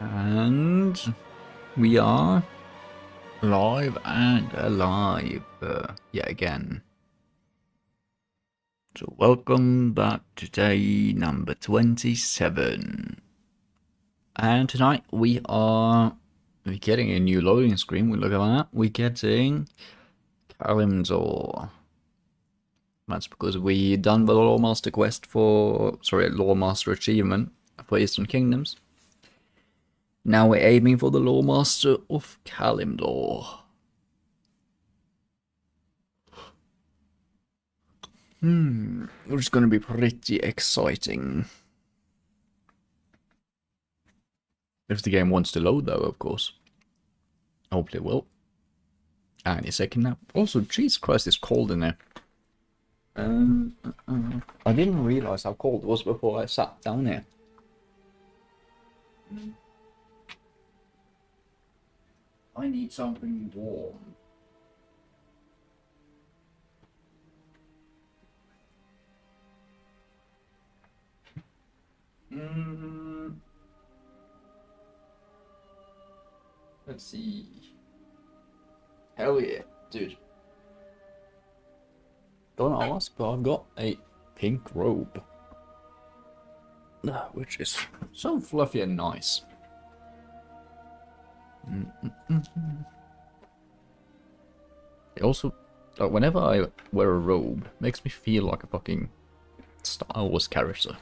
And we are live and alive yet again. So welcome back to day number 27. And tonight we're getting a new loading screen. We look at that. We're getting Kalimdor. That's because we done the Lore Master quest Lore Master achievement for Eastern Kingdoms. Now we're aiming for the Lore Master of Kalimdor. Which is going to be pretty exciting. If the game wants to load though, of course. Hopefully it will. Any second now. Also, Jesus Christ, it's cold in there. I didn't realize how cold it was before I sat down here. I need something warm. Let's see. Hell yeah, dude. Don't ask, but I've got a pink robe. Which is so fluffy and nice. It also, like, whenever I wear a robe, it makes me feel like a fucking Star Wars character.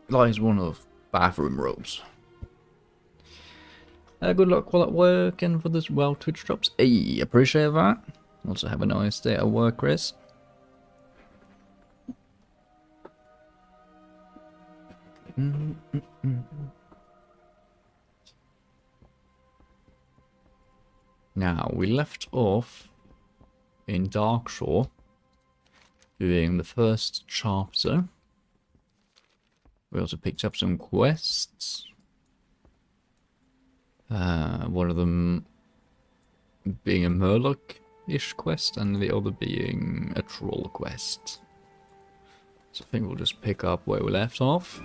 Like it's one of bathroom robes. Good luck while at work and for this Twitch drops. Hey, appreciate that. Also have a nice day at work, Chris. Now, we left off in Darkshore, doing the first chapter. We also picked up some quests. One of them being a Murloc-ish quest, and the other being a Troll quest. So I think we'll just pick up where we left off.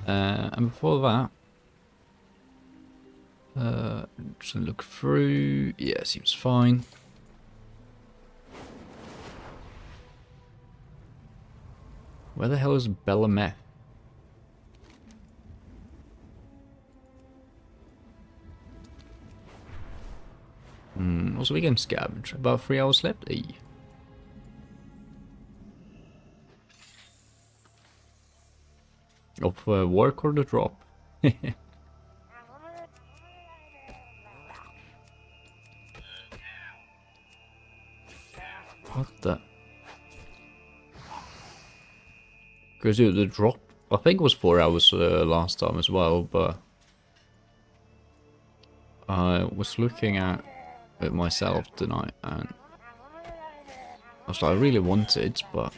And before that, just gonna look through. Yeah, seems fine. Where the hell is Bellameth? Also, we can scavenge. About 3 hours left. Hey. Of work or the drop. What the? Because the drop, I think it was 4 hours last time as well, but I was looking at it myself tonight and I was like, I really want it, but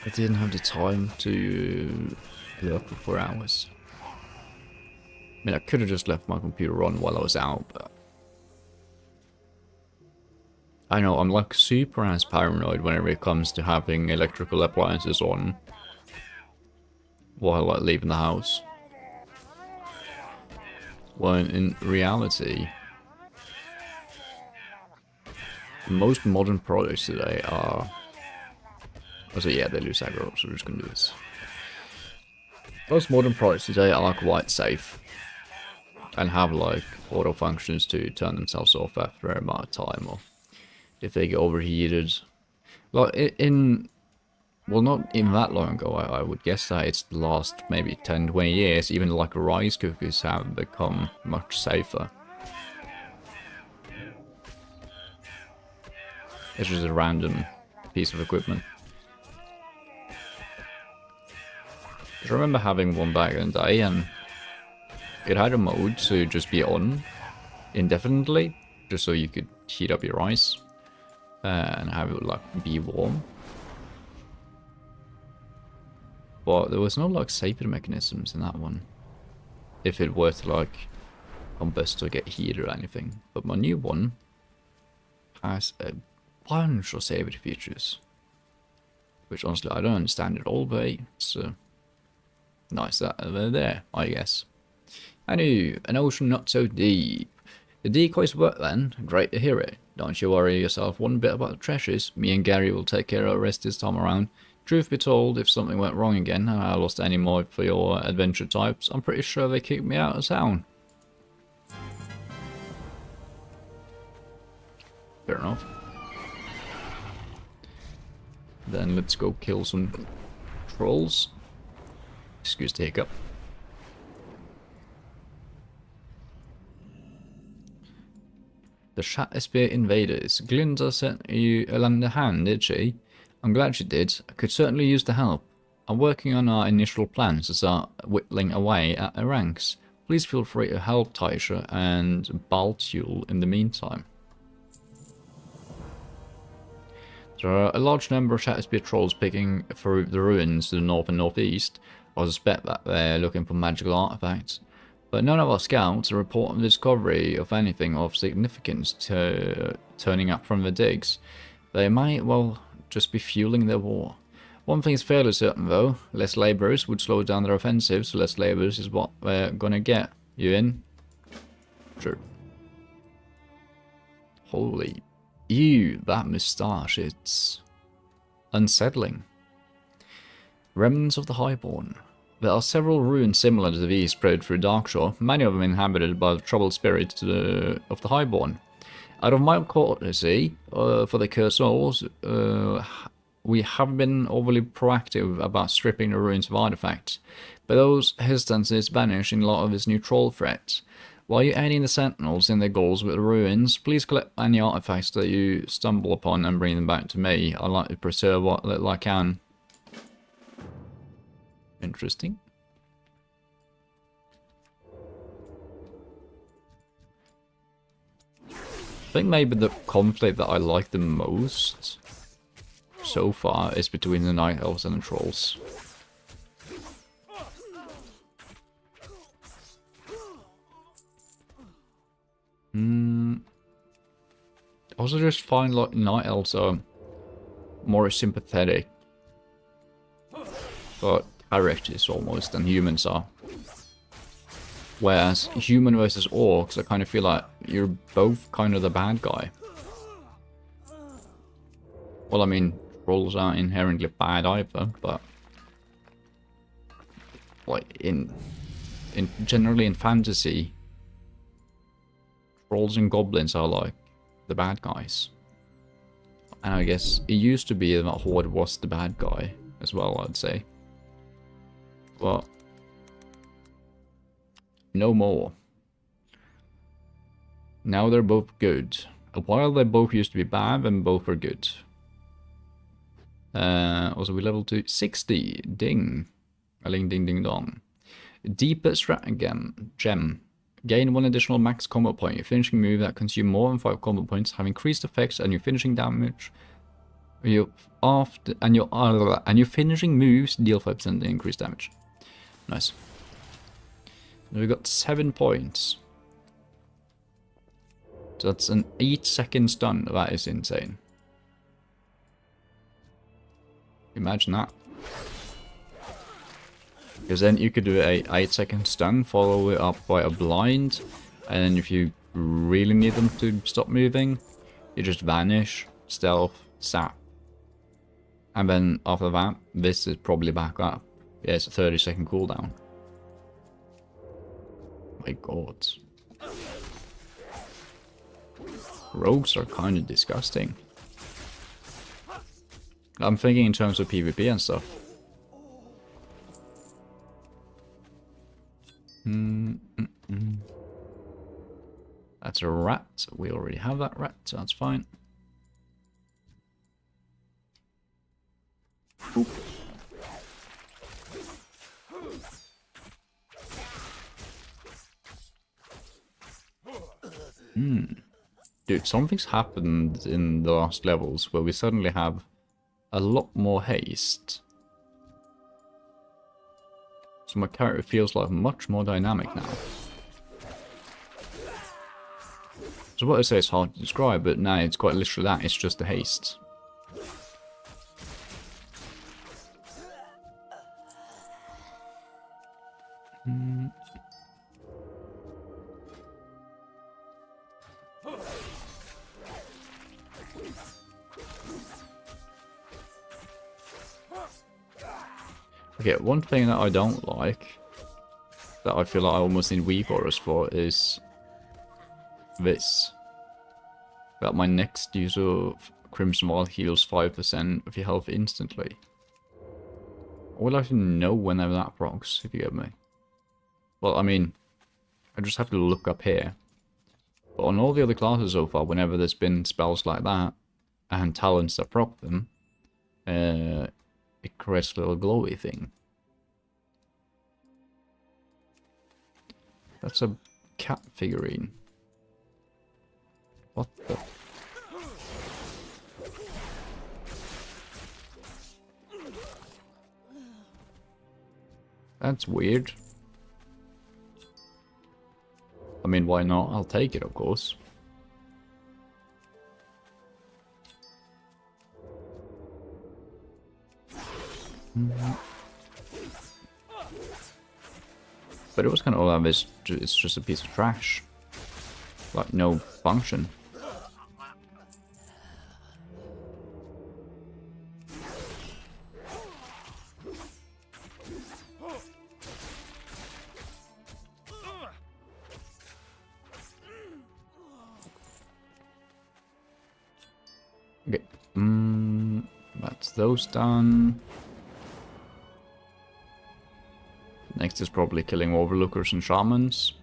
I didn't have the time to work for 4 hours. I mean, I could have just left my computer on while I was out, but I know, I'm like super ass paranoid whenever it comes to having electrical appliances on while like leaving the house. When in reality, most modern products today are... Oh, yeah, they lose aggro, so we're just gonna do this. Most modern products today are quite safe and have like auto functions to turn themselves off after a amount of time, or if they get overheated. Like well, not even that long ago, I would guess that it's the last maybe 10-20 years, even like rice cookers have become much safer. It's just a random piece of equipment. I remember having one back in the day, and it had a mode to just be on indefinitely, just so you could heat up your rice and have it like be warm. But there was no like safety mechanisms in that one, if it were to like combust or get heat or anything. But my new one has a bunch of safety features. Which honestly I don't understand at all, but it's nice that they're there, I guess. Anywho, an ocean not so deep. The decoys work then, great to hear it. Don't you worry yourself one bit about the treasures, me and Gary will take care of the rest this time around. Truth be told, if something went wrong again and I lost any more for your adventure types, I'm pretty sure they kicked me out of town. Fair enough. Then let's go kill some trolls. Excuse the hiccup. The Shadowspear invaders. Glinda sent you a lend a hand, did she? I'm glad she did. I could certainly use the help. I'm working on our initial plans to start whittling away at the ranks. Please feel free to help Taisha and Baltul in the meantime. There are a large number of Shadowspear trolls picking through the ruins to the north and northeast. I suspect that they're looking for magical artifacts. But none of our scouts report the discovery of anything of significance turning up from the digs. They might, well, just be fueling their war. One thing's fairly certain though, less labourers would slow down their offensive, so less labourers is what they're gonna get. You in? Sure. Holy... Ew, that moustache, it's... unsettling. Remnants of the Highborn. There are several ruins similar to these spread through Darkshore, many of them inhabited by the troubled spirits of the Highborn. Out of my courtesy for the cursed souls, we haven't been overly proactive about stripping the ruins of artifacts, but those hesitancies vanish in light of this new troll threat. While you're aiding the sentinels in their goals with the ruins, please collect any artifacts that you stumble upon and bring them back to me. I'd like to preserve what little I can. Interesting. I think maybe the conflict that I like the most so far is between the Night Elves and the Trolls. I also just find like Night Elves are more sympathetic but characters almost than humans are. Whereas human versus orcs, I kind of feel like you're both kind of the bad guy. Well, I mean, trolls aren't inherently bad either, but like generally in fantasy, trolls and goblins are like the bad guys. And I guess it used to be that Horde was the bad guy as well, I'd say. But no more. Now they're both good. A while they both used to be bad, and both are good. Also we level to 60. Ding. A ling ding ding dong. Deeper Stratagem Gem. Gain 1 additional max combo point. Your finishing move that consumes more than 5 combo points have increased effects, and your finishing damage. Your finishing moves deal 5% increased damage. Nice. We got 7 points. So that's an 8-second stun. That is insane. Imagine that. Because then you could do a 8-second stun, follow it up by a blind, and then if you really need them to stop moving, you just vanish, stealth, sap. And then after that, this is probably back up. Yeah, it's a 30-second cooldown. My god. Rogues are kind of disgusting. I'm thinking in terms of PvP and stuff. That's a rat. We already have that rat, so that's fine. Oop. Dude, something's happened in the last levels where we suddenly have a lot more haste. So my character feels like much more dynamic now. So what I say it's hard to describe, but no, it's quite literally that. It's just the haste. Okay, one thing that I don't like, that I feel like I almost need weak auras for, is this. That my next use of Crimson Vial heals 5% of your health instantly. I would like to know whenever that procs, if you get me. Well, I mean, I just have to look up here. But on all the other classes so far, whenever there's been spells like that, and talents that proc them, it creates a little glowy thing. That's a cat figurine. What the... That's weird. I mean, why not? I'll take it, of course. But it was kind of all of this, it's just a piece of trash. Like, no function. Okay, that's those done. Next is probably killing overlookers and shamans.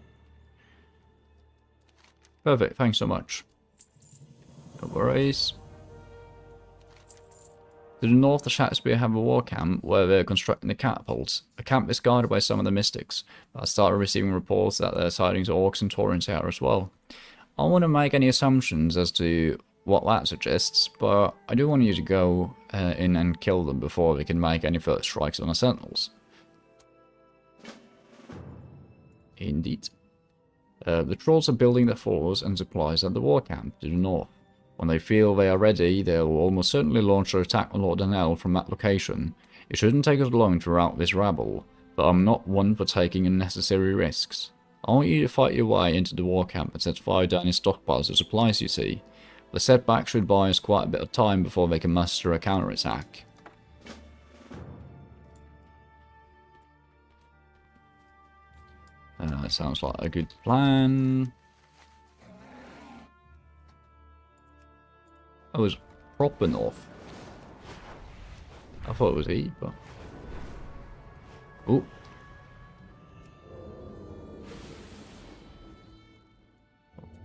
Perfect, thanks so much. No worries. To the north, the Shadowspear have a war camp where they're constructing the catapults. The camp is guarded by some of the mystics, but I started receiving reports that there's sightings of orcs and taurens here as well. I don't want to make any assumptions as to what that suggests, but I do want you to go in and kill them before we can make any further strikes on the sentinels. Indeed. The trolls are building their forts and supplies at the war camp to the north. When they feel they are ready, they'll almost certainly launch their attack on Lord Danel from that location. It shouldn't take us long to rout this rabble, but I'm not one for taking unnecessary risks. I want you to fight your way into the war camp and set fire down his stockpiles of supplies, you see. The setback should buy us quite a bit of time before they can muster a counterattack. That sounds like a good plan. I was proper north. I thought it was E, but... Oh.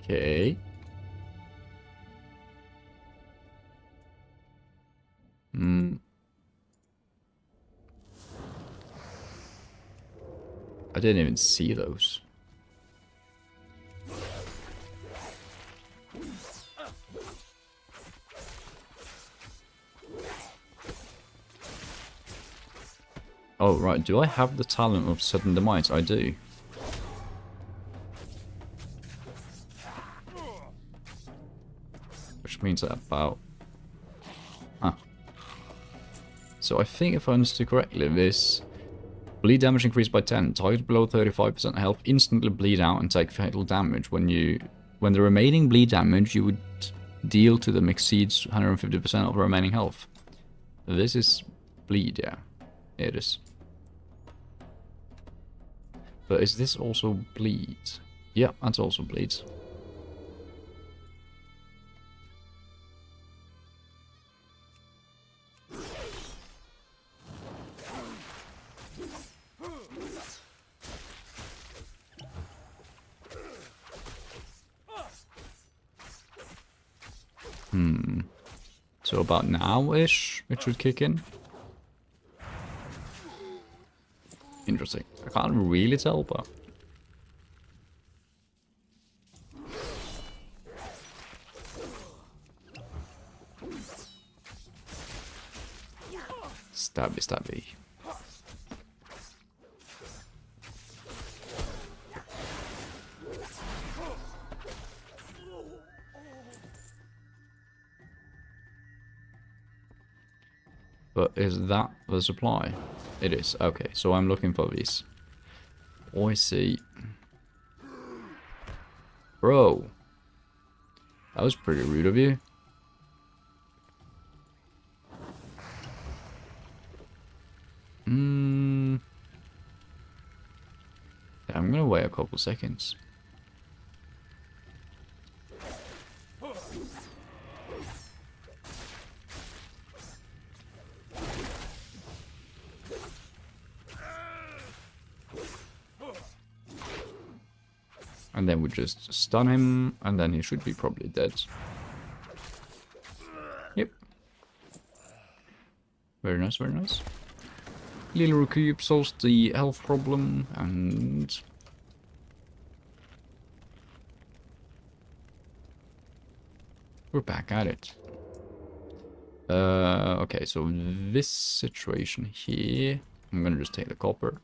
Okay. I didn't even see those. Oh, right. Do I have the talent of sudden demise? I do. Which means that about... Huh. So I think if I understood correctly, this... Bleed damage increased by 10. Targets below 35% health instantly bleed out and take fatal damage. When the remaining bleed damage you would deal to them exceeds 150% of the remaining health. This is bleed, yeah. It is. But is this also bleed? Yeah, that's also bleed. So about now-ish, it should kick in. Interesting. I can't really tell, but... Stabby, stabby. But is that the supply? It is. Okay, so I'm looking for these. Oh, I see. Bro. That was pretty rude of you. Yeah, I'm gonna wait a couple seconds. And then we just stun him, and then he should be probably dead. Yep. Very nice, very nice. Little recoup solves the health problem, and... we're back at it. Okay, so this situation here... I'm gonna just take the copper.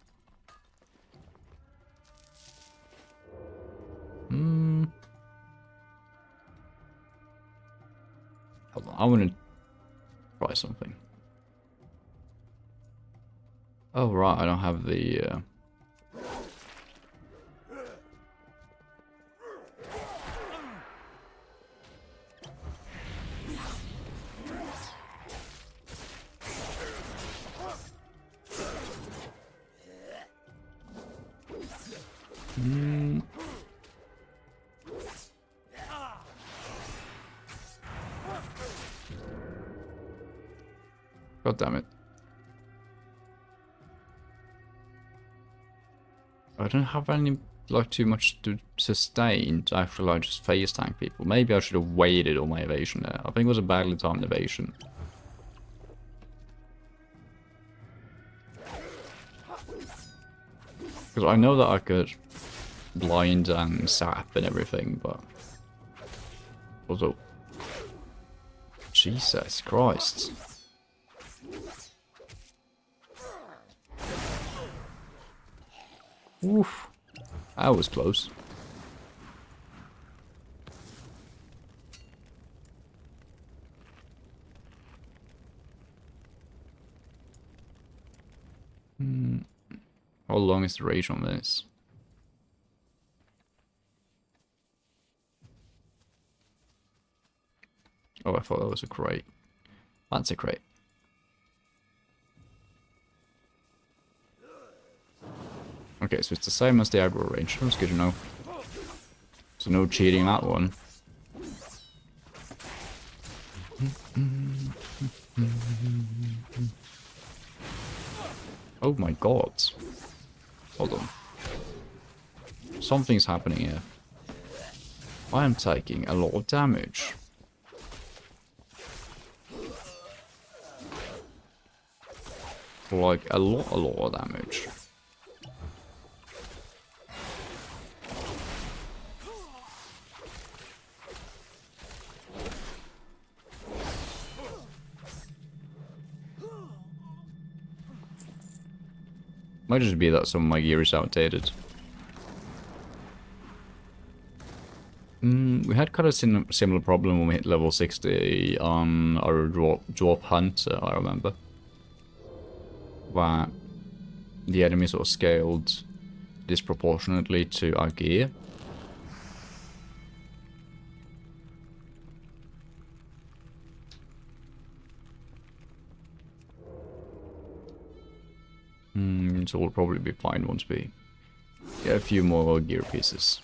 Hold on, I wanna try something. Oh, right, I don't have the... God damn it. I don't have any, like, too much to sustain to actually, like, just phase tank people. Maybe I should have waited on my evasion there. I think it was a badly timed evasion. Because I know that I could blind and sap and everything, but... also... Jesus Christ. Oof. That was close. How long is the range on this? Oh, I thought that was a crate. That's a crate. Okay, so it's the same as the aggro range. That's good to know. So no cheating that one. Oh my god. Hold on. Something's happening here. I am taking a lot of damage. Like, a lot of damage. Might just be that some of my gear is outdated. We had kind of similar problem when we hit level 60 on our dwarf hunt, I remember. Where the enemy sort of scaled disproportionately to our gear. So we'll probably be fine once we get a few more gear pieces.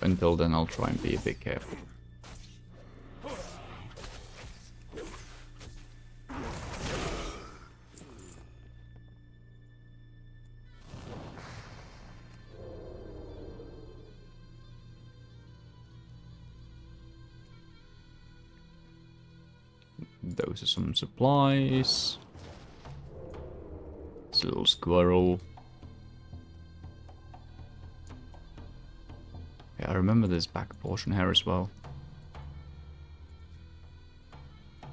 Until then, I'll try and be a bit careful. Those are some supplies. It's a little squirrel. Yeah, I remember this back portion here as well.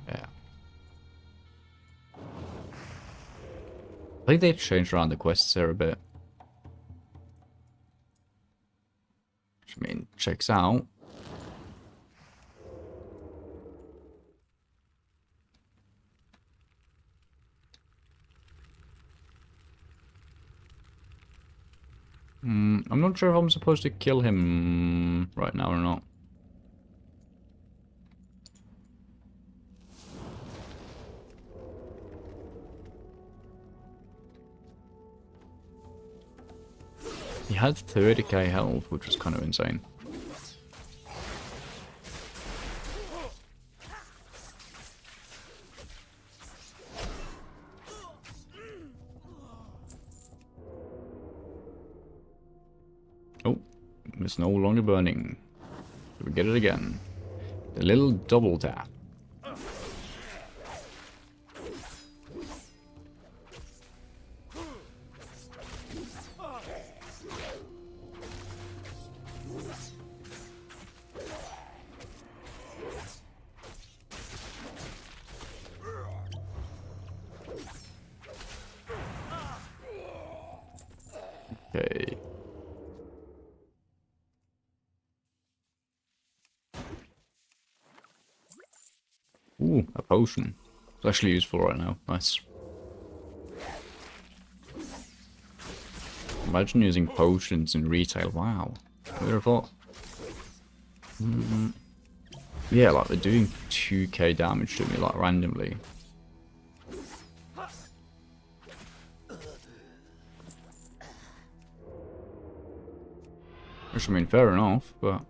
Yeah. I think they changed around the quests here a bit. I mean, checks out. I'm not sure if I'm supposed to kill him right now or not. He had 30k health, which was kind of insane. Oh, it's no longer burning. So we get it again. The little double tap. Okay. Ooh, a potion. It's actually useful right now. Nice. Imagine using potions in retail. Wow. I would have thought. Yeah, like they're doing 2k damage to me, like randomly. Which, I mean, fair enough, but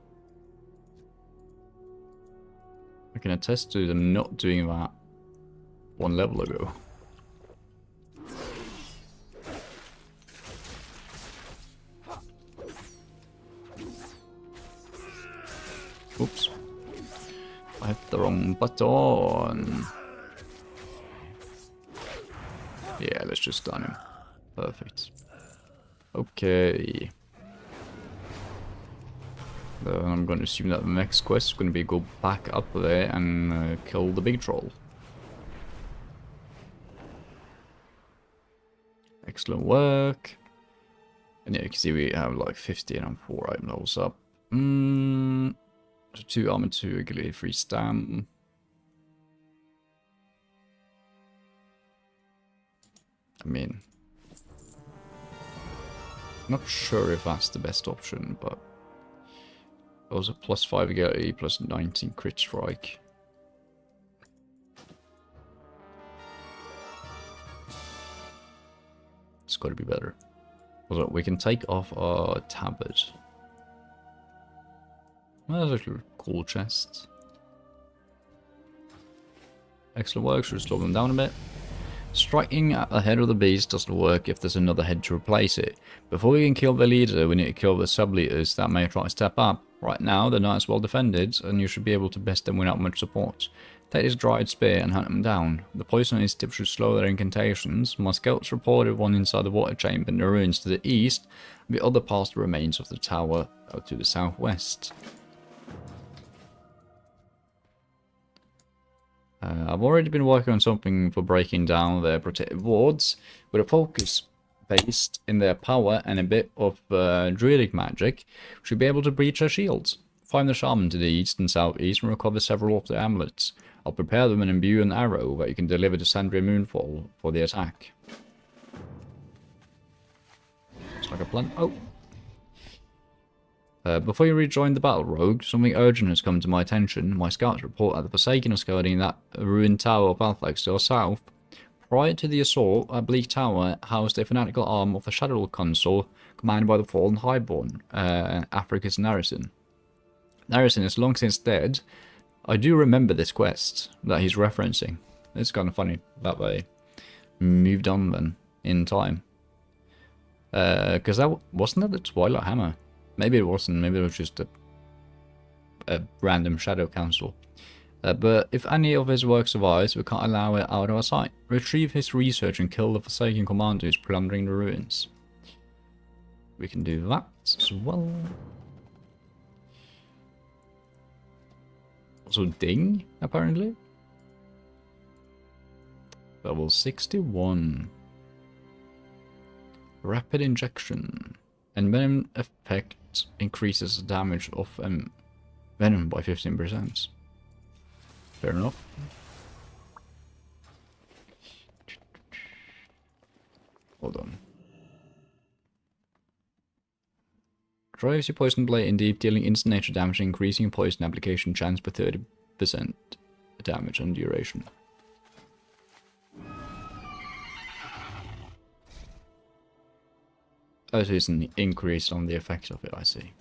I can attest to them not doing that one level ago. Oops. I hit the wrong button. Yeah, let's just stun him. Perfect. Okay. I'm going to assume that the next quest is going to be go back up there and kill the big troll. Excellent work. And yeah, you can see we have like 50 and I'm 4 item levels up. So 2 armor, 2 agility, 3 stam. I mean, not sure if that's the best option, but also plus 5 agility, plus 19 crit strike. It's got to be better. Also, we can take off our tabard. Well, that's actually a cool chest. Excellent work, should slow them down a bit. Striking at the head of the beast doesn't work if there's another head to replace it. Before we can kill the leader, we need to kill the sub-leaders that may try to step up. Right now, they're not as well defended, and you should be able to best them without much support. Take this dried spear and hunt them down. The poison on his tip should slow their incantations. My scouts reported one inside the water chamber in the ruins to the east, and the other past the remains of the tower out to the southwest. I've already been working on something for breaking down their protective wards, with a focus based in their power and a bit of druidic magic. We should be able to breach their shields. Find the shaman to the east and southeast and recover several of their amulets. I'll prepare them and imbue an arrow that you can deliver to Sandria Moonfall for the attack. It's like a plan. Oh! Before you rejoin the battle, Rogue, something urgent has come to my attention. My scouts report that the Forsaken are scouting that ruined tower of Alflex to our south. Prior to the assault, that bleak tower housed a fanatical arm of the Shadow Council, commanded by the fallen Highborn, Africa's Narison. Narison is long since dead. I do remember this quest that he's referencing. It's kind of funny that they moved on then, in time. Because that wasn't that the Twilight Hammer? Maybe it wasn't, maybe it was just a random Shadow Council. But if any of his work survives, we can't allow it out of our sight. Retrieve his research and kill the Forsaken commander who's plundering the ruins. We can do that as well. Also Ding, apparently. Level 61. Rapid injection. And venom effect increases the damage of venom by 15%. Fair enough. Hold on. Drives your poison blade in deep, dealing instant nature damage, increasing your poison application chance by 30% damage and duration. Oh, so it's an increase on the effect of it, I see.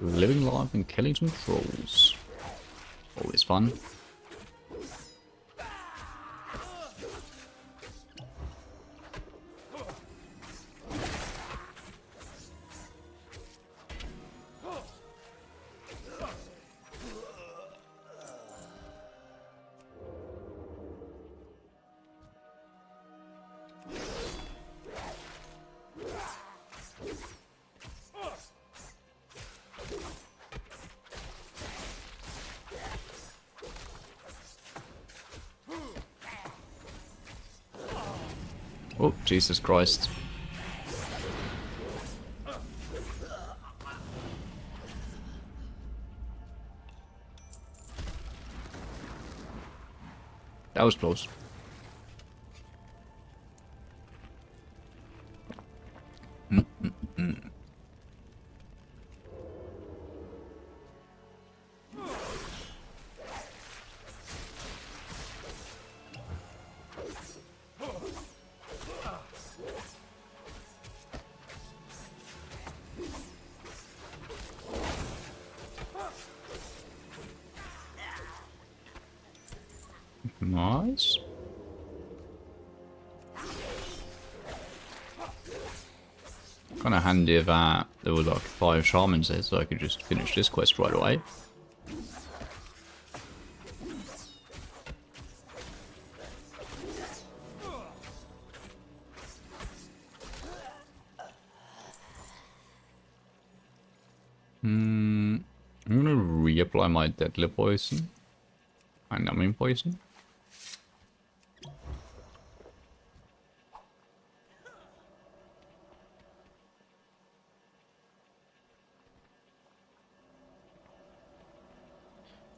Living life and killing some trolls. Always fun. Oh, Jesus Christ. That was close. Nice. Kinda handy that there were like 5 shamans there, so I could just finish this quest right away. I'm gonna reapply my deadly poison. My numbing poison.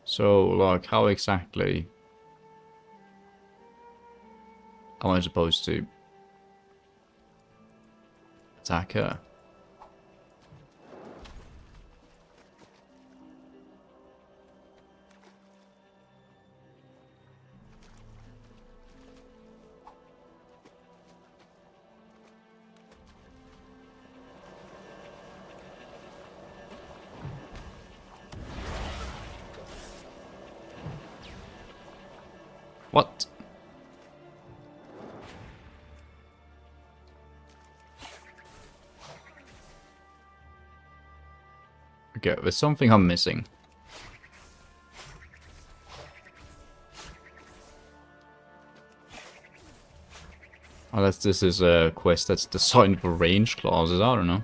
So, like, how exactly am I supposed to attack her? What? Okay, there's something I'm missing. Unless this is a quest that's designed for range classes, I don't know.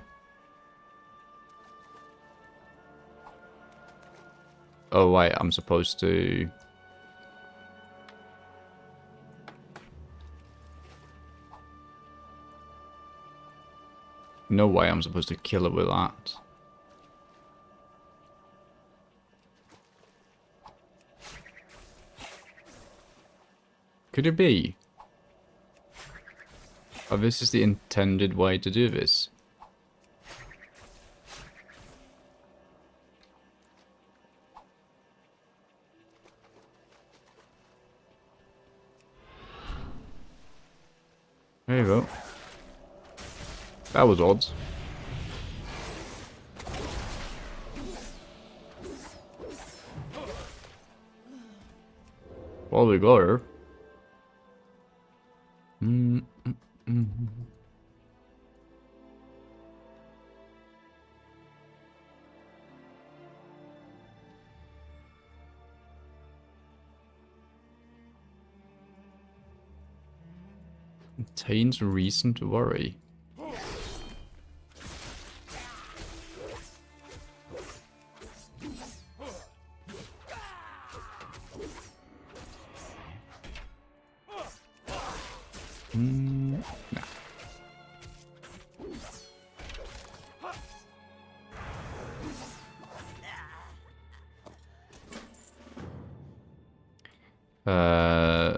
Oh wait, I'm supposed to... No way I'm supposed to kill her with that. Could it be? Oh, this is the intended way to do this. There you go. That was odd. Well, we got her. Contains a reason to worry. Nah.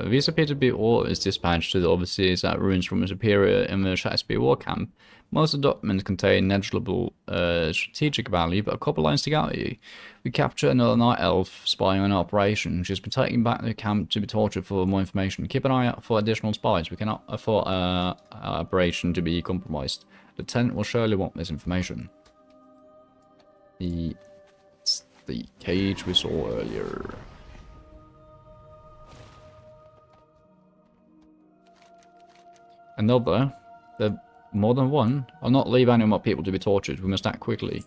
These appear to be orders dispatched to the overseers at ruins from a superior in the Shakespeare war camp. Most of the documents contain negligible strategic value, but a couple lines stick out at you. We capture another night elf spying on an operation. She's been taken back to the camp to be tortured for more information. Keep an eye out for additional spies. We cannot afford our operation to be compromised. The Lieutenant will surely want this information. The cage we saw earlier. Another. There more than one. I'll not leave any more people to be tortured. We must act quickly.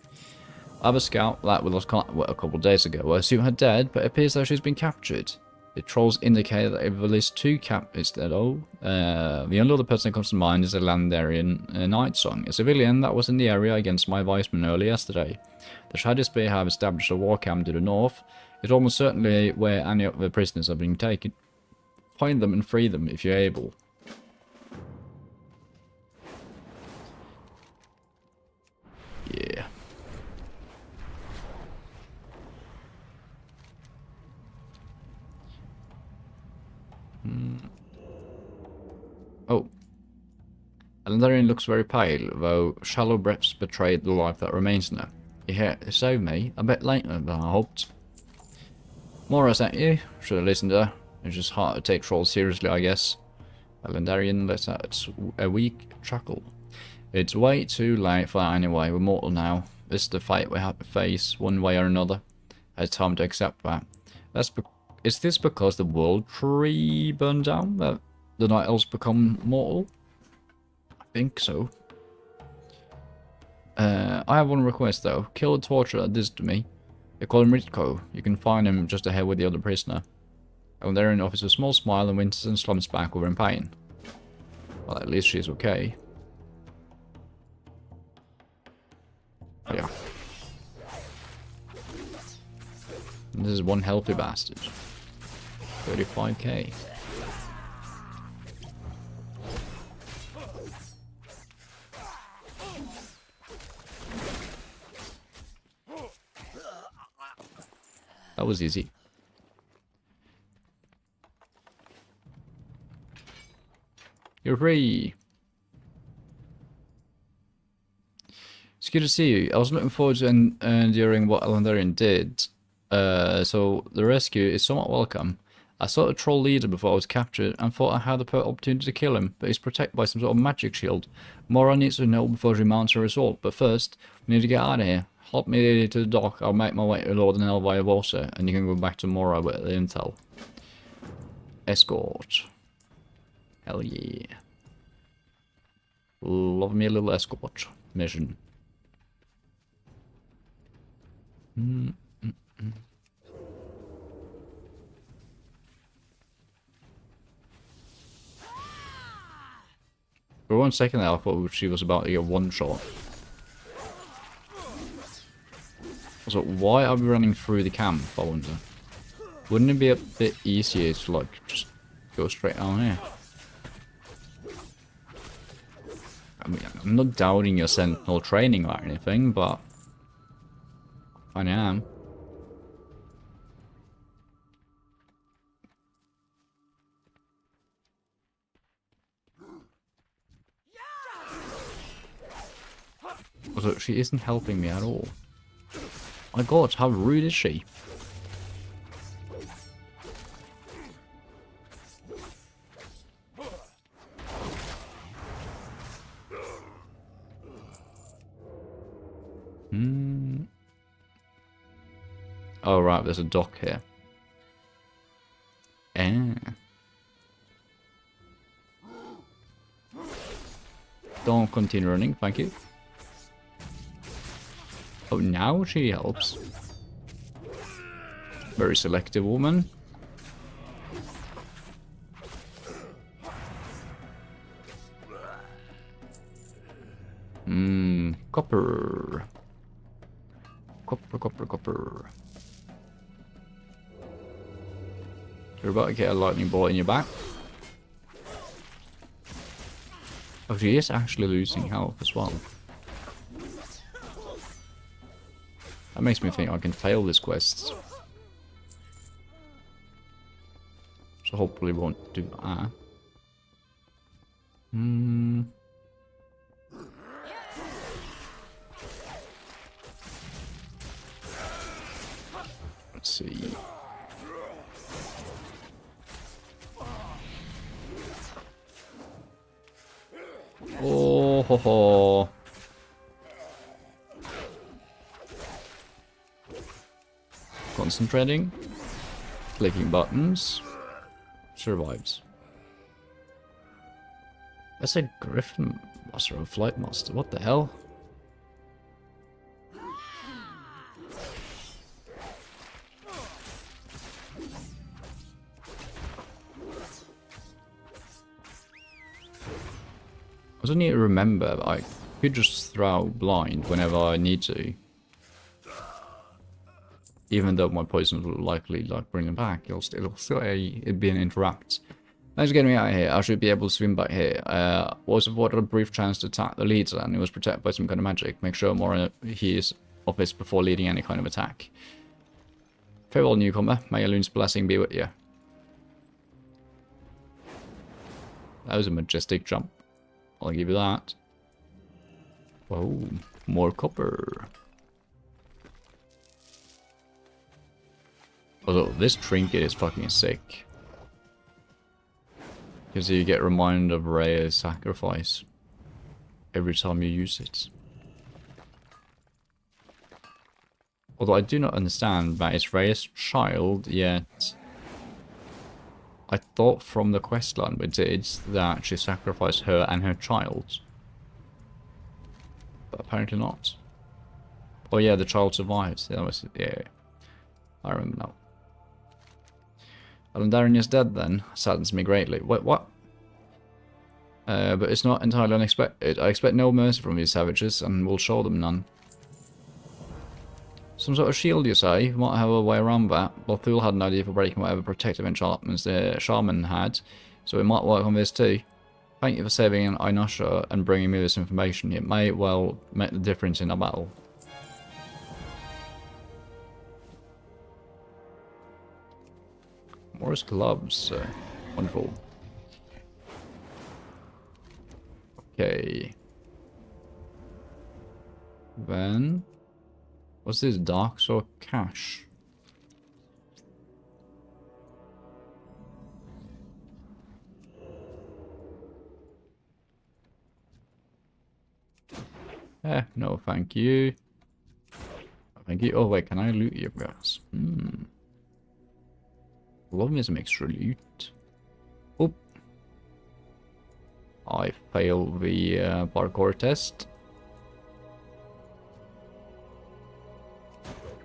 I have a scout that we lost contact with a couple of days ago. I assume her dead, but it appears that she's been captured. The trolls indicate that they've released 2 captives dead. Oh, the only other person that comes to mind is a Landarian Night Song, a civilian that was in the area against my viceman early yesterday. The Shadowspear have established a war camp to the north. It's almost certainly where any of the prisoners are being taken. Find them and free them if you're able. Yeah. Oh. Alandarian looks very pale, though shallow breaths betrayed the life that remains in her. You here to save me? A bit later than I hoped. Mora sent you? Should have listened to her. It's just hard to take trolls seriously, I guess. Alandarian lets out a weak chuckle. It's way too late for that anyway. We're mortal now. This is the fate we have to face, one way or another. It's time to accept that. Is this because the world tree burned down that the Night Elves become mortal? I think so. I have one request though. Kill the torturer that did this to me. They call him Ritko. You can find him just ahead with the other prisoner. And there in offers a small smile and winces and slumps back over in pain. Well, at least she's okay. Yeah. And this is one healthy bastard. 35k. That was easy. You're free. It's good to see you. I was looking forward to enduring what Alandarian did. So the rescue is somewhat welcome. I saw a troll leader before I was captured and thought I had the opportunity to kill him, but he's protected by some sort of magic shield. Mora needs to know before she mounts her assault, but first, we need to get out of here. Help me to the dock. I'll make my way to Lord and Elvira Volsa, and you can go back to Mora with the intel. Escort. Hell yeah. Love me a little escort mission. For 1 second there, I thought she was about to get one shot. So why are we running through the camp, I wonder? Wouldn't it be a bit easier to like just go straight down here? I mean, I'm not doubting your sentinel training or anything, but I am. Also, she isn't helping me at all. My god, how rude is she? Oh right, there's a dock here. Don't continue running, thank you. Oh, now she helps. Very selective woman. Copper. Copper. You're about to get a lightning bolt in your back. Oh, she is actually losing health as well. That makes me think I can fail this quest. So hopefully won't do that. Let's see. Oh ho ho. Concentrating. Clicking buttons. Survives. I said Griffin Master or Flight Master. What the hell? I also need to remember that I could just throw blind whenever I need to. Even though my poison will likely bring them back, it'll still be an interrupt. Thanks for getting me out of here. I should be able to swim back here. Was afforded a brief chance to attack the leader, and he was protected by some kind of magic. Make sure more he is of this before leading any kind of attack. Farewell, newcomer. May Elune's blessing be with you. That was a majestic jump. I'll give you that. Whoa, more copper. Although this trinket is fucking sick. Because you get reminded of Rhea's sacrifice every time you use it. Although I do not understand that it's Rhea's child, yet I thought from the questline we did that she sacrificed her and her child. But apparently not. Oh yeah, the child survives. That was, yeah, I remember now. Kalimdor is dead then. Saddens me greatly. Wait, what? But it's not entirely unexpected. I expect no mercy from these savages, and will show them none. Some sort of shield, you say? You might have a way around that. Lothul had an idea for breaking whatever protective enchantments the shaman had, so it might work on this too. Thank you for saving Inusha and bringing me this information. It may well make the difference in a battle. Morris gloves. Wonderful. Okay. Then, what's this? Dark Sword Cache. No thank you. Thank you. Oh wait, can I loot your guys? Love me some extra loot. Oop. I failed the parkour test.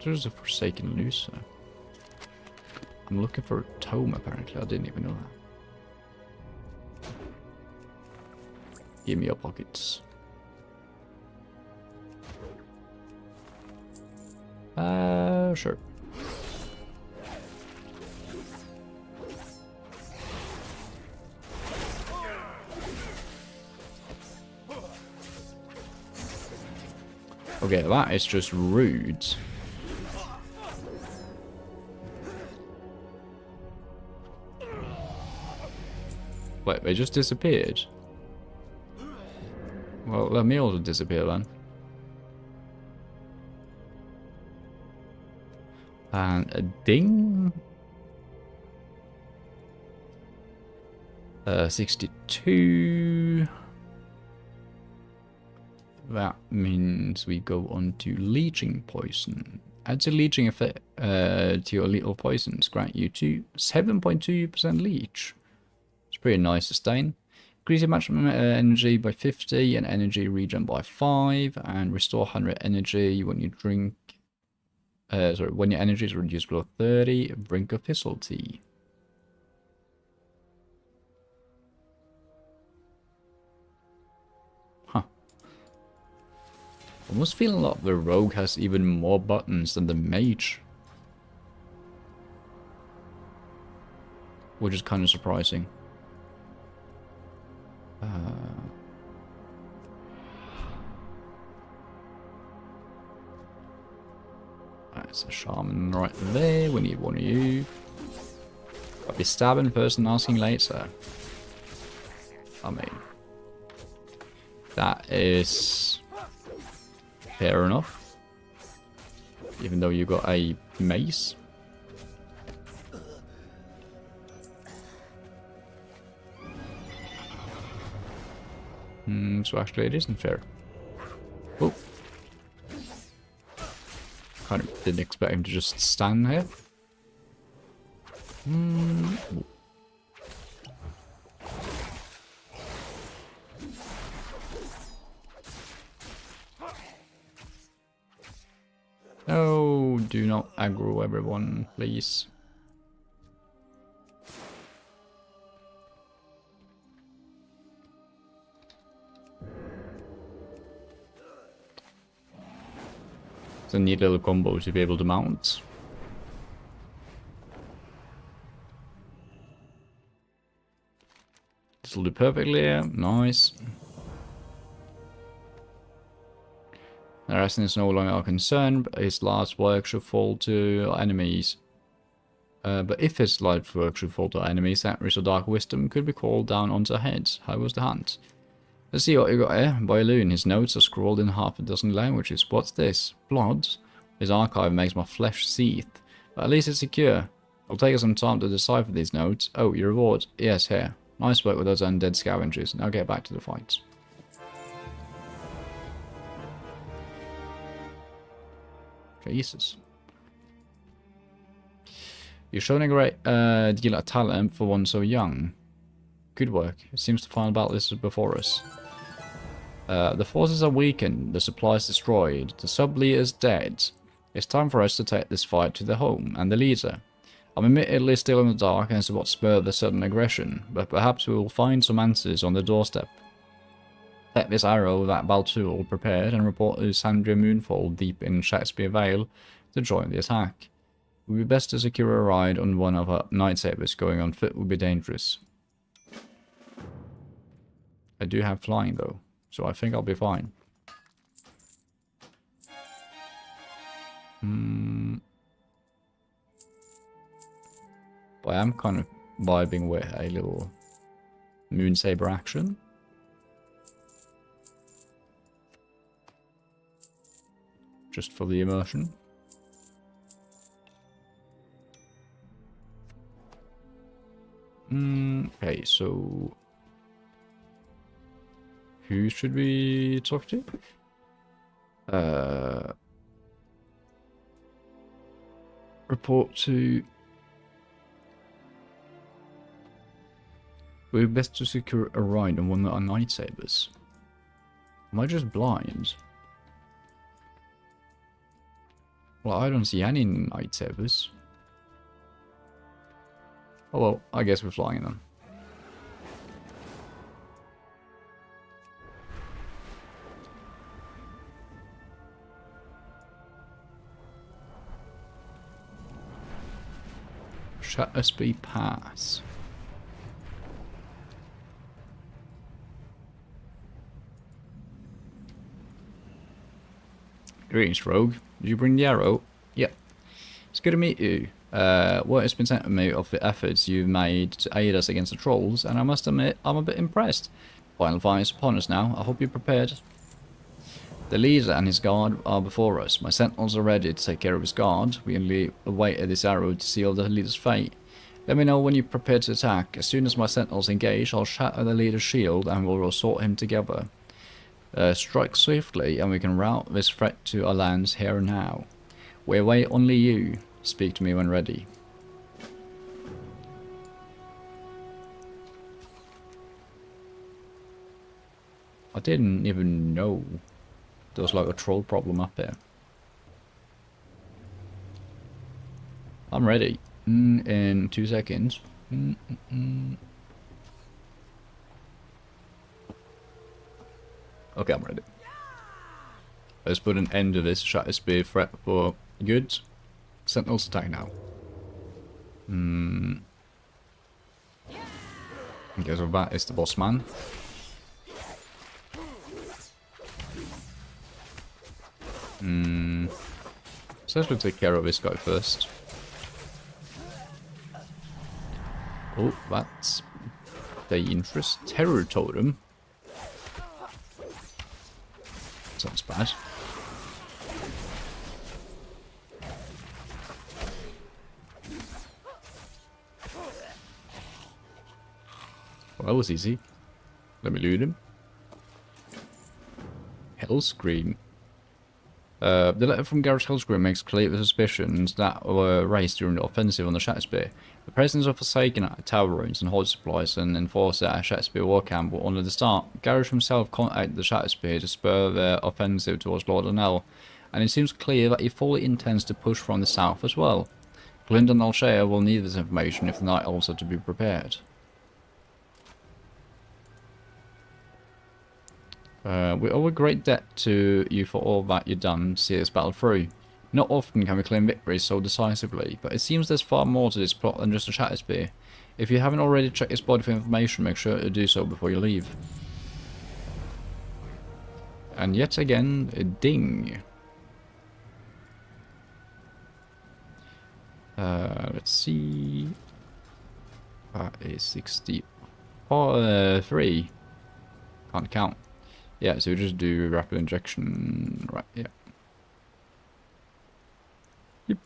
There's a Forsaken Loser. I'm looking for a tome apparently. I didn't even know that. Give me your pockets. Sure. Okay, that is just rude. Wait, they just disappeared? Well, let me also disappear then. And a ding. 62. That means we go on to Leeching Poison. Adds a leeching effect to your lethal poisons. Grant you 7.2% leech. It's pretty nice sustain. Increase your maximum energy by 50 and energy regen by 5. And restore 100 energy when you drink. When your energy is reduced below 30. Drink a thistle tea. Almost feeling like the rogue has even more buttons than the mage. Which is kind of surprising. That's a shaman right there. We need one of you. I'll be stabbing first and asking later. I mean, that is fair enough. Even though you got a mace. So actually it isn't fair. Oh. Kind of didn't expect him to just stand here. No, do not aggro everyone, please. It's a neat little combo to be able to mount. This will do perfectly, yeah. Nice. The rest is no longer our concern, but his last work should fall to enemies. But if his last work should fall to enemies, that risk of dark wisdom could be called down onto our heads. How was the hunt? Let's see what you got here. By Loon, his notes are scrawled in half a dozen languages. What's this? Blood? His archive makes my flesh seethe. But at least it's secure. It'll take us some time to decipher these notes. Oh, your reward. Yes, here. Nice work with those undead scavengers. Now get back to the fight. Jesus. You've shown a great deal of talent for one so young. Good work. It seems the final battle is before us. The forces are weakened, the supplies destroyed, the sub-leader is dead. It's time for us to take this fight to the home and the leader. I'm admittedly still in the dark as to what spurred the sudden aggression, but perhaps we will find some answers on the doorstep. Take this arrow that Baltul prepared and report to Sandria Moonfall deep in Shakespeare Vale to join the attack. It would be best to secure a ride on one of our lightsabers. Going on foot would be dangerous. I do have flying though, so I think I'll be fine. But I am kind of vibing with a little moon saber action. Just for the immersion. Okay, so who should we talk to? Report to... We're best to secure a ride on one of our lightsabers. Am I just blind? Well, I don't see any lightsabers. Oh well, I guess we're flying them. Shatterspeed Pass. Greetings, Rogue. Did you bring the arrow? Yep. It's good to meet you. Word has been sent to me of the efforts you've made to aid us against the trolls, and I must admit, I'm a bit impressed. Final fight is upon us now. I hope you're prepared. The leader and his guard are before us. My sentinels are ready to take care of his guard. We only awaited this arrow to seal the leader's fate. Let me know when you're prepared to attack. As soon as my sentinels engage, I'll shatter the leader's shield and we'll assault him together. Strike swiftly and we can rout this threat to our lands here and now. We await only you. Speak to me when ready. I didn't even know there was like a troll problem up here. I'm ready. In 2 seconds. Okay, I'm ready. Let's put an end to this Shatter Spear threat for good. Sentinels attack now. Okay, so that is the boss man. So let's take care of this guy first. Oh, that's dangerous. Terror Totem. Sounds bad. Well, that was easy. Let me loot him. Hellscream. The letter from Garrett Hellscream makes clear the suspicions that were raised during the offensive on the Shatterspear. The presence of Forsaken tower ruins and hoard supplies and enforcer at Shatterspear war camp were on at the start. Garrett himself contacted the Shatterspear to spur their offensive towards Lord Anel, and it seems clear that he fully intends to push from the south as well. Glint and Alshea will need this information if the Night Elves are to be prepared. We owe a great debt to you for all that you've done to see this battle through. Not often can we claim victories so decisively, but it seems there's far more to this plot than just a Shatterspear. If you haven't already checked his body for information, make sure to do so before you leave. And yet again, a ding. Let's see. That is 60. Oh, 3. Can't count. Yeah, so we just do rapid injection, right, yeah. Yep.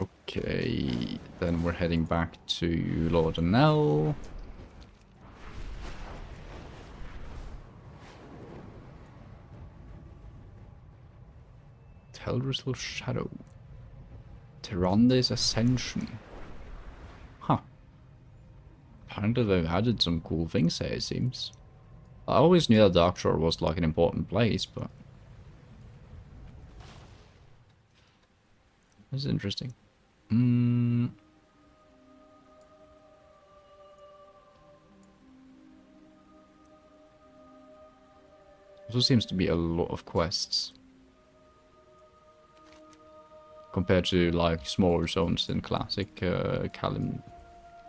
Okay, then we're heading back to Lord Anel. Teldrassil Shadow. Tyrande's Ascension. Huh. Apparently they've added some cool things here, it seems. I always knew that Darkshore was like an important place, but... this is interesting. Also seems to be a lot of quests. Compared to like smaller zones in classic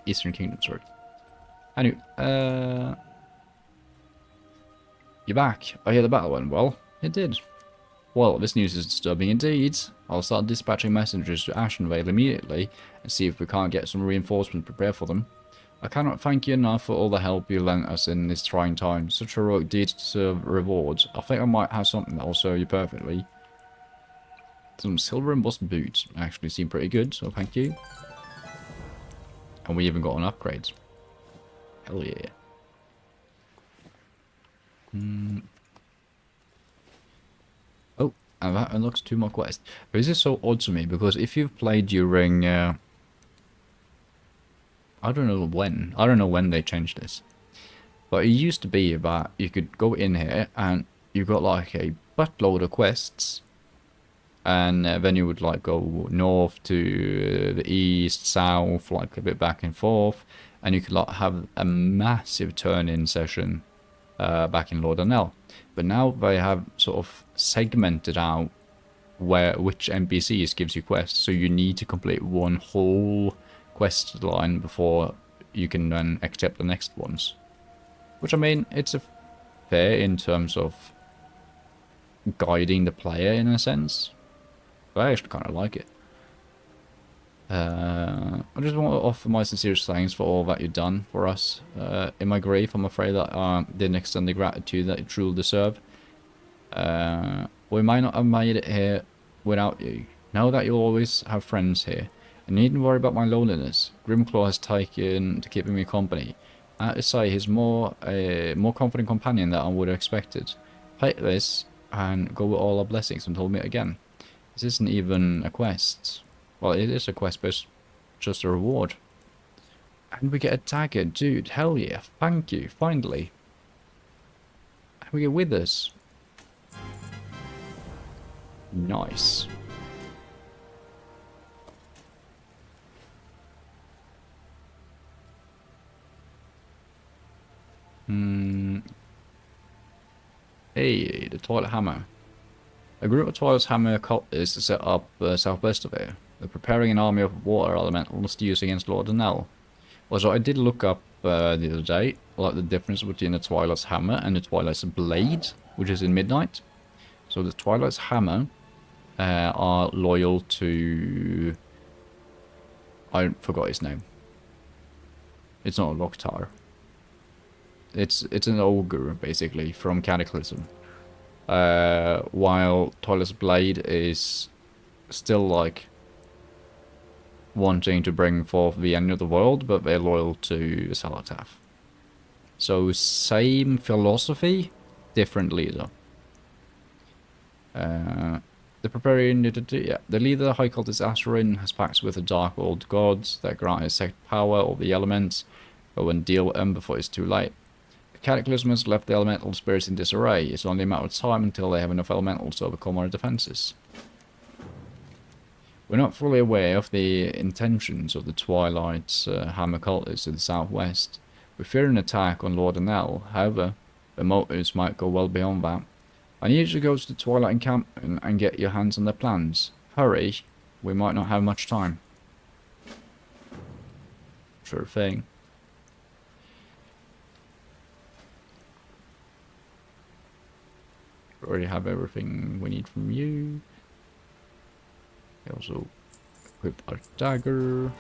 Eastern Kingdom, sorry. Anyway, you're back. I hear the battle went well. It did. Well, this news is disturbing indeed. I'll start dispatching messengers to Ashenvale immediately and see if we can't get some reinforcements prepared for them. I cannot thank you enough for all the help you lent us in this trying time. Such heroic deeds deserve rewards. I think I might have something that will serve you perfectly. Some silver embossed boots actually seem pretty good, so thank you. And we even got an upgrade. Hell yeah. Oh, and that unlocks 2 more quests. This is so odd to me, because if you've played during... I don't know when they changed this. But it used to be that you could go in here and you got like a buttload of quests. And then you would like go north to the east, south, like a bit back and forth. And you could like have a massive turn-in session back in Lord Anel. But now they have sort of segmented out which NPCs gives you quests. So you need to complete one whole quest line before you can then accept the next ones. Which, I mean, it's fair in terms of guiding the player in a sense. But I actually kind of like it. I just want to offer my sincerest thanks for all that you've done for us. In my grief, I'm afraid that I didn't extend the gratitude that you truly deserve. We might not have made it here without you. Know that you'll always have friends here. And you needn't worry about my loneliness. Grimclaw has taken to keeping me company. I have to say, he's a more confident companion than I would have expected. Take this and go with all our blessings until we meet again. This isn't even a quest. Well, it is a quest, but it's just a reward. And we get a dagger, dude. Hell yeah. Thank you. Finally. And we get withers. Nice. Hmm. Hey, the Twilight Hammer. A group of Twilight's Hammer cultists is set up southwest of here. They're preparing an army of water elementals to use against Lord Anel. Also, I did look up the other day, like the difference between the Twilight's Hammer and the Twilight's Blade, which is in Midnight. So the Twilight's Hammer are loyal to... I forgot his name. It's not a Loktar. It's an ogre, basically, from Cataclysm. While Twilight's Blade is still, like, wanting to bring forth the end of the world, but they're loyal to Salataf. So, same philosophy, different leader. The preparing, yeah, the leader, High Cultist Asherin, has pacts with the Dark Old Gods that grant his sect power over the elements, but when deal with them before it's too late. The Cataclysm has left the elemental spirits in disarray. It's only a matter of time until they have enough elementals to overcome our defenses. We're not fully aware of the intentions of the Twilight's Hammer cultists to the southwest. We fear an attack on Lord Anel, however, their motives might go well beyond that. I need you to go to the Twilight encampment and get your hands on their plans. Hurry, we might not have much time. Sure thing. We already have everything we need from you. We also equipped our dagger.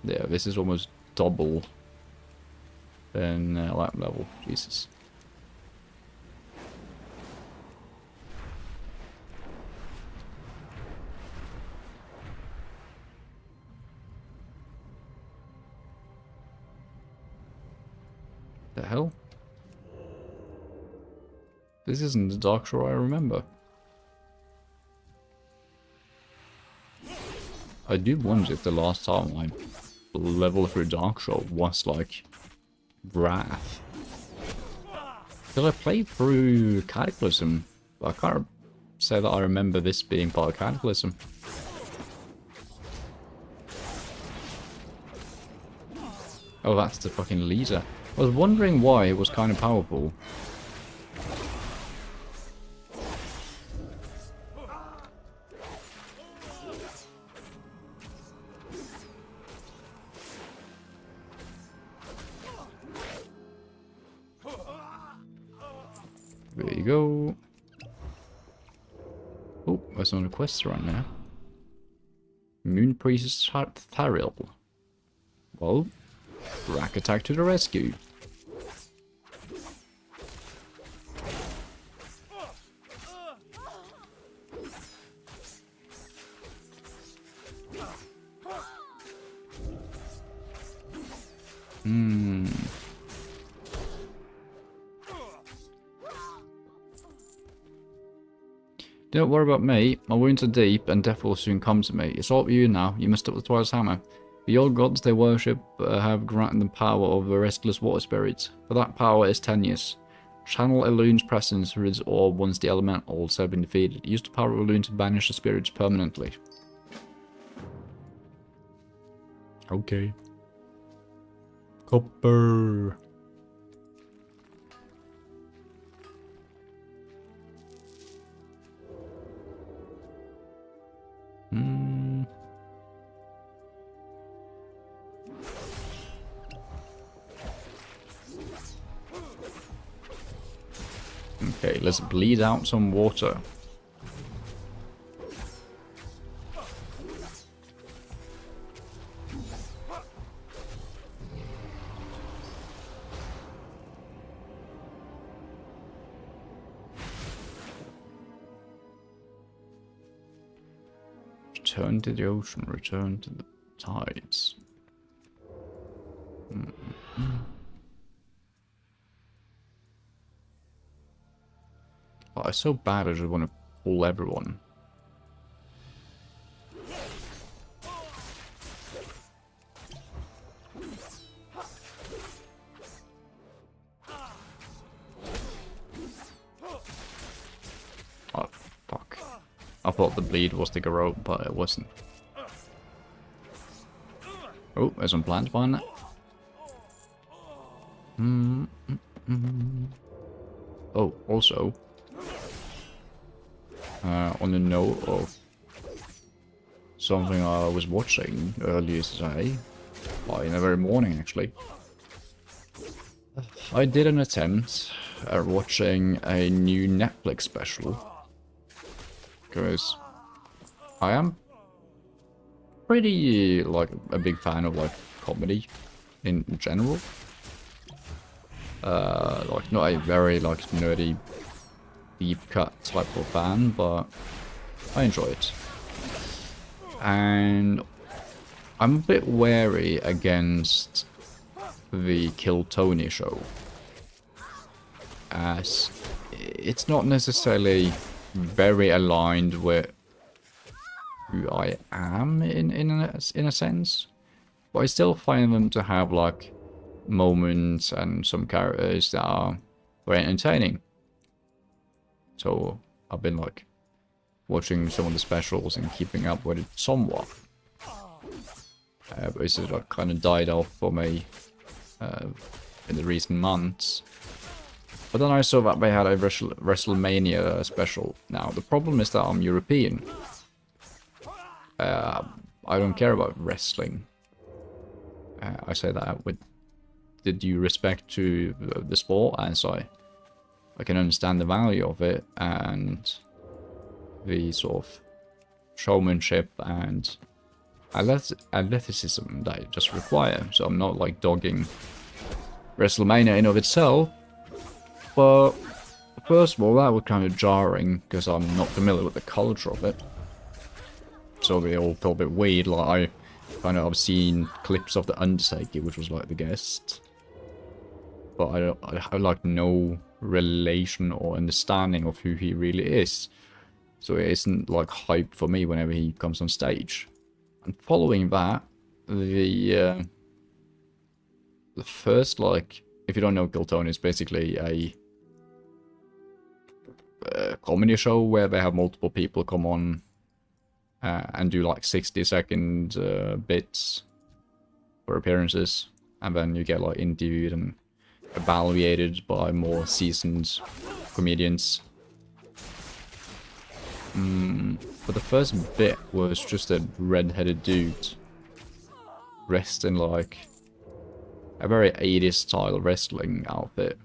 Yeah, this is almost double than lap level. Jesus. The hell? This isn't the Dark Shore I remember. I do wonder if the last time I leveled through Dark Shore was like Wrath. Because I played through Cataclysm, but I can't say that I remember this being part of Cataclysm. Oh, that's the fucking leader. I was wondering why it was kind of powerful. There you go. Oh, there's another quest right now. Moon Priest Tharil. Well, Rack attack to the rescue. Don't worry about me, my wounds are deep and death will soon come to me. It's all up to you now, you must stop the Twilight's Hammer. The old gods they worship have granted them power over restless water spirits, but that power is tenuous. Channel Elune's presence through his orb once the elementals have been defeated. Use the power of Elune to banish the spirits permanently. Okay. Copper. Okay, let's bleed out some water. Return to the ocean, return to the tides. Oh, it's so bad I just want to pull everyone. Oh, fuck. I thought the bleed was the Garou, but it wasn't. Oh, there's some plants behind that. Oh, also, on the note of something I was watching earlier today, in the very morning actually, I did an attempt at watching a new Netflix special, because I am pretty, like, a big fan of, like, comedy in general. Like, not a very, like, nerdy, deep cut type of fan, but I enjoy it. And I'm a bit wary against the Kill Tony show, as it's not necessarily very aligned with who I am in a sense, but I still find them to have, like, moments and some characters that are very entertaining. So I've been, like, watching some of the specials and keeping up with it somewhat. But it's like kind of died off for me in the recent months. But then I saw that they had a WrestleMania special. Now, the problem is that I'm European. I don't care about wrestling. I say that with the due respect to the sport, as I can understand the value of it and the sort of showmanship and athleticism that it just requires. So I'm not, like, dogging WrestleMania in of itself, but first of all, that was kind of jarring because I'm not familiar with the culture of it. So they all felt a bit weird. Like, I kind of have seen clips of the Undertaker, which was like the guest, but I have, like, no relation or understanding of who he really is. So it isn't, like, hype for me whenever he comes on stage. And following that, the first, like, if you don't know, Kill Tony is basically a comedy show where they have multiple people come on and do, like, 60-second bits for appearances, and then you get, like, interviewed and evaluated by more seasoned comedians. But the first bit was just a red-headed dude dressed in, like, a very 80s style wrestling outfit,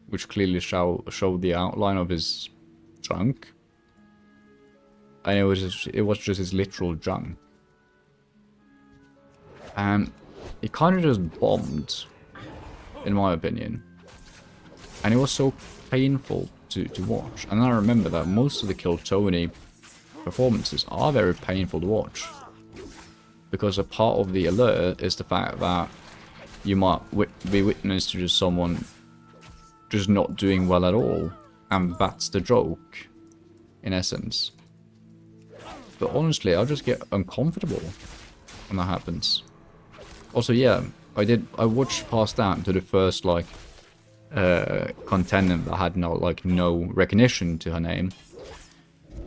which clearly showed the outline of his junk. And it was just his literal junk. And it kind of just bombed, in my opinion. And it was so painful to watch. And I remember that most of the Kill Tony performances are very painful to watch, because a part of the alert is the fact that you might be witness to just someone just not doing well at all, and that's the joke, in essence. But honestly, I just get uncomfortable when that happens. Also, yeah, I watched past that to the first, like, contender that had no recognition to her name,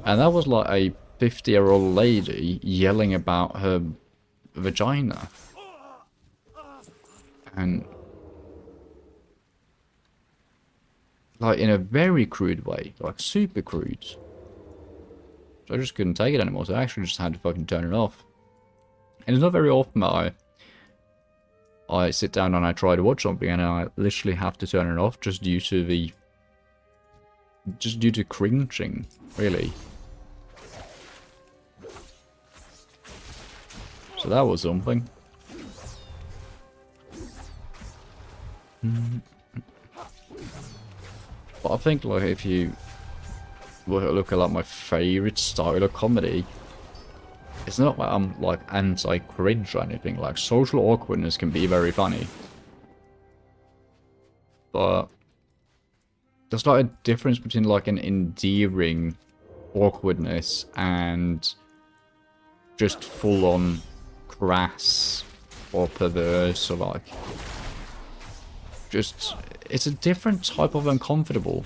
and that was like a 50-year-old lady yelling about her vagina, and like in a very crude way, like super crude. So I just couldn't take it anymore, so I actually just had to fucking turn it off. And it's not very often that I sit down and I try to watch something and I literally have to turn it off just due to cringing, really. So that was something. But I think, like, if you look at, like, my favorite style of comedy, it's not like I'm, like, anti-cringe or anything. Like, social awkwardness can be very funny, but there's, like, a difference between, like, an endearing awkwardness and just full-on crass or perverse, or, like, just, it's a different type of uncomfortable.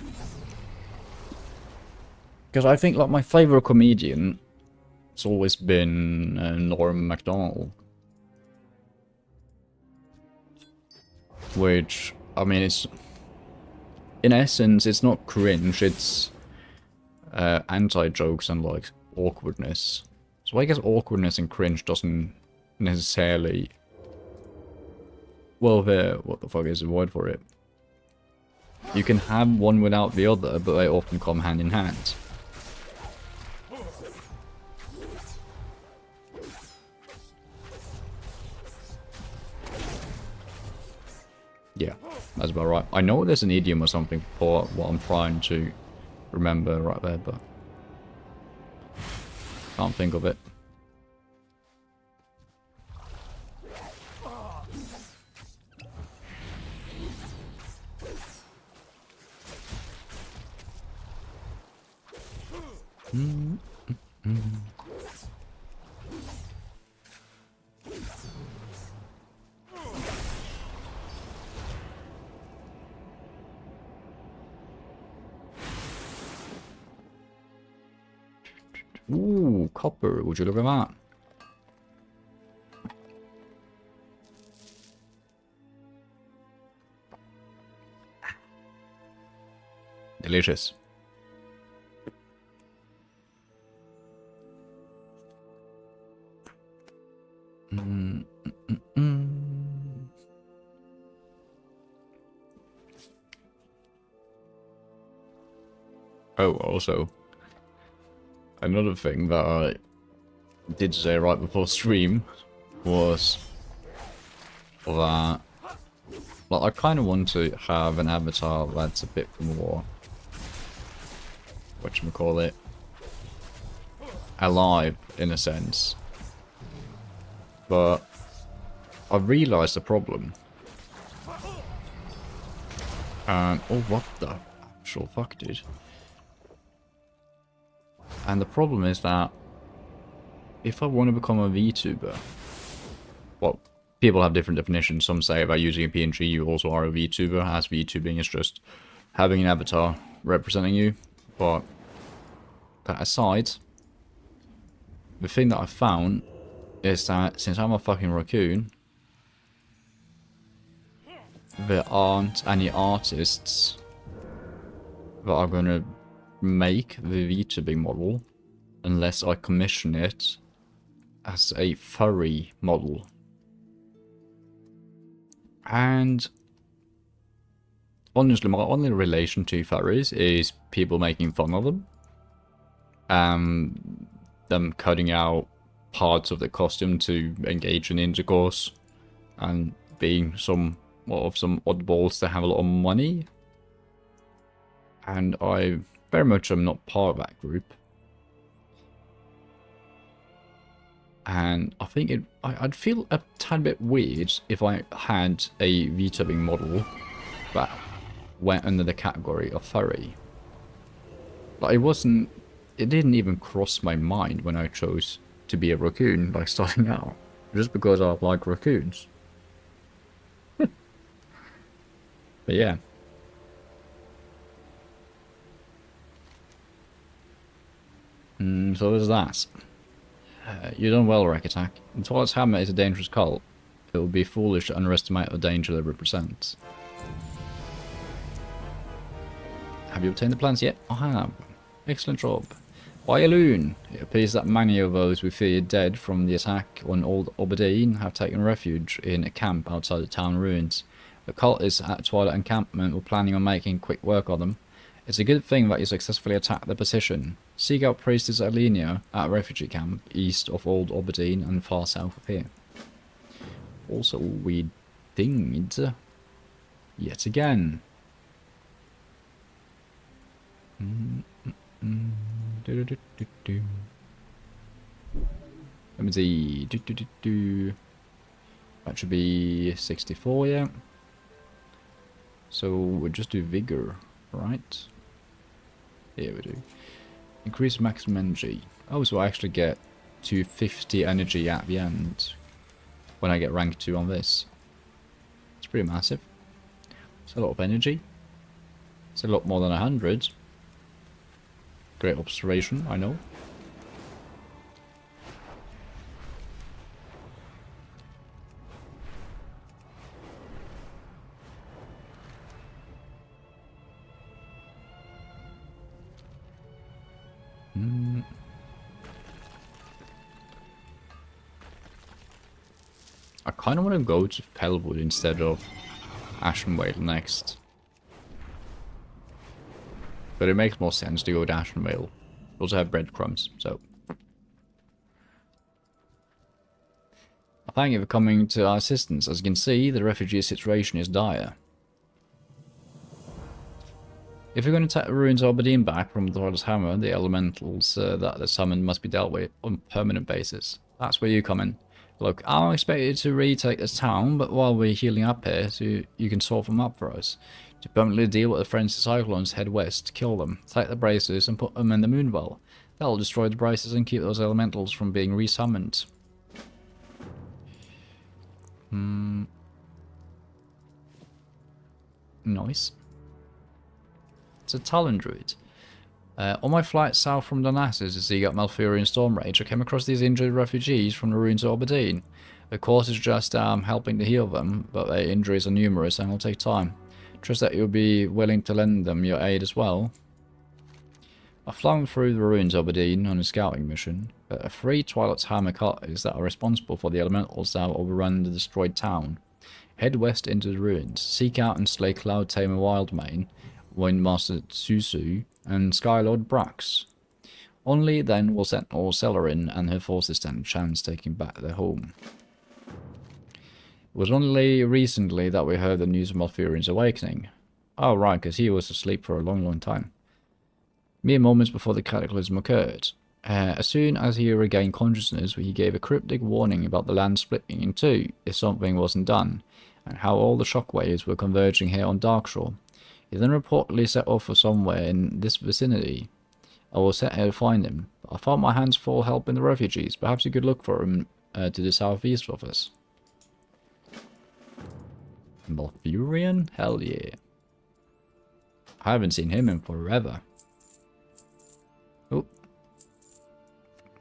Because I think, like, my favourite comedian has always been Norm Macdonald. Which, I mean, it's... in essence, it's not cringe, it's anti-jokes and, like, awkwardness. So I guess awkwardness and cringe doesn't necessarily... well, what the fuck is the word for it? You can have one without the other, but they often come hand in hand. Yeah, that's about right. I know there's an idiom or something for what I'm trying to remember right there, but can't think of it. Ooh, copper. Would you look at that? Delicious. Oh, also, another thing that I did say right before stream was that, well, I kind of want to have an avatar that's a bit more, whatchamacallit, alive in a sense. But I realised the problem. And, oh, what the actual fuck, dude. And the problem is that if I want to become a VTuber, well, people have different definitions. Some say by using a PNG you also are a VTuber, as VTubing is just having an avatar representing you. But that aside, the thing that I found is that since I'm a fucking raccoon, there aren't any artists that are going to make the VTubing model unless I commission it as a furry model. And honestly, my only relation to furries is people making fun of them. Them cutting out parts of the costume to engage in intercourse and being some oddballs that have a lot of money. And I very much am not part of that group. And I think I'd feel a tad bit weird if I had a VTubing model that went under the category of furry. Like, it didn't even cross my mind when I chose to be a raccoon, like, starting out. Just because I like raccoons. But yeah. So there's that. You've done well, Wreck Attack. The Twilight's Hammer is a dangerous cult. It would be foolish to underestimate the danger they represent. Have you obtained the plans yet? I have. Excellent job. Wyaloon. It appears that many of those we feared dead from the attack on Old Oberdeen have taken refuge in a camp outside the town ruins. The cult is at Twilight Encampment. We're planning on making quick work of them. It's a good thing that you successfully attacked the position. Seek out Priestess Alenia at a refugee camp east of Old Oberdeen and far south of here. Also, we dinged yet again. Let me see. That should be 64, yeah. So we'll just do vigor, right? Yeah, we do. Increase maximum energy. Oh, so I actually get 250 energy at the end when I get rank 2 on this. It's pretty massive. It's a lot of energy. It's a lot more than 100. great observation, I know. I kind of want to go to Felwood instead of Ashenvale next. But it makes more sense to go to Ashenvale. We also have breadcrumbs, so. Thank you for coming to our assistance. As you can see, the refugee situation is dire. If you're going to take the ruins of Aberdeen back from the Lord's Hammer, the elementals that are summoned must be dealt with on a permanent basis. That's where you come in. Look, I don't expect you to retake this town, but while we're healing up here, so you can sort them up for us. To permanently deal with the French Cyclones, head west, kill them, take the braces, and put them in the Moonwell. That'll destroy the braces and keep those elementals from being resummoned. Nice. It's a Talon Druid. On my flight south from Donassus to see out Malfurion Stormrage, I came across these injured refugees from the ruins of Aberdeen. The course is just helping to heal them, but their injuries are numerous and will take time. Trust that you'll be willing to lend them your aid as well. I've flown through the ruins of Aberdeen on a scouting mission. There are 3 Twilight's Hammer cutters that are responsible for the elementals that have overrun the destroyed town. Head west into the ruins, seek out and slay Cloud Tamer Wildmane, Windmaster Susu, and Skylord Brax. Only then will Sentinel Celerin and her forces stand a chance taking back their home. It was only recently that we heard the news of Malfurion's awakening. Oh right, because he was asleep for a long time. Mere moments before the cataclysm occurred. As soon as he regained consciousness, he gave a cryptic warning about the land splitting in two if something wasn't done, and how all the shockwaves were converging here on Darkshore. He then reportedly set off for somewhere in this vicinity. I was set here to find him. I found my hands full helping the refugees. Perhaps you could look for him to the southeast of us. Malfurion? Hell yeah. I haven't seen him in forever. Oh.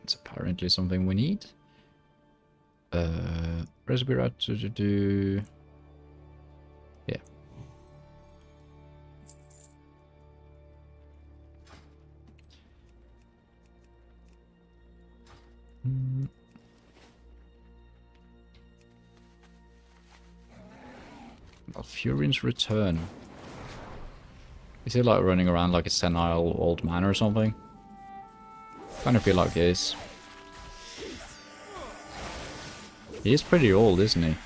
It's apparently something we need. Recipe rat to do... Yeah. Malfurion's return. Is he like running around like a senile old man or something? Kind of feel like he is. He is pretty old, isn't he?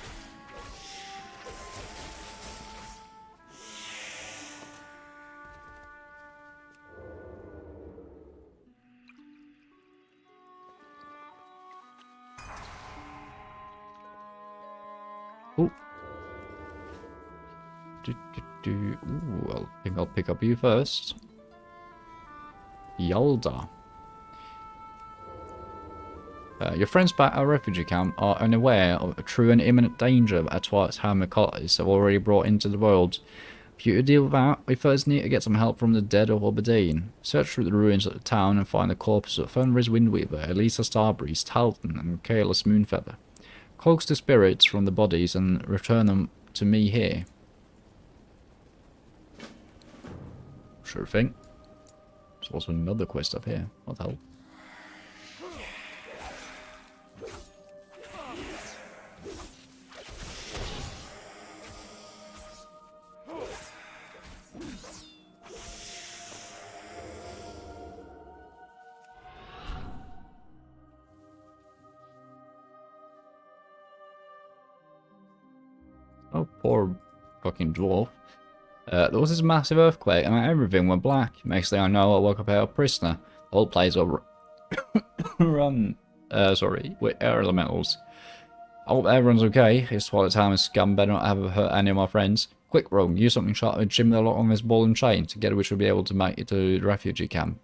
Ooh. Ooh, I think I'll pick up you first. Yalda. Your friends back at our refugee camp are unaware of a true and imminent danger that Twilight's Hammer cutters have already brought into the world. For you to deal with that, we first need to get some help from the dead of Aberdeen. Search through the ruins of the town and find the corpses of Fenris Windweaver, Elisa Starbreeze, Talton, and Kaelis Moonfeather. Coax the spirits from the bodies and return them to me here. Sure thing. There's also another quest up here. What the hell? Oh, poor fucking dwarf. There was this massive earthquake and everything went black. Next thing I know, I woke up here a prisoner. The whole place over run. With air elementals. I hope everyone's okay. His Twilight's Hammer scum better not have hurt any of my friends. Quick, Rogue, use something sharp to jim the lock on this ball and chain. Together we should be able to make it to the refugee camp.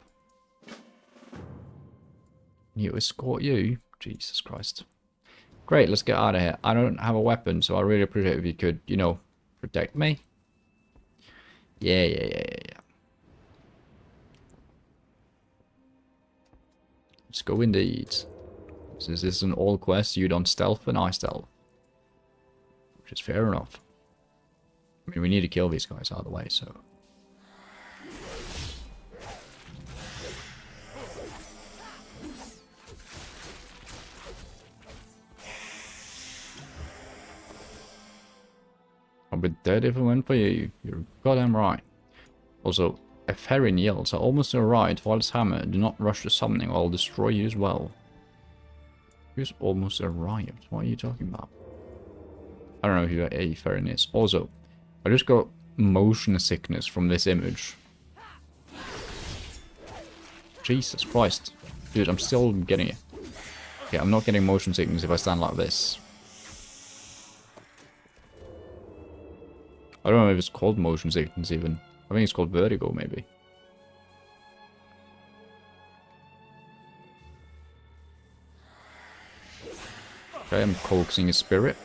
You escort you? Jesus Christ. Great, let's get out of here. I don't have a weapon, so I really appreciate if you could, you know, protect me. Yeah. go indeed. Since this is an all quest, you don't stealth and I stealth. Which is fair enough. I mean, we need to kill these guys out of the way, so... I'll be dead if it went for you. You're goddamn right. Also, if Heron yells, I almost arrived while it's hammered. Do not rush the summoning or I'll destroy you as well. Who's almost arrived? What are you talking about? I don't know who a Heron is. Also, I just got motion sickness from this image. Jesus Christ. Dude, I'm still getting it. Okay, I'm not getting motion sickness if I stand like this. I don't know if it's called motion sickness even. I think it's called vertigo, maybe. Okay, I'm coaxing a spirit.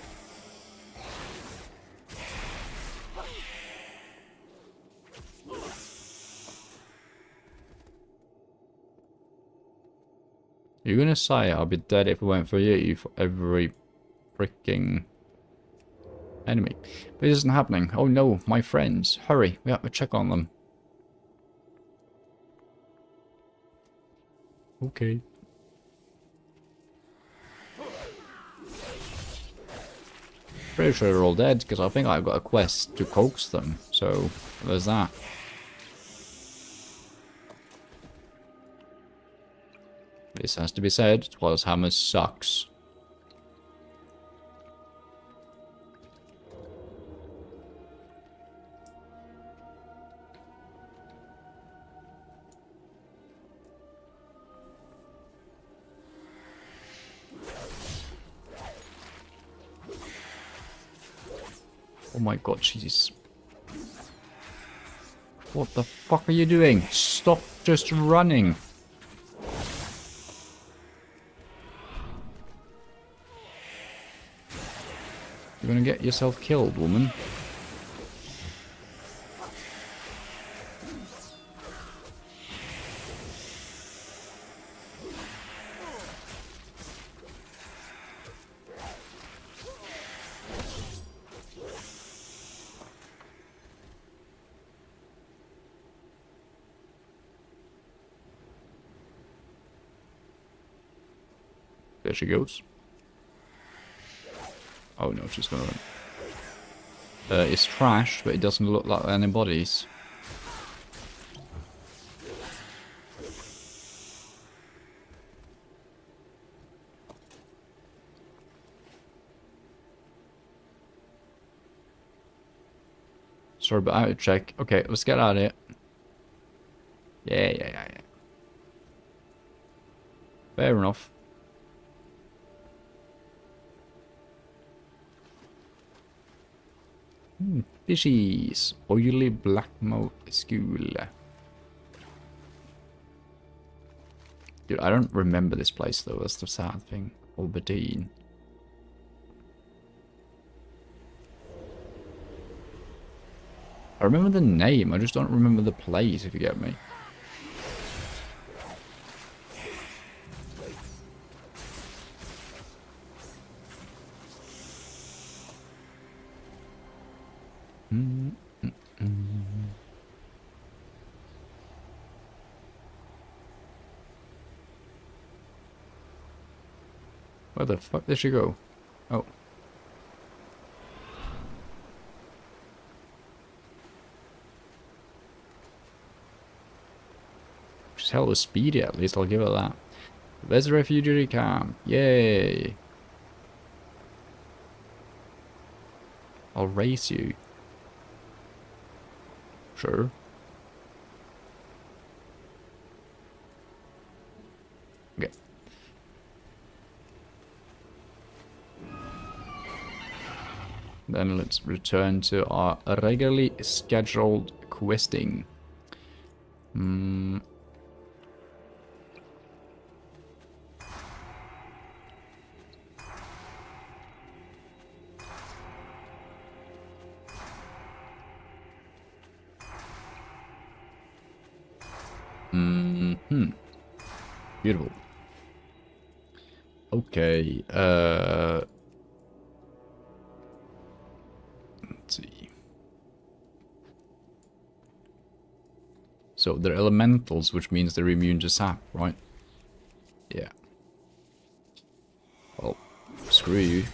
You're gonna say I'll be dead if it weren't for you for every freaking enemy. But it isn't happening. Oh no, my friends. Hurry, we have to check on them. Okay. Pretty sure they're all dead, because I think I've got a quest to coax them. So, there's that. This has to be said, Twilight Hammer sucks. Oh my god, Jesus. What the fuck are you doing? Stop just running. You're gonna get yourself killed, woman. There she goes. Oh no, she's gonna run. It's trash, but it doesn't look like any bodies. Sorry, but I have to check. Okay, let's get out of here. Yeah. Fair enough. Fishies. Oily blackmouth school. Dude, I don't remember this place though, that's the sad thing. Albadine. I remember the name, I just don't remember the place, if you get me. Where the fuck did she go? Oh. She's hella speedy at least, I'll give her that. There's a refugee camp. Yay. I'll race you. Sure. Okay. Then let's return to our regularly scheduled questing. Beautiful. Okay, let's see. So they're elementals, which means they're immune to sap, right? Yeah. Well, screw you.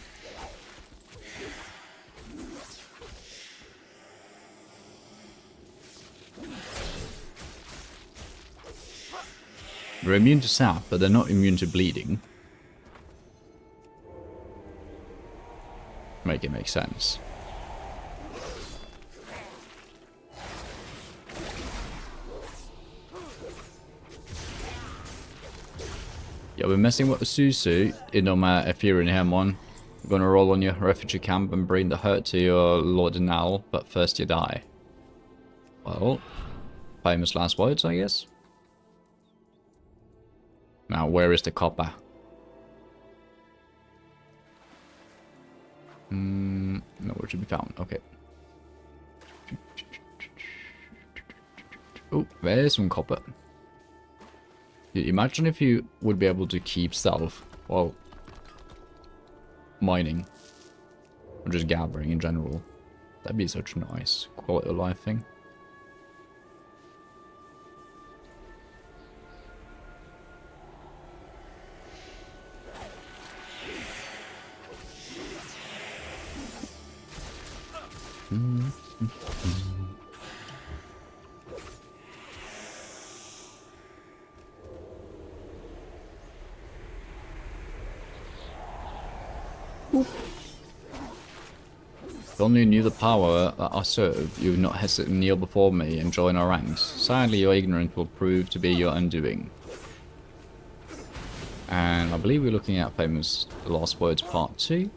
They're immune to sap, but they're not immune to bleeding. Make it make sense. Yeah, we're messing with the Susu in my Ethereum Hemon. We're gonna roll on your refugee camp and bring the hurt to your Lord Nal, but first you die. Well, famous last words, I guess. Now, where is the copper? Nowhere to be found. Okay. Oh, there's some copper. Imagine if you would be able to keep stealth while mining. Or just gathering in general. That'd be such a nice quality of life thing. If only you knew the power that I serve, you would not hesitate to kneel before me and join our ranks. Sadly, your ignorance will prove to be your undoing. And I believe we're looking at famous Last Words Part 2.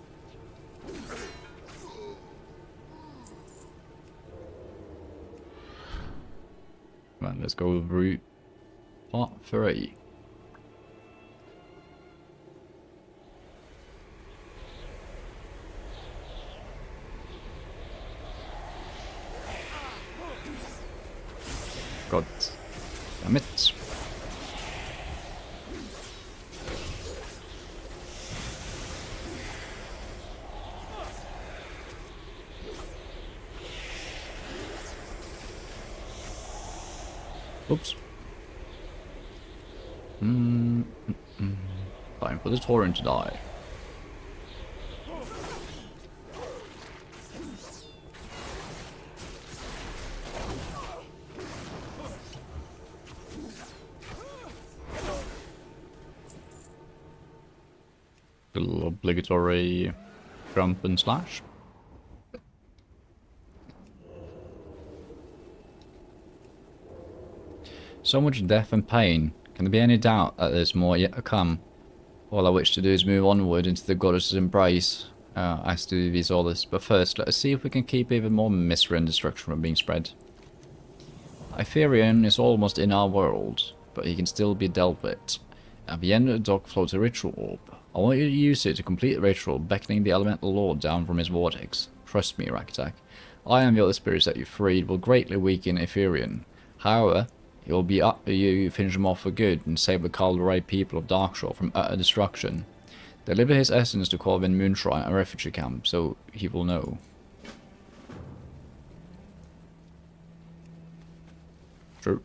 Right, let's go with route Part 3. God damn it. Oops. Time for the Tauren to die. Little obligatory jump and slash. So much death and pain. Can there be any doubt that there's more yet to come? All I wish to do is move onward into the goddess's embrace, as do these others. But first, let us see if we can keep even more misery and destruction from being spread. Hyperion is almost in our world, but he can still be dealt with. At the end of the dock floats a ritual orb. I want you to use it to complete the ritual, beckoning the elemental lord down from his vortex. Trust me, Rakatak. I am the other spirits that you freed will greatly weaken Hyperion. However, it will be up to you to finish him off for good and save the Kalimdor people of Darkshore from utter destruction. Deliver his essence to Corvin Moonshrine, a refugee camp, so he will know. True.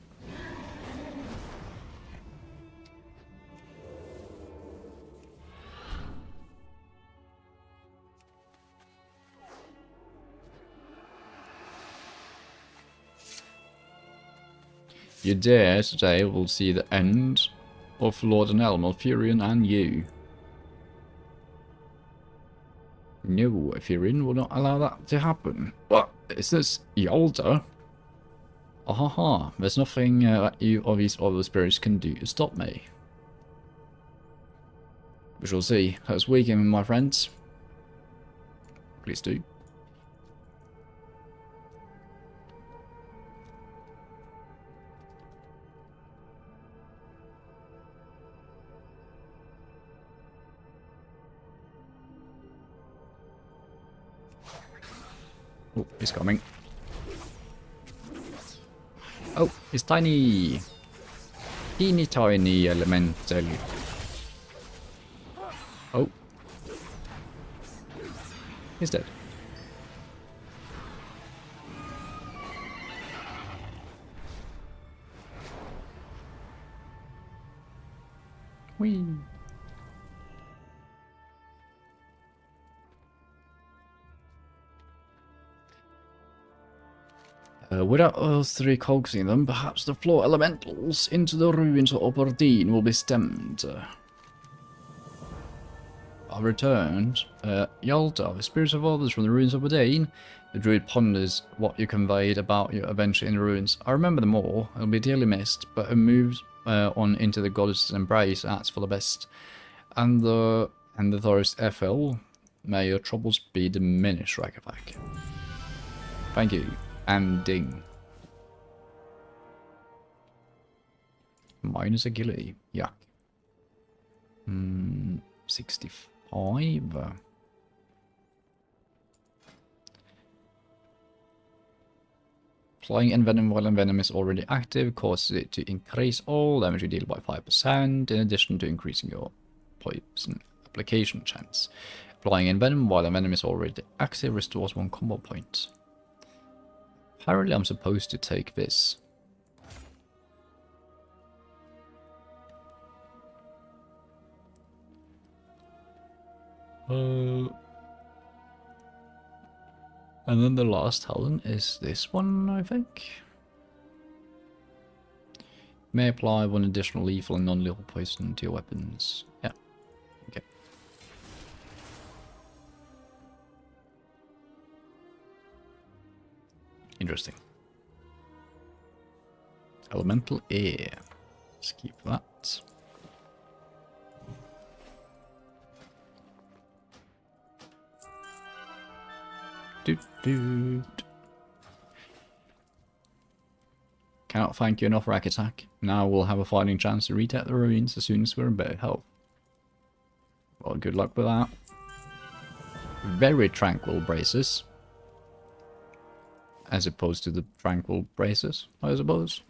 You dare today will see the end of Lord and Elm, Furion, and you. No, Furion will not allow that to happen. What? Is this Yolda? Ahaha, there's nothing that you or these other spirits can do to stop me. We shall see. Let's weaken, my friends. Please do. Oh, he's coming. Oh, it's tiny. Teeny tiny elemental. Oh. He's dead. Whee! Without us three coaxing them, perhaps the floor elementals into the ruins of Aberdeen will be stemmed. I returned. Yalta, the spirits of others from the ruins of Aberdeen. The druid ponders what you conveyed about your adventure in the ruins. I remember them all. It'll be dearly missed, but who moves on into the goddess's embrace, that's for the best. And the Thorist Ethel, may your troubles be diminished, Rakavak. Thank you. And ding. Minus agility. Yuck. 65. Applying Envenom while Envenom is already active causes it to increase all damage you deal by 5%, in addition to increasing your poison application chance. Applying Envenom while Envenom is already active restores 1 combo point. Apparently I'm supposed to take this. And then the last talent is this one, I think. May apply 1 additional lethal and non-lethal poison to your weapons. Yeah. Okay. Interesting. Elemental air. Let's keep that. Doot doot. Cannot thank you enough, Rack Attack. Now we'll have a fighting chance to retake the ruins as soon as we're in better health. Well, good luck with that. Very tranquil braces. As opposed to the tranquil braces, I suppose.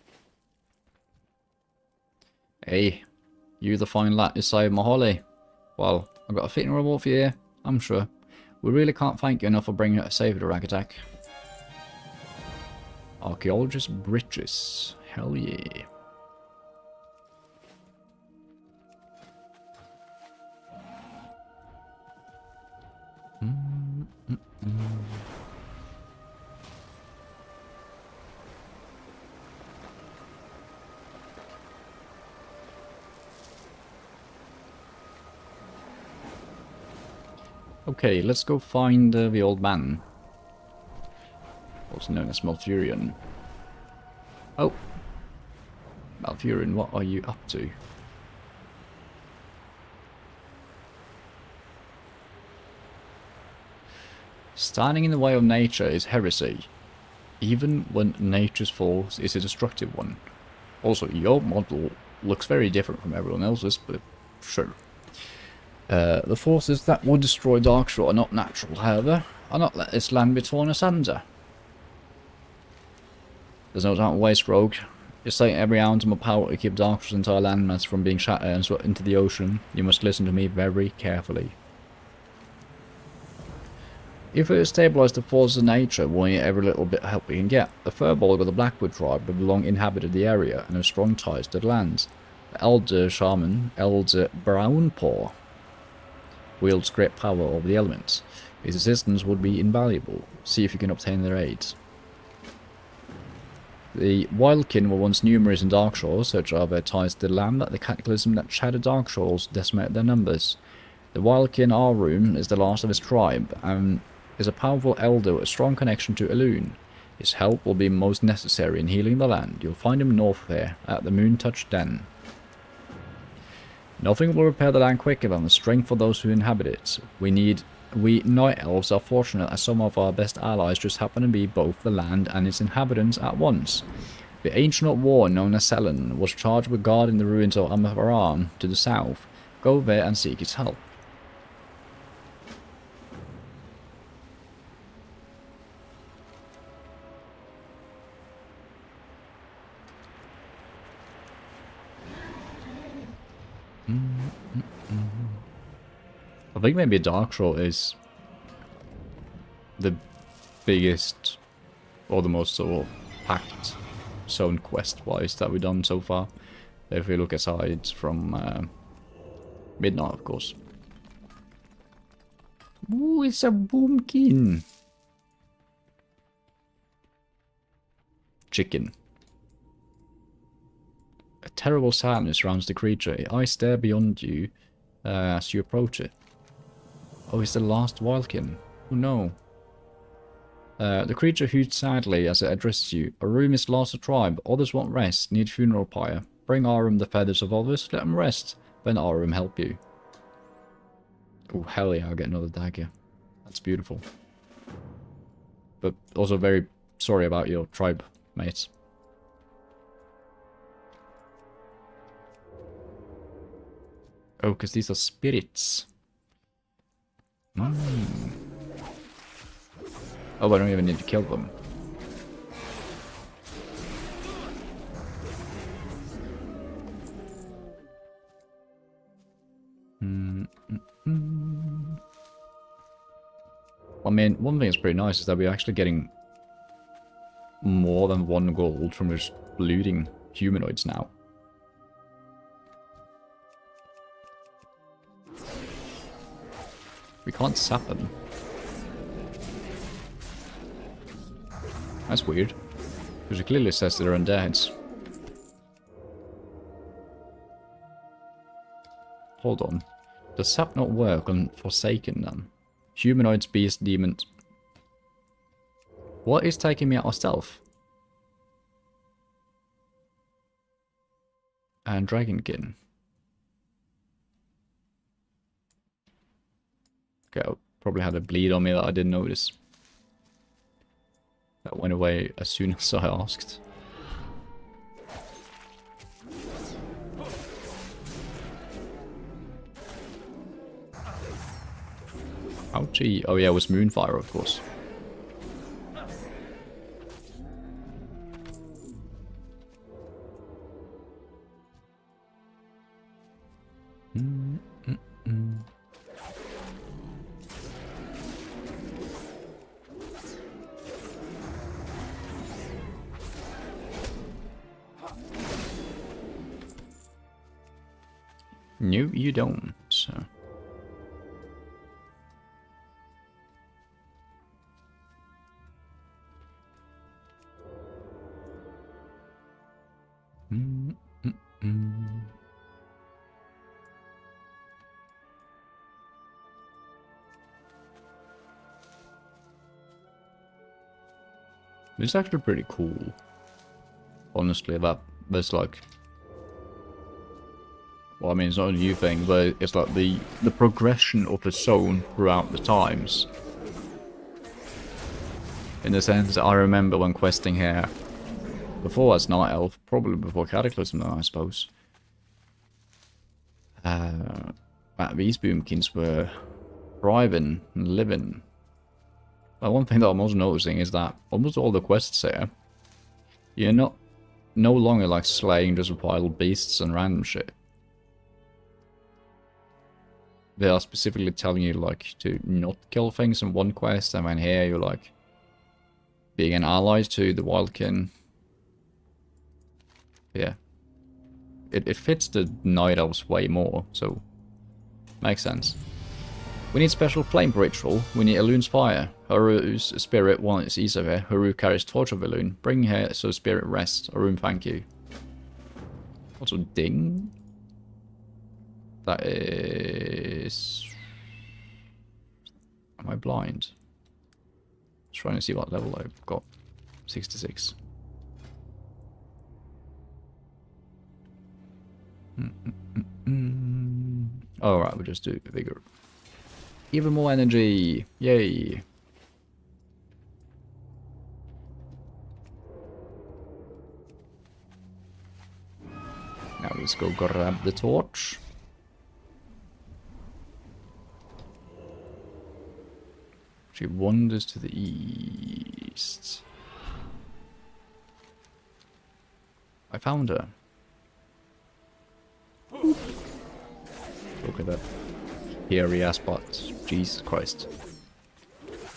Hey, you the fine lad who saved my holly. Well, I've got a fitting reward for you, I'm sure. We really can't thank you enough for bringing it a save to Rack Attack. Archaeologist Britches. Hell yeah. Okay, let's go find the old man. Also known as Malfurion. Oh. Malfurion, what are you up to? Standing in the way of nature is heresy. Even when nature's force is a destructive one. Also, your model looks very different from everyone else's, but sure. The forces that would destroy Darkshore are not natural, however. I'll not let this land be torn asunder. There's no time to waste, Rogue. It's taking every ounce of my power to keep Darkshore's entire landmass from being shattered and swept into the ocean. You must listen to me very carefully. If we stabilise the forces of nature, we'll need every little bit of help we can get. The Furbolg of the Blackwood tribe have long inhabited the area and have strong ties to the lands. The Elder Shaman, Elder Brownpaw, wields great power over the elements. His assistance would be invaluable. See if you can obtain their aid. The Wildkin were once numerous in Darkshore, such are their ties to the land that the cataclysm that shattered Darkshores decimated their numbers. The Wildkin Arun is the last of his tribe, and is a powerful elder with a strong connection to Elune. His help will be most necessary in healing the land. You'll find him north of here, at the Moontouch Den. Nothing will repair the land quicker than the strength of those who inhabit it. We Night Elves are fortunate as some of our best allies just happen to be both the land and its inhabitants at once. The ancient war known as Selen was charged with guarding the ruins of Amaran to the south. Go there and seek its help. I think maybe Dark Troll is the biggest or the most sort of packed zone quest-wise that we've done so far. If we look aside from Midnight, of course. Ooh, it's a boomkin. Chicken. A terrible sadness surrounds the creature. Eyes stare beyond you as you approach it. Oh, it's the last wildkin. Oh no. The creature hoots sadly as it addresses you. Arum is lost a tribe. Others want rest. Need funeral pyre. Bring Arum the feathers of others. Let them rest. Then Arum help you. Oh, hell yeah, I'll get another dagger. That's beautiful. But also very sorry about your tribe, mates. Oh, because these are spirits. Oh, I don't even need to kill them. I mean, one thing that's pretty nice is that we're actually getting more than 1 gold from just looting humanoids now. We can't sap them. That's weird. Because it clearly says they're undead. Hold on. Does sap not work on Forsaken then? Humanoids, beasts, demons. What is taking me out of stealth? And Dragonkin. Okay, I probably had a bleed on me that I didn't notice. That went away as soon as I asked. Ouchie. Oh yeah, it was Moonfire, of course. No, you don't. So. It's actually pretty cool. Honestly, that there's like, well, I mean, it's not a new thing, but it's like the progression of the zone throughout the times. In the sense that I remember when questing here, before as Night Elf, probably before Cataclysm, I suppose. These boomkins were thriving and living. But one thing that I'm also noticing is that almost all the quests here, you're no longer like slaying just wild beasts and random shit. They are specifically telling you like to not kill things in one quest, and then here you're like being an ally to the wildkin. Yeah. It fits the Night Elves way more, so makes sense. We need special flame ritual. We need Elun's fire. Haru's spirit wants Isa here. Haru carries torch of Elun. Bring her so spirit rests. Arun, thank you. Also, ding. That is... Am I blind? Just trying to see what level I've got. 66. Alright, we'll just do vigor. Even more energy! Yay! Now let's go grab the torch. She wanders to the east. I found her. Look at that. hairy ass butt. Jesus Christ.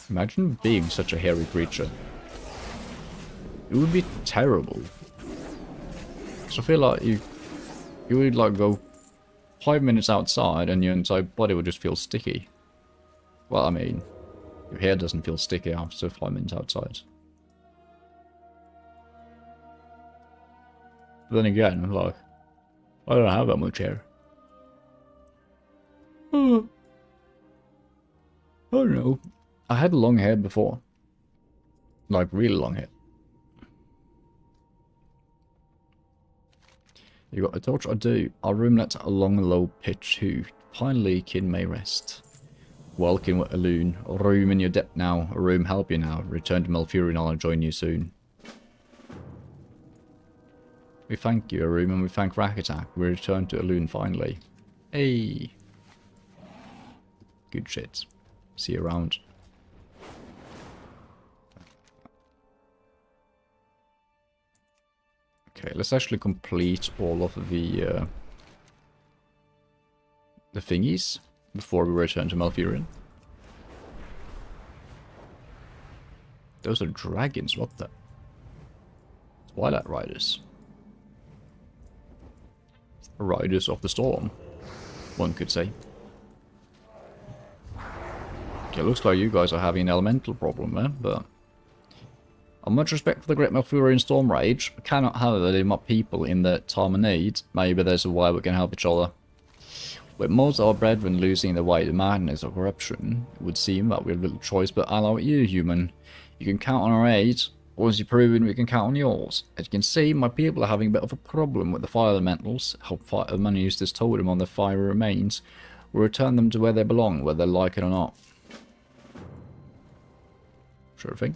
Imagine being such a hairy creature. It would be terrible. So I feel like you would like go 5 minutes outside and your entire body would just feel sticky. Well, I mean, your hair doesn't feel sticky after 5 minutes outside. But then again, like, I don't have that much hair. I don't know. I had long hair before. Like, really long hair. You got a torch? I do. Our room lets a long low pitch who finally kin may rest. Welcome with a loon. A room in your depth now. A room help you now. Return to Malfurion, I'll join you soon. We thank you, Arum, and we thank Rack Attack. We return to Elune finally. Hey! Good shit. See you around. Okay, let's actually complete all of the thingies before we return to Malfurion. Those are dragons, what the? Twilight Riders. Riders of the Storm, one could say. Okay, looks like you guys are having an elemental problem there, but... On much respect for the Great Malfurion Storm Rage, I cannot have any more people in the time of need. Maybe there's a way we can help each other. With most of our brethren losing their way to madness or corruption, it would seem that we have little choice but ally with you, human. You can count on our aid. Once you've proven we can count on yours. As you can see, my people are having a bit of a problem with the fire elementals. Help fight the money use this totem on their fiery remains. We'll return them to where they belong, whether they like it or not. Sure thing.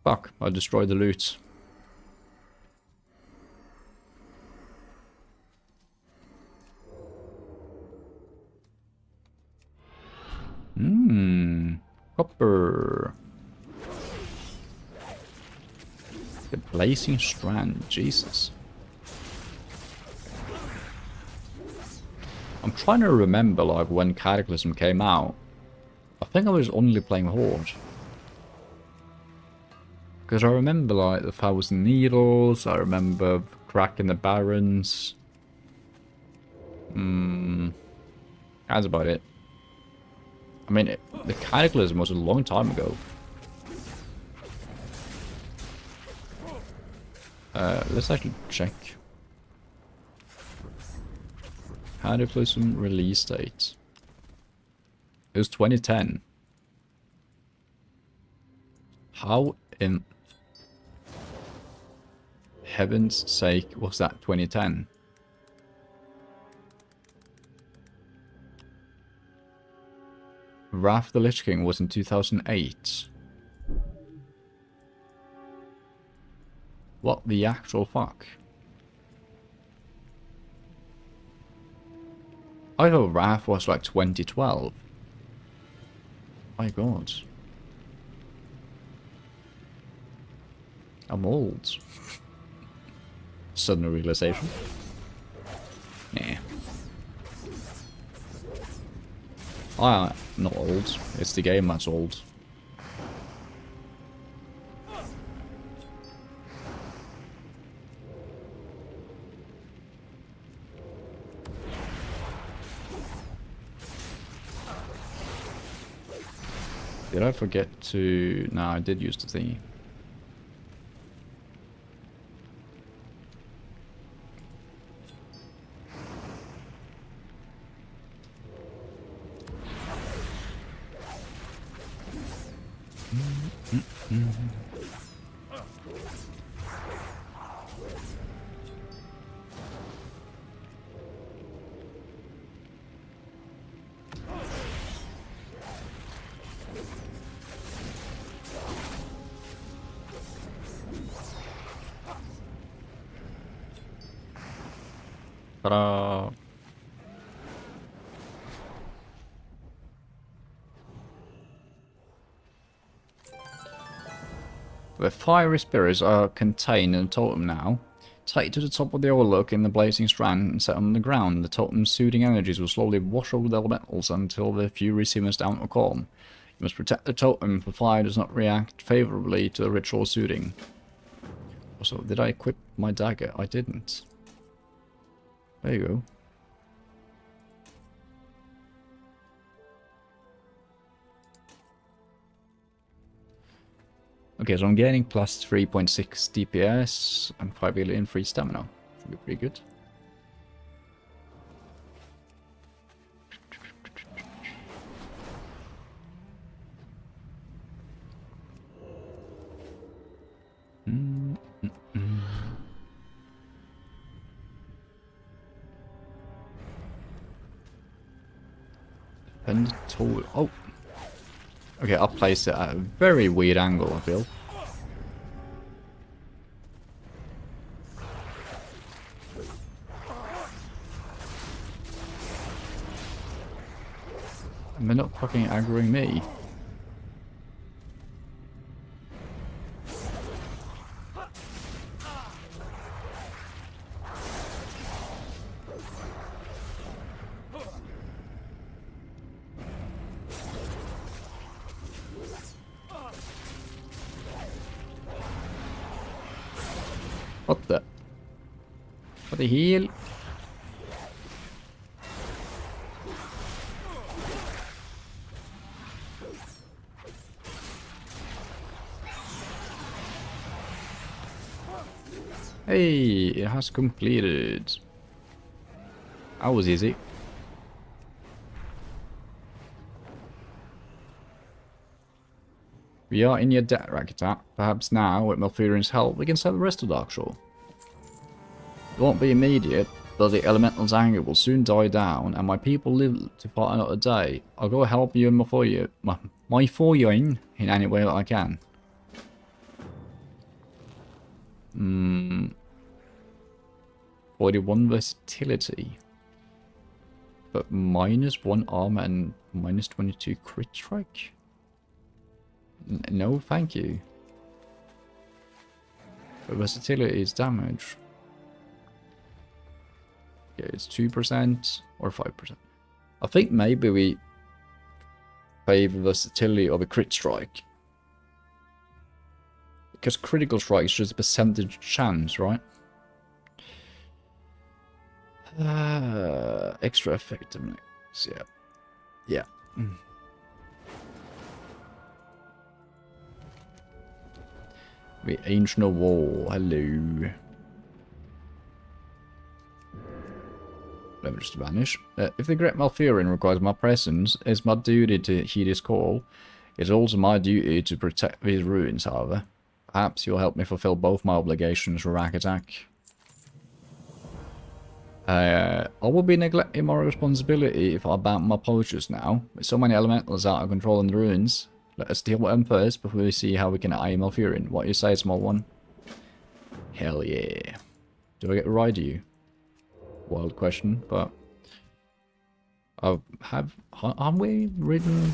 Fuck, I destroyed the loot. Copper. The Blazing Strand, Jesus. I'm trying to remember, like, when Cataclysm came out. I think I was only playing Horde. Because I remember, like, the Thousand Needles, I remember cracking the Barons. That's about it. I mean, the Cataclysm was a long time ago. Let's actually check. Cataclysm release date. It was 2010. How in heaven's sake was that 2010? Wrath of the Lich King was in 2008. What the actual fuck? I thought Wrath was like 2012. My god. I'm old. Sudden realization. Yeah. I'm not old. It's the game that's old. Did I forget to... No, I did use the thingy. Ta-da! The fiery spirits are contained in the totem now. Take it to the top of the overlook in the blazing strand and set them on the ground. The totem's soothing energies will slowly wash over the elementals until the fury simmers down to calm. You must protect the totem, for fire does not react favorably to the ritual soothing. Also, did I equip my dagger? I didn't. There you go. Okay, so I'm getting plus 3.6 DPS and 5 billion free stamina. Should be pretty good. And tool. Oh! Okay, I'll place it at a very weird angle, I feel. And they're not fucking aggroing me. What the? What the hell? Hey, it has completed. That was easy. We are in your debt, Ragata. Perhaps now, with Malfurian's help, we can save the rest of Darkshore. It won't be immediate, but the elemental's anger will soon die down, and my people live to fight another day. I'll go help you and my Foying in any way that I can. 41 versatility. But -1 armor and -22 crit strike? No, thank you. But versatility is damage. Yeah, it's 2% or 5%. I think maybe we favor versatility of a crit strike. Because critical strike is just a percentage chance, right? Extra effectiveness, yeah. Yeah. The Ancient of War, hello. Let me just vanish. If the Great Malfurion requires my presence, it's my duty to heed his call. It's also my duty to protect these ruins, however. Perhaps you'll help me fulfill both my obligations, Ragatak. I will be neglecting my responsibility if I abandon my poachers now. With so many elementals out of control in the ruins, let us deal with them first before we see how we can eye Malfurion. What you say, small one? Hell yeah. Do I get to ride you? Wild question, but... Have we ridden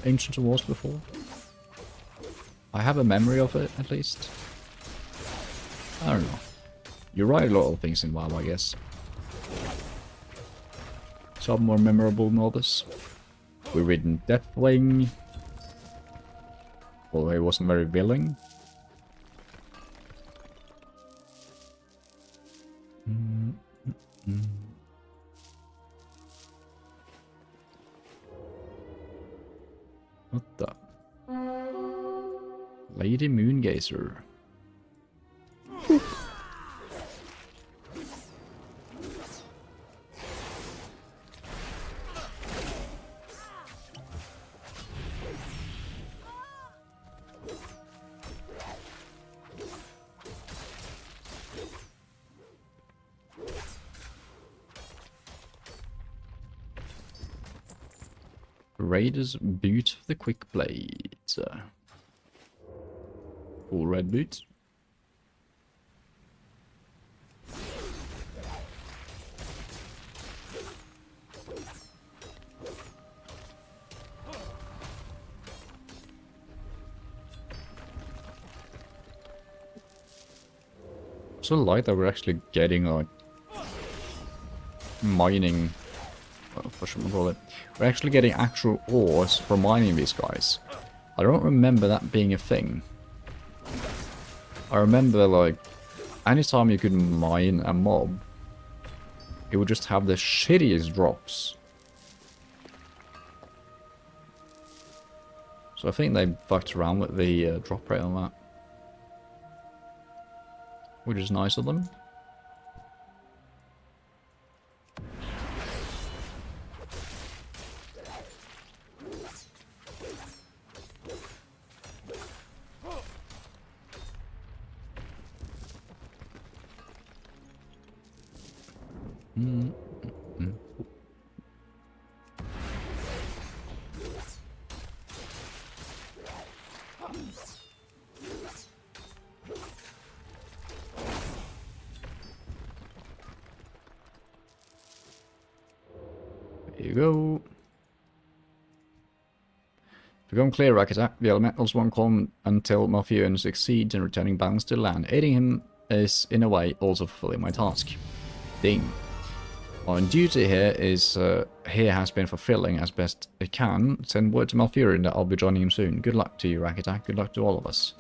Ancient Wars before? I have a memory of it, at least. I don't know. You ride a lot of things in WoW, I guess. Some more memorable than others. We've ridden Deathwing. Although he wasn't very willing. What the? Lady Moongazer. Raider's Boot of the Quick Blade. Full red boots. So like that we're actually getting like mining, what should we call it? We're actually getting actual ores from mining these guys. I don't remember that being a thing. I remember like anytime you could mine a mob, it would just have the shittiest drops. So I think they fucked around with the drop rate on that. Which is nice of them. There you go. Become clear, Rakata. The elementals won't come until Malfurion succeeds in returning balance to the land. Aiding him is, in a way, also fulfilling my task. Ding. My duty here is, here has been fulfilling as best it can. Send word to Malfurion that I'll be joining him soon. Good luck to you, Rakata. Good luck to all of us.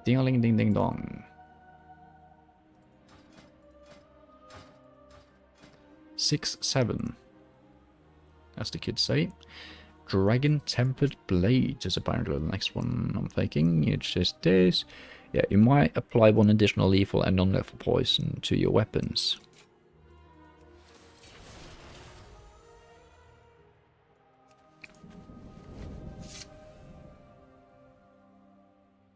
Ding-a-ling, ding-ding-dong. 6-7. As the kids say. Dragon Tempered Blade is apparently the next one I'm thinking. It's just this. Yeah, you might apply one additional lethal and non-lethal poison to your weapons.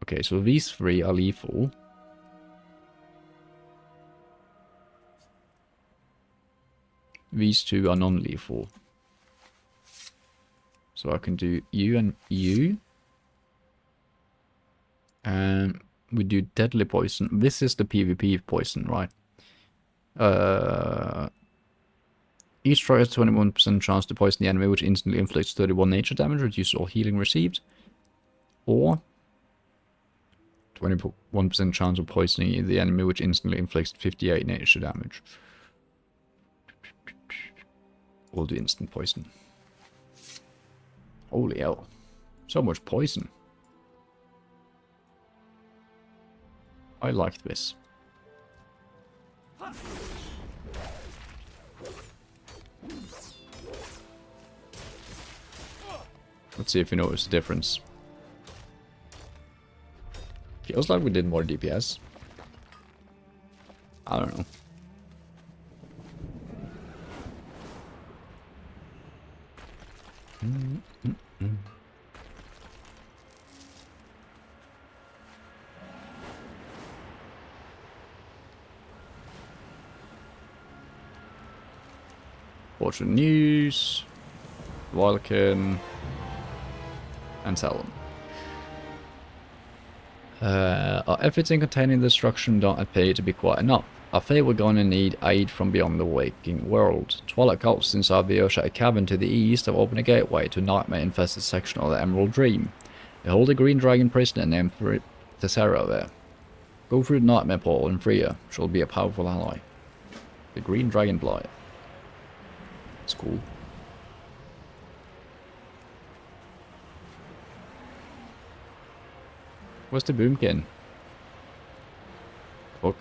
Okay, so these three are lethal. These two are non-lethal. So I can do you and you. And we do deadly poison. This is the PvP poison, right? Each try has 21% chance to poison the enemy, which instantly inflicts 31 nature damage, reduces all healing received. Or 21% chance of poisoning the enemy, which instantly inflicts 58 nature damage. We'll do instant poison. Holy hell. So much poison. I like this. Let's see if you notice the difference. Feels like we did more DPS. I don't know. Watch the news, Walken, and tell them. Our efforts in containing the destruction don't appear to be quite enough. I fear we're gonna need aid from beyond the waking world. Twilight cults inside the Oshai cavern to the east have opened a gateway to a nightmare-infested section of the Emerald Dream. They hold a green dragon prisoner named Tessera there. Go through the nightmare portal and free her. She'll be a powerful ally. The green dragonfly. It's cool. Where's the boomkin? Fuck.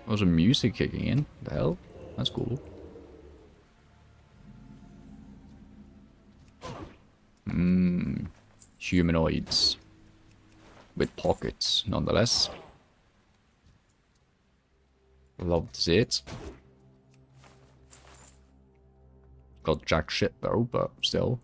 There's some music kicking in. The hell? That's cool. Humanoids. With pockets, nonetheless. Love to see it. Got jack shit though, but still.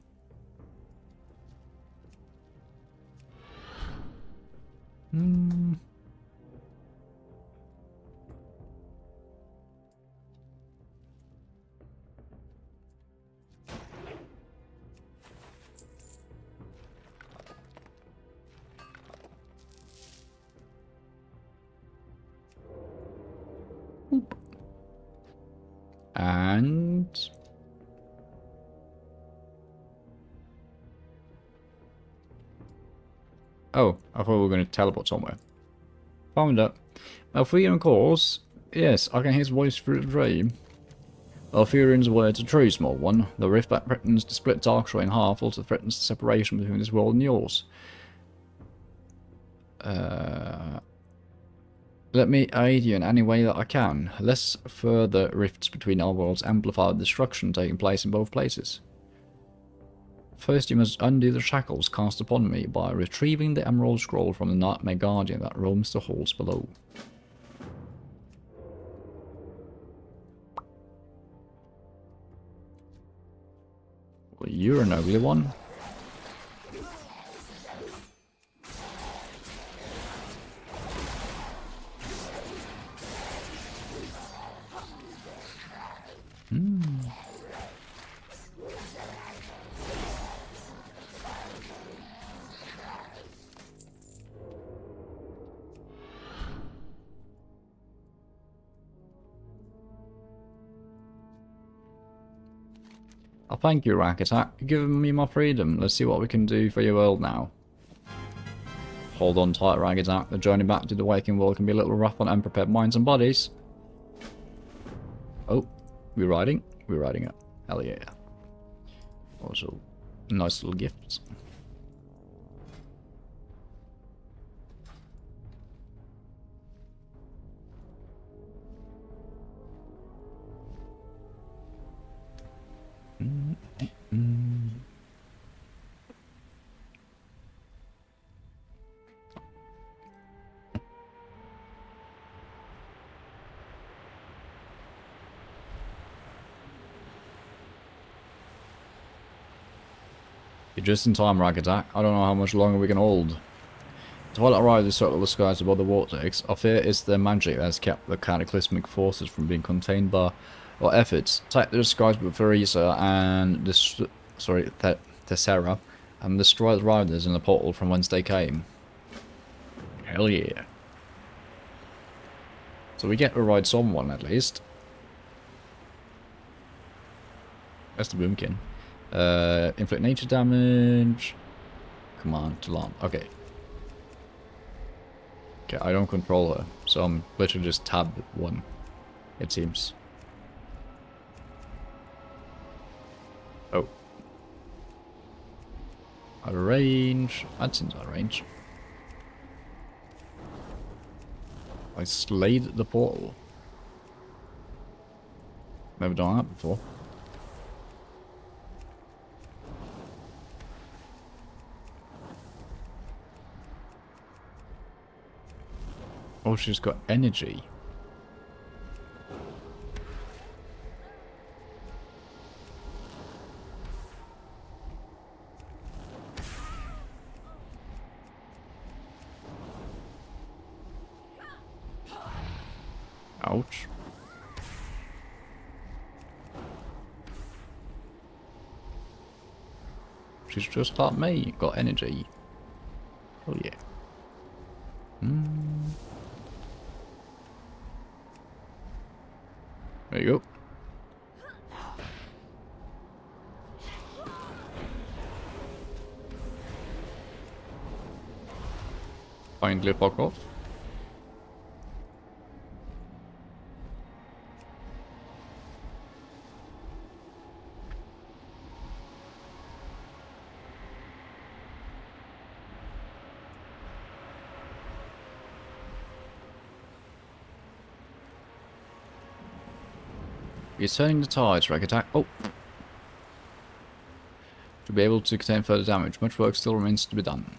And Oh, I thought we were going to teleport somewhere. Found it. Malfurion calls. Yes, I can hear his voice through the dream. Malfurion's words are true, small one. The rift that threatens to split Darkshore in half also threatens the separation between this world and yours. Let me aid you in any way that I can. Lest further rifts between our worlds amplify the destruction taking place in both places. First you must undo the shackles cast upon me by retrieving the Emerald Scroll from the Nightmare Guardian that roams the halls below. Well, you're an ugly one. Oh, thank you, Rack Attack. You're giving me my freedom. Let's see what we can do for your world now. Hold on tight, Rag Attack. The journey back to the waking world can be a little rough on unprepared minds and bodies. Oh, we're riding? We're riding it. Hell yeah. Also, nice little gifts. You're just in time, Rag Attack. I don't know how much longer we can hold. Twilight arrived to circle the skies above the vortex. Our fear is the magic that has kept the cataclysmic forces from being contained by our efforts. Take the skies with Theresa and Tessera and destroy the riders in the portal from whence they came. Hell yeah. So we get to ride someone at least. That's the Boomkin. Inflict nature damage. Come on, Talon. Okay. Okay, I don't control her, so I'm literally just tab 1, it seems. Oh. Out of range. That seems out of range. I slayed the portal. Never done that before. Oh, she's got energy. Ouch. She's just like me, got energy. Oh yeah. There you go. Finally fuck off. You're turning the tides, Rag Attack. Oh! To be able to contain further damage, much work still remains to be done.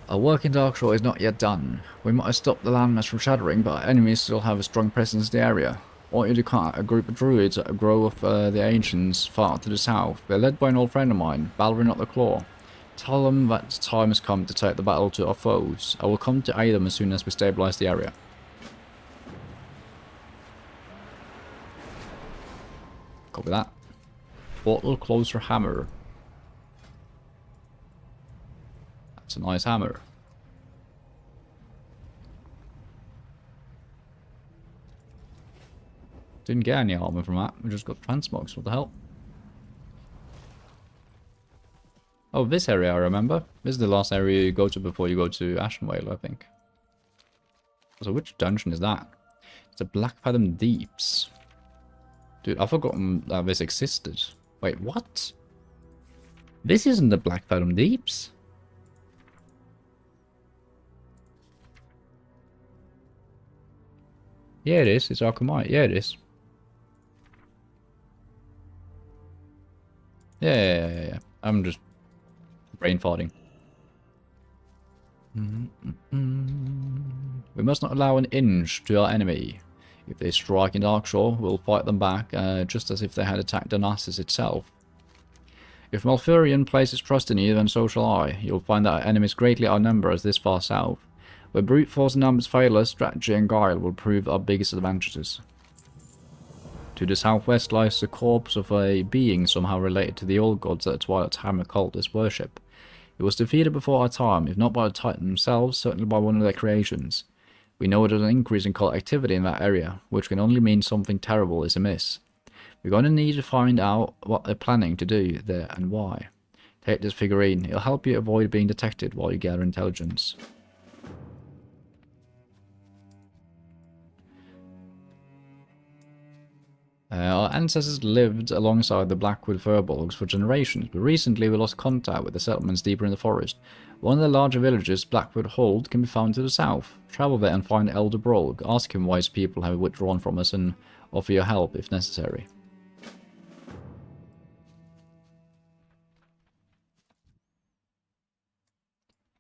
Our work in Darkshore is not yet done. We might have stopped the landmass from shattering, but our enemies still have a strong presence in the area. I want you to cut a group of druids at a grove of the ancients far to the south. They're led by an old friend of mine, Balrin of the Claw. Tell them that the time has come to take the battle to our foes. I will come to aid them as soon as we stabilize the area. Copy that. Portal closer hammer. That's a nice hammer. Didn't get any armor from that. We just got transmogs. What the hell? Oh, this area I remember. This is the last area you go to before you go to Ashenvale, I think. So which dungeon is that? It's the Black Fathom Deeps. Dude, I've forgotten that this existed. Wait, what? This isn't the Black Fathom Deeps? Yeah, it is. It's Arkham. Yeah, it is. Yeah. I'm just brain farting. We must not allow an inch to our enemy. If they strike in Darkshore, we'll fight them back, just as if they had attacked Donassus itself. If Malfurion places trust in you, then so shall I. You'll find that our enemies greatly outnumber us this far south. Where brute force and numbers fail us, strategy and guile will prove our biggest advantages. To the southwest lies the corpse of a being somehow related to the old gods that the Twilight Hammer cultists worship. It was defeated before our time, if not by the Titan themselves, certainly by one of their creations. We know there's an increase in cult activity in that area, which can only mean something terrible is amiss. We're going to need to find out what they're planning to do there and why. Take this figurine, it'll help you avoid being detected while you gather intelligence. Our ancestors lived alongside the Blackwood Firbolgs for generations, but recently we lost contact with the settlements deeper in the forest. One of the larger villages, Blackwood Hold, can be found to the south. Travel there and find Elder Brolg. Ask him why his people have withdrawn from us and offer your help if necessary.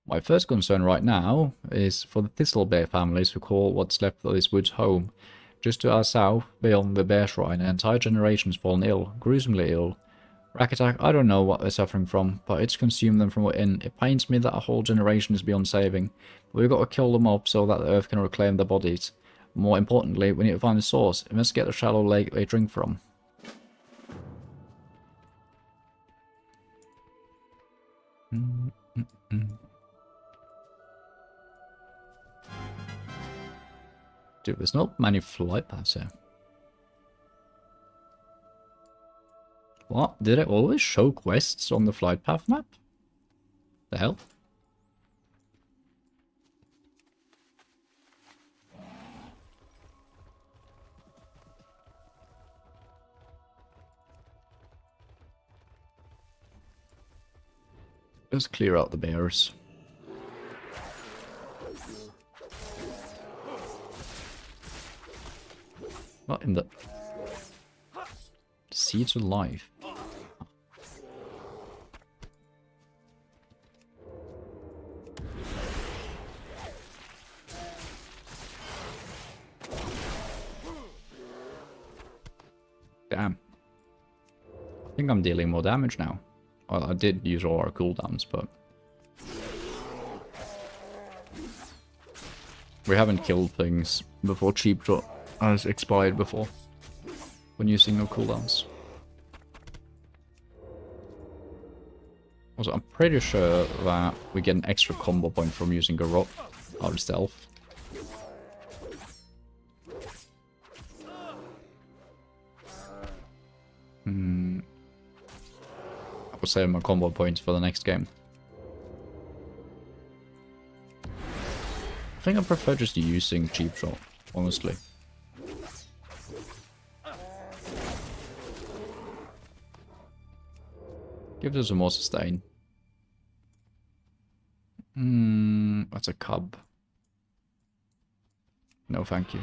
My first concern right now is for the Thistlebear families who call what's left of these woods home. Just to our south, beyond the Bear Shrine, an entire generation's fallen ill, gruesomely ill. Rakatak, I don't know what they're suffering from, but it's consumed them from within. It pains me that a whole generation is beyond saving, but we've got to kill them off so that the earth can reclaim their bodies. More importantly, we need to find the source. We must get the shallow lake they drink from. Dude, there's not many flight paths here. What? Did it always show quests on the flight path map? The hell? Let's clear out the bears. What in the... Seeds of life. Damn. I think I'm dealing more damage now. Well, I did use all our cooldowns, but... We haven't killed things before Cheap Shot has expired before. When using no cooldowns. Also, I'm pretty sure that we get an extra combo point from using Garrot out of stealth. I will save my combo points for the next game. I think I prefer just using Cheap Shot, honestly. Gives us a more sustain. That's a cub. No, thank you.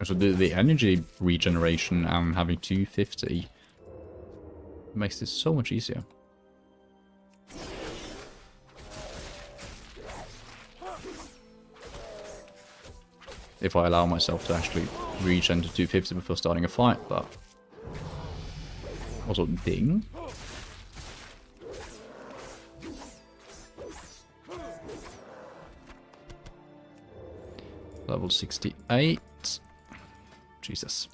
So the energy regeneration and having 250 makes this so much easier. If I allow myself to actually regen to 250 before starting a fight, but... Also, ding. Level 68. Jesus.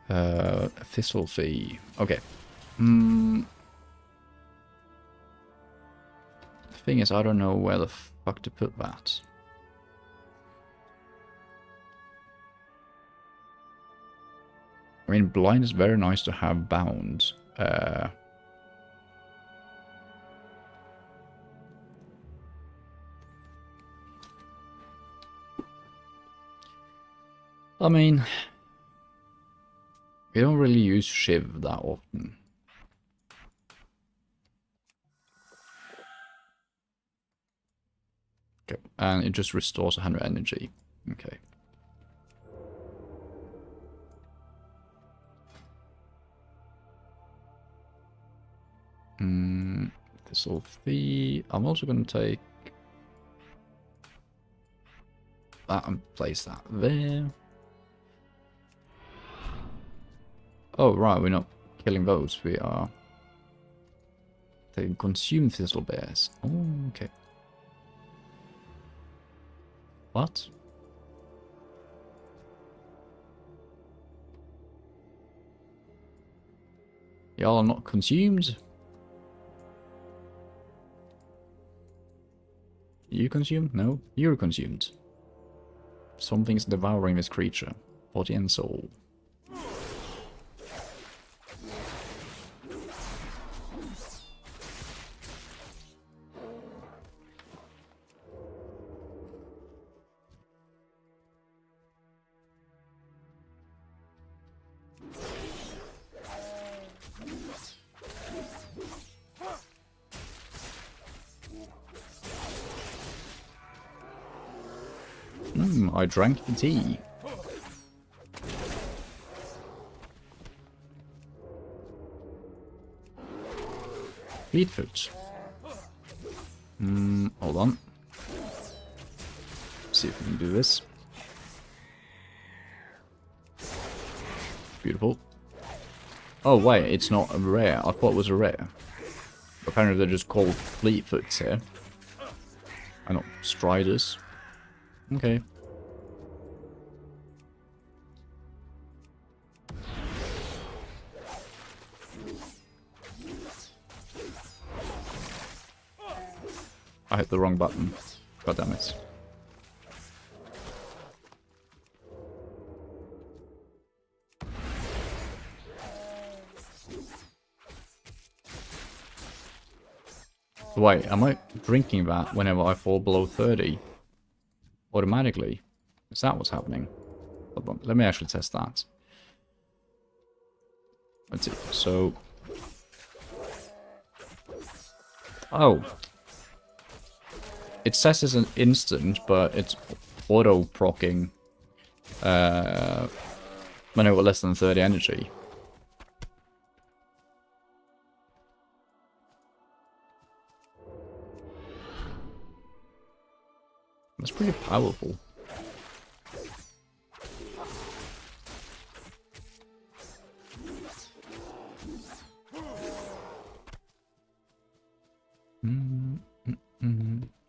Thistle fee. Okay. thing is, I don't know where the fuck to put that. I mean, blind is very nice to have bound. I mean, we don't really use Shiv that often. Okay, and it just restores 100 energy. Okay. This'll be... I'm also going to take that and place that there. Oh, right, we're not killing those. We are taking consume thistle bears. Oh, okay. What? Y'all are not consumed? You consumed? No, you're consumed. Something's devouring this creature. Body and soul. I drank the tea. Fleetfoot. Hold on. See if we can do this. Beautiful. Oh wait, it's not a rare. I thought it was a rare. Apparently they're just called Fleetfoots here. And not Striders. Okay. I hit the wrong button. God damn it. Wait, am I drinking that whenever I fall below 30? Automatically? Is that what's happening? Hold on, let me actually test that. Let's see, so... Oh. It says it's an instant, but it's auto-procking when I've got less than 30 energy. That's pretty powerful.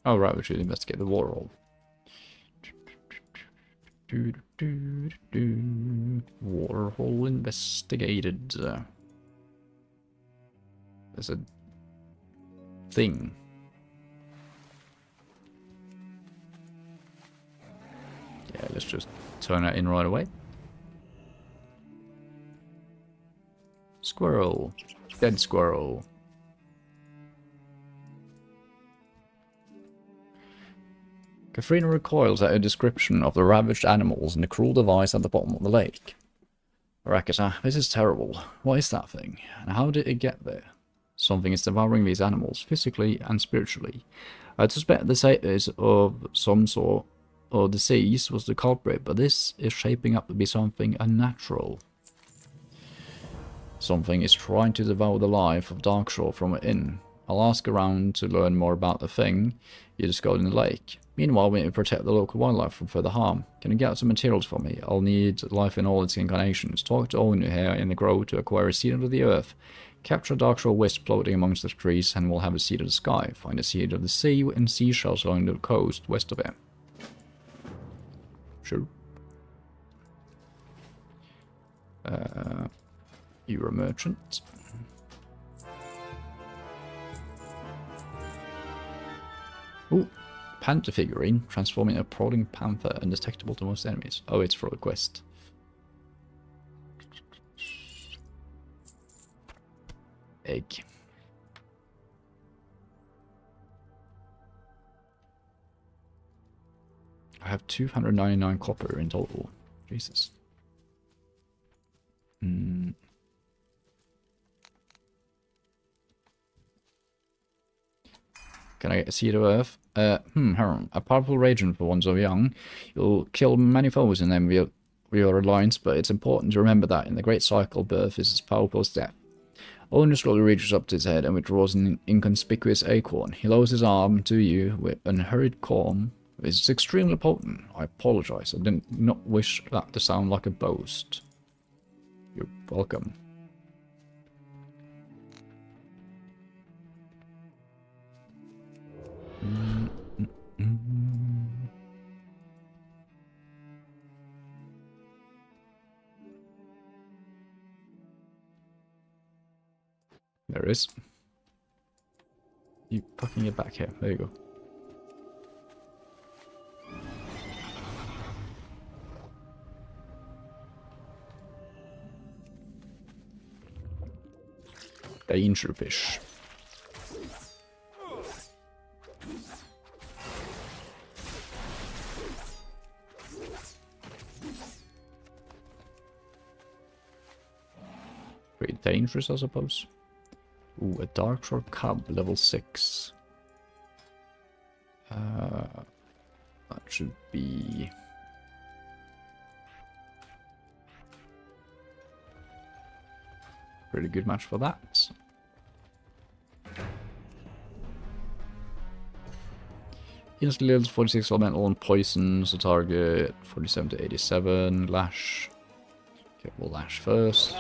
Oh, right, we should investigate the war roll. War hole investigated. There's a thing. Yeah, let's just turn that in right away. Squirrel. Dead squirrel. Katharina recoils at a description of the ravaged animals and the cruel device at the bottom of the lake. Rakata, this is terrible. What is that thing? And how did it get there? Something is devouring these animals, physically and spiritually. I suspect the satyrs of some sort or disease was the culprit, but this is shaping up to be something unnatural. Something is trying to devour the life of Darkshore from within. I'll ask around to learn more about the thing you discovered in the lake. Meanwhile, we need to protect the local wildlife from further harm. Can you get some materials for me? I'll need life in all its incarnations. Talk to Onu here in the grove to acquire a seed of the earth. Capture a Darkshore wisp floating amongst the trees and we'll have a seed of the sky. Find a seed of the sea and seashells along the coast west of it. Sure. You're a merchant. Ooh, panther figurine, transforming a prowling panther, undetectable to most enemies. Oh, it's for a quest. Egg. I have 299 copper in total. Jesus. Can I get a seed of earth? A powerful region for one so young. You'll kill many foes in them with your alliance, but it's important to remember that in the great cycle, birth is as powerful as death. Odin slowly reaches up to his head and withdraws an inconspicuous acorn. He lowers his arm to you with an hurried calm. It's extremely potent. I apologize. I did not wish that to sound like a boast. You're welcome. There is. You fucking get back here. There you go. Danger fish. Pretty dangerous, I suppose. Ooh, a dark shore cub, level 6. That should be... pretty good match for that. Instantly deals 46 elemental and poisons the target, 47 to 87, lash. Okay, we'll lash first.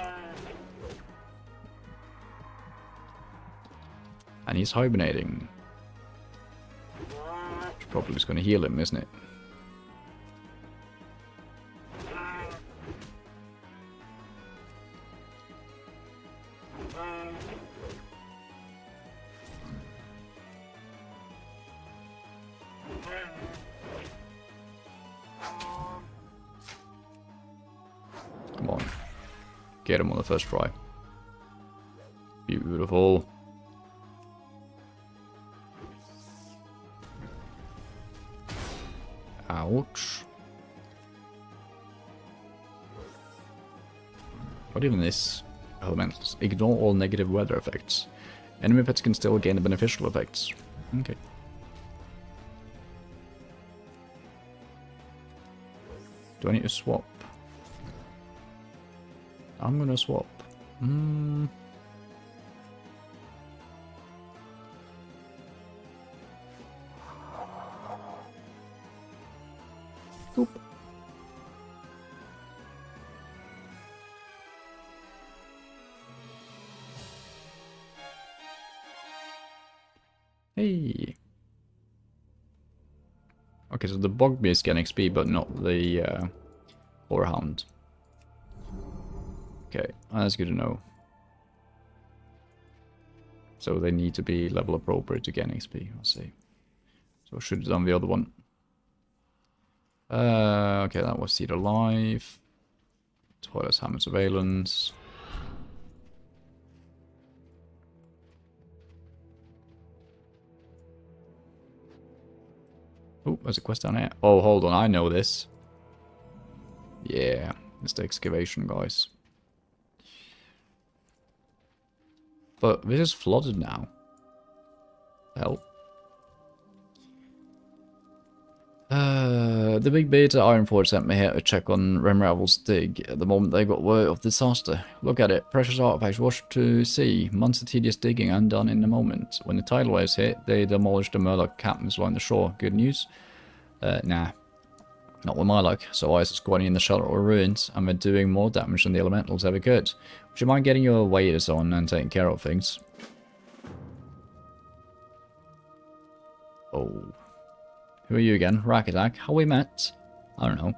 And he's hibernating. Which probably is going to heal him, isn't it? Come on. Get him on the first try. Beautiful. Ouch. Not even this. Elementals. Ignore all negative weather effects. Enemy pets can still gain the beneficial effects. Okay. Do I need to swap? I'm gonna swap. Oop. Hey. Okay, so the Bogbeast get XP, but not the Horehound. Okay, that's good to know. So they need to be level appropriate to gain XP, I'll see. So I should have done the other one. Okay, that was Seed Alive. Toilet's Hammer Surveillance. Oh, there's a quest down here. Oh, hold on, I know this. Yeah, it's the excavation, guys. But this is flooded now. Hell. The big beta Ironforge sent me here to check on Remravel's dig at the moment they got word of disaster. Look at it, precious artifacts washed to sea, months of tedious digging undone in a moment. When the tidal waves hit, they demolished the Murloc cabins along the shore. Good news? Nah. Not with my luck, so I was squatting in the shelter or ruins, and we're doing more damage than the elementals ever could. Would you mind getting your waders on and taking care of things? Oh. Who are you again? Rakadak? How we met? I don't know.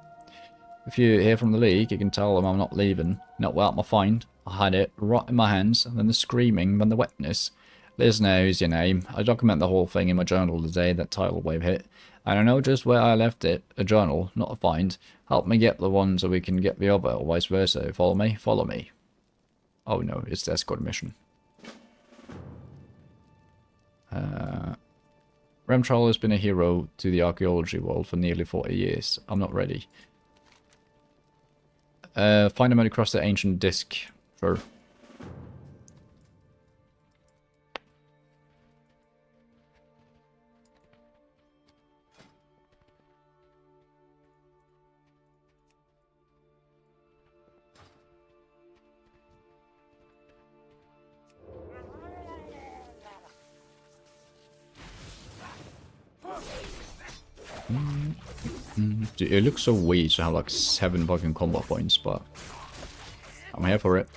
If you hear from the League, you can tell them I'm not leaving. Not without my find. I had it right in my hands, and then the screaming, then the wetness. Listener, who's your name? I document the whole thing in my journal the day that tidal wave hit. And I know just where I left it. A journal, not a find. Help me get the one so we can get the other, or vice versa. Follow me? Follow me. Oh no, it's the escort mission. Remtrol has been a hero to the archaeology world for nearly 40 years. I'm not ready. Find a mode across the ancient disc. Sure. Dude, it looks so weird to have like 7 fucking combat points, but I'm here for it.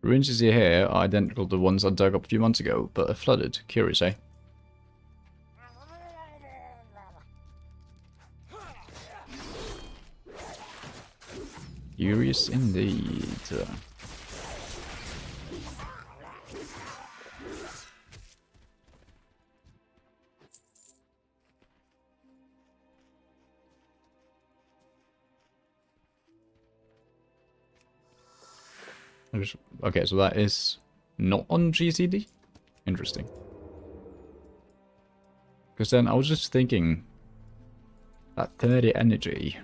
Ruins you see here are identical to the ones I dug up a few months ago, but are flooded. Curious, eh? Curious indeed. Okay, so that is not on GCD? Interesting. Because then I was just thinking that 30 energy,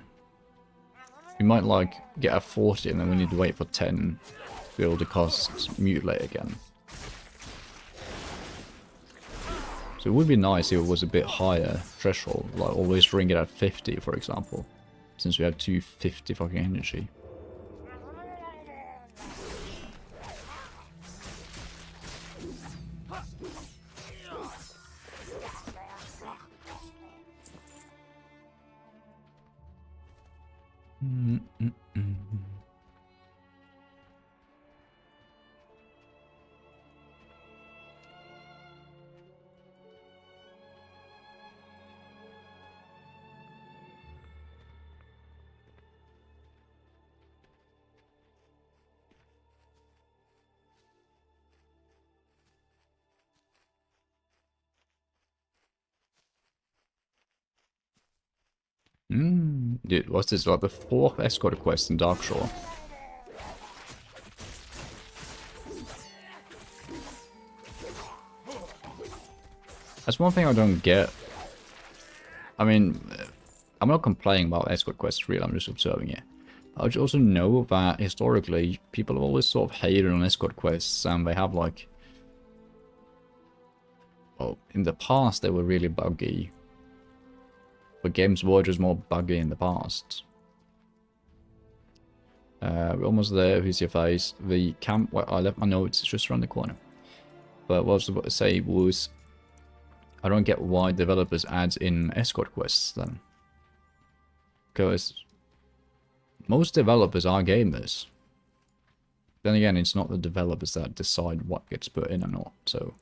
we might like get a 40 and then we need to wait for 10 to be able to cast Mutilate again. So it would be nice if it was a bit higher threshold, like always ring it at 50 for example, since we have 250 fucking energy. Dude, what's this? Like the 4th escort quest in Darkshore. That's one thing I don't get. I mean, I'm not complaining about escort quests, really, I'm just observing it. I also know that historically, people have always sort of hated on escort quests, and they have like... Well, in the past they were really buggy. But games were just more buggy in the past. We're almost there. Who's your face? The camp where I left my notes is just around the corner. But what I was about to say was, I don't get why developers add in escort quests then. Because most developers are gamers. Then again, it's not the developers that decide what gets put in or not. So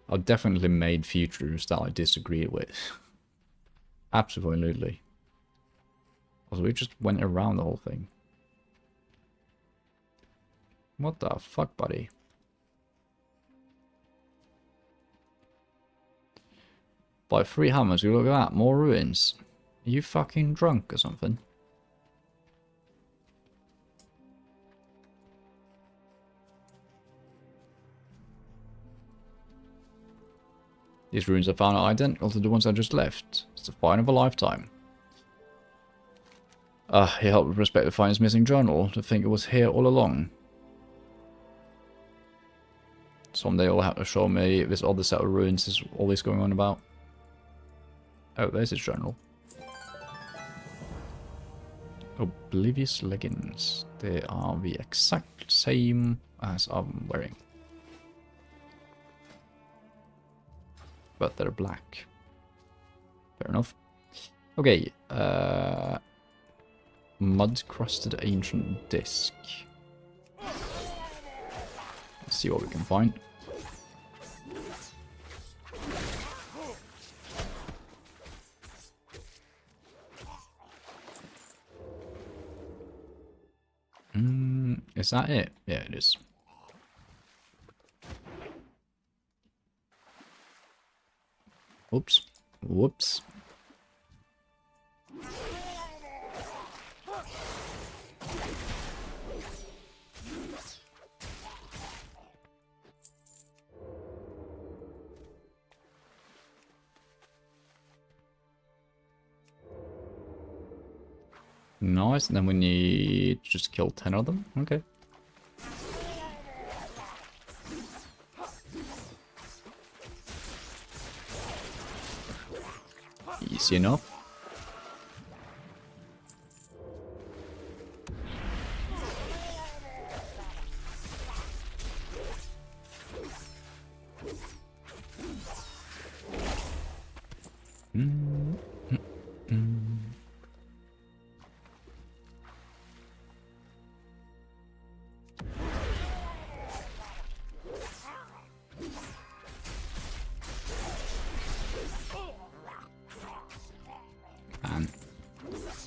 I've definitely made features that I disagree with. Absolutely. Also, we just went around the whole thing. What the fuck, buddy? By 3 hammers, you look at that, more ruins. Are you fucking drunk or something? These ruins I found are identical to the ones I just left. It's the find of a lifetime. He helped with respect to find his missing journal, to think it was here all along. Someday you'll have to show me this other set of ruins is always going on about. Oh, there's his journal. Oblivious leggings. They are the exact same as I'm wearing. But they're black. Fair enough. Okay, mud-crusted ancient disc. Let's see what we can find. Is that it? Yeah, it is. Oops. Whoops. Nice, and then we need to just kill 10 of them. Okay. Easy enough. And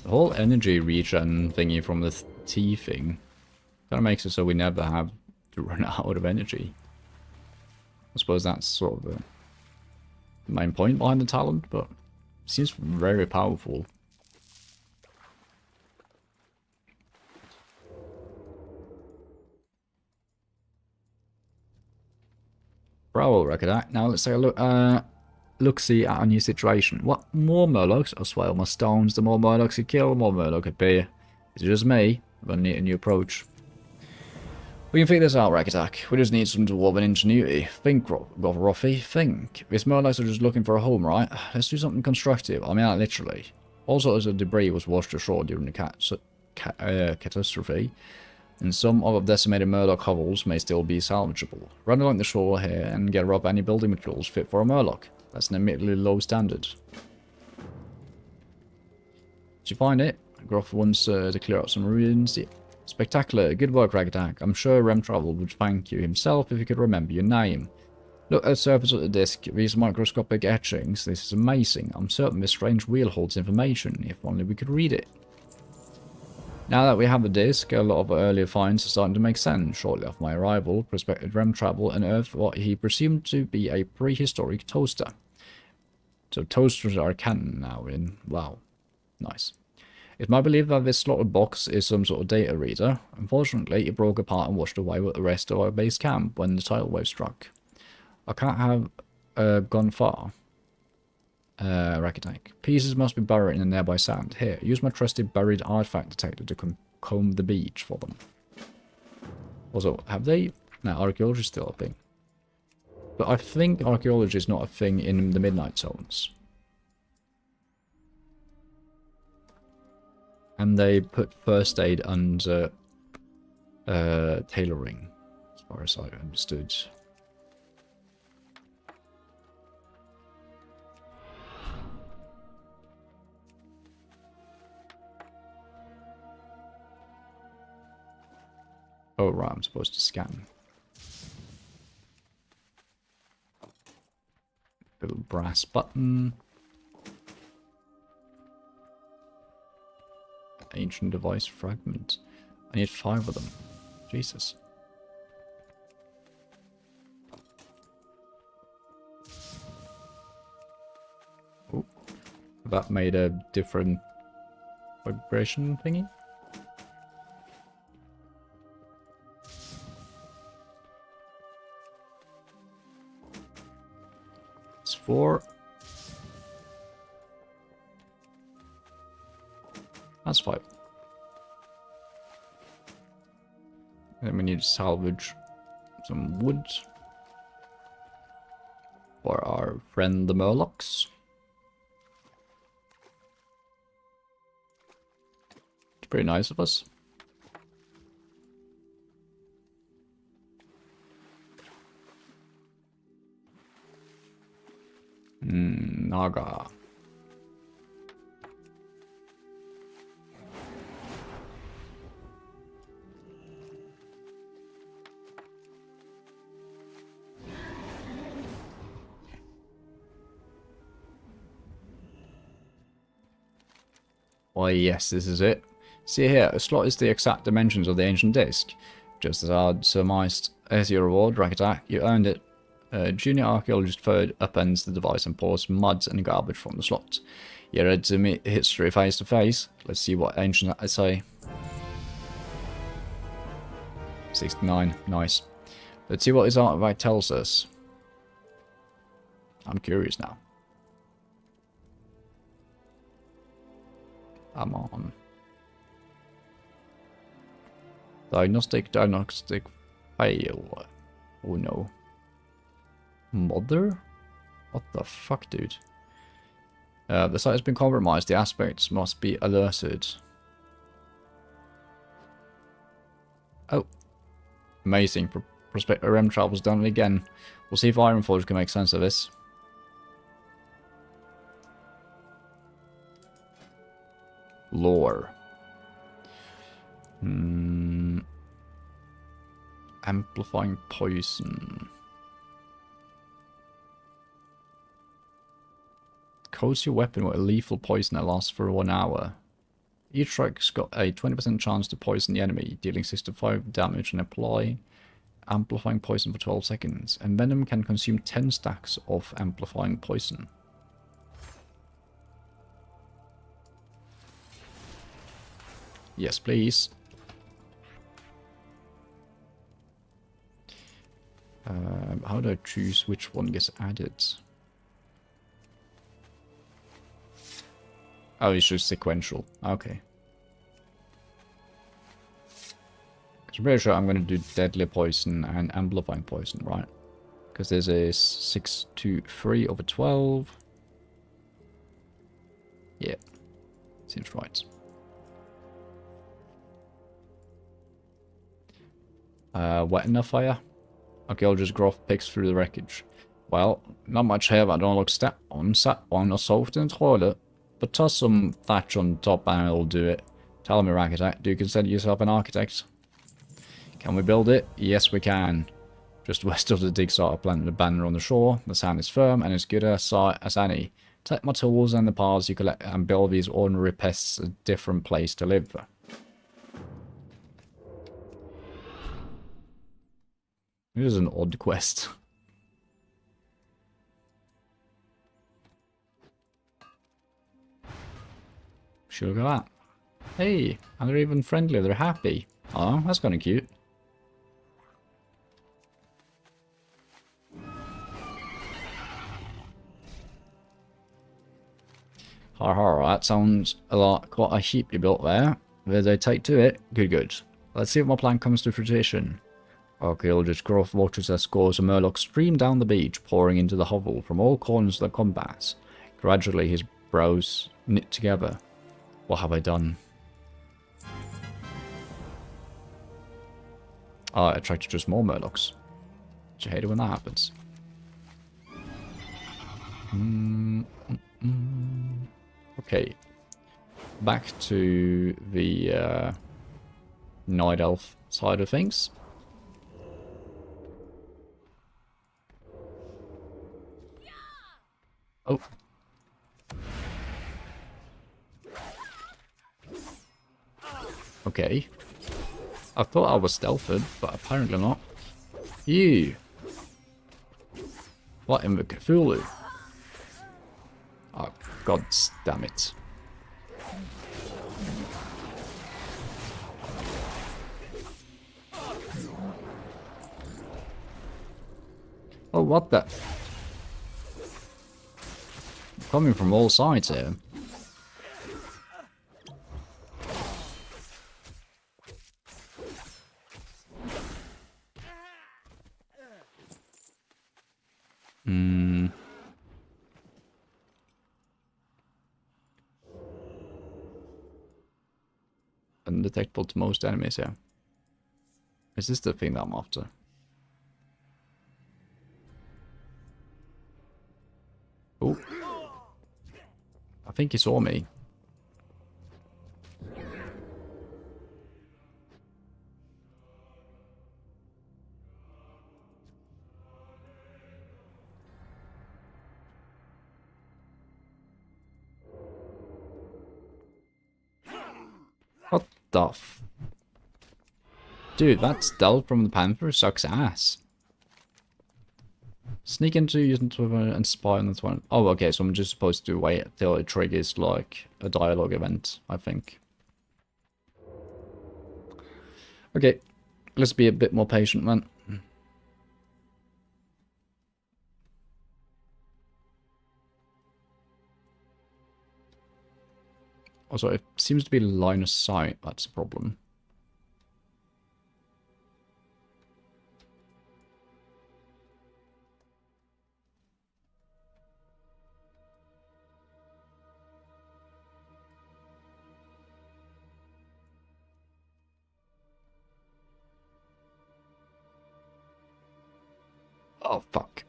the whole energy regen thingy from the T thing kind of makes it so we never have to run out of energy. I suppose that's sort of the main point behind the talent, but it seems very powerful. Bravo, Rakadak. Now let's take a look-see at our new situation. What? More Murlocs? I swear on my stones, the more Murlocs you kill, the more Murloc appear. Is it just me? We're gonna need a new approach. We can figure this out, Rakadak. We just need some dwarven ingenuity. Think, Ruffy, think. These Murlocs are just looking for a home, right? Let's do something constructive. I mean, like, literally. Also, as the debris was washed ashore during the catastrophe, and some of the decimated Murloc hovels may still be salvageable. Run along the shore here and gather up any building materials fit for a Murloc. That's an admittedly low standard. Did you find it? Groff wants to clear out some ruins. Yeah. Spectacular. Good work, Ragadak. I'm sure Rem Travel would thank you himself if he could remember your name. Look at the surface of the disc. These microscopic etchings. This is amazing. I'm certain this strange wheel holds information. If only we could read it. Now that we have the disc, a lot of earlier finds are starting to make sense. Shortly after my arrival, prospected Rem Travel unearthed what he presumed to be a prehistoric toaster. So toasters are canon now in... Wow. Nice. It's my belief that this slotted box is some sort of data reader. Unfortunately, it broke apart and washed away with the rest of our base camp when the tidal wave struck. I can't have gone far. Rakatank. Pieces must be buried in the nearby sand. Here, use my trusted buried artifact detector to comb the beach for them. Also, have they... No, archaeology is still a thing. But I think archaeology is not a thing in the Midnight Zones. And they put first aid under tailoring, as far as I understood. Oh, right, I'm supposed to scan. Little brass button. Ancient device fragment. I need 5 of them. Jesus. Oh, that made a different vibration thingy. It's 4. That's 5. Then we need to salvage some wood for our friend the Murlocs. It's pretty nice of us. Naga. Why, yes, this is it. See here, a slot is the exact dimensions of the ancient disc. Just as I'd surmised. As your reward, Rakatak, you earned it. A junior archaeologist third upends the device and pours mud and garbage from the slot. You're ready to meet history face to face. Let's see what ancient I say. 69, nice. Let's see what his artifact tells us. I'm curious now. Come on. Diagnostic fail. Oh no. Mother? What the fuck, dude? The site has been compromised. The aspects must be alerted. Oh. Amazing. Prospector REM travel's done it again. We'll see if Ironforge can make sense of this. Lore. Amplifying poison. Coats your weapon with a lethal poison that lasts for 1 hour. Each strike's got a 20% chance to poison the enemy, dealing 65 damage and apply amplifying poison for 12 seconds. And venom can consume 10 stacks of amplifying poison. Yes, please. How do I choose which one gets added? Oh, it's just sequential. Okay. I'm pretty sure I'm going to do deadly poison and amplifying poison, right? Because there's a 6 to 3 over 12. Yeah. Seems right. Wet enough fire? Archaeologist Groff picks through the wreckage. Well, not much here that don't look sat on or soaked in the toilet. But toss some thatch on top and it'll do it. Tell me, Architect, do you consider yourself an architect? Can we build it? Yes, we can. Just west of the dig site, I planted a banner on the shore. The sand is firm and as good a site as any. Take my tools and the parts you collect and build these ordinary pests a different place to live. It is an odd quest. Sure, look at that. Hey, and they're even friendly, they're happy. Oh, that's kind of cute. That sounds quite a heap you built there. Where they take to it? Good, good. Let's see if my plan comes to fruition. Archaeologist Groff watches as scores of Murlocs stream down the beach, pouring into the hovel from all corners of the combat. Gradually, his brows knit together. What have I done? Oh, I attracted just more Murlocs. I hate it when that happens. Okay. Back to the Night Elf side of things. Oh. Okay. I thought I was stealthed, but apparently not. You! What in the Cthulhu? Oh, god damn it. Oh, what the? Coming from all sides here. Undetectable to most enemies here. Is this the thing that I'm after? Oh. I think he saw me. What the f... Dude, that stealth from the Panther sucks ass. Sneak into, use it and spy on this one. Oh, okay, so I'm just supposed to wait till it triggers, like, a dialogue event, I think. Okay, let's be a bit more patient then. Also, it seems to be line of sight, that's a problem. Oh, fuck.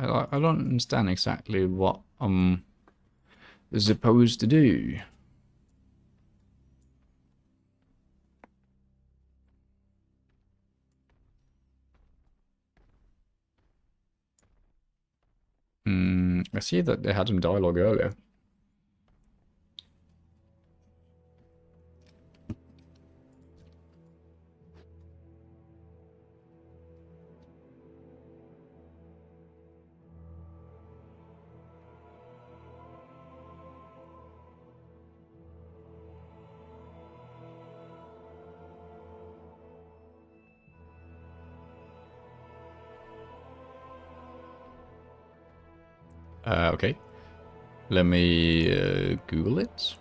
I don't understand exactly what is supposed to do. I see that they had some dialogue earlier. Okay. Let me Google it.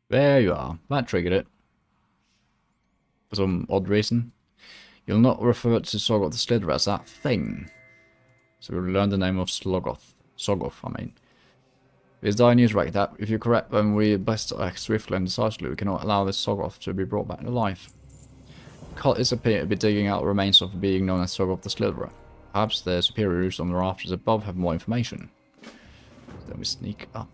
There you are. That triggered it. For some odd reason. You'll not refer to Sorgoth the Slither as that thing. So we'll learn the name of Slogoth. Sorgoth, I mean. It's dire news right that if you're correct, then we best act swiftly and decisively. We cannot allow this Sorgoth to be brought back to life. Cultists appear to be digging out the remains of a being known as Sorgoth the Slitherer. Perhaps the superiors on the rafters above have more information. So then we sneak up.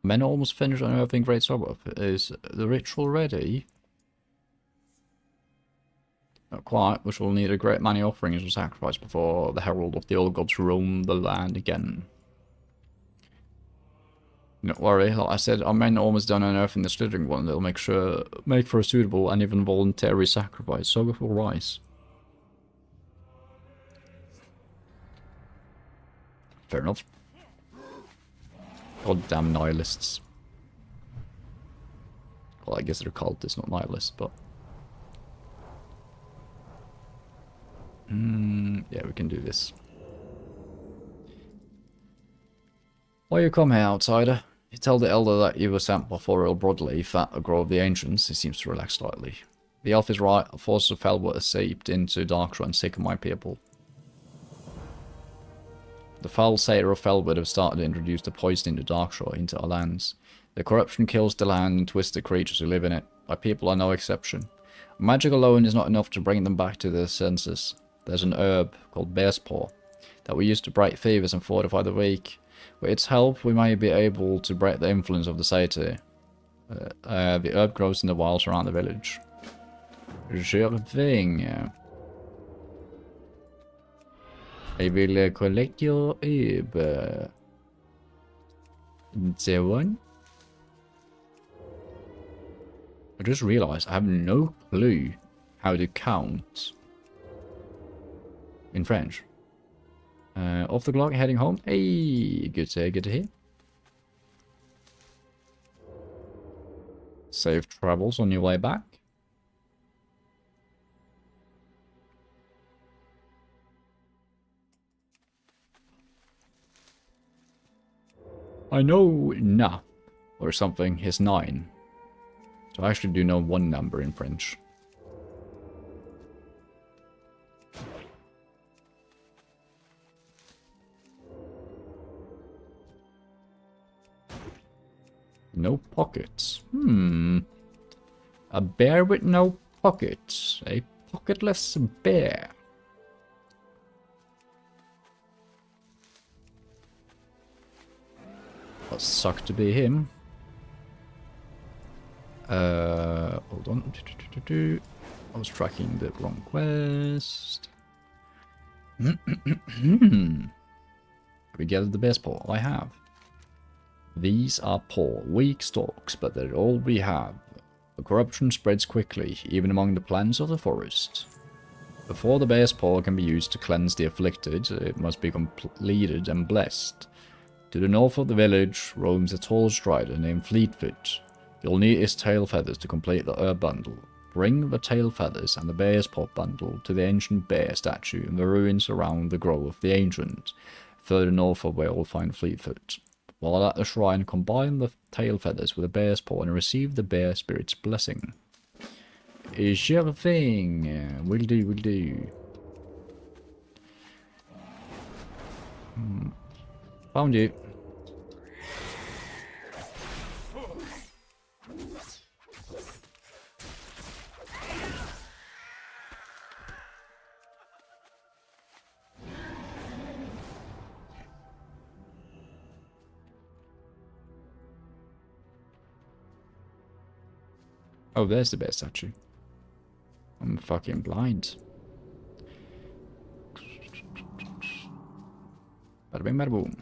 Men almost finished unearthing Great Sorgoth. Is the ritual ready? Not quite, which will need a great many offerings and sacrifice before the herald of the old gods roam the land again. Don't worry, like I said, our men are almost done unearthing the slithering one. They'll make for a suitable and even voluntary sacrifice. Sorgoth will rise. Fair enough. Goddamn nihilists. Well, I guess they're cultists, not nihilists, but... yeah, we can do this. Why you come here, outsider? You tell the elder that you were sent by Foriel Broadleaf at the Grove of the Ancients. He seems to relax slightly. The elf is right. The forces of Felwood have seeped into Darkshire and sick of my people. The foul satyr of Felwood have started to introduce the poison into Darkshire, into our lands. The corruption kills the land and twists the creatures who live in it. My people are no exception. Magic alone is not enough to bring them back to their senses. There's an herb called Bear's Paw that we use to break fevers and fortify the weak. With its help, we may be able to break the influence of the satyr. The herb grows in the wilds around the village. Sure thing. I will collect your herb. 0. I just realized I have no clue how to count in French. Off the clock, heading home. Hey, good to hear. Safe travels on your way back. I know na or something is 9. So I actually do know one number in French. No pockets. A bear with no pockets. A pocketless bear. That suck to be him. Hold on. I was tracking the wrong quest. We gathered the best paw. I have. These are poor, weak stalks, but they're all we have. The corruption spreads quickly, even among the plants of the forest. Before the bear's paw can be used to cleanse the afflicted, it must be completed and blessed. To the north of the village roams a tall strider named Fleetfoot. You'll need his tail feathers to complete the herb bundle. Bring the tail feathers and the bear's paw bundle to the ancient bear statue in the ruins around the Grove of the Ancient, further north of where you'll find Fleetfoot. While at the shrine, combine the tail feathers with the bear's paw and receive the bear spirit's blessing. Sure thing. Will do, will do. Found you. Oh, there's the bear statue. I'm fucking blind. Bada bing, bada boom.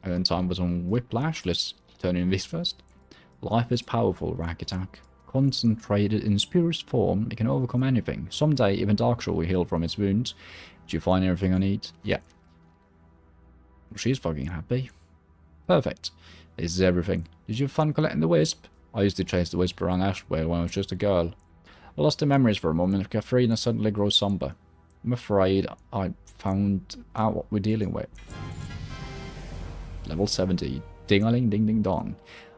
And time was on Whiplash. Let's turn in this first. Life is powerful, Rack Attack. Concentrated in its purest form, it can overcome anything. Someday, even Darkshore will heal from its wounds. Did you find everything I need? Yeah. Well, she's fucking happy. Perfect. This is everything. Did you have fun collecting the wisp? I used to chase the wisp around Ashwell when I was just a girl. I lost the memories for a moment, got free and I suddenly grow somber. I'm afraid I found out what we're dealing with. Level 70. Ding-a-ling, ding-ding-dong.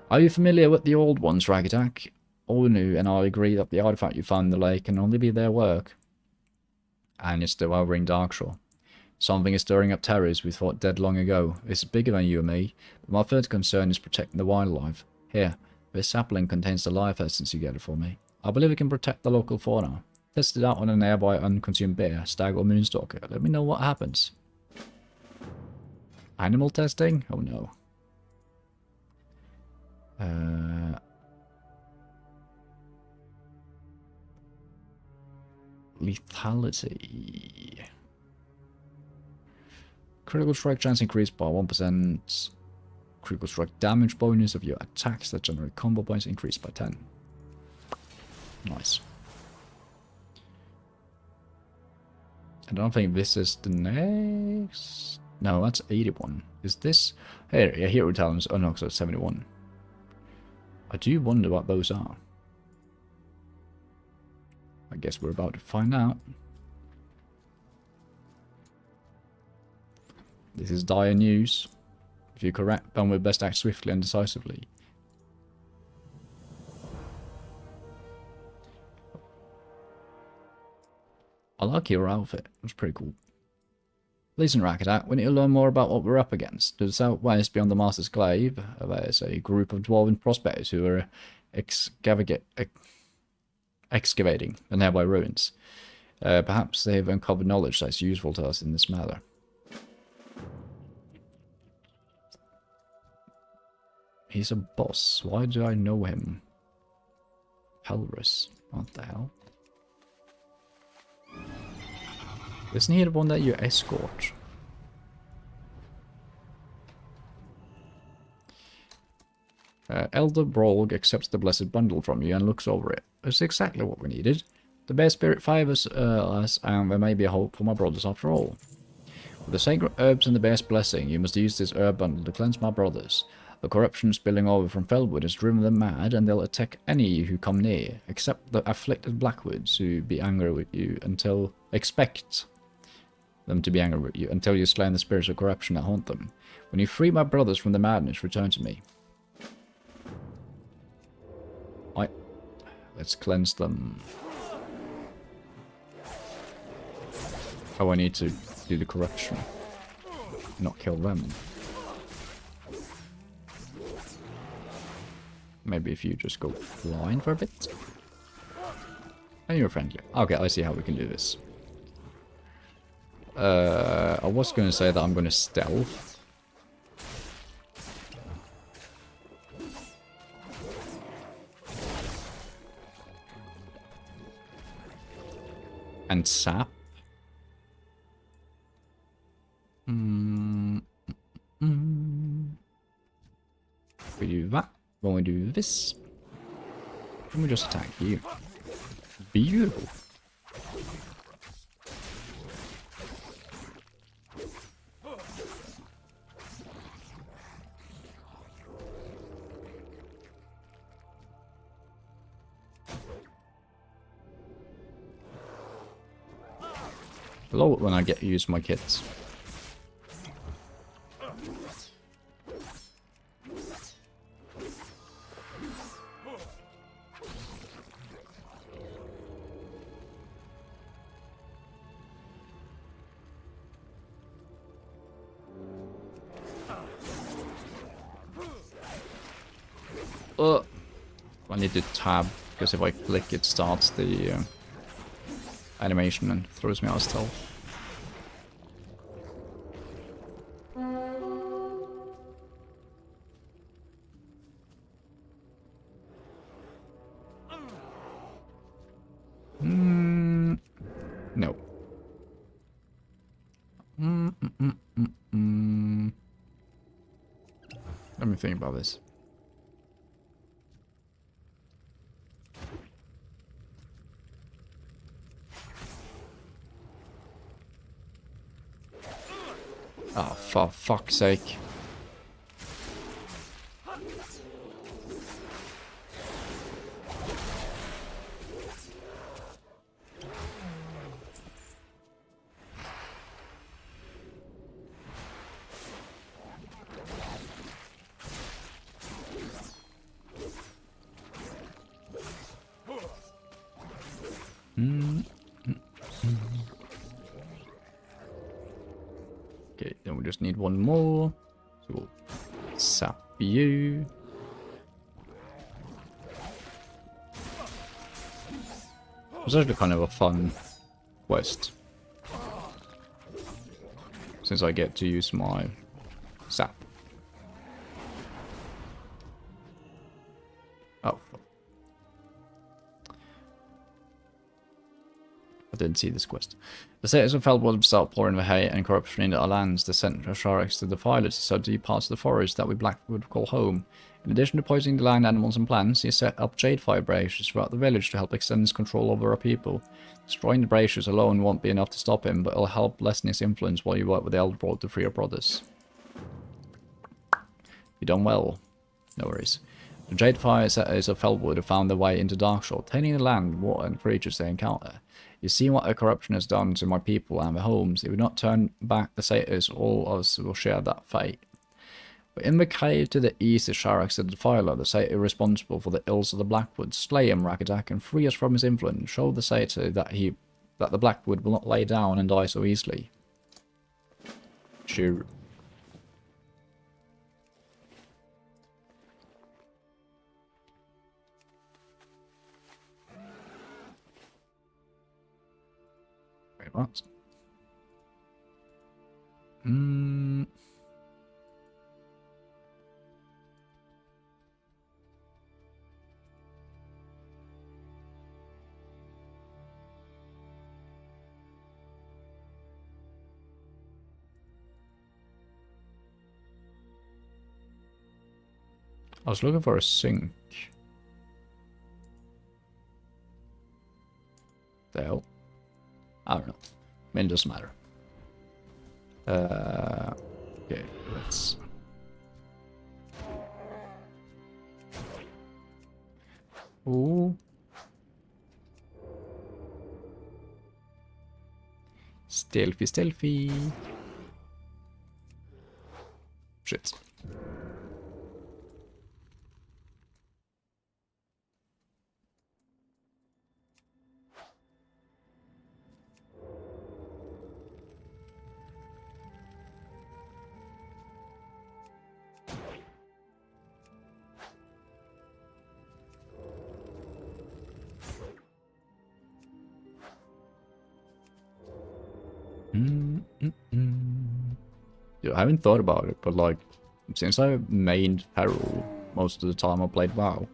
Are you familiar with the old ones, Ragadak? Onu and I agree that the artifact you found in the lake can only be their work. And it's the Wellring Darkshore. Something is stirring up terrors we thought dead long ago. It's bigger than you and me, but my first concern is protecting the wildlife. Here, this sapling contains the life essence you gathered for me. I believe it can protect the local fauna. Test it out on a nearby unconsumed bear, stag or moonstalker. Let me know what happens. Animal testing? Oh no. Lethality. Critical strike chance increased by 1%. Critical strike damage bonus of your attacks that generate combo points increased by 10. Nice. I don't think this is the next. No, that's 81. Is this? Here, yeah, hero talents. Oh no, so it's 71. I do wonder what those are. I guess we're about to find out. This is dire news. If you're correct, then we'll best act swiftly and decisively. I like your outfit. It's pretty cool. Listen, Rakadak, we need to learn more about what we're up against. To the southwest, beyond the Master's Glaive, there's a group of dwarven prospectors who are excavating the nearby ruins. Perhaps they've uncovered knowledge that's useful to us in this matter. He's a boss. Why do I know him? Pelrus. What the hell? Isn't he the one that you escort? Elder Brolg accepts the blessed bundle from you and looks over it. It's exactly what we needed. The bear spirit favors us, and there may be a hope for my brothers after all. With the sacred herbs and the bear's blessing, you must use this herb bundle to cleanse my brothers. The corruption spilling over from Felwood has driven them mad, and they'll attack any who come near, except the afflicted Blackwoods, who be angry with you until expect them to be angry with you until you slay the spirits of corruption that haunt them. When you free my brothers from the madness, return to me. Let's cleanse them. Oh, I need to do the corruption. Not kill them. Maybe if you just go blind for a bit. And you're friendly. Okay, I see how we can do this. I was going to say that I'm going to stealth. And sap. We do that. When we do this, then we just attack you. Beautiful. I love it when I get to use my kits. I need to tab, because if I click it starts the animation and throws me out of stealth. No. Let me think about this. Oh, for fuck's sake. Okay, then we just need one more. So we'll sap you. It's actually kind of a fun quest, since I get to use my sap. Oh, I didn't see this quest. The citizens of Feldwood will start pouring the hate and corruption into our lands. The Central Sharks to defile it so deep parts of the forest that we Blackwood call home. In addition to poisoning the land, animals, and plants, he set up jade fire braziers throughout the village to help extend his control over our people. Destroying the braziers alone won't be enough to stop him, but it'll help lessen his influence while you work with the Elder Broad to free your brothers. You done well. No worries. The jade fire setters of Feldwood have found their way into Darkshore, tailing the land, water, and creatures they encounter. You see what the corruption has done to my people and their homes. If we not turn back the satyrs, all of us will share that fate. But in the cave to the east is Sharax the Defiler, the satyr responsible for the ills of the Blackwood. Slay him, Rakadak, and free us from his influence. Show the satyr that the Blackwood will not lay down and die so easily. Sure. Wait, what? I was looking for a sink. The hell? I don't know. I mean, it doesn't matter. Okay, let's... Ooh. Stealthy, stealthy. Shit. Yeah, I haven't thought about it, but like, since I mained Feral most of the time I played WoW,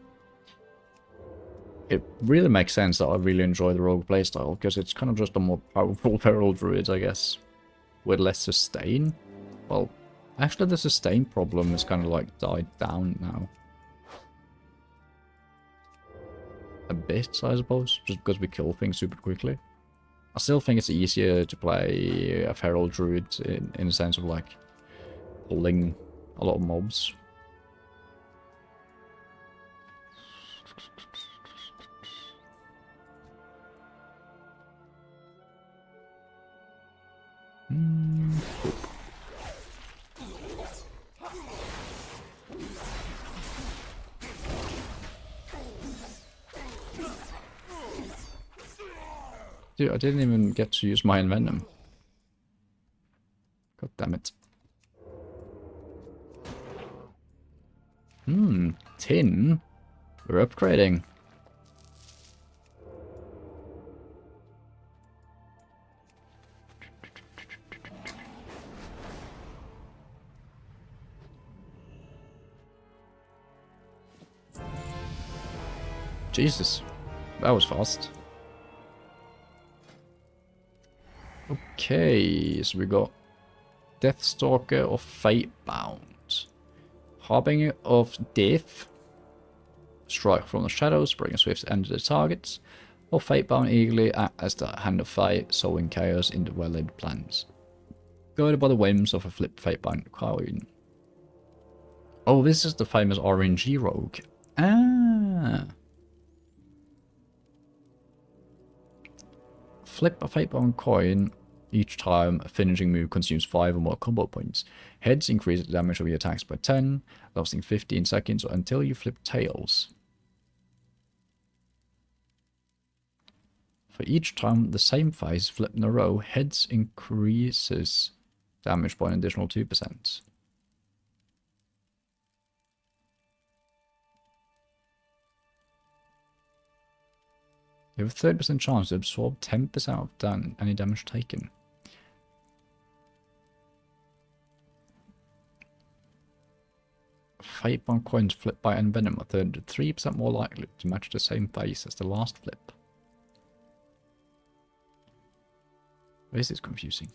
it really makes sense that I really enjoy the rogue playstyle, because it's kind of just a more powerful Feral Druid, I guess, with less sustain. Well, actually the sustain problem is kind of like died down now. A bit, I suppose, just because we kill things super quickly. I still think it's easier to play a Feral Druid in the sense of like pulling a lot of mobs. Dude, I didn't even get to use my Envenom. God damn it. Tin? We're upgrading. Jesus. That was fast. Okay, so we got Deathstalker of Fatebound. Harbinger of Death. Strike from the shadows, bring a swift end to the target. Or Fatebound eagerly act as the hand of fate, sowing chaos into well-laid plans. Guided by the whims of a flip Fatebound coin. Oh, this is the famous RNG rogue. Ah. Flip a Fatebound coin. Each time a finishing move consumes 5 or more combo points. Heads increase the damage of your attacks by 10, lasting 15 seconds until you flip tails. For each time the same phase flip in a row, heads increases damage by an additional 2%. You have a 30% chance to absorb 10% of any damage taken. Fatebound coins flipped by Envenom are 33% more likely to match the same phase as the last flip. This is confusing.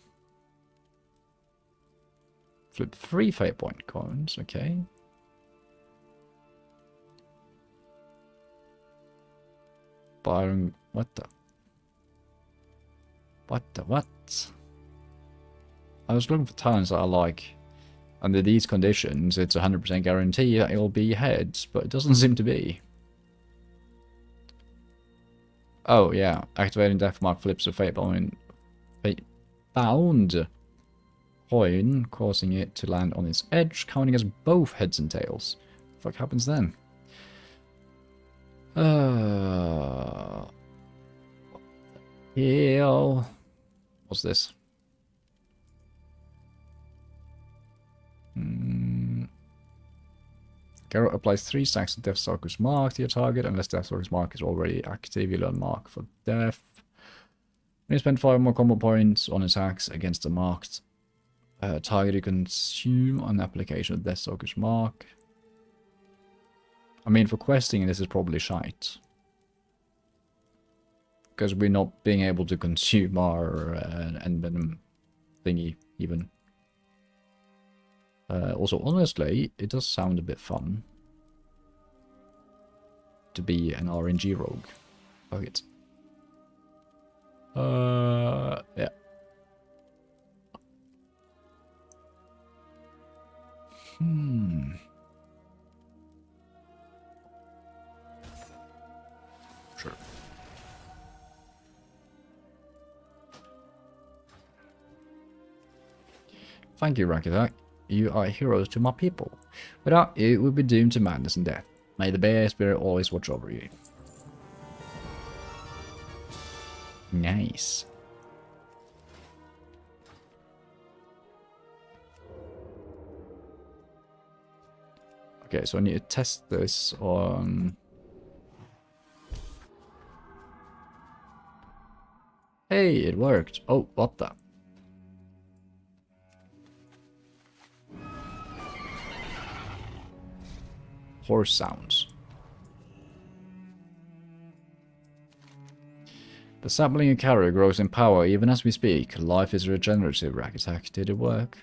Flip 3 Fatebound coins, okay. Byron, what? I was looking for talents that I like. Under these conditions, it's 100% guarantee that it'll be heads, but it doesn't seem to be. Oh, yeah. Activating Deathmark flips a Fatebound coin, causing it to land on its edge, counting as both heads and tails. What the fuck happens then? Hell. What's this? Garrett applies 3 stacks of Deathstalker's Mark to your target, unless Deathstalker's Mark is already active. You'll unmark for death. When you spend 5 more combo points on attacks against the marked target, you consume on application of Deathstalker's Mark. I mean, for questing, this is probably shite. Because we're not being able to consume our Envenom thingy, even. Also, honestly, it does sound a bit fun. to be an RNG rogue. Fuck it. Yeah. Sure. Thank you, Rakitak. You are heroes to my people. Without you, we'd be doomed to madness and death. May the Bear Spirit always watch over you. Nice. Okay, so I need to test this on... Hey, it worked. Oh, what the? Horse sounds. The sapling you carry grows in power even as we speak. Life is regenerative, Rakitak. Did it work?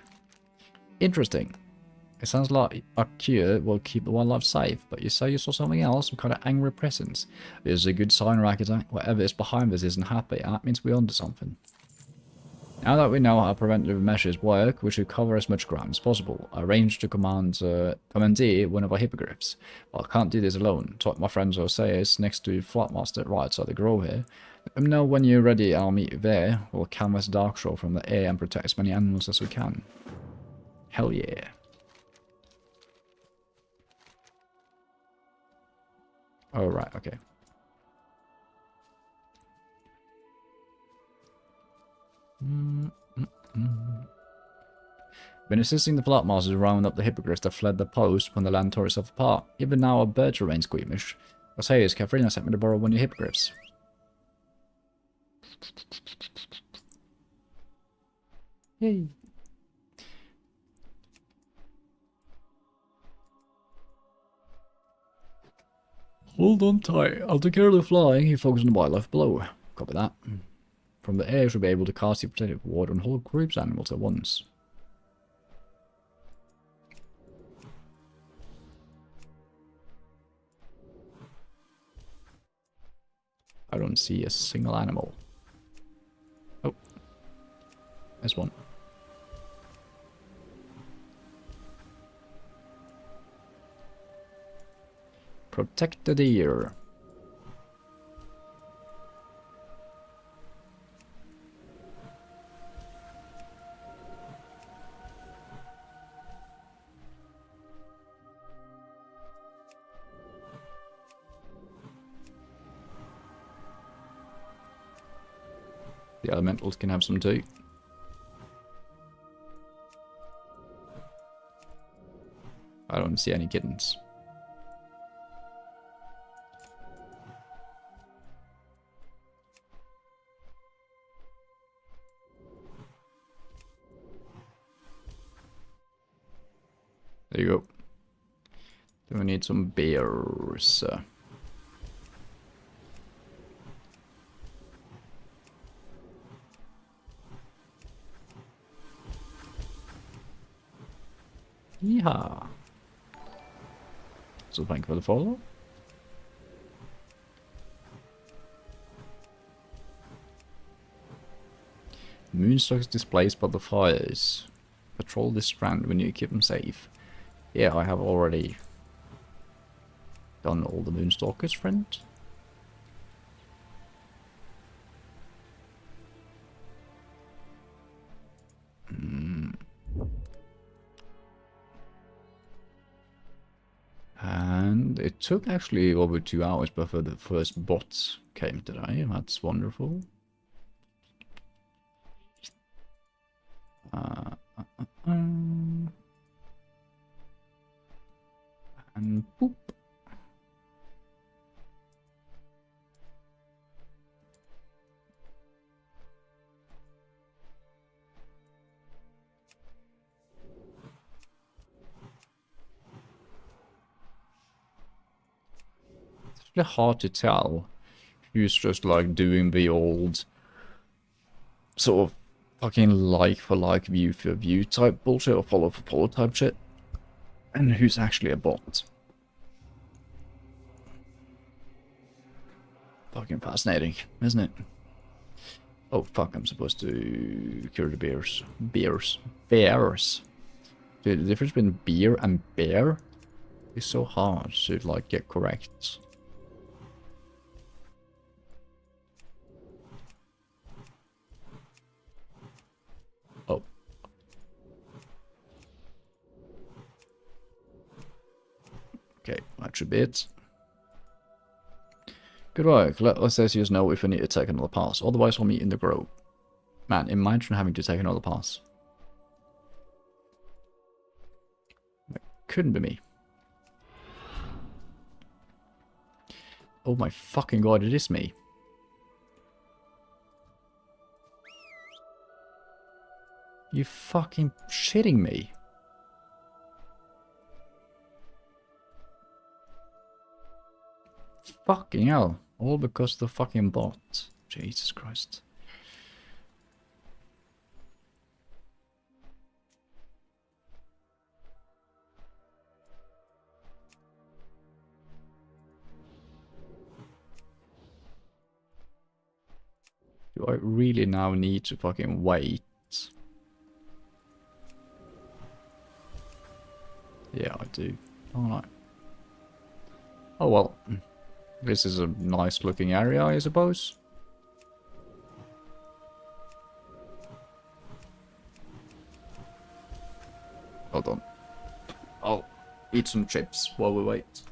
Interesting. It sounds like a cure will keep the wildlife safe, but you say you saw something else, some kind of angry presence. This is a good sign, Rakitak. Whatever is behind this isn't happy, and that means we're onto something. Now that we know how preventive measures work, we should cover as much ground as possible. I arranged to commandeer one of our hippogriffs, but I can't do this alone. Talk to my friend Jose is next to Flatmaster right outside the grove here. Let me know when you're ready, I'll meet you there. We'll canvas Darkshore from the air and protect as many animals as we can. Hell yeah. Oh, right, okay. Been assisting the Flatmasters to round up the hippogriffs that fled the post when the land tore itself apart. Even now our birds remain squeamish. Oseius, Katharina sent me to borrow one of your hippogriffs. Yay. Hold on tight. I'll take care of the flying. You focus on the wildlife below. Copy that. From the air, you should be able to cast your protective ward on whole groups of animals at once. I don't see a single animal. Oh. There's one. Protect the deer. The elementals can have some too. I don't see any kittens. There you go. Then we need some bears. Yeehaw. So thank you for the follow. Moonstock is displaced by the fires. Patrol this strand when you keep them safe. Yeah, I have already done all the Moonstalkers, friend. And it took actually over 2 hours before the first bots came today. That's wonderful. And boop. It's really hard to tell who's just like doing the old sort of fucking like for like, view for view type bullshit or follow for follow type shit, and who's actually a bot. Fucking fascinating, isn't it? Oh fuck, I'm supposed to cure the bears. Bears. Bears. Dude, the difference between beer and bear is so hard to like get correct. Oh. Okay, that should be it. Good work. Let us know if we need to take another pass. Otherwise, we'll meet in the grove. Man, imagine having to take another pass. That couldn't be me. Oh my fucking god, it is me. You fucking shitting me. Fucking hell. All because of the fucking bot. Jesus Christ. Do I really now need to fucking wait? Yeah, I do. Alright. Oh well. This is a nice looking area, I suppose. Hold on. I'll eat some chips while we wait.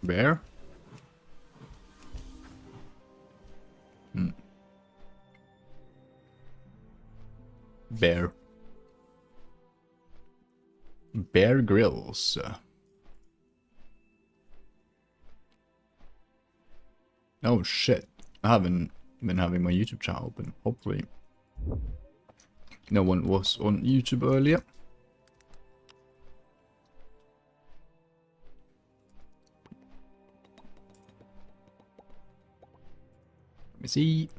Bear? Bear. Bear Grylls. Oh shit. I haven't been having my YouTube channel open. Hopefully no one was on YouTube earlier. Let me see.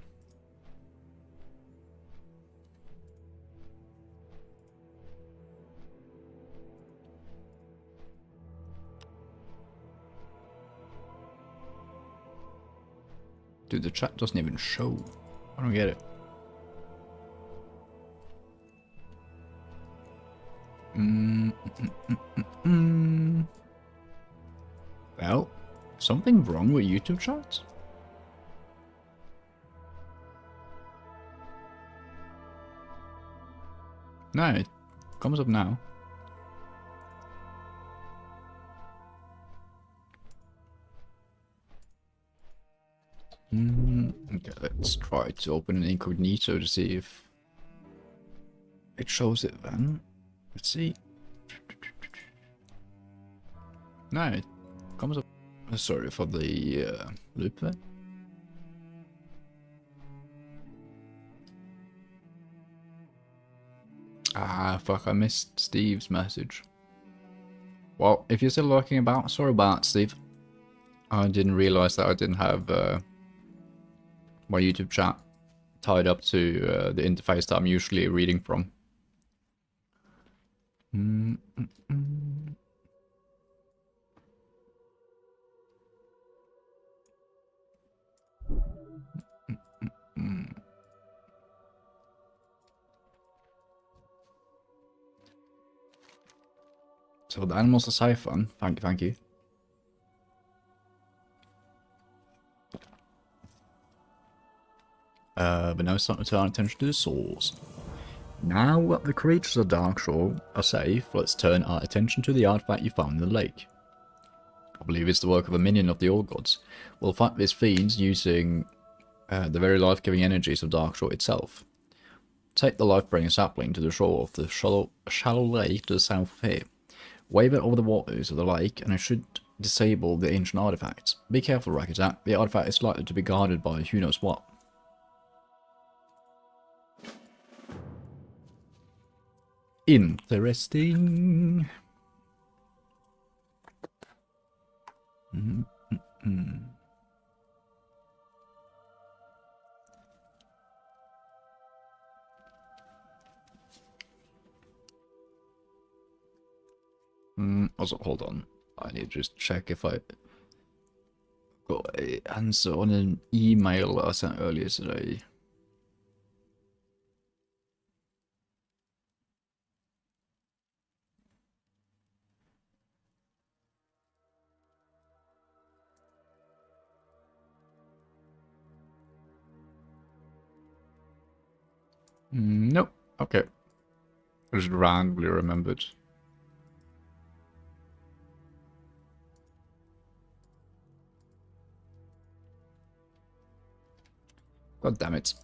Dude, the chat doesn't even show. I don't get it. Well, something wrong with YouTube chat? No, it comes up now. Okay, let's try to open an incognito to see if it shows it then. Let's see. No, it comes up. Sorry for the loop there. Ah, fuck, I missed Steve's message. Well, if you're still lurking about, sorry about it, Steve. I didn't realize that I didn't have my YouTube chat tied up to the interface that I'm usually reading from. So the animals are safe then. Thank you, thank you. But now it's time to turn our attention to the source. Now that the creatures of Darkshore are safe, let's turn our attention to the artifact you found in the lake. I believe it's the work of a minion of the Old Gods. We'll fight these fiends using the very life-giving energies of Darkshore itself. Take the life-bringing sapling to the shore of the shallow lake to the south of here. Wave it over the waters of the lake and it should disable the ancient artifacts. Be careful, Rakatak. The artifact is likely to be guarded by who knows what. Interesting. Also, hold on. I need to just check if I got an answer on an email I sent earlier today. Nope. Okay. I just randomly remembered. God damn it.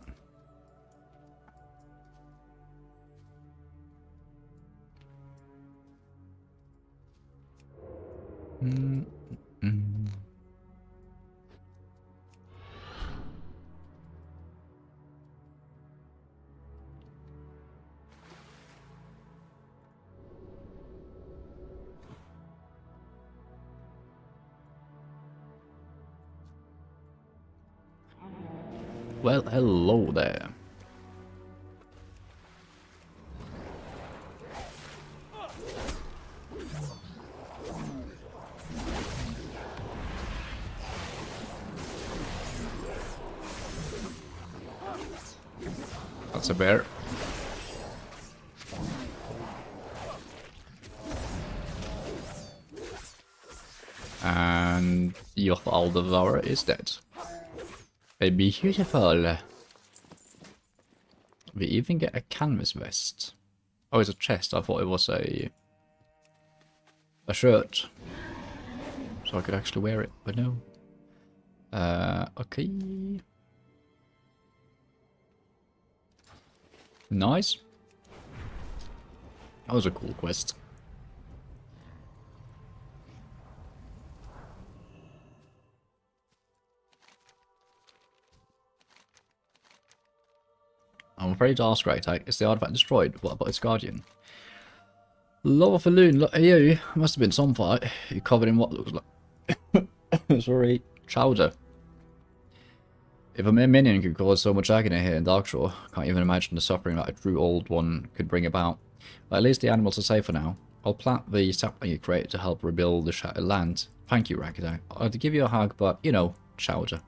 Well, hello there. That's a bear. And Yothal the Devourer is dead. Beautiful. We even get a canvas vest. Oh, it's a chest. I thought it was a shirt. So I could actually wear it, but no. Okay. Nice. That was a cool quest. I'm afraid to ask, Rakatak, is the artifact destroyed? What about its guardian? Lava Falloon, look at you. Must have been some fight. You're covered in what looks like... Sorry. Chowder. If a mere minion could cause so much agony here in Darkshore, can't even imagine the suffering that a true old one could bring about. But at least the animals are safe for now. I'll plant the sapling you created to help rebuild the shattered land. Thank you, Rakatak. I'd give you a hug, but, you know, chowder.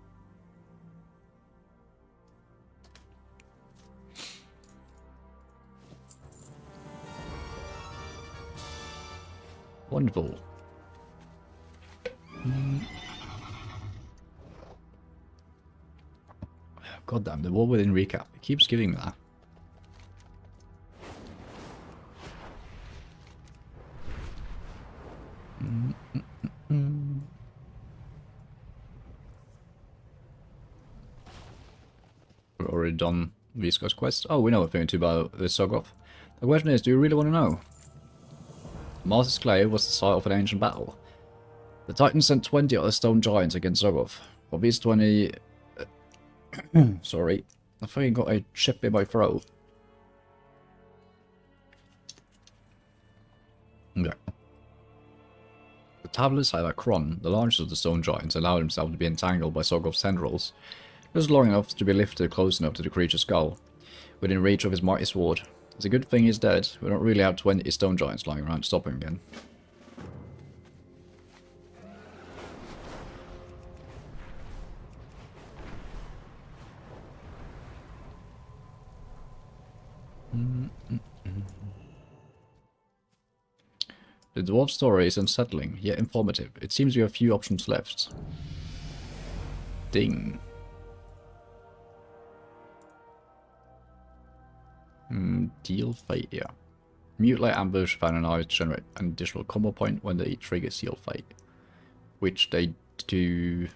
Wonderful. God damn, the War Within recap. It keeps giving me that. We've already done these guys' quests. Oh, we know a thing or two about this Sogoth. The question is, do you really want to know? Mars' Clay was the site of an ancient battle. The Titans sent 20 other stone giants against Sogoth. Of these 20... Sorry. I fucking got a chip in my throat. Okay. The tablets say that Kron, the largest of the stone giants, allowed himself to be entangled by Sogoth's tendrils, just long enough to be lifted close enough to the creature's skull, within reach of his mighty sword. It's a good thing he's dead. We don't really have 20 stone giants lying around to stop him again. The dwarf story is unsettling, yet informative. It seems we have few options left. Ding. Deal failure. Mutilate ambush Vanillite generate an additional combo point when they trigger seal fate. Which they do...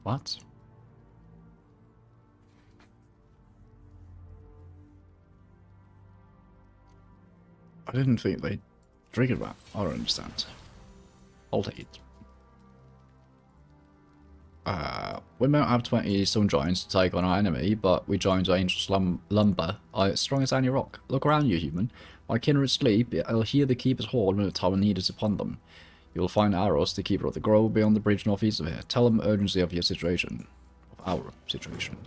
What? I didn't think they triggered that. I don't understand. I'll take it. We might have 20 Sun Giants to take on our enemy, but we joined the Ancient Lumber are as strong as any rock. Look around you, human. My kindred sleep, I'll hear the Keeper's horn when the time need is upon them. You will find Aros, the Keeper of the Grove, beyond the bridge northeast of here. Tell them urgency of your situation. Of our situation.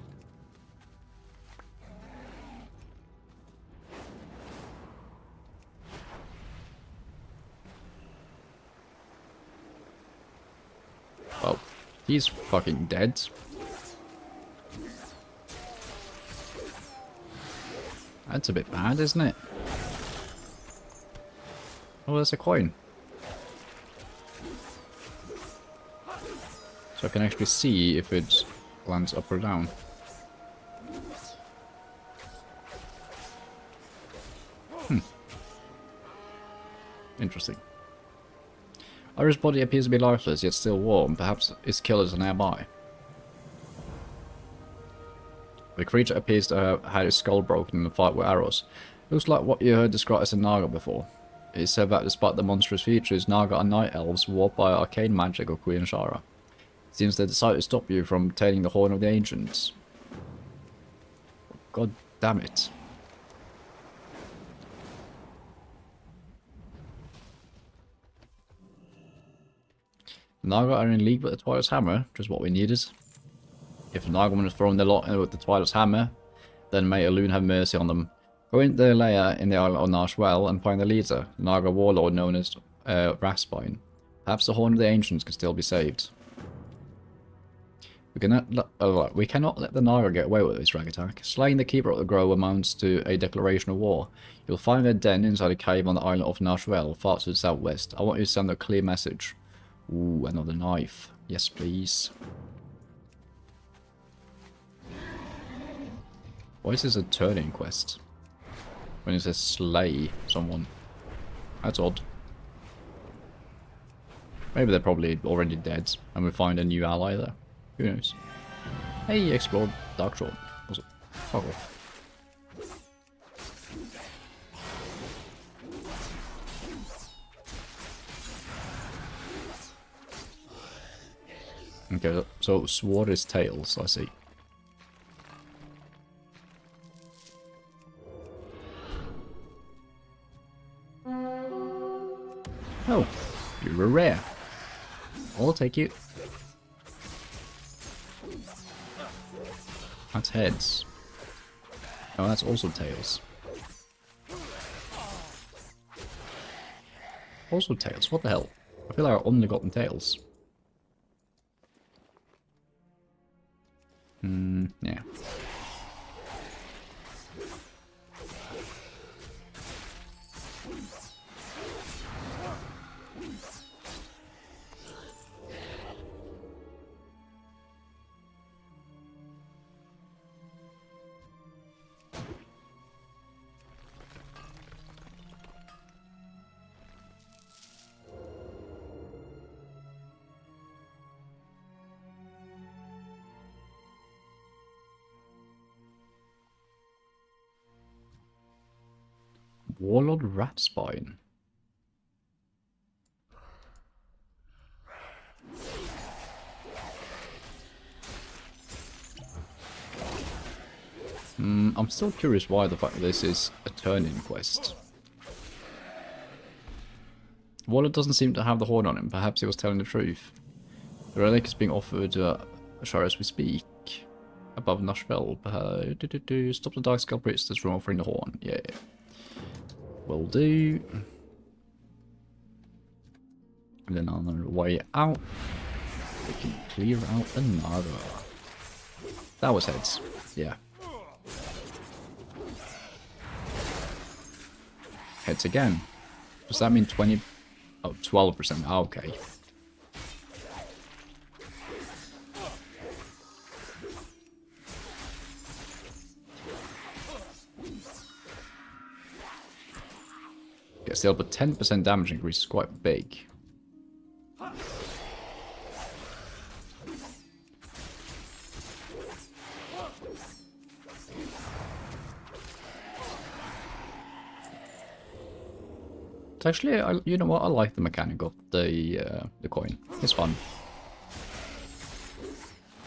Well, he's fucking dead. That's a bit bad, isn't it? Oh, there's a coin. So I can actually see if it lands up or down. Interesting. Iris' body appears to be lifeless, yet still warm. Perhaps its killers are nearby. The creature appears to have had its skull broken in the fight with arrows. Looks like what you heard described as a Naga before. It is said that despite the monstrous features, Naga are night elves warped by arcane magic of Queen Shara. It seems they decided to stop you from obtaining the Horn of the Ancients. God damn it. Naga are in league with the Twilight's Hammer, just what we needed. If Naga has thrown their lot with the Twilight's Hammer, then may Elune have mercy on them. Go into their lair in the island of Narshwell and find the leader, the Naga warlord known as Raspine. Perhaps the Horn of the Ancients can still be saved. We cannot let the Naga get away with this rag attack. Slaying the Keeper of the Grove amounts to a declaration of war. You'll find their den inside a cave on the island of Narshwell, far to the southwest. I want you to send a clear message. Ooh, another knife. Yes, please. Why is this a turning quest? When it says slay someone. That's odd. Maybe they're probably already dead and we find a new ally there. Who knows? Hey, explored Dark Shore. Also, fuck off. Okay, so sword is tails, I see. Oh, you're rare. I'll take you. That's heads. Oh, that's also tails. Also tails, what the hell? I feel like I've only gotten tails. Yeah. Warlord Ratspine. I'm still curious why the fact that this is a turn-in quest. Warlord doesn't seem to have the horn on him. Perhaps he was telling the truth. The relic is being offered Ashara as we speak. Above Nashville. Stop the Dark Skull Priestess from offering the horn. Yeah. Will do. And then on the way out, we can clear out another. That was heads. Yeah. Hits again. Does that mean 20? Oh, 12%. Okay. Okay, still, but 10% damage increase is quite big. It's actually, you know what? I like the mechanic of the coin. It's fun.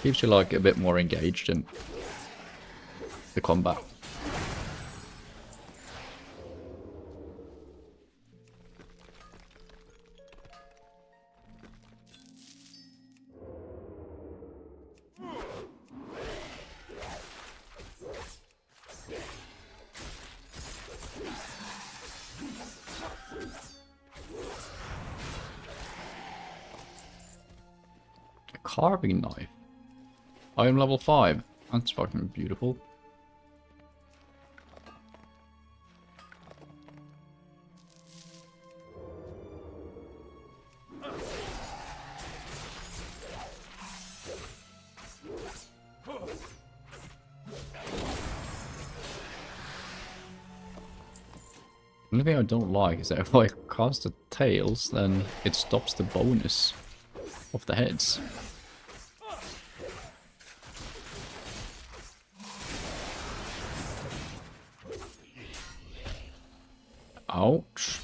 Keeps you like a bit more engaged in the combat. Carving knife. I am level 5. That's fucking beautiful. The only thing I don't like is that if I cast the tails, then it stops the bonus of the heads. Ouch.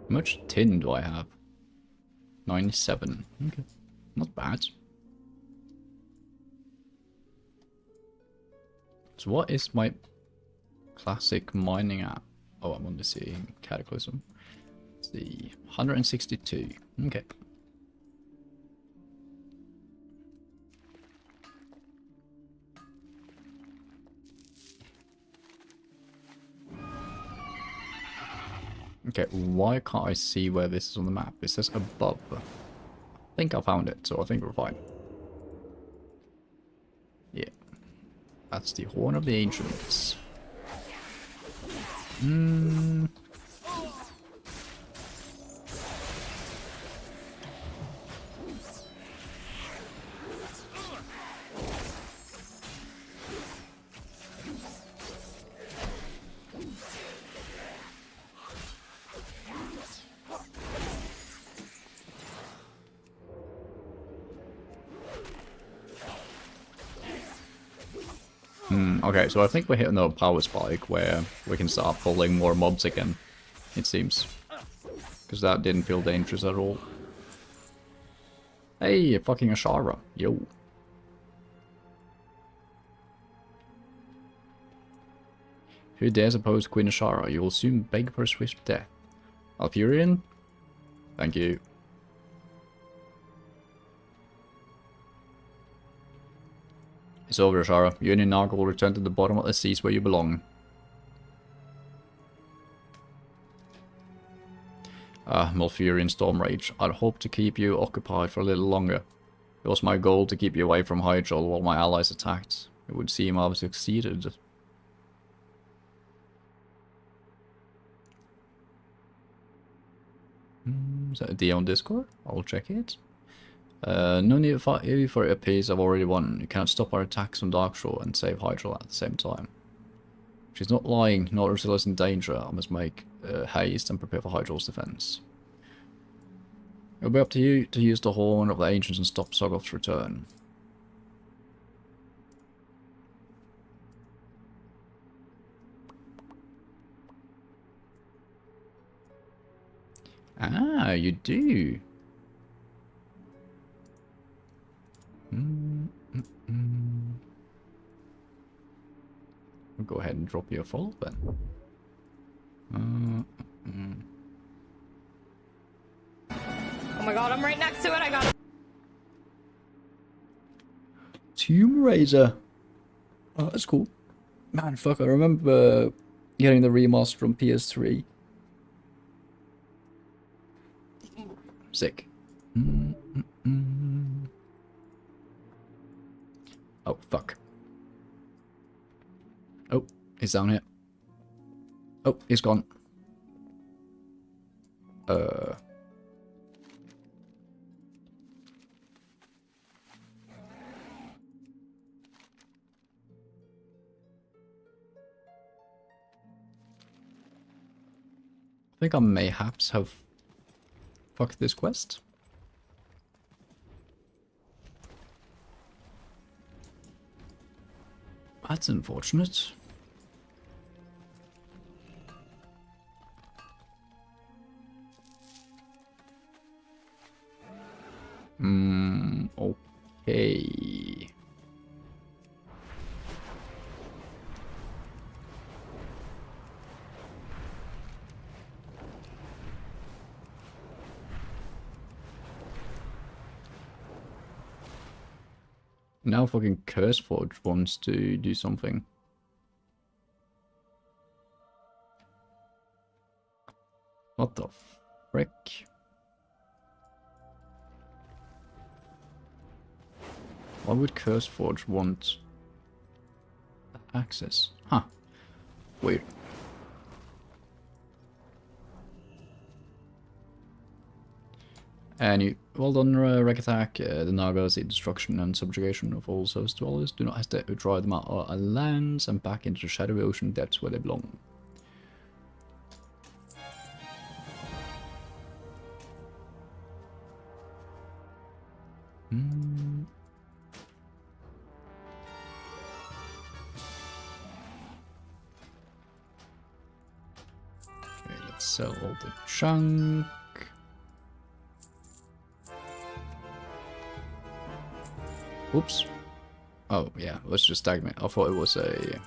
How much tin do I have? 97. Okay. Not bad. So what is my classic mining at? Oh, I'm on the Cataclysm. Let's see. 162. Okay. Okay, why can't I see where this is on the map? It says above. I think I found it, so I think we're fine. Yeah. That's the Horn of the Ancients. Okay, so I think we're hitting a power spike where we can start pulling more mobs again, it seems. Because that didn't feel dangerous at all. Hey, fucking Ashara. Yo. Who dares oppose Queen Ashara? You will soon beg for a swift death. Alfurian? Thank you. It's over, Ashara. You and your Naga will return to the bottom of the seas where you belong. Malfurion Stormrage. I'd hope to keep you occupied for a little longer. It was my goal to keep you away from Hyjal while my allies attacked. It would seem I've succeeded. Is that a D on Discord? I'll check it. No need to fight you for a peace I've already won. You cannot stop our attacks on Darkshore and save Hyjal at the same time. She's not lying, not Ursula's in danger. I must make haste and prepare for Hyjal's defense. It'll be up to you to use the Horn of the Ancients and stop Sogoth's return. Ah, you do. We'll go ahead and drop you a follow then. Oh my god, I'm right next to it. I got it. Tomb Raider. Oh, that's cool. Man, fuck, I remember getting the remaster on PS3. Sick. Oh, fuck. Oh, he's down here. Oh, he's gone. I think I mayhaps have fucked this quest. That's unfortunate. Okay. Now fucking Curseforge wants to do something. What the frick? Why would Curseforge want access? Huh. Weird. And well done, Wreck Attack. The Naga see destruction and subjugation of all Souls dwellers. Do not hesitate to drive them out of our lands and back into the shadowy ocean depths where they belong. Okay, let's sell all the junk. Oops. Oh, yeah, let's just stagnate. I thought it was a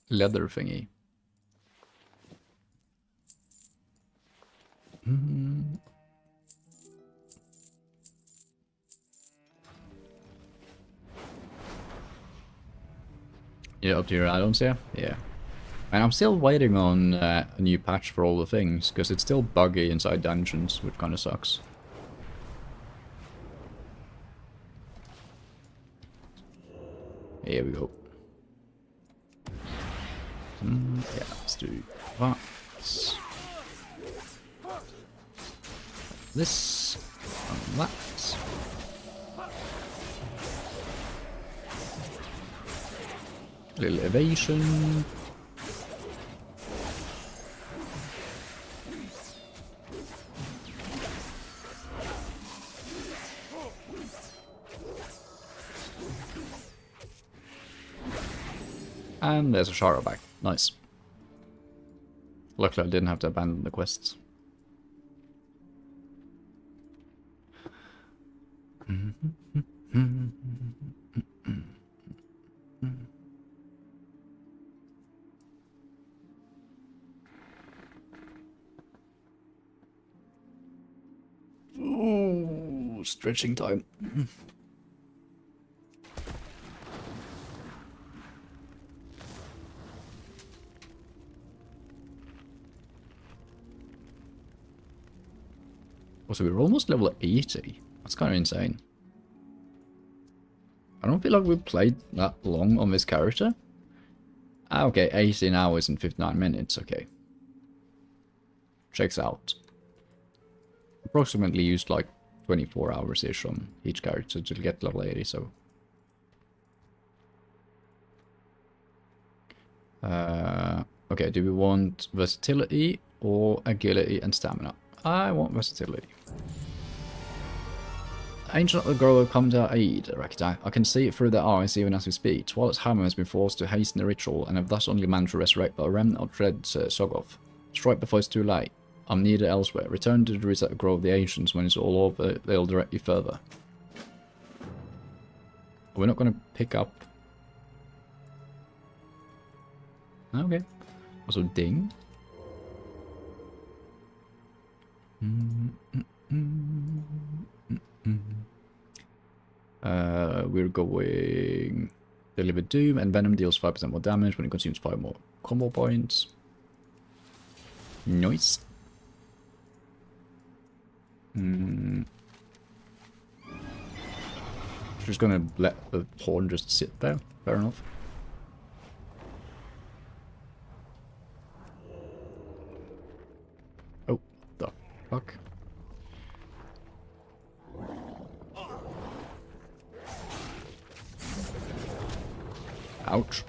leather thingy. Yeah, up to your add-ons, yeah? Yeah. And I'm still waiting on a new patch for all the things, because it's still buggy inside dungeons, which kind of sucks. Here we go. Yeah, let's do that. This and that. Little evasion. And there's a Shara back. Nice. Luckily I didn't have to abandon the quests. Ooh, stretching time. So we're almost level 80. That's kind of insane. I don't feel like we've played that long on this character. Ah, okay, 18 hours and 59 minutes, okay. Checks out. Approximately used like 24 hours-ish on each character to get level 80, so... okay, do we want versatility or agility and stamina? I want versatility. Ancient girl comes to our aid, Rakita. I can see it through their eyes even as we speak. Twilight Hammer has been forced to hasten the ritual and have thus only managed to resurrect but a remnant of dread Sogoth. Strike before it's too late. I'm needed elsewhere. Return to the reset grove of the ancients. When it's all over, they'll direct you further. We're not going to pick up... Okay. Also, ding. We're going Deliver Doom, and Venom deals 5% more damage when it consumes 5 more combo points. Nice. Just gonna let the horn just sit there. Fair enough. Oh, the fuck. Ouch.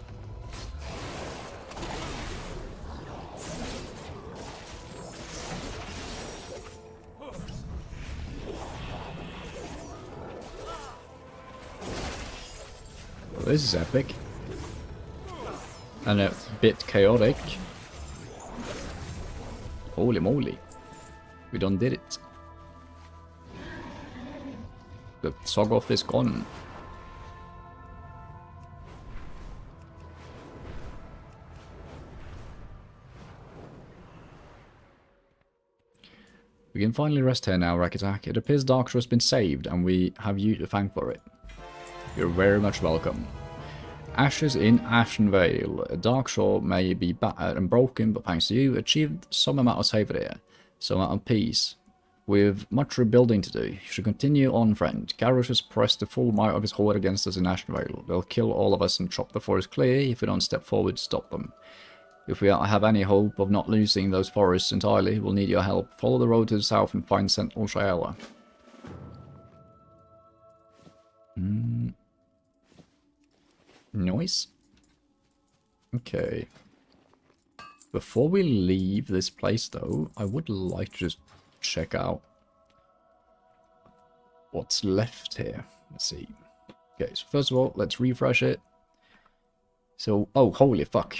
Well, this is epic. And a bit chaotic. Holy moly. We done did it. The Sogoth is gone. We can finally rest here now, Rakatak. It appears Darkshore has been saved, and we have you to thank for it. You're very much welcome. Ashes in Ashenvale. Darkshore may be battered and broken, but thanks to you, achieved some amount of safety here. Some amount of peace. With much rebuilding to do, you should continue on, friend. Garrosh has pressed the full might of his horde against us in Ashenvale. They'll kill all of us and chop the forest clear if we don't step forward to stop them. If we have any hope of not losing those forests entirely, we'll need your help. Follow the road to the south and find Sentinel Shayla. Nice. Okay. Before we leave this place, though, I would like to just check out what's left here. Let's see. Okay, so first of all, let's refresh it. So, oh, holy fuck.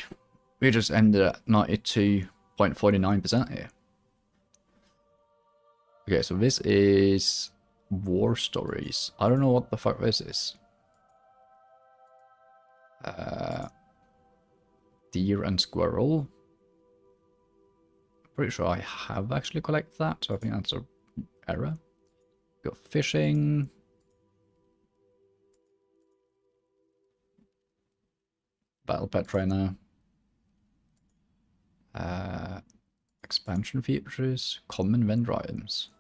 We just ended at 92.49% here. Okay, so this is War Stories. I don't know what the fuck this is. Deer and Squirrel. Pretty sure I have actually collected that, so I think that's an error. Got fishing. Battle Pet Trainer. Expansion features, common vendor items.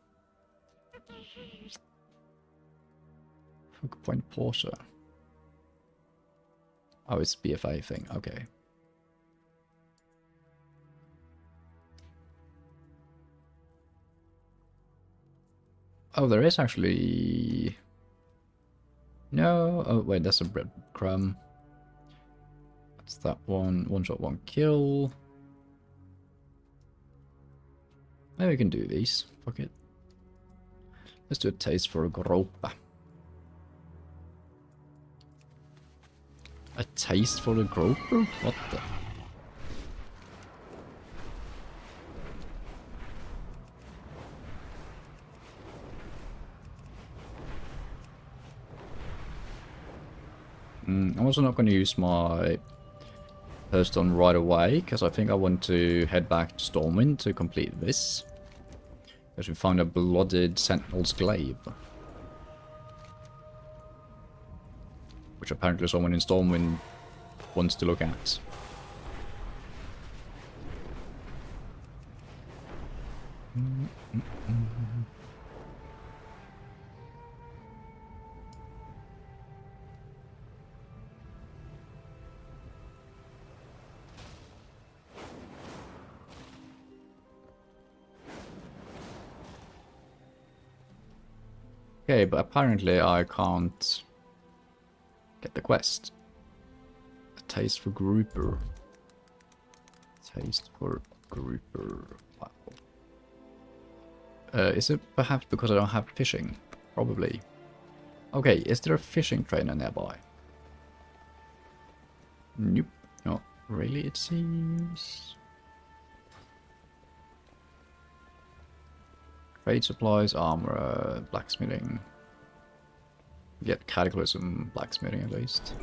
Hook Point Porter. Oh, it's BFA thing, okay. Oh, there is actually... No, oh wait, that's a breadcrumb. That's that one. One shot, one kill. Maybe we can do these. Fuck it. Let's do a taste for a gropa. A taste for a groper? What the? I'm also not going to use my Hearthstone right away, because I think I want to head back to Stormwind to complete this. Because we found a blooded Sentinel's Glaive. Which apparently someone in Stormwind wants to look at. Okay, but apparently I can't get the quest. A taste for grouper. Taste for grouper. Wow. Is it perhaps because I don't have fishing? Probably. Okay, is there a fishing trainer nearby? Nope, not really it seems. Trade supplies, armor, blacksmithing. Get cataclysm blacksmithing at least.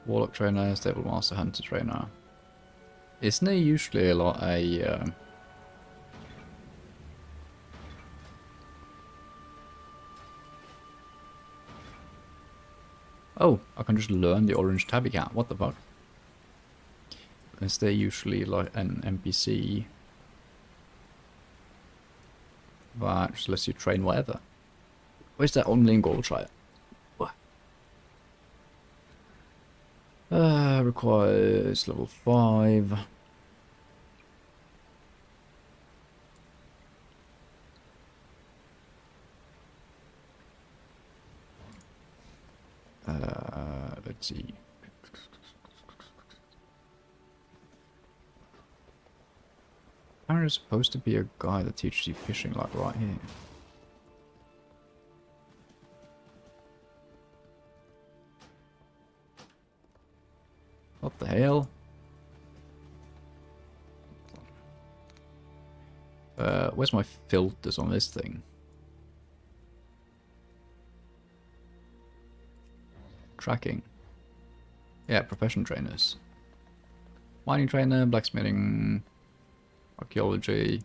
Warlock trainer, stable master, hunter trainer. Isn't there usually a lot Oh, I can just learn the orange tabby cat. What the fuck? Is there usually like an NPC that just lets you train whatever? Where's that only goal? Try it. What? Requires level 5. Let's see. There's supposed to be a guy that teaches you fishing, like right here. What the hell? Where's my filters on this thing? Tracking. Yeah, profession trainers. Mining trainer, blacksmithing, archaeology.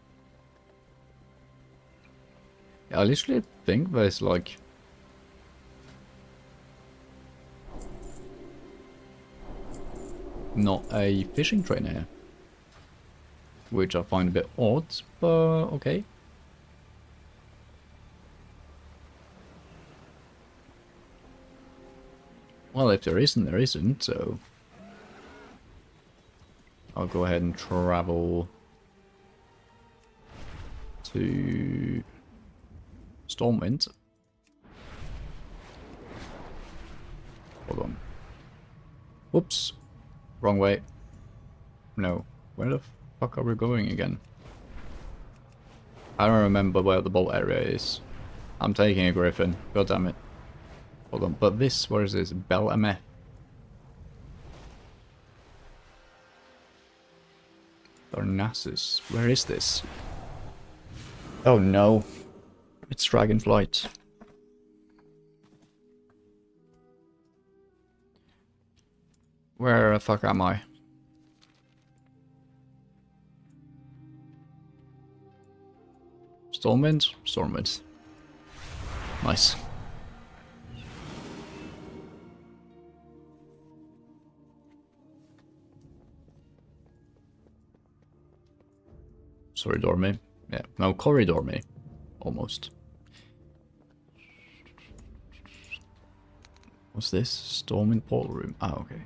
Yeah, I literally think there's like... not a fishing trainer here. Which I find a bit odd, but okay. Well, if there isn't, there isn't, so... I'll go ahead and travel to Stormwind. Hold on. Whoops. Wrong way. No. Where the fuck are we going again? I don't remember where the boat area is. I'm taking a griffin. God damn it. Hold on. But this, where is this? Bel Ameth. Darnassus. Where is this? Oh no. It's Dragonflight. Where the fuck am I? Stormwind? Stormwind. Nice. Sorry, Dorme. Yeah, no, Corridor me. Almost. What's this? Stormwind portal room. Ah, okay.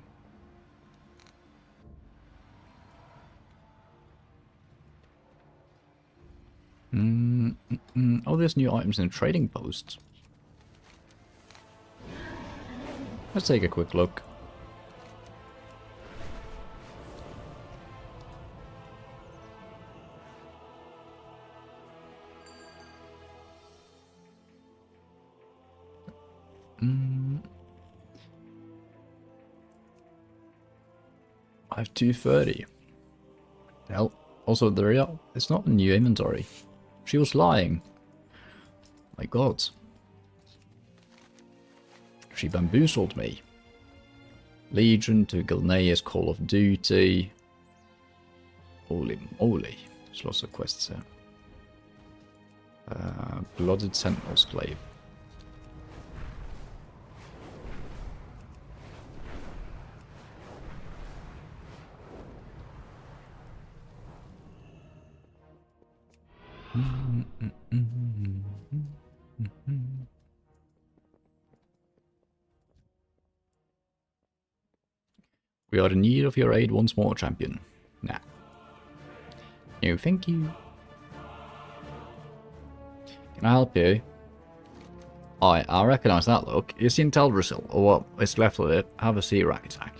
Oh, there's new items in the trading post. Let's take a quick look. I have 230. Hell, also it's not a new inventory. She was lying. My god. She bamboozled me. Legion to Gilnea's Call of Duty. Holy moly. There's lots of quests here. Blooded Sentinel Slave. We are in need of your aid once more, champion. Nah. No, thank you. Can I help you? I recognise that look. You seen Teldrassil, or what is left of it, have a sea rack attack.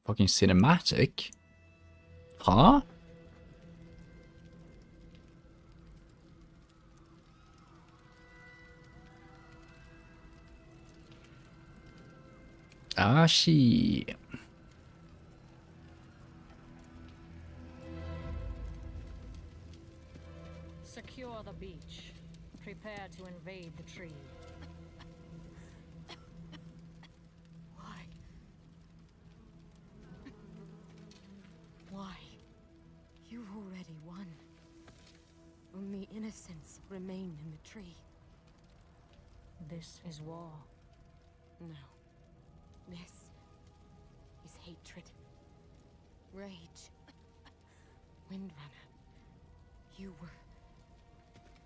Fucking cinematic? Huh? Ah, she. Secure the beach. Prepare to invade the tree. Why? Why? You've already won. Only innocents remain in the tree. This is war. No. This is hatred. Rage. Windrunner, you were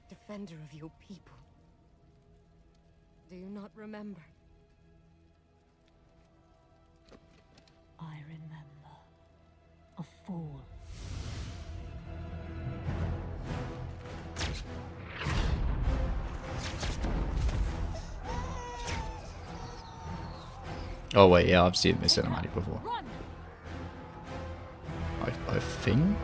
defender of your people. Do you not remember? I remember. A fool. Oh wait, yeah, I've seen this cinematic before. Run! I think.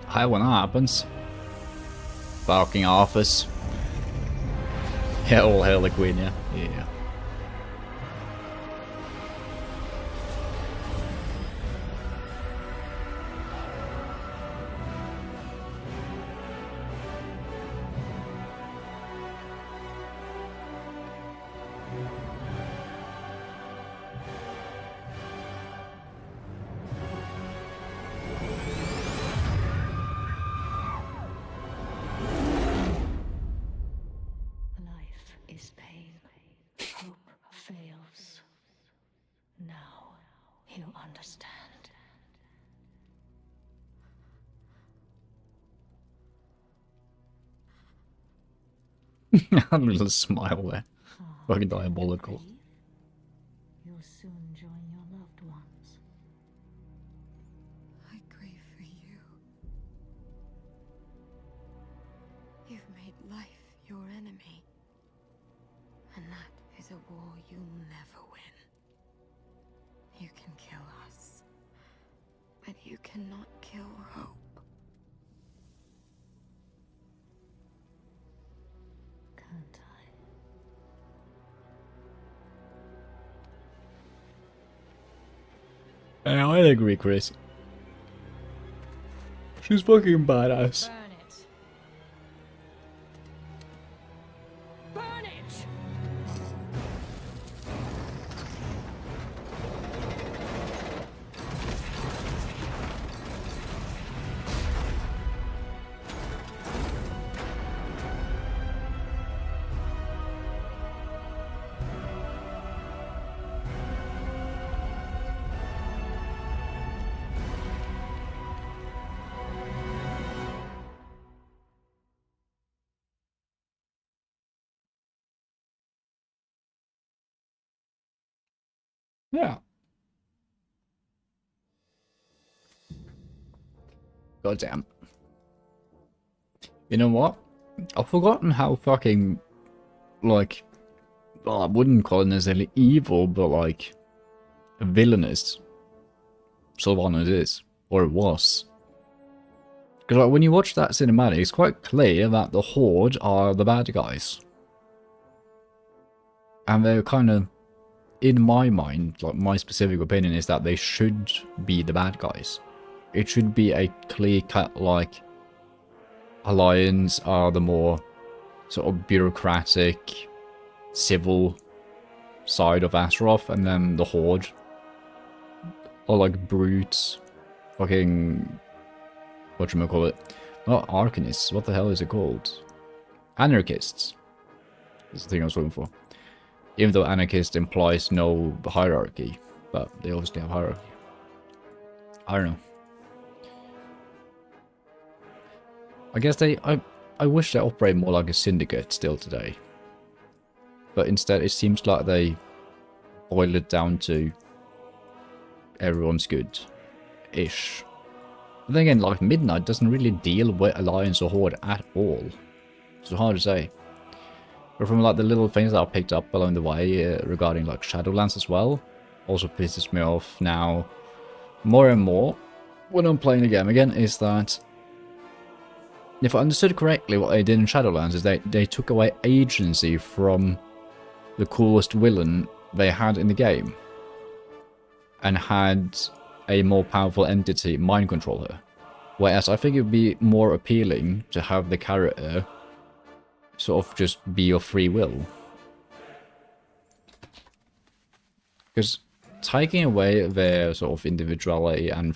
Hi, when that happens. Barking office. Yeah, all hail the queen, yeah. Yeah. Life is pain. Hope fails. Now you understand. A little smile there. Fucking diabolical. You'll soon join your loved ones. I grieve for you. You've made life your enemy. And that is a war you'll never win. You can kill us, but you cannot kill hope. Can't I? Yeah, I agree, Chris. She's fucking badass. Burn it. Burn it! Yeah. Goddamn. You know what? I've forgotten how fucking, like, well, I wouldn't call it necessarily evil, but like, villainous Sylvanas is, or it was. Because like, when you watch that cinematic, it's quite clear that the Horde are the bad guys. And they're kind of, in my mind, like my specific opinion is that they should be the bad guys. It should be a clear-cut, like, Alliance are the more sort of bureaucratic, civil side of Azeroth, and then the Horde are like brutes, fucking, whatchamacallit, not Arcanists, what the hell is it called? Anarchists is the thing I was looking for. Even though anarchist implies no hierarchy, but they obviously have hierarchy. I don't know. I guess I wish they operate more like a syndicate still today. But instead it seems like they boil it down to everyone's good-ish. But then again, like Midnight doesn't really deal with Alliance or Horde at all. It's hard to say. But from like the little things that I picked up along the way regarding like Shadowlands as well, also pisses me off now more and more when I'm playing the game again, is that if I understood correctly what they did in Shadowlands is they took away agency from the coolest villain they had in the game and had a more powerful entity mind control her. Whereas I think it would be more appealing to have the character sort of just be of free will. Because taking away their sort of individuality and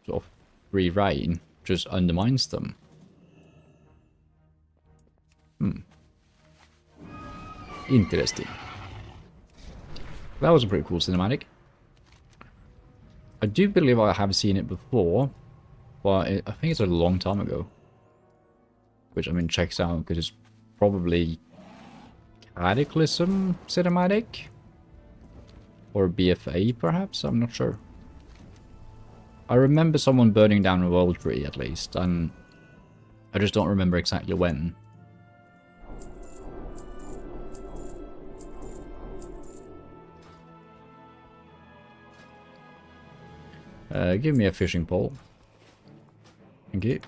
sort of free reign just undermines them. Interesting. That was a pretty cool cinematic. I do believe I have seen it before, but I think it's a long time ago. Which, I mean, checks out because it's probably Cataclysm cinematic? Or BFA, perhaps? I'm not sure. I remember someone burning down a world tree, at least, and I just don't remember exactly when. Give me a fishing pole. Thank you.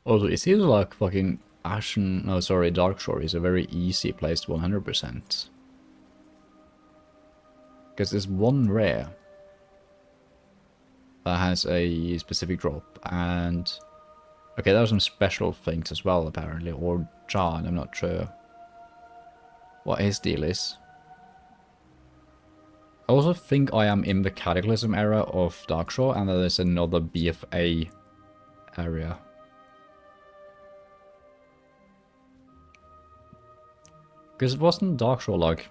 Also, it seems like fucking Ashen... No, sorry, Darkshore is a very easy place to 100%. Because there's one rare that has a specific drop, and... Okay, there are some special things as well, apparently, or John, I'm not sure what his deal is. I also think I am in the Cataclysm era of Darkshore, and there's another BFA area. Because wasn't Darkshore like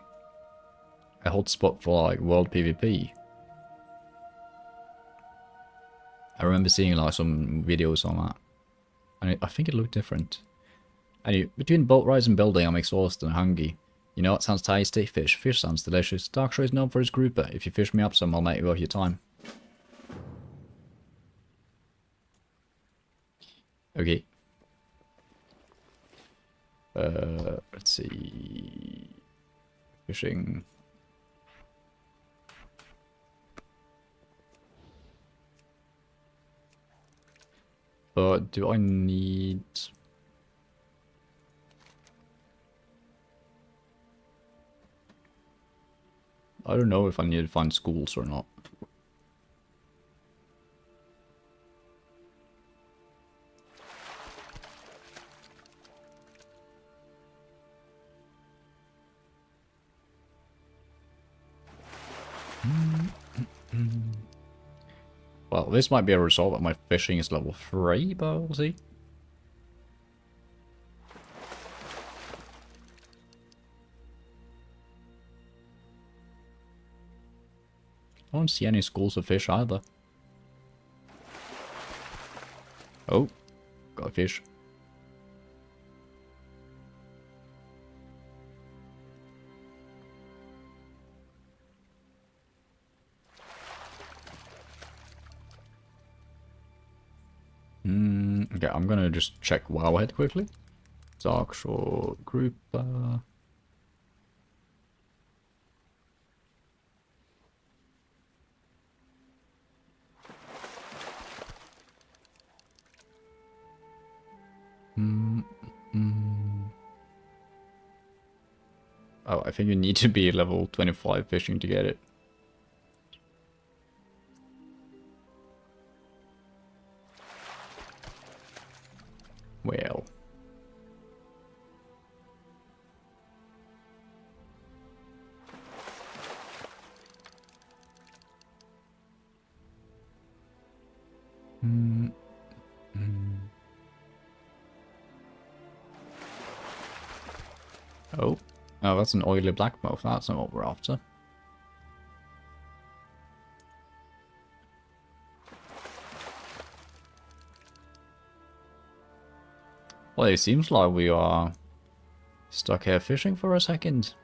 a hotspot for like world PvP? I remember seeing like some videos on that, and I think it looked different. Anyway, between boat rides and building, I'm exhausted and hungry. You know what sounds tasty? Fish. Fish sounds delicious. Darkshore is known for its grouper. If you fish me up some, I'll make you worth your time. Okay. Let's see. Fishing. But do I need... I don't know if I need to find schools or not. Well, this might be a result that my fishing is level 3, but we'll see. I don't see any schools of fish either. Oh, got a fish. Okay, I'm gonna just check Wowhead quickly. Darkshore group. Oh, I think you need to be level 25 fishing to get it. Well. Oh. Oh, that's an oily black mouth. That's not what we're after. Well, it seems like we are stuck here fishing for a second.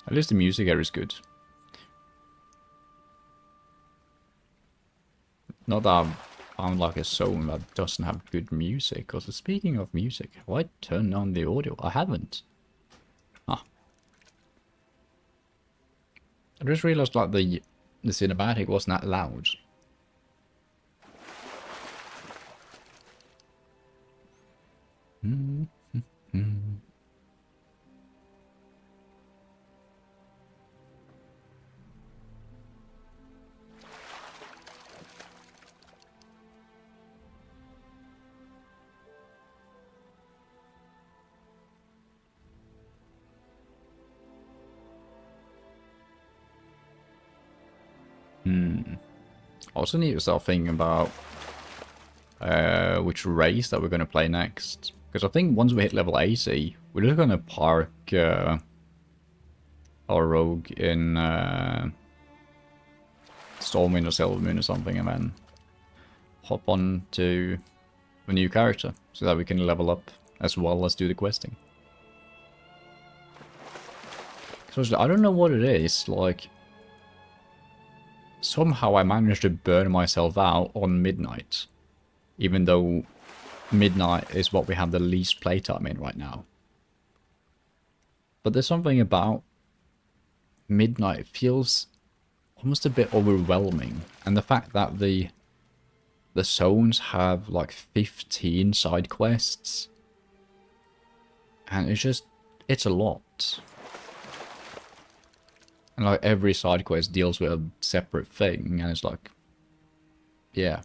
At least the music here is good. Not that I've found like a zone that doesn't have good music. Because speaking of music, have I turned on the audio? I haven't. Ah. I just realized like the cinematic wasn't that loud. Also need to start thinking about which race that we're going to play next. Because I think once we hit level 80, we're just going to park our rogue in Stormwind or Silvermoon or something, and then hop on to a new character so that we can level up as well as do the questing. Because I don't know what it is, like somehow I managed to burn myself out on midnight, even though midnight is what we have the least playtime in right now. But there's something about midnight, it feels almost a bit overwhelming, and the fact that the zones have like 15 side quests, and it's a lot. And like every side quest deals with a separate thing, and it's like, yeah.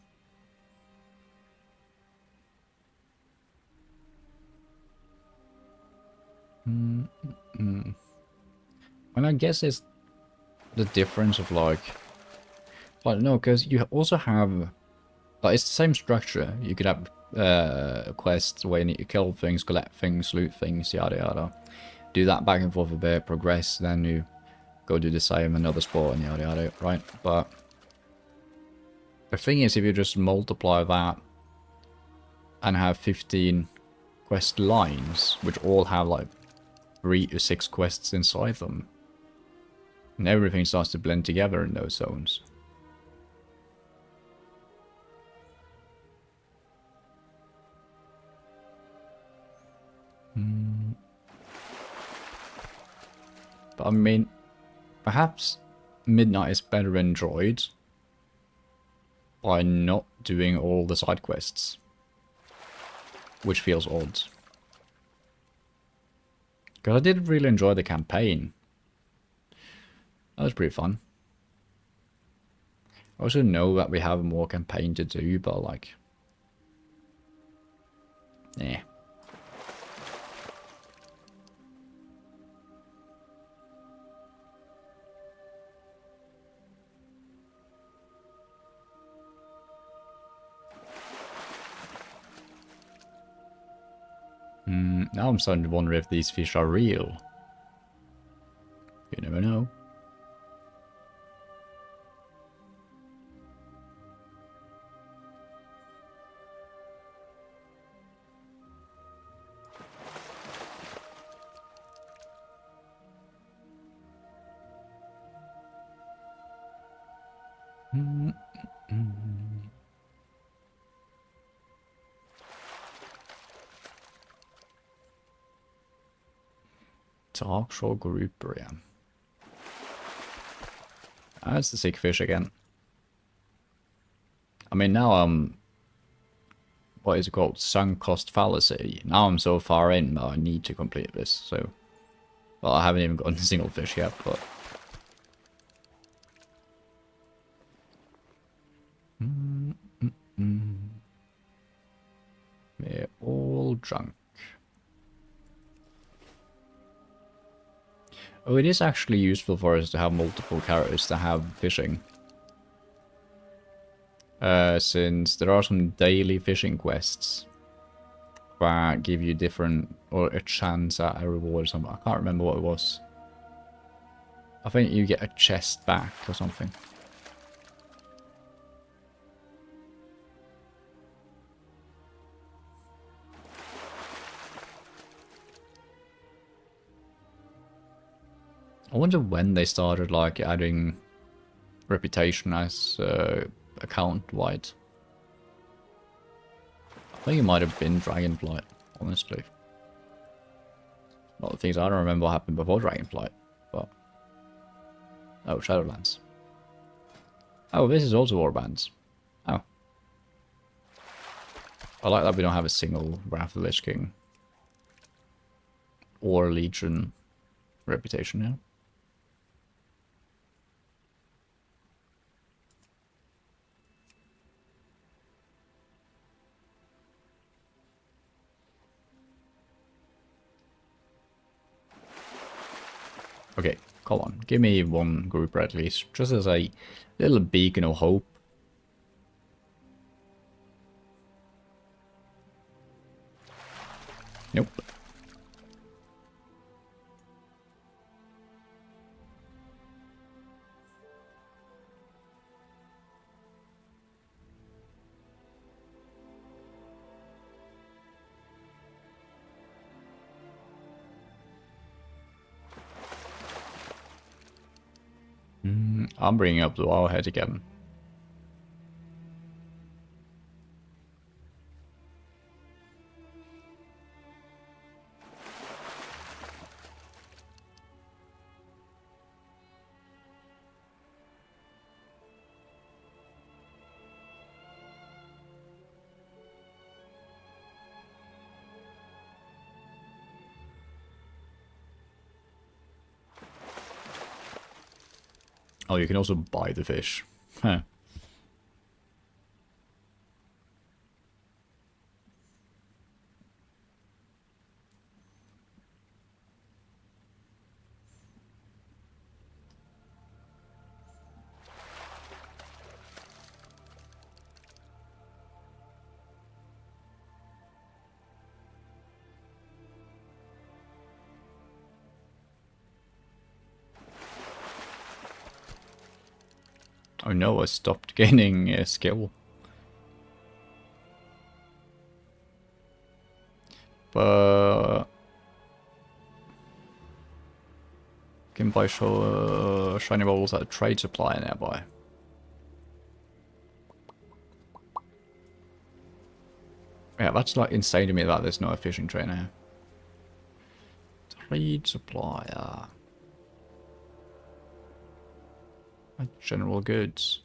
And I guess it's the difference of like, I don't know, because you also have, like, it's the same structure. You could have quests where you need to kill things, collect things, loot things, yada yada. Do that back and forth a bit, progress, then you go do the same, another spot, and yada yada, right? But the thing is, if you just multiply that and have 15 quest lines, which all have like 3 to 6 quests inside them, and everything starts to blend together in those zones. But I mean, perhaps midnight is better enjoyed by not doing all the side quests, which feels odd. Because I did really enjoy the campaign. That was pretty fun. I also know that we have more campaign to do, but like, yeah. Now I'm starting to wonder if these fish are real. You never know. Darkshore grouper, yeah. That's the sick fish again. I mean, now I'm... what is it called? Sunk cost fallacy. Now I'm so far in that I need to complete this, so... well, I haven't even gotten a single fish yet, but... We're all drunk. Oh, it is actually useful for us to have multiple characters to have fishing. Since there are some daily fishing quests that give you different, or a chance at a reward or something. I can't remember what it was. I think you get a chest back or something. I wonder when they started like adding reputation as a account-wide. I think it might have been Dragonflight, honestly. A lot of things I don't remember what happened before Dragonflight, but... Oh, Shadowlands. Oh, this is also Warbands. Oh. I like that we don't have a single Wrath of the Lich King. Or Legion reputation now. Okay, come on. Give me one group at least. Just as a little beacon of hope. Nope. I'm bringing up the Wowhead again. Oh, you can also buy the fish. Huh. Oh no, I stopped gaining skill. But... can buy shiny bubbles at a trade supply nearby. Yeah, that's like insane to me that there's no fishing trainer here. Trade supplier. General goods.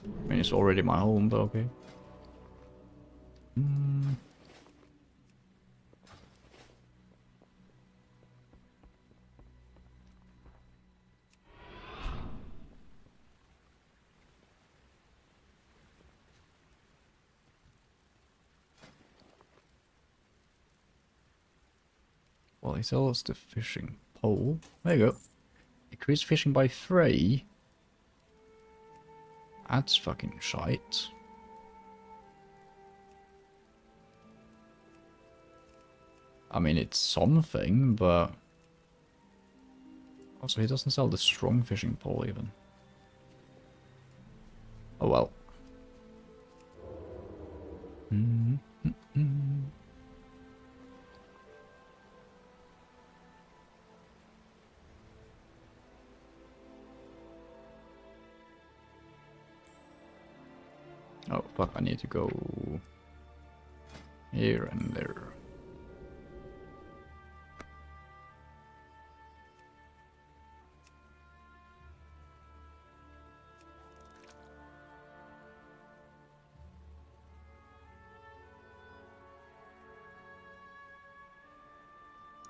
I mean, it's already my home, but okay. Well, he sells the fishing pole. There you go. Increase fishing by 3. That's fucking shite. I mean, it's something, but... also, he doesn't sell the strong fishing pole, even. Oh well. Oh, fuck, I need to go here and there.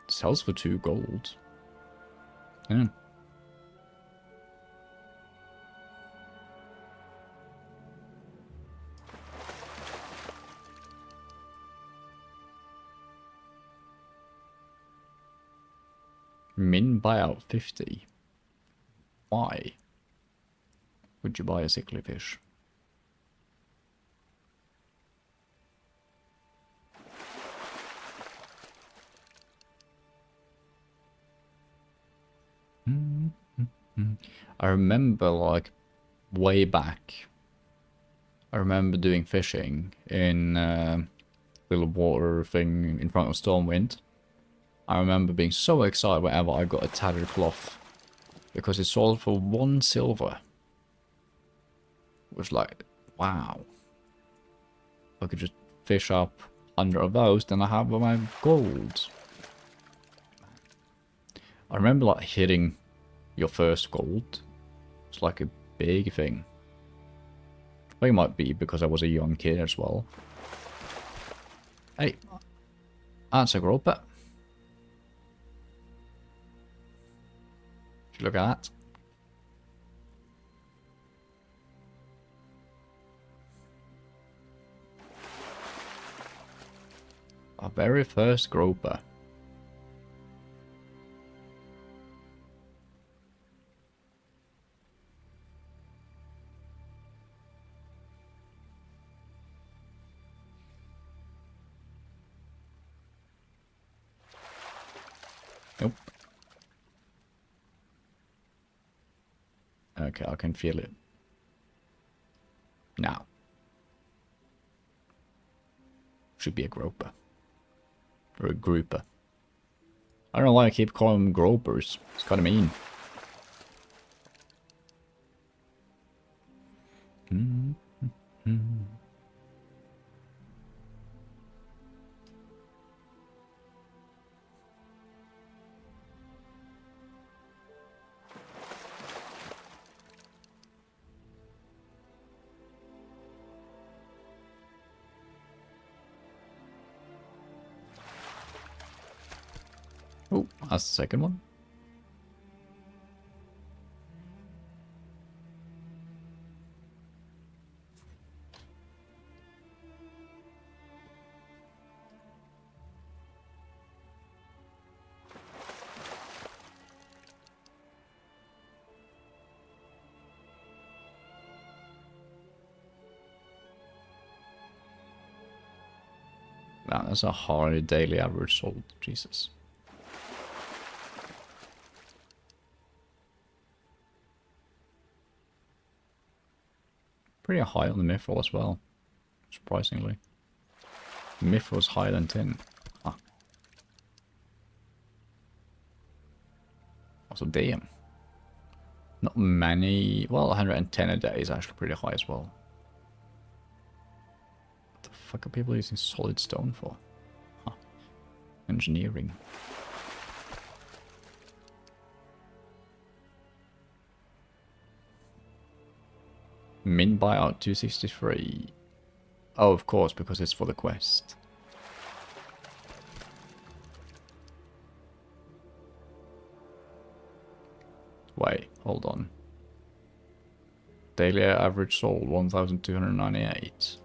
Sells for 2 gold. Yeah. Min buyout 50. Why would you buy a sickly fish? I remember, like, way back, I remember doing fishing in little water thing in front of Stormwind. I remember being so excited whenever I got a tattered cloth, because it sold for 1 silver. was like, wow. If I could just fish up 100 of those, then I have my gold. I remember like hitting your first gold. It's like a big thing. I think it might be because I was a young kid as well. Hey, that's a groper. Look at that. Our very first groper. Nope. Okay, I can feel it. Now. Should be a groper. Or a grouper. I don't know why I keep calling them gropers. It's kind of mean. Oh, that's the second one. Wow, that's a hard daily average sold. Jesus. Pretty high on the mithril as well. Surprisingly. Mithril's higher than tin. Ah. Also, damn. Not many. Well, 110 a day is actually pretty high as well. What the fuck are people using solid stone for? Huh. Engineering. Min buyout 263. Oh, of course, because it's for the quest. Wait, hold on. Daily average sold 1,298.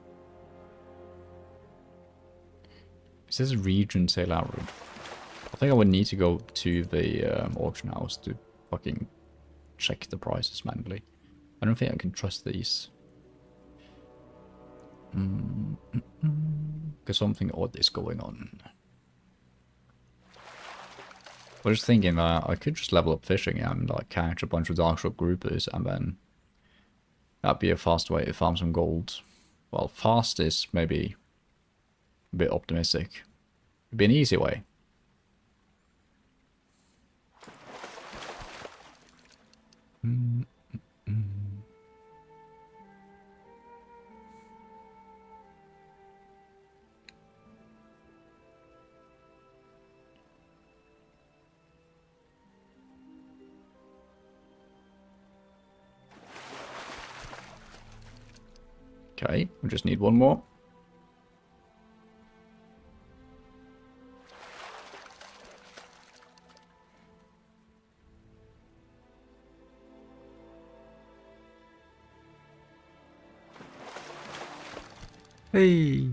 Is this region sale average? I think I would need to go to the auction house to fucking check the prices manually. I don't think I can trust these. Because something odd is going on. I was just thinking that I could just level up fishing and like catch a bunch of darkshot groupers, and then that'd be a fast way to farm some gold. Well, fast is maybe a bit optimistic. It'd be an easy way. Okay, we just need one more. Hey!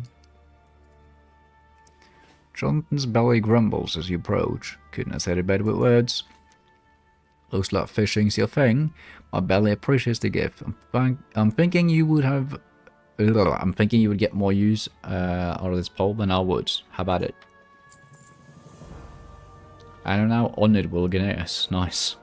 Jonathan's belly grumbles as you approach. Couldn't have said it better with words. Looks like fishing's your thing. My belly appreciates the gift. I'm thinking you would have... I'm thinking you would get more use out of this pole than I would. How about it? I am now honored, Wilgeneus. Nice.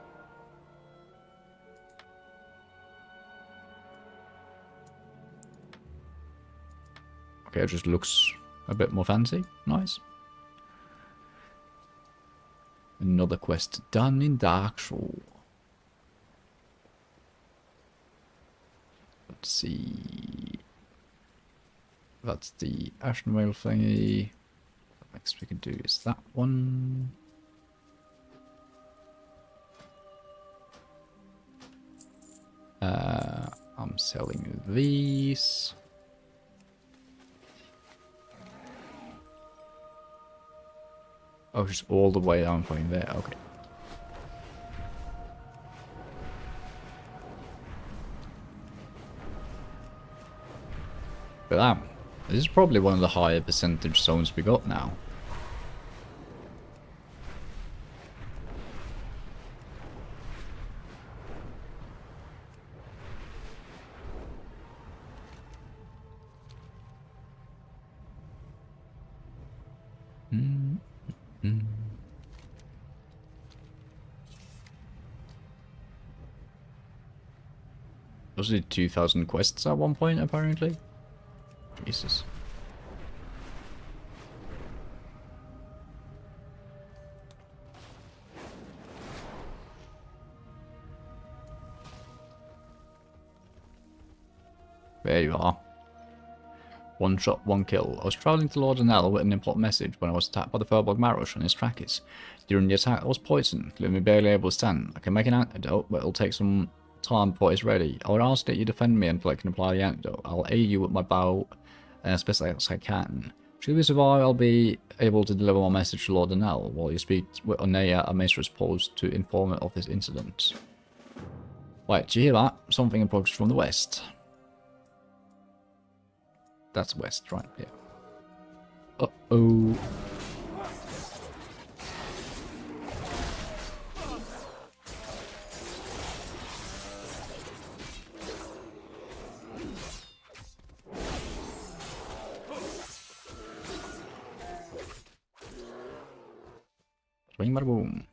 Okay, it just looks a bit more fancy. Nice. Another quest done in Darkshore. Let's see. That's the Ashen Whale thingy. The next we can do is that one. I'm selling these. Oh, just all the way down from there. Okay. But this is probably one of the higher percentage zones we got now. Was it 2,000 quests at one point, apparently? Jesus. There you are. One shot, one kill. I was travelling to Lord Anel with an important message when I was attacked by the Furbolg Marosh and his trackers. During the attack I was poisoned, leaving me barely able to stand. I can make an antidote, but it'll take some time before it's ready. I would ask that you defend me until I can apply the antidote. I'll aid you with my bow as best as I can. Should we survive, I'll be able to deliver my message to Lord Anel while you speak with Onea, a mistress post, to inform her of this incident. Wait, do you hear that? Something approaches from the west. That's west, right? Yeah. Uh-oh. Bing bada boom.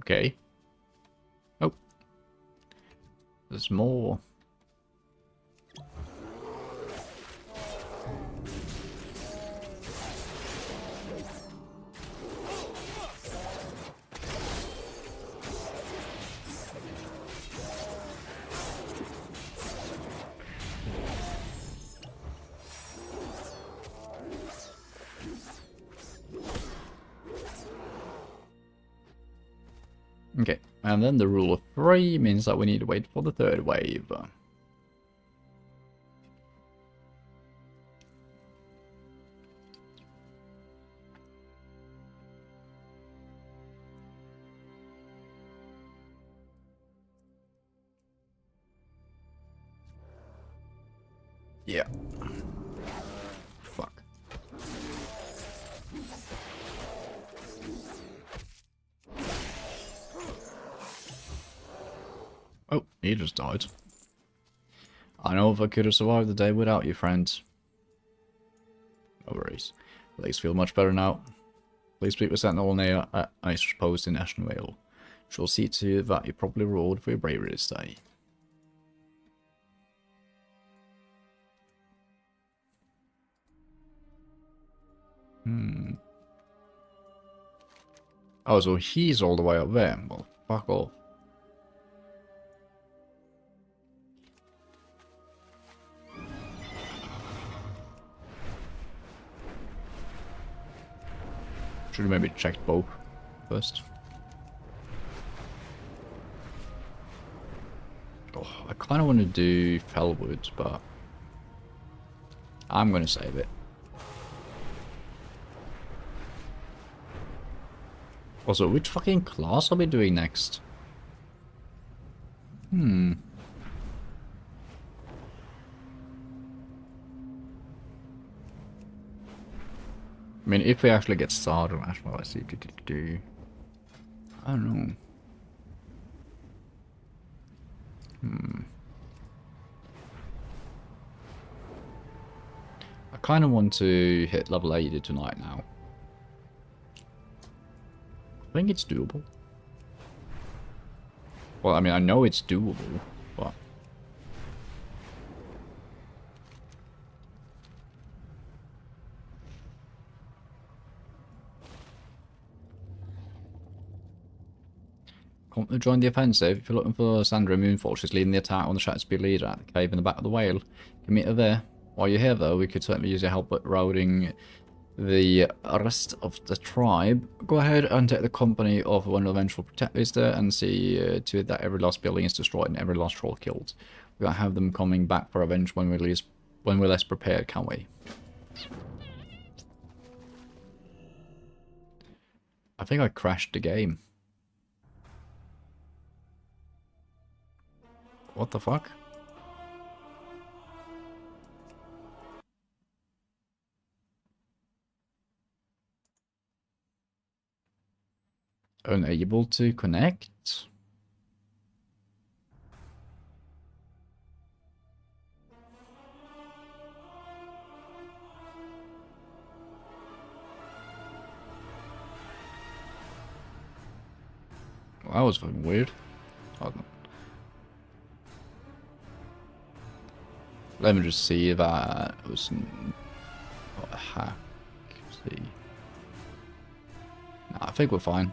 Okay. Oh. There's more. Okay, and then the rule of 3 means that we need to wait for the third wave. Yeah. Fuck. Oh, he just died. I know if I could have survived the day without you, friends. No worries. Legs feel much better now. Please speak with Sentinel Nea at Ice Post in Ashen Vale. She'll see to you that you properly reward for your bravery this day. Oh, so he's all the way up there. Well, fuck off. Should have maybe checked both first. Oh, I kind of want to do Fellwood, but I'm going to save it. Also, which fucking class are we doing next? I mean, if we actually get started on Ashmore, I see. I don't know. I kind of want to hit level 80 tonight now. I think it's doable. Well, I mean, I know it's doable, but... Come to join the offensive. If you're looking for Sandra Moonfall, she's leading the attack on the Shattered Speed leader at the cave in the back of the whale. Meet her there. While you're here, though, we could certainly use your help at routing the rest of the tribe. Go ahead and take the company of one of the vengeful protectors there and see to it that every last building is destroyed and every last troll killed. We gotta have them coming back for revenge when we're less prepared, can't we? I think I crashed the game. What the fuck? Unable to connect? Well, that was fucking weird. Hold on. Let me just see if that was a hack. See. Nah, I think we're fine.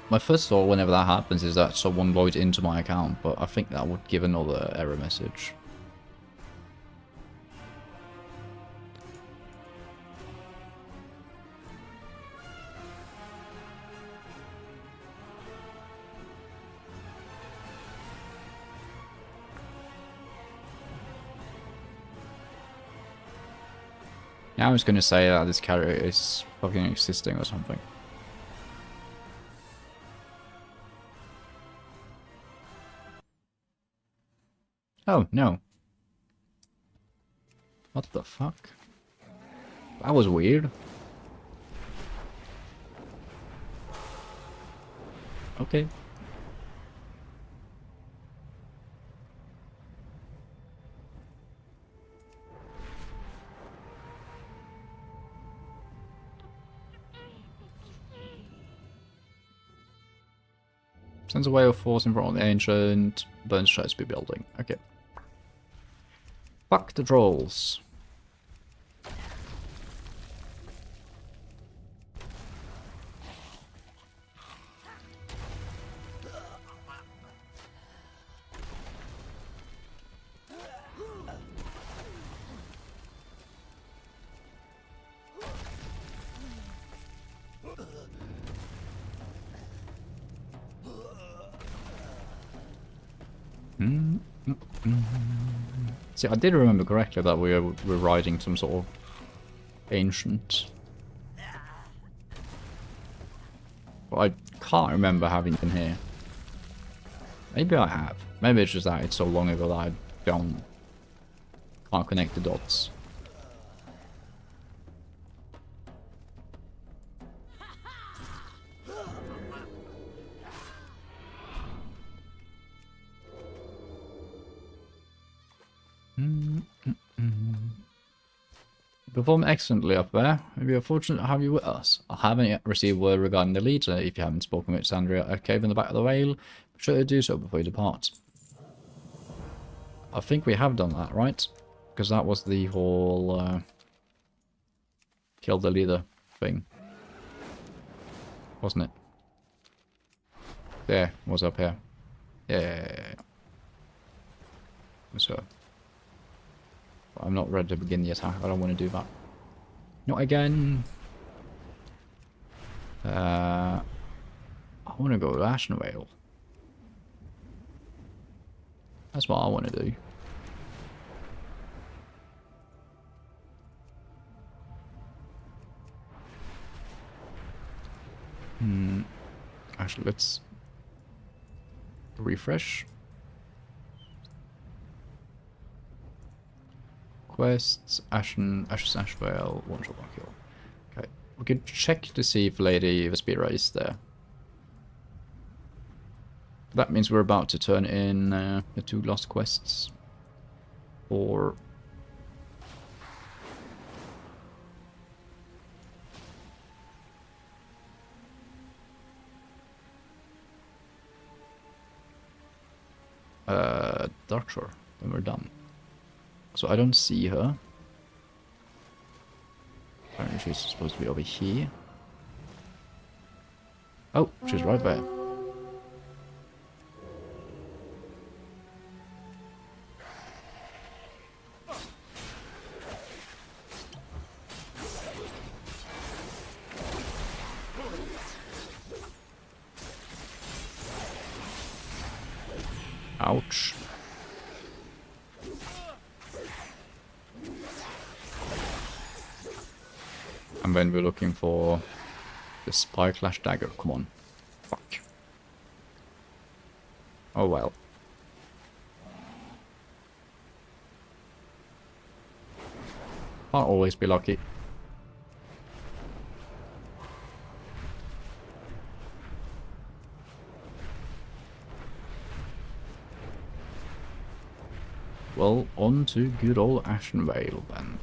My first thought whenever that happens is that someone logged into my account, but I think that would give another error message. Yeah, I was gonna say that this carrier is fucking existing or something. Oh, no. What the fuck? That was weird. Okay. Sends a way of force in front of the ancient burns tries to be building. Okay. Fuck the trolls. See, I did remember correctly that we were riding some sort of ancient. But I can't remember having been here. Maybe I have. Maybe it's just that it's so long ago that I can't connect the dots. Performed excellently up there. We are fortunate to have you with us. I haven't yet received word regarding the leader. If you haven't spoken with Sandra at a cave in the back of the whale, be sure to do so before you depart. I think we have done that, right? Because that was the whole kill the leader thing. Wasn't it? There, was up here. Yeah. So. I'm not ready to begin the attack. I don't want to do that. Not again. I want to go with Ashen Whale. That's what I want to do. Actually, let's refresh. Quests, Ashen Vale, one shot one kill. Okay, we could check to see if Lady Vespera is there. That means we're about to turn in the 2 lost quests. Or... Dark Shore. Then we're done. So I don't see her. Apparently she's supposed to be over here. Oh, she's right there. Ouch. And then we're looking for the Spy Clash Dagger. Come on. Fuck. Oh well. Can't always be lucky. Well, on to good old Ashenvale then.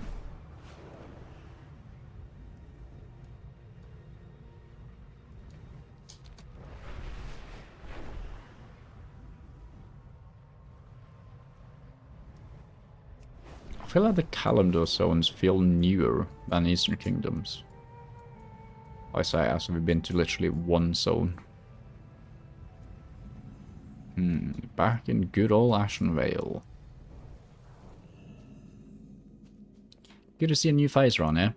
I feel like the Kalimdor zones feel newer than Eastern Kingdoms. I say as we've been to literally one zone. Back in good old Ashenvale. Good to see a new face around here.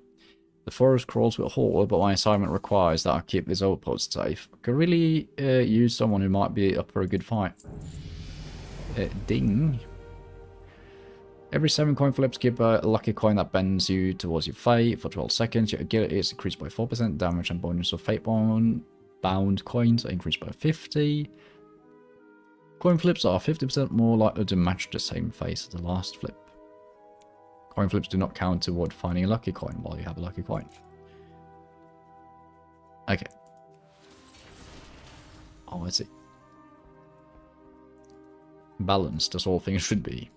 The forest crawls with a horde, but my assignment requires that I keep this outpost safe. Could really use someone who might be up for a good fight. Ding. Every 7 coin flips, keep a lucky coin that bends you towards your fate for 12 seconds. Your agility is increased by 4%. Damage and bonus of fate-bound coins are increased by 50. Coin flips are 50% more likely to match the same face as the last flip. Coin flips do not count toward finding a lucky coin while you have a lucky coin. Okay. Oh, I see. Balanced, as all things should be.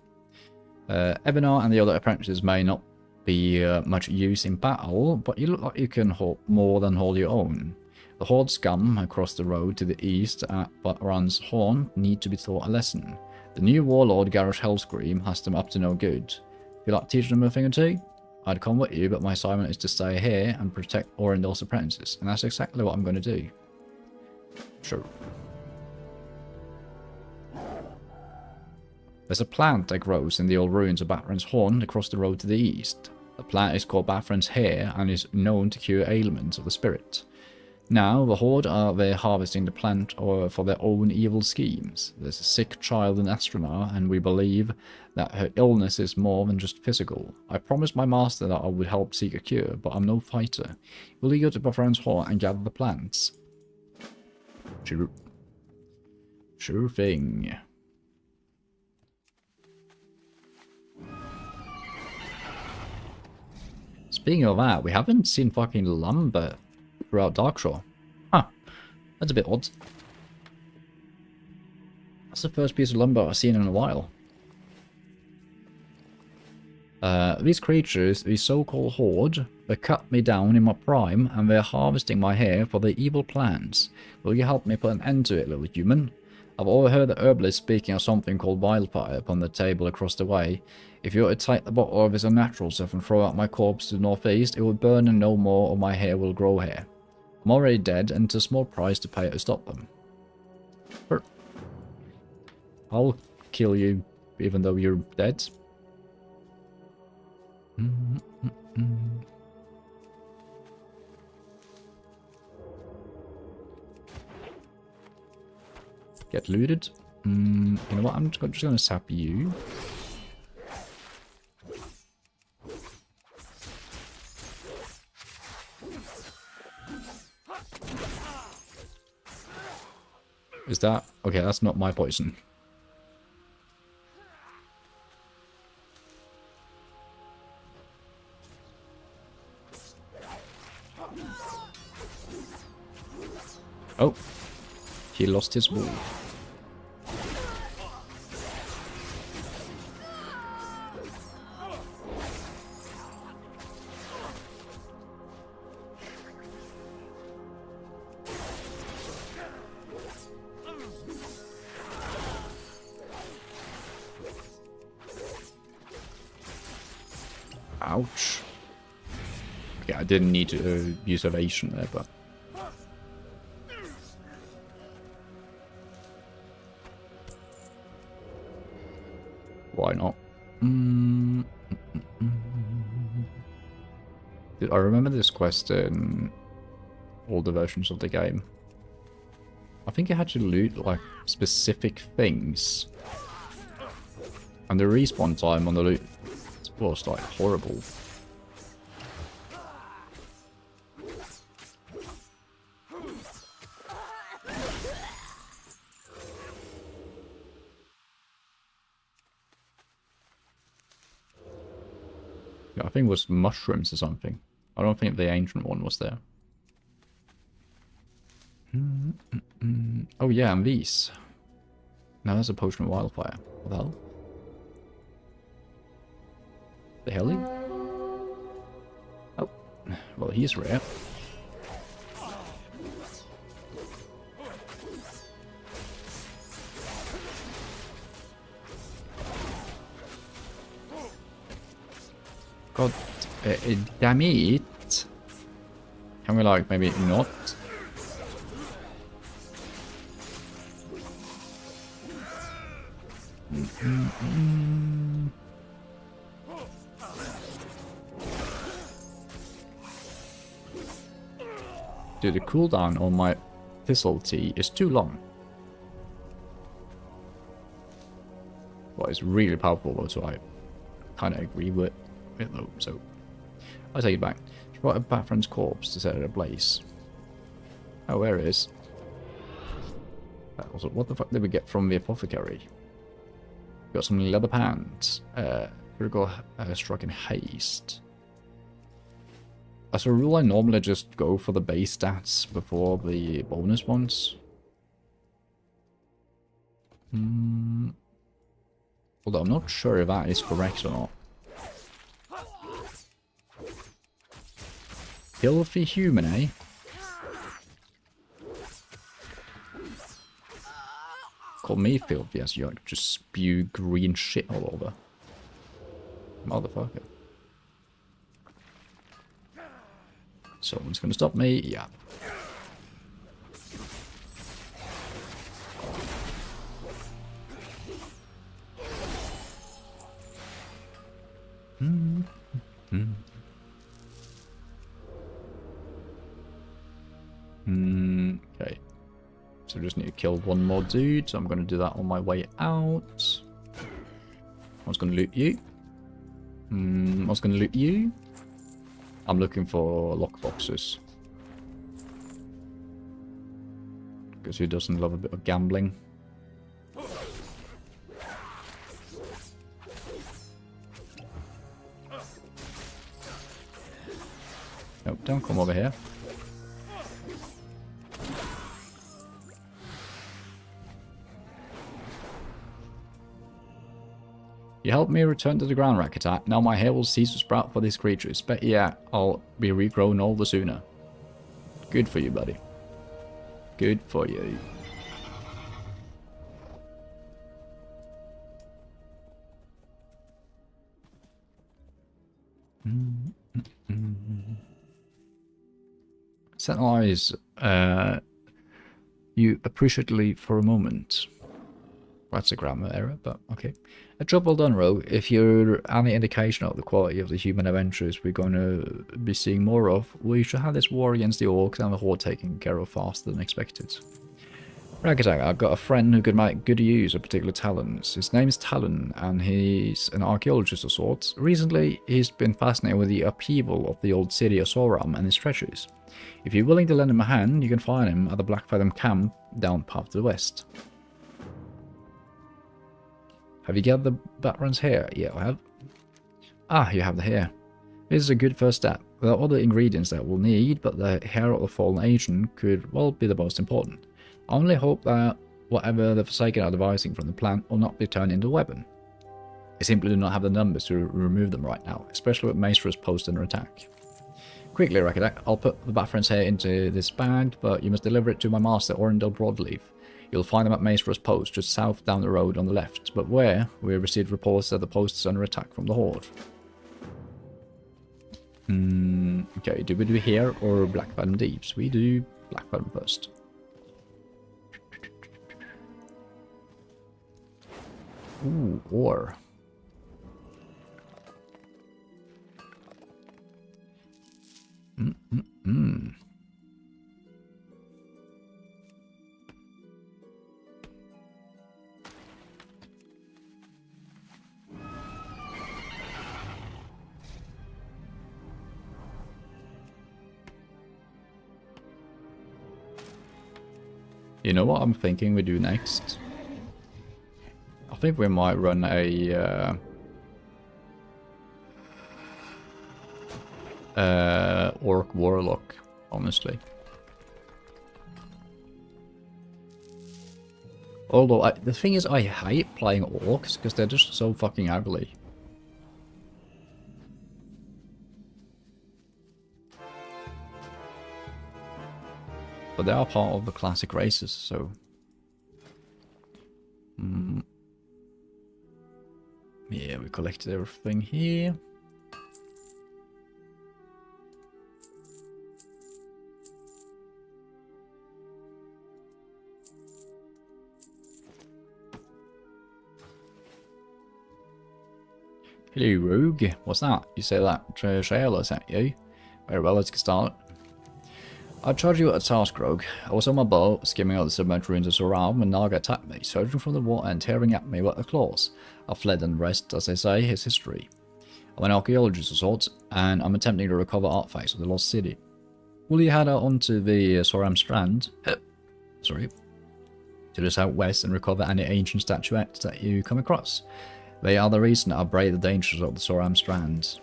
Ebenar and the other apprentices may not be much use in battle, but you look like you can hold more than hold your own. The horde scum across the road to the east at Butran's Horn need to be taught a lesson. The new warlord Garrosh Hellscream has them up to no good. Feel like teaching them a thing or two? I'd come with you, but my assignment is to stay here and protect Orendal's apprentices, and that's exactly what I'm going to do. Sure. There's a plant that grows in the old ruins of Butran's Horn across the road to the east. The plant is called Butran's Hair and is known to cure ailments of the spirit. Now, the Horde are there harvesting the plant for their own evil schemes. There's a sick child in Astranar, and we believe that her illness is more than just physical. I promised my master that I would help seek a cure, but I'm no fighter. Will you go to Butran's Horn and gather the plants? Sure. Sure thing. Speaking of that, we haven't seen fucking lumber throughout Darkshore. Huh. That's a bit odd. That's the first piece of lumber I've seen in a while. These creatures, the so-called Horde, they cut me down in my prime and they're harvesting my hair for their evil plans. Will you help me put an end to it, little human? I've overheard the herbalist speaking of something called wildfire upon the table across the way. If you were to take the bottle of his unnatural stuff and throw out my corpse to the northeast, it will burn and no more of my hair will grow here. I'm already dead, and it's a small price to pay to stop them. Sure. I'll kill you, even though you're dead. Get looted. You know what? I'm just going to sap you. Is that... Okay, that's not my poison. Oh. He lost his wolf. Ouch. Okay, I didn't need to use evasion there, but... Why not? I remember this quest in all the versions of the game. I think you had to loot like specific things. And the respawn time on the loot was like horrible. Yeah, I think it was mushrooms or something. I don't think the ancient one was there. Oh yeah, and these. Now there's a potion of wildfire. What the hell? The hell? Oh, well, he's rare. God damn it. Can we, like, maybe not? Dude, the cooldown on my Thistle Tea is too long. Well, it's really powerful though, so I kind of agree with it though, so I'll take it back. She brought a Bathran's corpse to set it ablaze. Oh, there it is. Also, what the fuck did we get from the apothecary? Got some leather pants. Critical struck in haste. As a rule, I normally just go for the base stats before the bonus ones. Although I'm not sure if that is correct or not. Filthy human, eh? Call me filthy as you like just spew green shit all over. Motherfucker. Someone's gonna stop me, yeah. Okay. So we just need to kill one more dude, so I'm gonna do that on my way out. I was gonna loot you. I was gonna loot you. I'm looking for lockboxes. Because who doesn't love a bit of gambling? Nope, don't come over here. You helped me return to the ground rack attack. Now my hair will cease to sprout for these creatures. But yeah, I'll be regrown all the sooner. Good for you, buddy. Good for you. Set eyes. You appreciately for a moment. That's a grammar error, but okay. A job well done, Rogue. If you're any indication of the quality of the human adventures we're going to be seeing more of, we should have this war against the orcs and the horde taken care of faster than expected. Ragadag, I've got a friend who could make good use of particular talents. His name is Talon, and he's an archaeologist of sorts. Recently, he's been fascinated with the upheaval of the old city of Soram and its treasures. If you're willing to lend him a hand, you can find him at the Black Fathom camp down path to the west. Have you gathered the Batran's hair? Yeah, I have. Ah, you have the hair. This is a good first step. There are other ingredients that we'll need, but the hair of the fallen agent could, well, be the most important. I only hope that whatever the Forsaken are devising from the plant will not be turned into a weapon. I simply do not have the numbers to remove them right now, especially with Maestra's post under attack. Quickly, Rakadak, I'll put the Batran's hair into this bag, but you must deliver it to my master, Orendel Broadleaf. You'll find them at Maestra's post, just south down the road on the left, but where we have received reports that the post is under attack from the Horde. Okay, do we do here or Blackbottom Deeps? We do Blackbottom first. Ooh, ore. You know what I'm thinking we do next? I think we might run a Orc Warlock, honestly. Although, the thing is, I hate playing Orcs, because they're just so fucking ugly. But they are part of the classic races, so... Yeah, we collected everything here. Hello, Rogue. What's that? You say that trailer is that you? Very well, let's get started. I charge you a task, Rogue. I was on my boat, skimming out the submerged ruins of Zoram when Naga attacked me, surging from the water and tearing at me with their claws. I fled, and the rest, as they say, is history. I'm an archaeologist of sorts, and I'm attempting to recover artifacts of the lost city. Will you head out onto the Zoram Strand? Sorry. To the southwest and recover any ancient statuettes that you come across. They are the reason I brave the dangers of the Zoram Strand.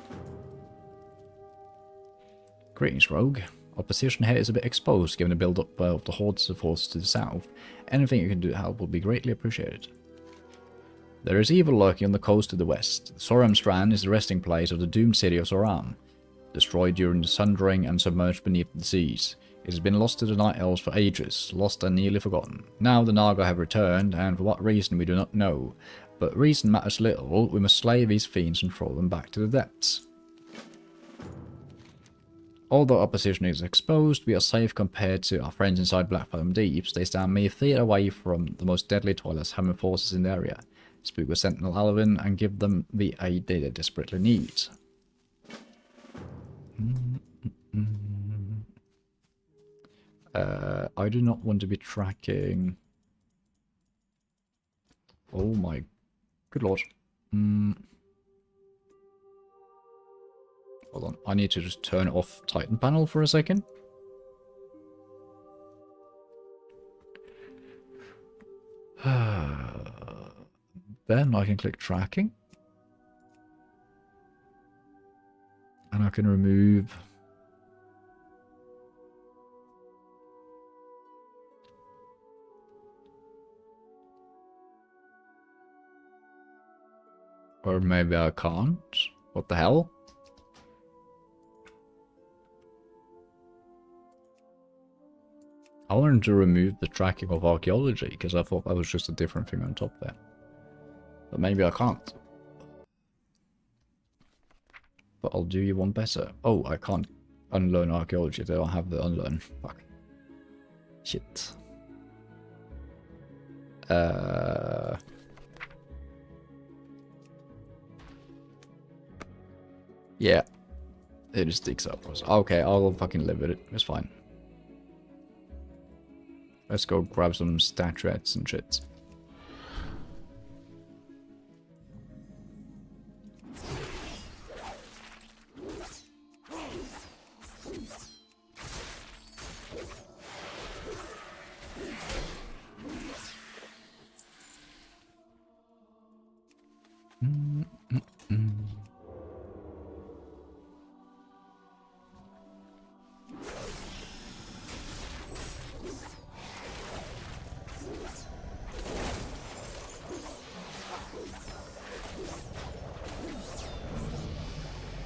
Greetings, Rogue. Our position here is a bit exposed given the build-up of the hordes of forces to the south. Anything you can do to help will be greatly appreciated. There is evil lurking on the coast to the west. The Zoram Strand is the resting place of the doomed city of Zoram, destroyed during the Sundering and submerged beneath the seas. It has been lost to the Night Elves for ages, lost and nearly forgotten. Now the Naga have returned, and for what reason we do not know. But reason matters little. We must slay these fiends and throw them back to the depths. Although our position is exposed, we are safe compared to our friends inside Blackbottom Deeps. They stand mere feet away from the most deadly Twilight Hammer forces in the area. Speak with Sentinel Alvin and give them the aid they desperately need. I do not want to be tracking... Oh my good lord. Hold on, I need to just turn off Titan panel for a second. Then I can click tracking. And I can remove... Or maybe I can't. What the hell? I wanted to remove the tracking of archaeology because I thought that was just a different thing on top there. But maybe I can't. But I'll do you one better. Oh, I can't unlearn archaeology. They don't have the unlearn. Fuck. Shit. Yeah. It just sticks up. Okay, I'll fucking live with it. It's fine. Let's go grab some statuettes and shit.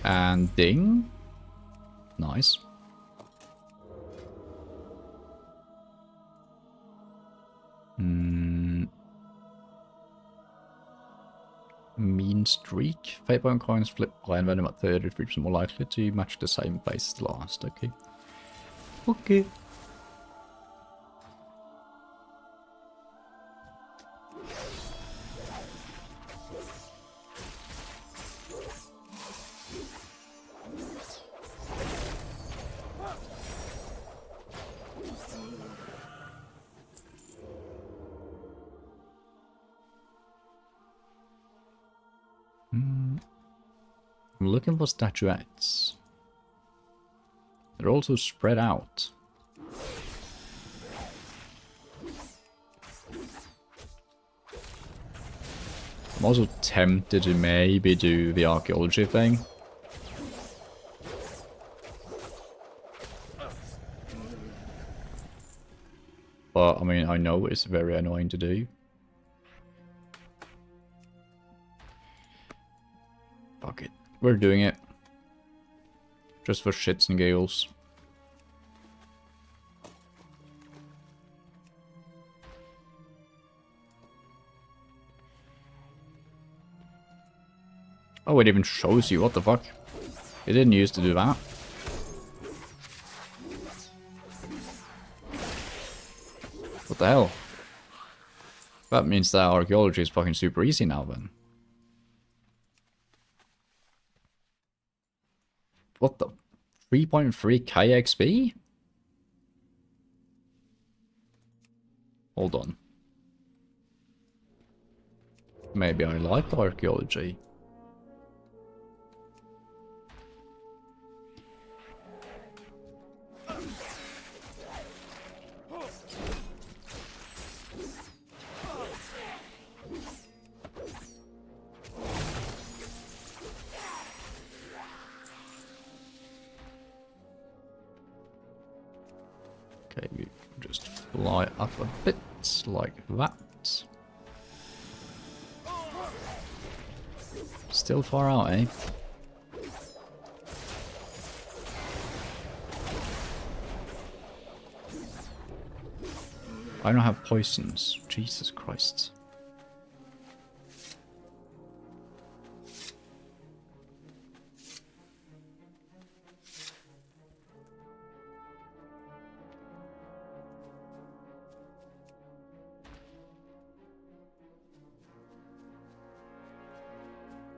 And ding. Nice. Mean streak. Fate-bound coins flip iron venom at 33% more likely to match the same face as last. Okay. Okay. I'm looking for statuettes. They're also spread out. I'm also tempted to maybe do the archaeology thing. But, I mean, I know it's very annoying to do. Fuck it. We're doing it. Just for shits and giggles. Oh, it even shows you. What the fuck? It didn't used to do that. What the hell? That means that archaeology is fucking super easy now then. What the? 3.3k XP? Hold on. Maybe I like archaeology. Okay, you just fly up a bit like that. Still far out, eh? I don't have poisons. Jesus Christ.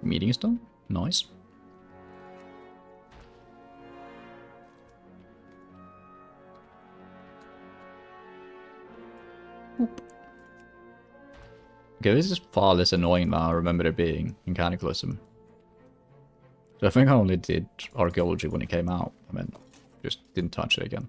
Meeting stone? Nice. Oop. Okay, this is far less annoying than I remember it being in Cataclysm. So I think I only did archaeology when it came out. I mean, just didn't touch it again.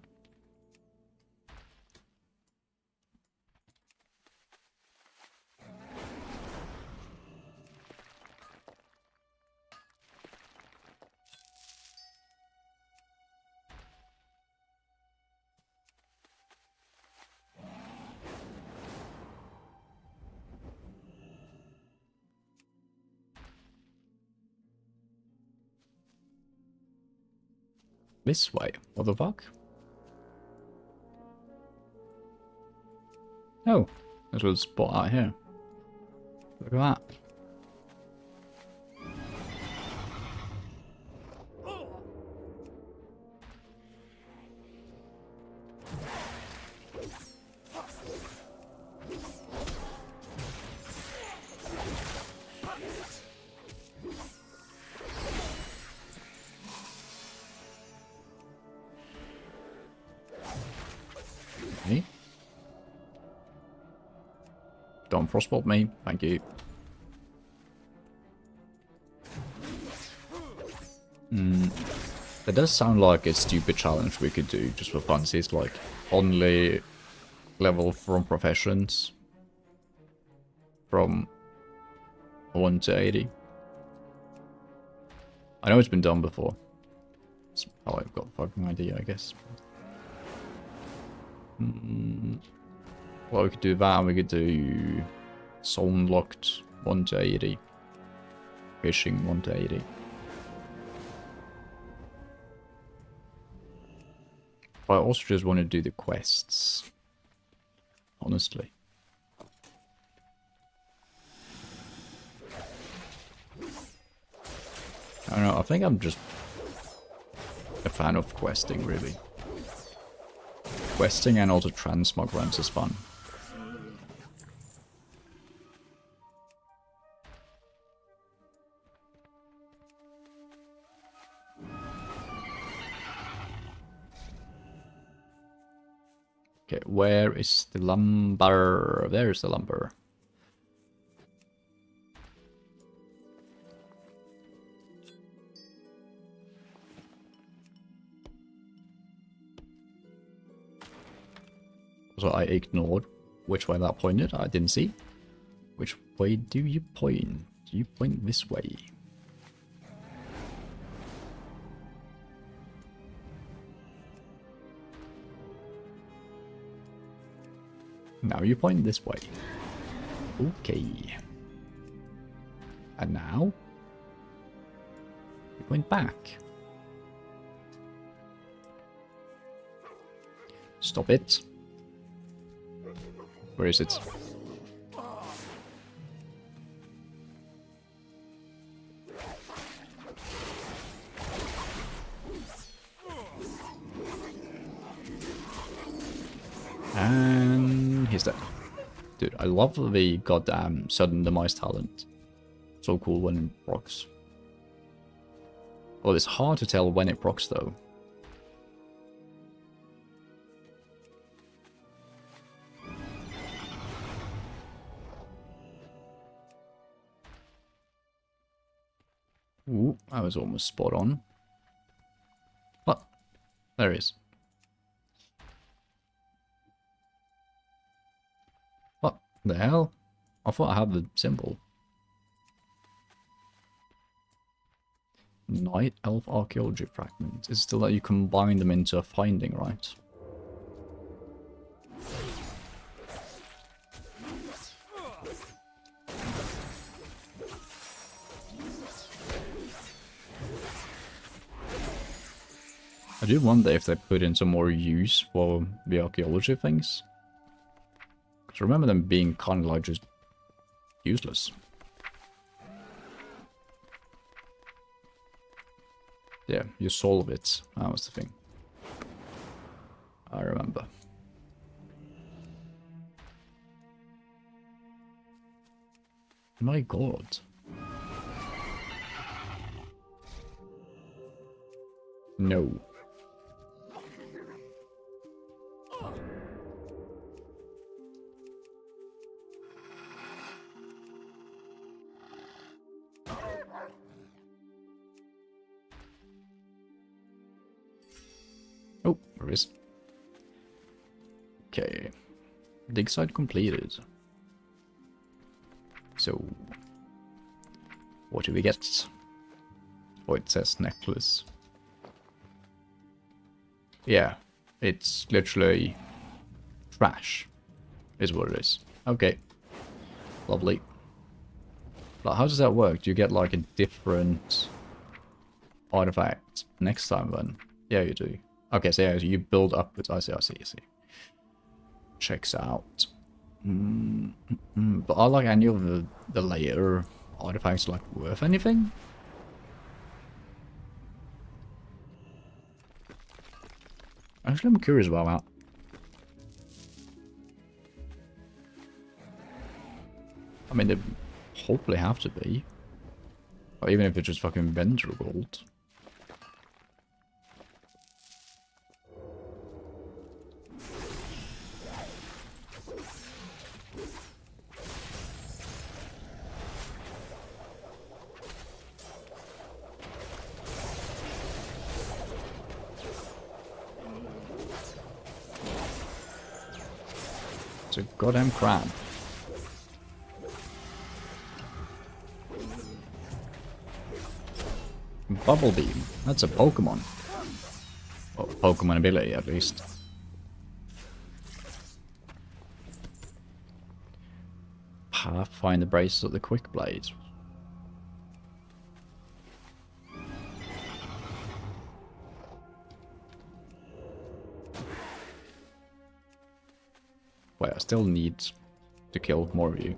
This way. What the fuck? Oh, there's a little spot out here. Look at that. Okay. Don't frostbolt me, thank you. That does sound like a stupid challenge we could do just for funsies, like only level from professions from 1 to 80. I know it's been done before. Oh, I've got a fucking idea, I guess. Well, we could do that, and we could do zone locked 1 to 80. Fishing 1 to 80. But I also just want to do the quests. Honestly. I don't know, I think I'm just a fan of questing, really. Questing and also transmog runs is fun. Okay, where is the lumber? There's the lumber. So I ignored which way that pointed. I didn't see. Which way do you point? Do you point this way? Now you point this way. Okay. And now? You point back. Stop it. Where is it? And he's dead. Dude, I love the goddamn sudden demise talent. So cool when it procs. Well, it's hard to tell when it procs though. Ooh, I was almost spot on. What? There he is. What the hell? I thought I had the symbol. Night Elf Archaeology Fragment. It's still that you combine them into a finding, right? I do wonder if they put in some more use for the archaeology things. Because I remember them being kind of like just useless. Yeah, you solve it. That was the thing. I remember. My god. No. Oh, there is. Okay. Dig site completed. So, what do we get? Oh, it says necklace. Yeah, it's literally trash, is what it is. Okay. Lovely. But how does that work? Do you get like a different artifact next time then? Yeah, you do. Okay, so yeah, you build upwards. I see. Checks out. But are like any of the layer artifacts like worth anything? Actually, I'm curious about that. I mean, they hopefully have to be. Or even if it's just fucking vendor gold. It's a goddamn crab. Bubble Beam. That's a Pokemon. Or Pokemon ability, at least. Pathfinder braces of the Quick Blade. Wait, I still need to kill more of you.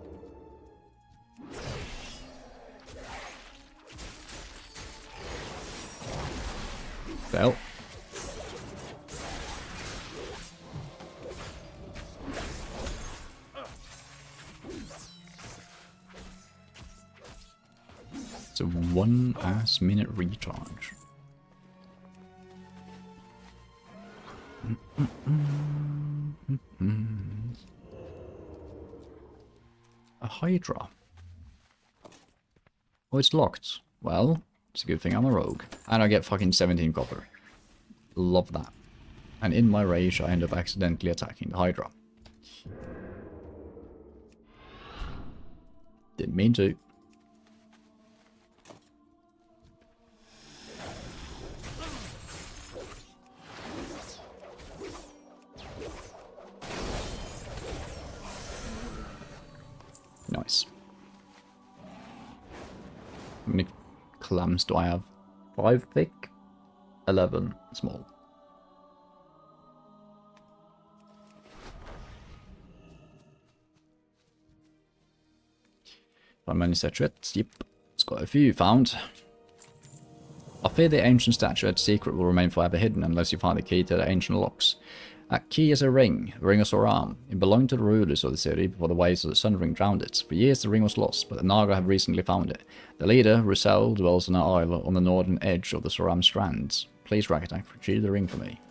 Well. It's a 1 minute recharge. A Hydra. Oh, it's locked. Well, it's a good thing I'm a rogue. And I get fucking 17 copper. Love that. And in my rage, I end up accidentally attacking the Hydra. Didn't mean to. Nice. How many clams do I have? 5 thick, 11 small. How many statuettes? Yep, it's got a few found. I fear the ancient statuette's secret will remain forever hidden unless you find the key to the ancient locks. That key is a ring of Soram. It belonged to the rulers of the city before the waves of the Sun Ring drowned it. For years the ring was lost, but the Naga have recently found it. The leader, Roussel, dwells on an isle on the northern edge of the Soram Strands. Please, Rakatak, retrieve the ring for me.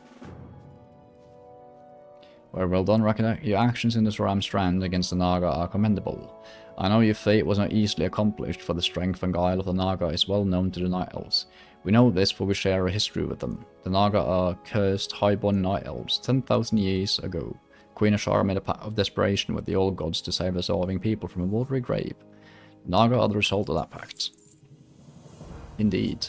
Well done, Rakatak. Your actions in the Soram Strand against the Naga are commendable. I know your fate was not easily accomplished, for the strength and guile of the Naga is well known to the Night Elves. We know this, for we share a history with them. The Naga are cursed, high-born Night Elves. 10,000 years ago, Queen Ashara made a pact of desperation with the old gods to save the surviving people from a watery grave. The Naga are the result of that pact. Indeed.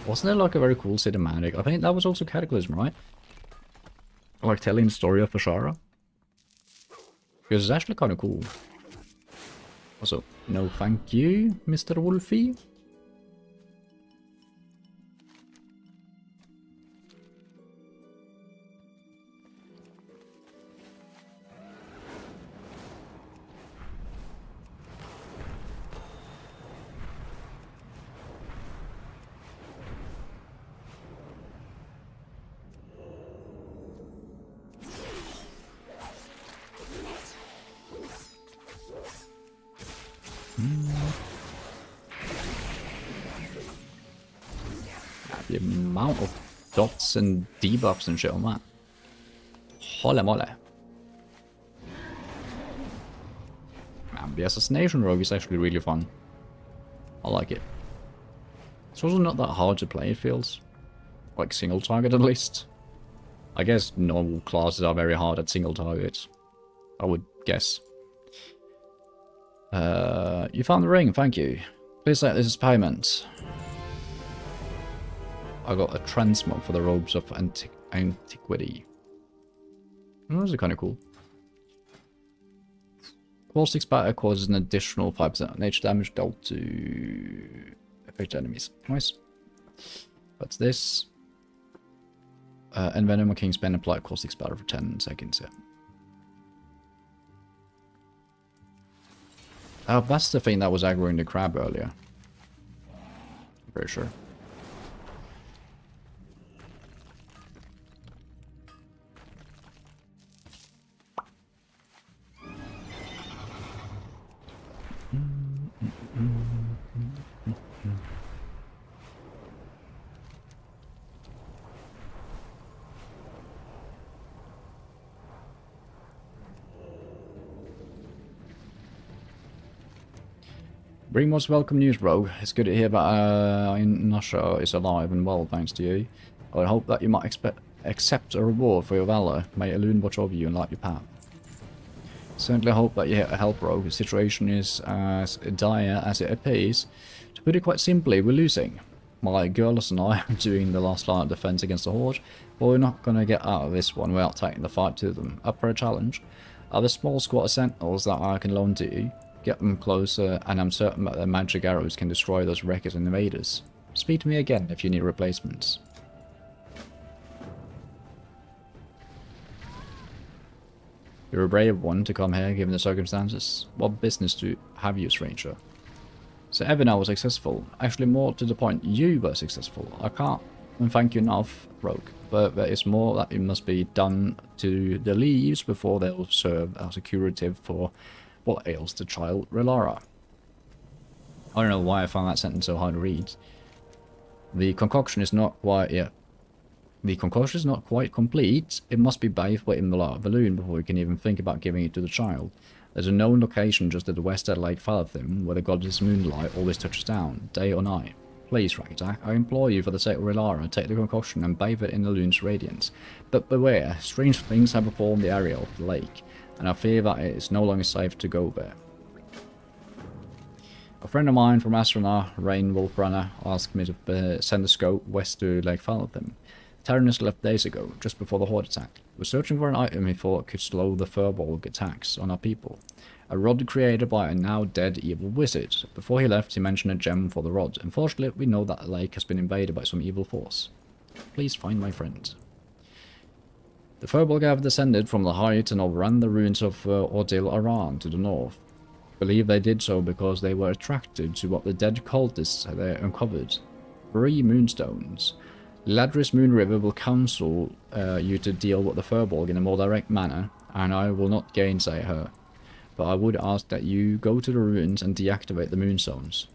Wasn't there like a very cool cinematic? I think that was also Cataclysm, right? Like telling the story of Ashara. Because it's actually kind of cool. Also, no thank you, Mr. Wolfie. The amount of dots and debuffs and shit on that. Holy moly. Man, the assassination rogue is actually really fun. I like it. It's also not that hard to play, it feels. Like single target at least. I guess normal classes are very hard at single targets. I would guess. You found the ring, thank you. Please take this as payment. I got a transmog for the robes of antiquity. Oh, those are kind of cool. Caustic Spatter causes an additional 5% nature damage dealt to affected enemies. Nice. What's this? Envenom King's Pen apply Caustic Spatter for 10 seconds, yeah. Oh, that's the thing that was aggroing the crab earlier. I'm pretty sure. Bring most welcome news, Rogue. It's good to hear that Nasha is alive and well, thanks to you. I would hope that you might accept a reward for your valor. May Elune watch over you and light your path. Certainly hope that you help, Rogue. The situation is as dire as it appears. To put it quite simply, we're losing. My girls and I are doing the last line of defense against the Horde, but we're not going to get out of this one without taking the fight to them. Up for a challenge? I have a small squad of sentinels that I can loan to you. Get them closer, and I'm certain that their magic arrows can destroy those wreckers and invaders. Speak to me again if you need replacements. You're a brave one to come here, given the circumstances. What business do have you, stranger? So Evan, I was successful. Actually, more to the point, you were successful. I can't thank you enough, Rogue. But there is more that it must be done to the leaves before they will serve as a curative for what ails the child Relara. I don't know why I found that sentence so hard to read. The concoction is not quite yet. The concoction is not quite complete. It must be bathed in the balloon before we can even think about giving it to the child. There's a known location just at the west of Lake Falathim where the goddess Moonlight always touches down, day or night. Please, Ragdak, I implore you for the sake of Relara, take the concoction and bathe it in the lune's radiance. But beware, strange things have befallen the area of the lake, and I fear that it is no longer safe to go there. A friend of mine from Astrona, Rain Wolfrunner, asked me to send a scope west to Lake Falathim. Tyrannus left days ago, just before the Horde attack. We're searching for an item he thought could slow the Furbolg attacks on our people. A rod created by a now dead evil wizard. Before he left, he mentioned a gem for the rod. Unfortunately, we know that the lake has been invaded by some evil force. Please find my friend. The Furbolg have descended from the height and overran the ruins of Ordil Aran to the north. I believe they did so because they were attracted to what the dead cultists had uncovered. 3 moonstones. Ladris Moon River will counsel you to deal with the Furbolg in a more direct manner, and I will not gainsay her. But I would ask that you go to the ruins and deactivate the moonstones.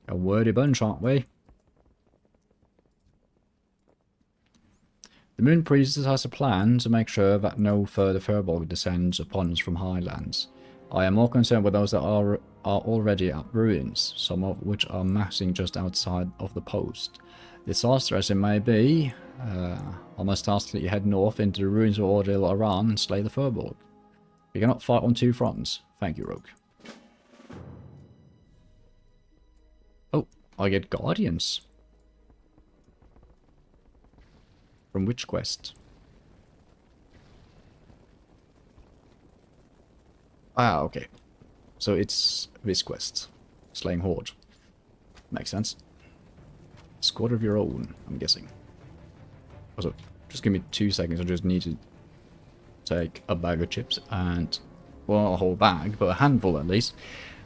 A wordy bunch, aren't we? The Moon Priestess has a plan to make sure that no further Furbolg descends upon us from Highlands. I am more concerned with those that are already at ruins, some of which are massing just outside of the post. Disaster as it may be, I must ask that you head north into the ruins of Ordil Aran and slay the Furbolg. We cannot fight on 2 fronts. Thank you, Rogue. Oh, I get Guardians. From which quest? Ah, okay. So it's this quest. Slaying Horde. Makes sense. Squad of your own, I'm guessing. Also, just give me 2 seconds, I just need to take a bag of chips and, well, not a whole bag, but a handful at least,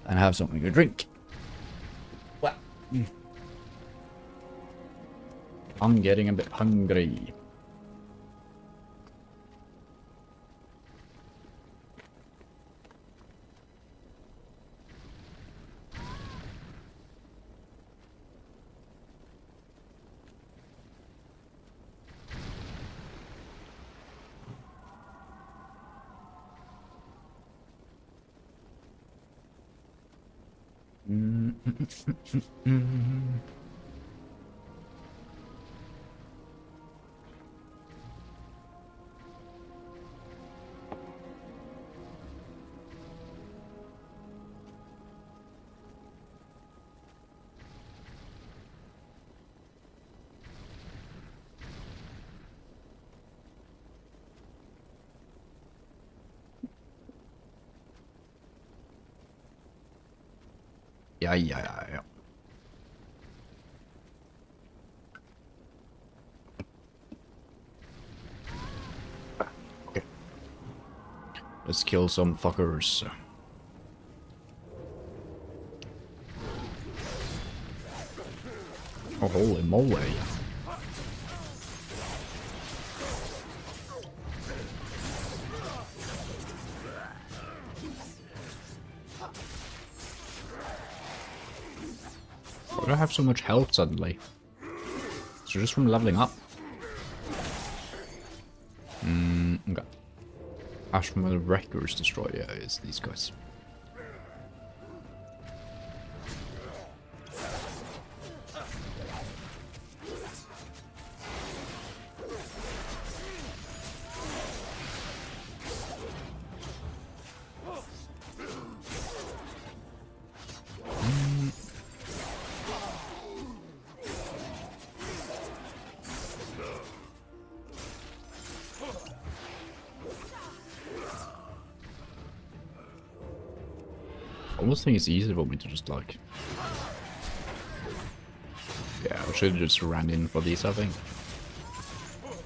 and have something to drink. Well, I'm getting a bit hungry. Yeah. Okay. Let's kill some fuckers. Oh, holy moly. Why do I have so much health suddenly? Is it just from leveling up? Okay. Ashmore Wreckers Destroyer is these guys. I almost think it's easier for me to just like... Yeah, I should have just ran in for these, I think.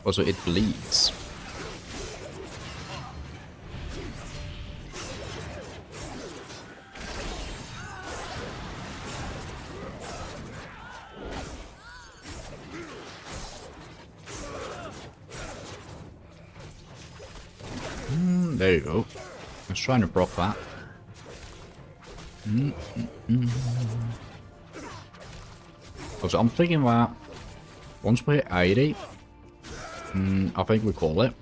Also, it bleeds. There you go. I was trying to block that. So I'm thinking that once we hit 80, I think we call it.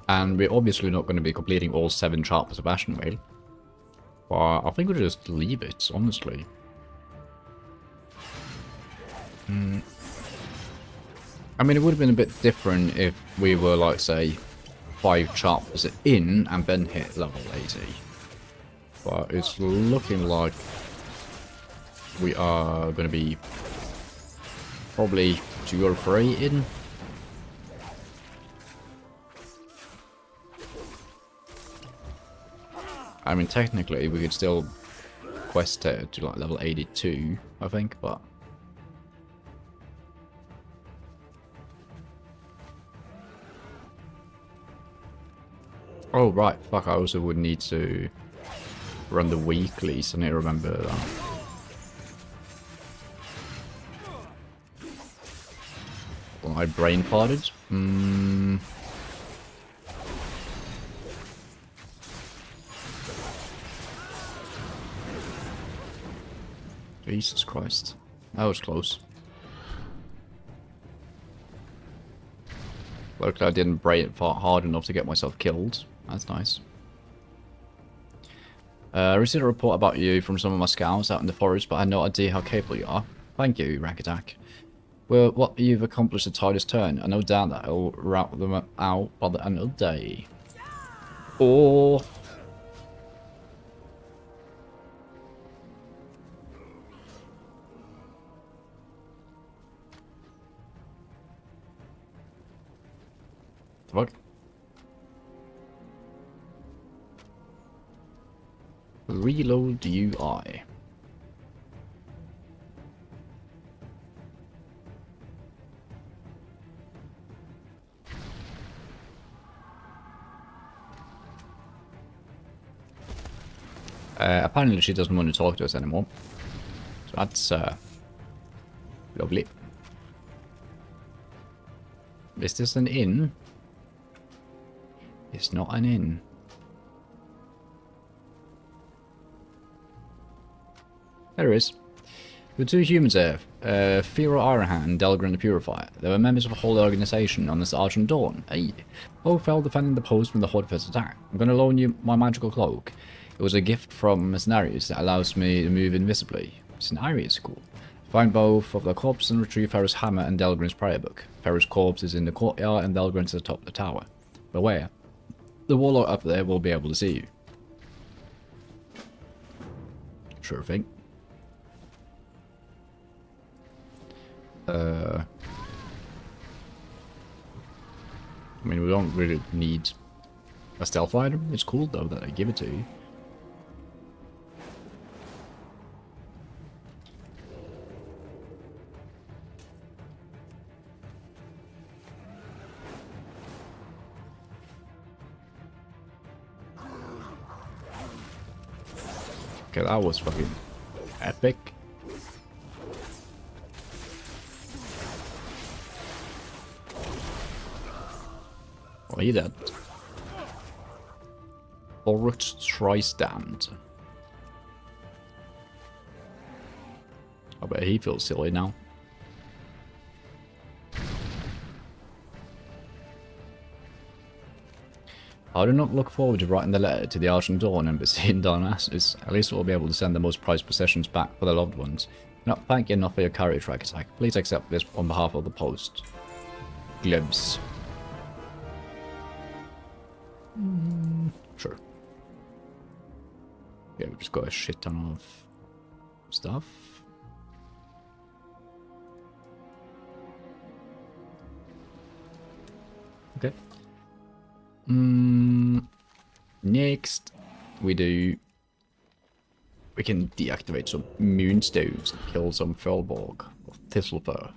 And we're obviously not going to be completing all 7 chapters of Ashen Vale. But I think we'll just leave it, honestly. I mean, it would have been a bit different if we were, like, say, 5 chapters in and then hit level 80. But it's looking like we are going to be probably 2 or 3 in. I mean, technically, we could still quest it to, like, level 82, I think, but... Oh, right. Fuck, I also would need to run the weeklies. I need to remember that. Well, I brain farted. Jesus Christ. That was close. Luckily I didn't brain fart hard enough to get myself killed. That's nice. I received a report about you from some of my scouts out in the forest, but I had no idea how capable you are. Thank you, Rakadak. Well, what you've accomplished the tide has turned, and no doubt that I'll rout them out by the end of the day. Or... Fuck. Reload UI. Apparently she doesn't want to talk to us anymore. So that's lovely. Is this an inn? It's not an inn. There is. There were 2 humans there, Firo Ironhand and Delgrin the Purifier. They were members of a whole organization on this Argent Dawn. Hey, both fell defending the post from the Horde first attack. I'm going to loan you my magical cloak. It was a gift from Mercenarius that allows me to move invisibly. Mercenarius, cool. Find both of the corpses and retrieve Ferrous' hammer and Delgrin's prayer book. Ferrous' corpse is in the courtyard and Delgrin's at the top of the tower. Beware. The warlock up there will be able to see you. Sure thing. I mean, we don't really need a stealth item. It's cool, though, that I give it to you. Okay, that was fucking epic. Oh, he dead. Ulrich tries damned. I bet he feels silly now. I do not look forward to writing the letter to the Argent Dawn Embassy in Darnassus. At least we'll be able to send the most prized possessions back for their loved ones. Not thank you enough for your courage, Rakadak. Please accept this on behalf of the post. Gloves. Sure. Yeah, we just got a shit ton of stuff. Okay. Next, we can deactivate some moonstones and kill some Fellborg of Thistlefer.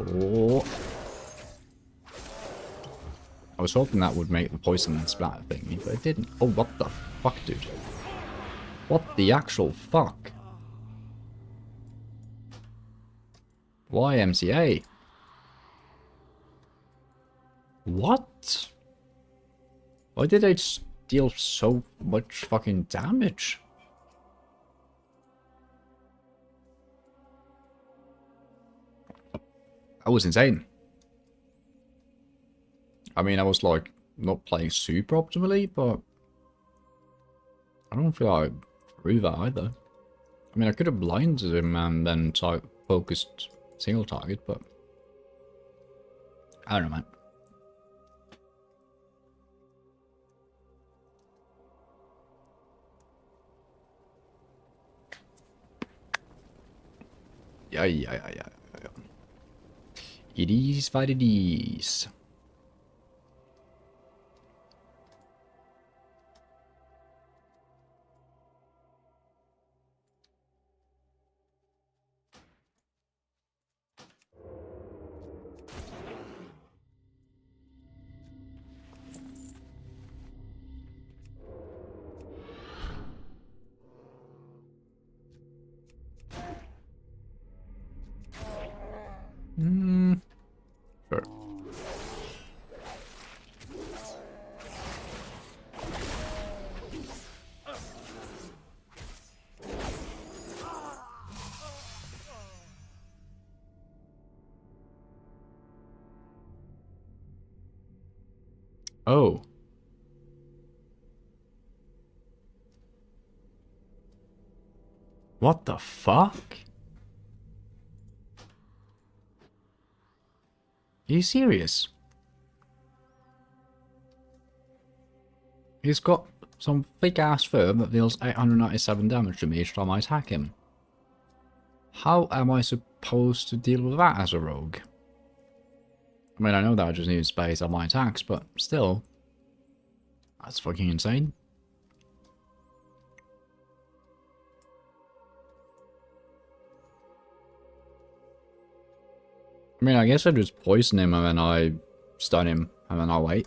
Oh. I was hoping that would make the poison splatter thingy, but it didn't. Oh, what the fuck, dude? What the actual fuck? Why MCA? What? Why did they deal so much fucking damage? That was insane. I mean, I was like not playing super optimally, but I don't feel like I threw that either. I mean, I could have blinded him and then focused single target, but I don't know, man. Yeah. It is what it is. Sure. Oh. What the fuck? Are you serious? He's got some big ass firm that deals 897 damage to me each time I attack him. How am I supposed to deal with that as a rogue? I mean, I know that I just need space on my attacks, but still. That's fucking insane. I mean, I guess I just poison him and then I stun him and then I'll wait.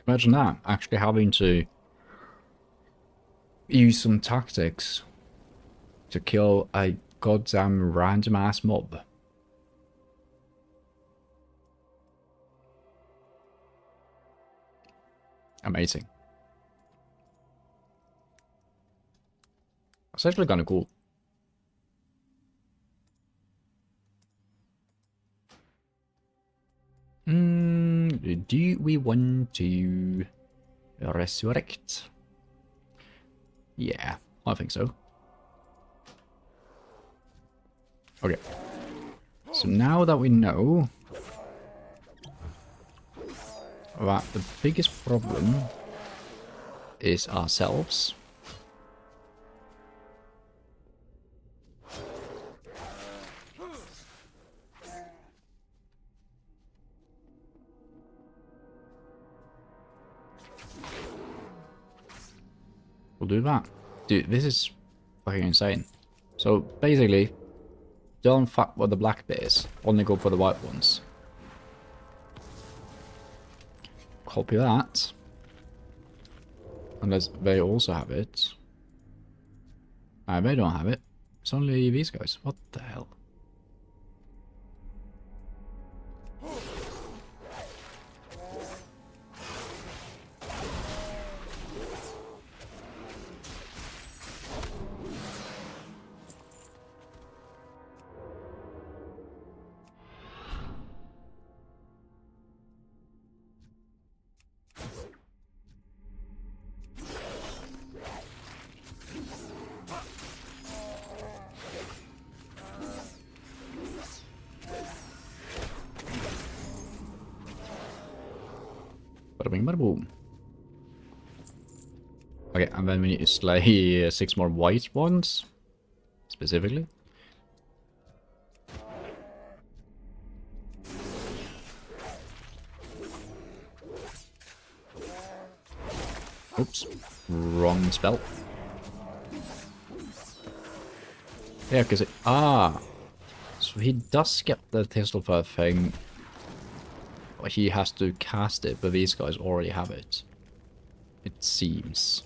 Imagine that, actually having to use some tactics to kill a goddamn random ass mob. Amazing. That's actually kind of cool. Do we want to resurrect? Yeah, I think so. Okay. So now that we know that the biggest problem is ourselves. We'll do that. Dude, this is fucking insane. So basically, don't fuck with the black bears, only go for the white ones. Copy that. Unless they also have it. They don't have it. It's only these guys. What the hell? Bada bing, bada boom. Okay, and then we need to slay 6 more white ones, specifically. Oops, wrong spell. Yeah, because it... Ah! So he does get the Tistelfur thing. But he has to cast it, but these guys already have it. It seems.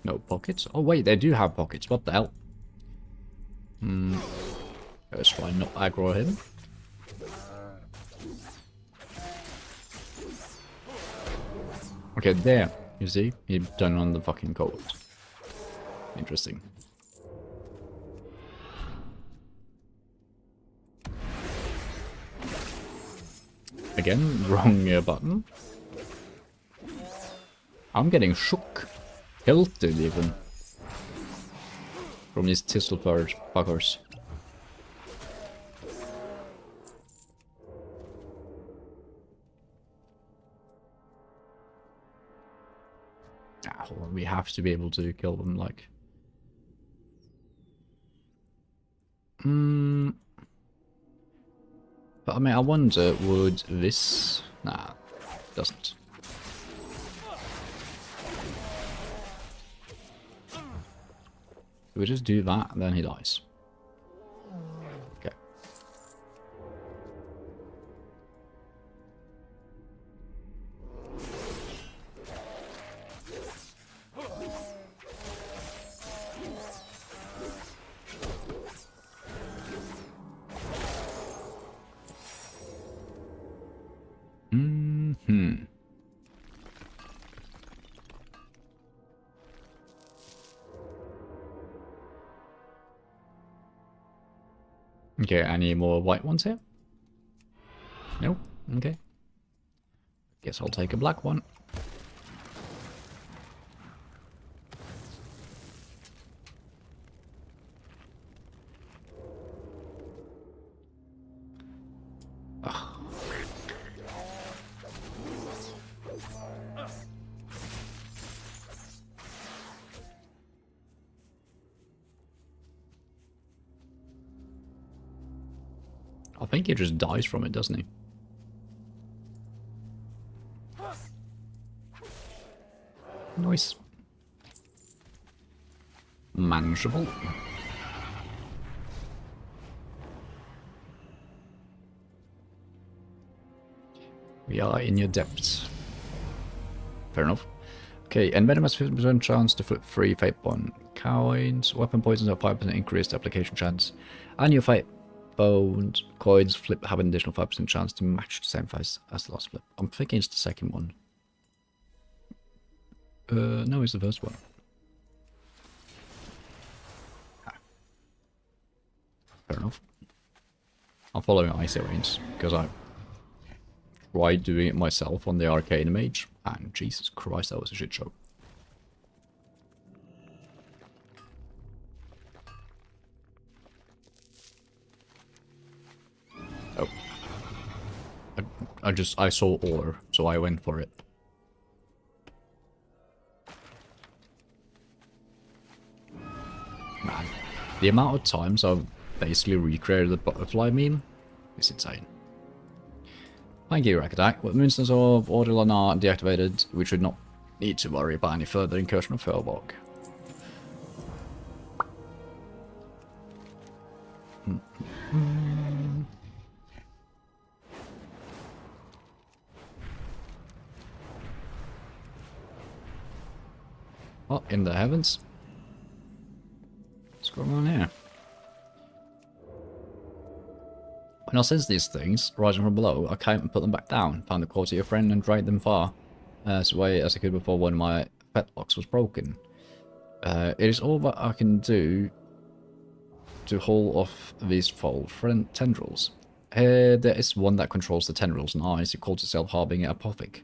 No pockets? Oh wait, they do have pockets. What the hell? Let's try and not aggro him. Okay, there. You see? He turned on the fucking code. Interesting. Again, wrong button. I'm getting shook. Tilted even. From these thistle fuckers. Well, we have to be able to kill them, like. But I mean, I wonder, would this... Nah, doesn't. We just do that, and then he dies. Okay. Okay, any more white ones here? Nope. Okay. Guess I'll take a black one. Ugh. I think he just dies from it, doesn't he? Nice. Manageable. We are in your depths. Fair enough. Okay, envenom has 50% chance to flip 3 fate bond coins. Weapon poisons have 5% increased application chance. And your fate bond coins flip have an additional 5% chance to match the same face as the last flip. I'm thinking it's the second one. No, it's the first one. Fair enough. I'm following Icy Reigns because I tried doing it myself on the Arcane Mage, and Jesus Christ, that was a shit show. Oh. I saw ore, so I went for it. Man, the amount of times I've basically recreated the butterfly meme is insane. Thank you, Rack Attack. With Moonstones of Ordelan are deactivated, we should not need to worry about any further incursion of Hellbog. Oh, in the heavens. What's going on here? When I sense these things rising from below, I came and put them back down, found the quality of friend and dragged them far as away as I could before one of my fetlocks was broken. It is all that I can do to haul off these foul tendrils. There is one that controls the tendrils and eyes. It calls itself Harbinger Apothic.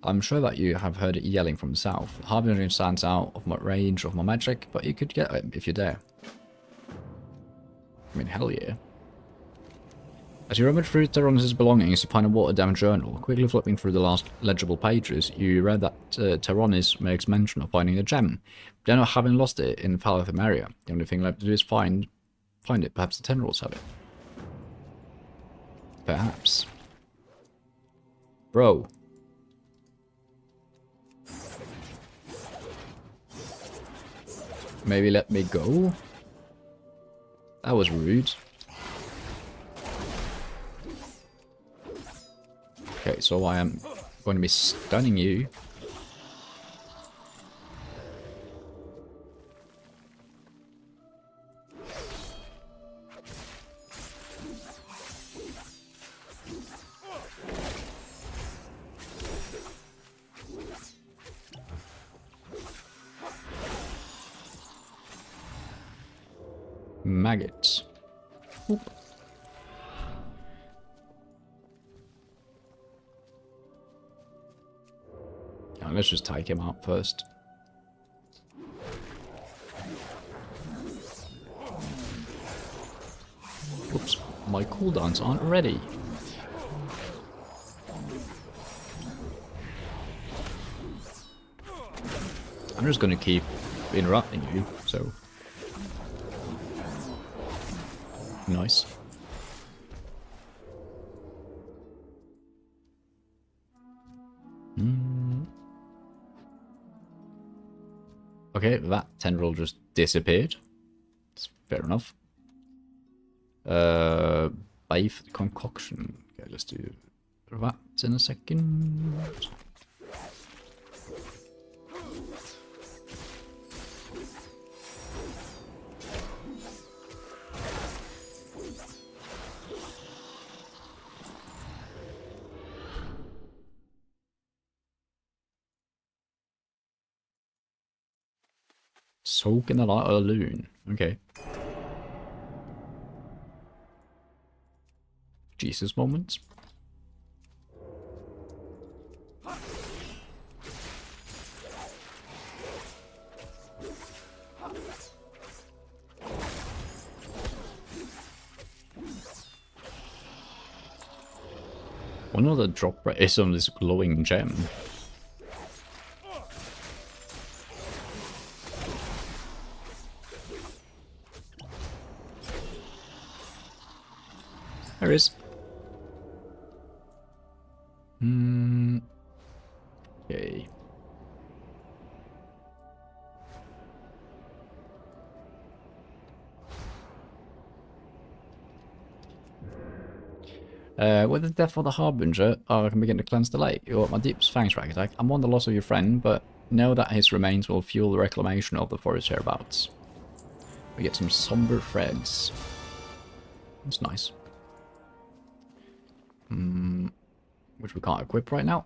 I'm sure that you have heard it yelling from the south. Harbinger stands out of my range of my magic, but you could get it if you dare. I mean, hell yeah. As you rummage through Tyronis' belongings, you find a watered-down journal. Quickly flipping through the last legible pages, you read that Tyronis makes mention of finding a gem. But not having lost it in the Falafim area. The only thing left to do is find it. Perhaps the tendrils have it. Perhaps. Bro. Maybe let me go? That was rude. Okay, so I am going to be stunning you. Maggots. Oop. Yeah, let's just take him out first. Oops, my cooldowns aren't ready. I'm just gonna keep interrupting you, so... Nice. Okay, that tendril just disappeared. It's fair enough. Beef concoction. Okay, let's do that in a second. Soak in the light of the loon. Okay. Jesus moments. One of the drop rate is on this glowing gem. There is. Okay. With the death of the Harbinger, I can begin to cleanse the lake. You want my deepest thanks, Ragatak. I mourn the loss of your friend, but know that his remains will fuel the reclamation of the forest hereabouts. We get some somber threads. That's nice. Which we can't equip right now.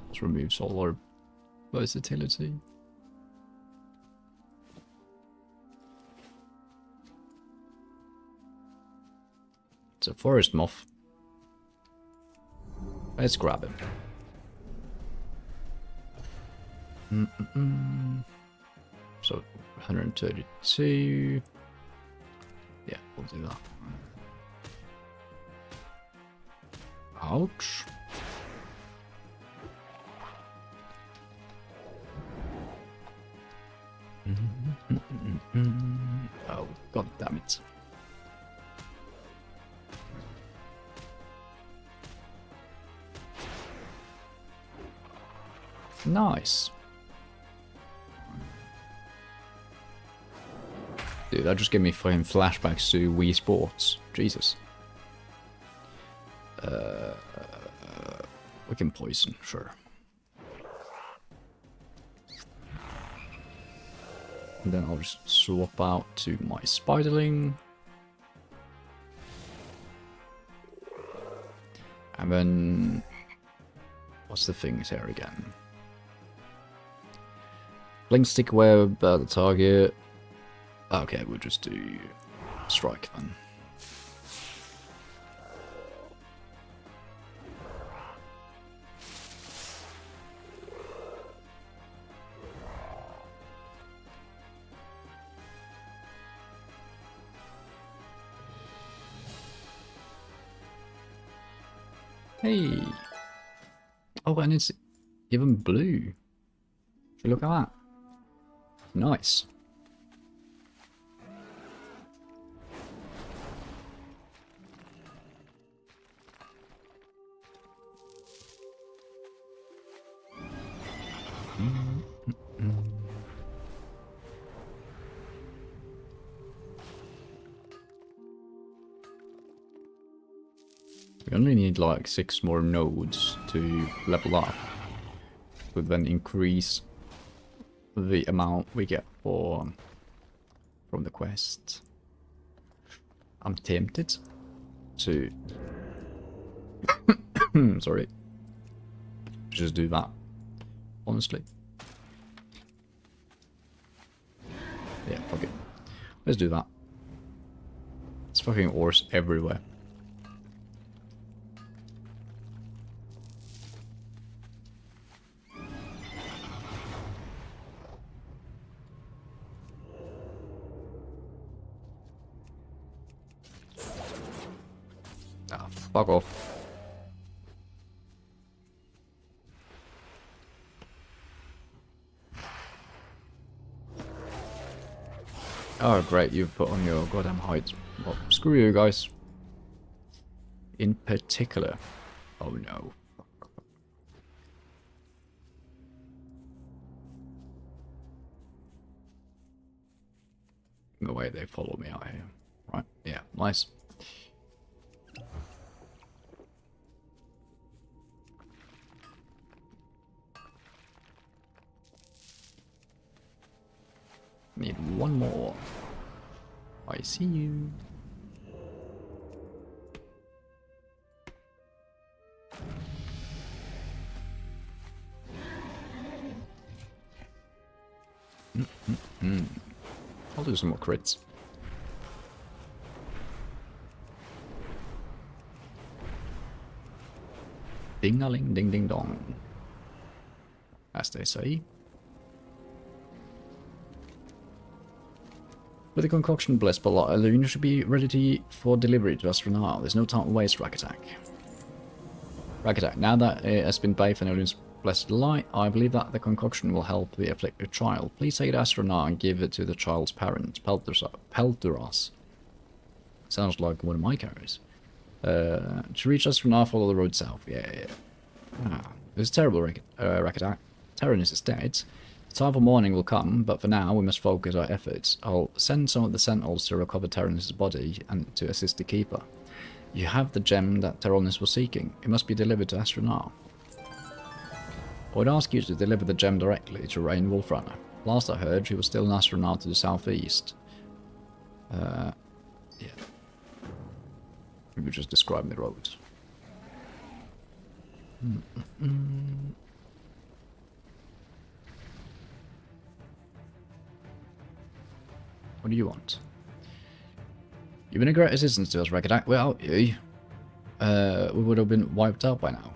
Let's remove solar versatility. It's a forest moth. Let's grab him. So 132. Yeah, we'll do that. Ouch. Oh, god damn it. Nice. Dude, that just gave me fucking flashbacks to Wii Sports. Jesus. We can poison, sure. And then I'll just swap out to my spiderling. And then... what's the things here again? Blink stick web at the target. Okay, we'll just do strike then. Hey! Oh, and it's even blue. Should we look at that? Nice. We only need like 6 more nodes to level up. Would then increase the amount we get from the quest. I'm tempted to sorry, just do that, honestly. Yeah, fuck it. Let's do that. It's fucking ores everywhere. Ah, fuck off. Oh great, you've put on your goddamn height. Well, screw you guys. In particular. Oh no. The way they follow me out here. Right, yeah, nice. Need one more. I see you. I'll do some more crits. Ding-a-ling, ding-ding-dong. As they say. With the concoction blessed by Luna should be ready for delivery to Astronau. There's no time to waste, Rakatak. Rakatak, now that it has been bathed in Luna's blessed light, I believe that the concoction will help the afflicted child. Please take it to Astronau and give it to the child's parent, Pelturas. Sounds like one of my characters. To reach Astronau, follow the road south. Yeah. Ah, this is terrible, Rakatak. Terranus is dead. The time for morning will come, but for now we must focus our efforts. I'll send some of the Sentinels to recover Terranus' body and to assist the Keeper. You have the gem that Terranus was seeking. It must be delivered to Astronau. I would ask you to deliver the gem directly to Rain Wolfrunner. Last I heard, she was still in Astronau to the southeast. Yeah. We were just describing the roads. What do you want? You've been a great assistance to us, Rakadak. Without you, we would have been wiped out by now.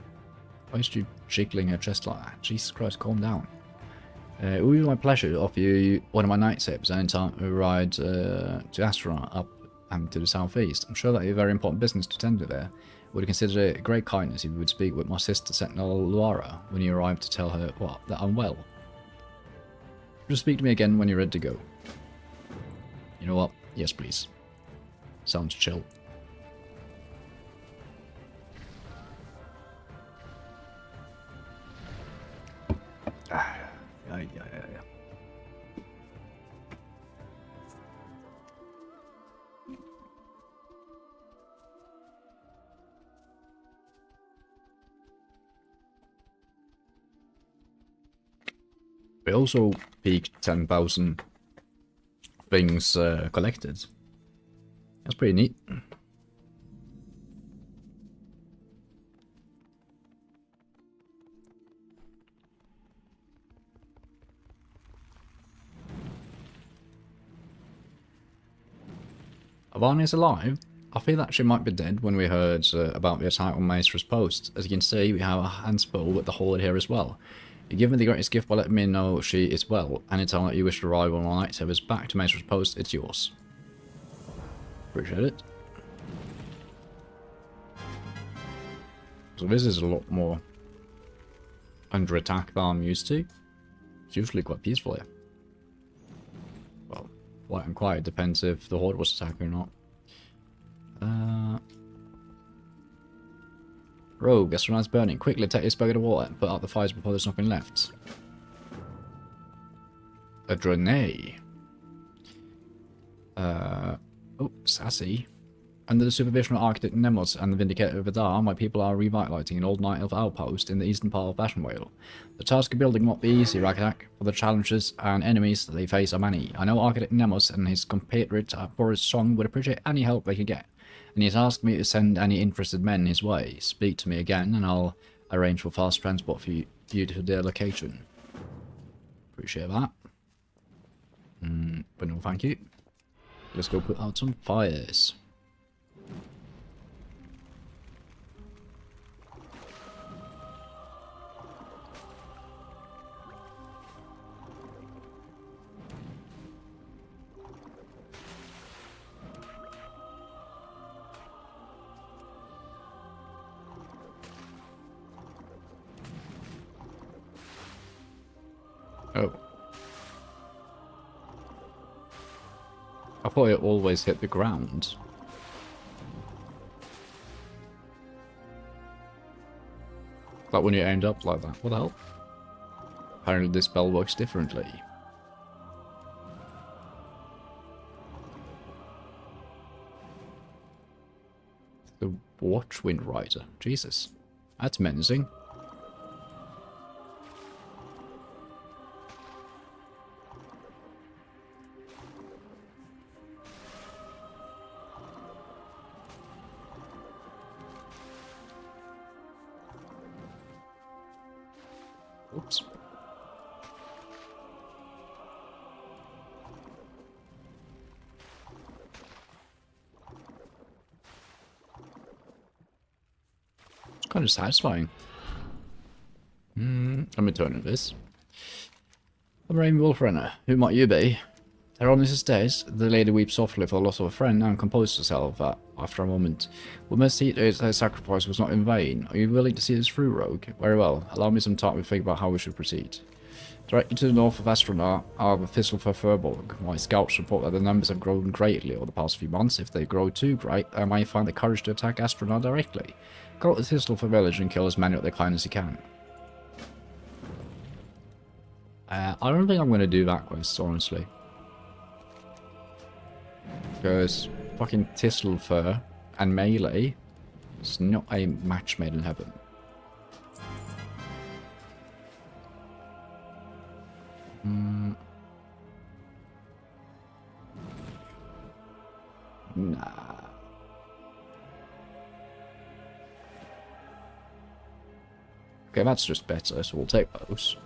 Why is you jiggling her chest like that? Jesus Christ, calm down. It would be my pleasure to offer you one of my night sabers anytime we ride to Astronaut up and to the southeast. I'm sure that you have very important business to tend to there. Would consider it a great kindness if you would speak with my sister Sentinel Luara when you arrive to tell her what that I'm well. Just speak to me again when you're ready to go. You know what? Yes, please. Sounds chill. Yeah. We also peaked 10,000 things collected. That's pretty neat. Avani is alive? I feel that she might be dead when we heard about the attack on Maestra's post. As you can see, we have our hands full with the Horde here as well. You give me the greatest gift by letting me know she is well. Anytime that you wish to ride one of my lightsabers back to Maestra's post, it's yours. Appreciate it. So this is a lot more under attack than I'm used to. It's usually quite peaceful here. Well, quiet and quiet, depends if the Horde was attacking or not. Rogue, Astronauts burning. Quickly take this bucket of water and put out the fires before there's nothing left. A grenade. Oh, sassy. Under the supervision of Architect Nemos and the Vindicator Vidar, my people are revitalizing an old Night Elf outpost in the eastern part of Ashenvale. The task of building won't be easy, Ragadak, for the challenges and enemies they face are many. I know Architect Nemos and his compatriot Forest Song would appreciate any help they can get, and he has asked me to send any interested men his way. Speak to me again, and I'll arrange for fast transport for you to their location. Appreciate that. But no thank you. Let's go put out some fires. Oh. I thought it always hit the ground. Like when you aimed up like that. What the hell? Apparently this spell works differently. The Watchwind Rider. Jesus. That's menacing. Oops. It's kind of satisfying. Let me turn to this. I'm Rain Wolfrenner. Who might you be? There on this estate, the lady weeps softly for the loss of a friend and composes herself after a moment. We must see that her sacrifice was not in vain. Are you willing to see this through, Rogue? Very well. Allow me some time to think about how we should proceed. Directly to the north of Astronaut are the Thistlefur Furbolg. My scouts report that the numbers have grown greatly over the past few months. If they grow too great, I might find the courage to attack Astronaut directly. Go to the Thistlefur village and kill as many of their kind as you can. I don't think I'm going to do that quest, honestly. Because fucking Thistlefur and melee is not a match made in heaven. Nah. Okay, that's just better, so we'll take those.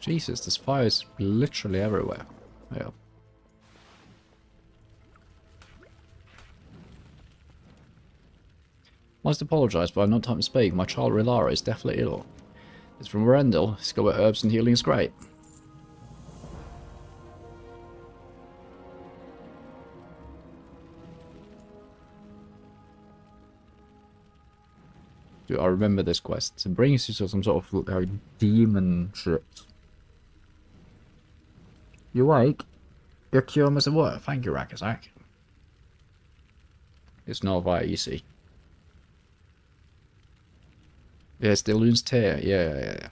Jesus, this fire is literally everywhere. Yeah. Must apologise, but I've no time to speak. My child Rilara is definitely ill. It's from Rendell. It's got herbs and healing is great. Dude, I remember this quest. It brings you to some sort of demon shit. You awake? Your cure must have worked. Thank you, Rakazak. It's not very easy. Yes, the Loon's tear. Yeah.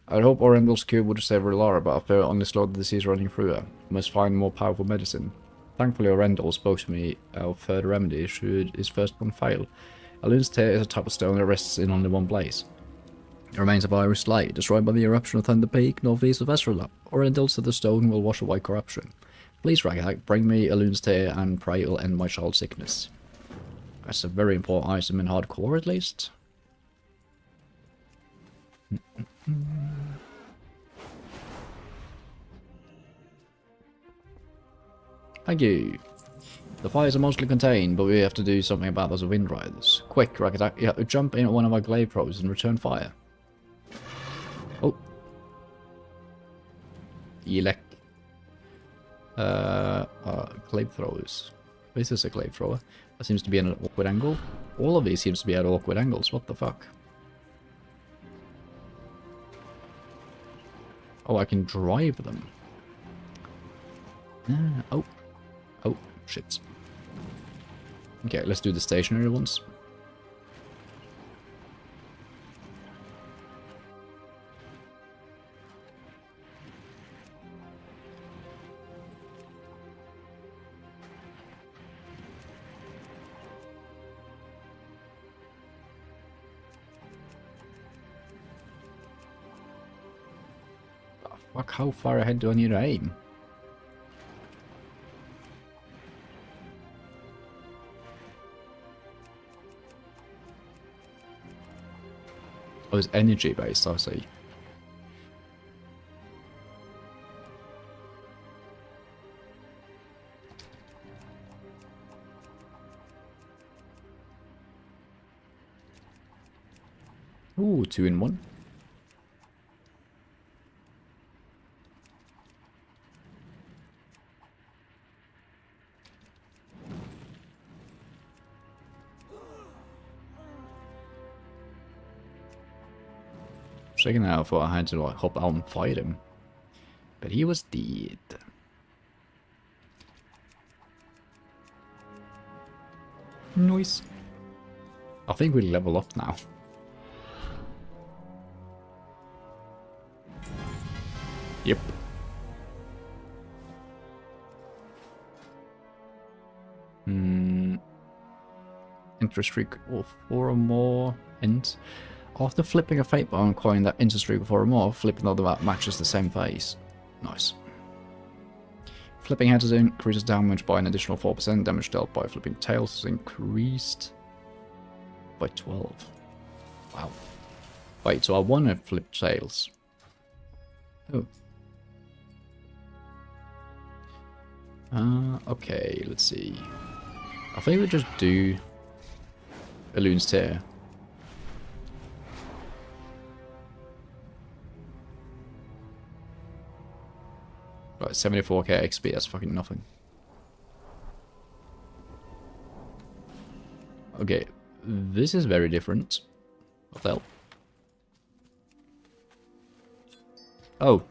I'd hope Orendal's cure would save Rilara, but I fear it only slowed the disease running through her. We must find more powerful medicine. Thankfully, Orendal spoke to me of further remedy should his first one fail. A Loon's tear is a type of stone that rests in only one place. The remains of Iris Light, destroyed by the eruption of Thunder Peak, northeast of Esrala. Orendal said the stone will wash away corruption. Please, Ragak, bring me a Loon's tear and pray it'll end my child's sickness. That's a very important item in hardcore, at least. Thank you. The fires are mostly contained, but we have to do something about those wind riders. Quick, Ragadak, you have to jump in at one of our glaive throws and return fire. Oh. Yelek. Glaive throwers. This is a glaive thrower. That seems to be at an awkward angle. All of these seems to be at awkward angles. What the fuck? Oh, I can drive them. Oh. Shit. Okay, let's do the stationary ones. Fuck, how far ahead do I need to aim? Oh, it's energy based, I see. Ooh, 2 in 1. Second out, I thought I had to like hop out and fight him. But he was dead. Nice. I think we level up now. Yep. Interest streak of 4 or more. And after flipping a fate bar and coin that interest streak of 4 or more, flip another that matches the same phase. Nice. Flipping heads increases damage by an additional 4%. Damage dealt by flipping tails is increased by 12. Wow. Wait, so I want to flip tails. Oh. Okay, let's see. I think we just do Balloon's Tear. Right, 74k XP, that's fucking nothing. Okay, this is very different. What the hell? Oh,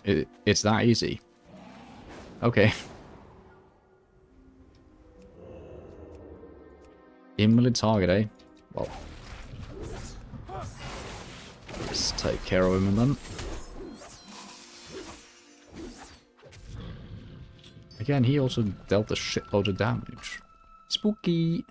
it's that easy. Okay. Invalid target, eh? Well. Let's take care of him and then. Again, he also dealt a shitload of damage. Spooky!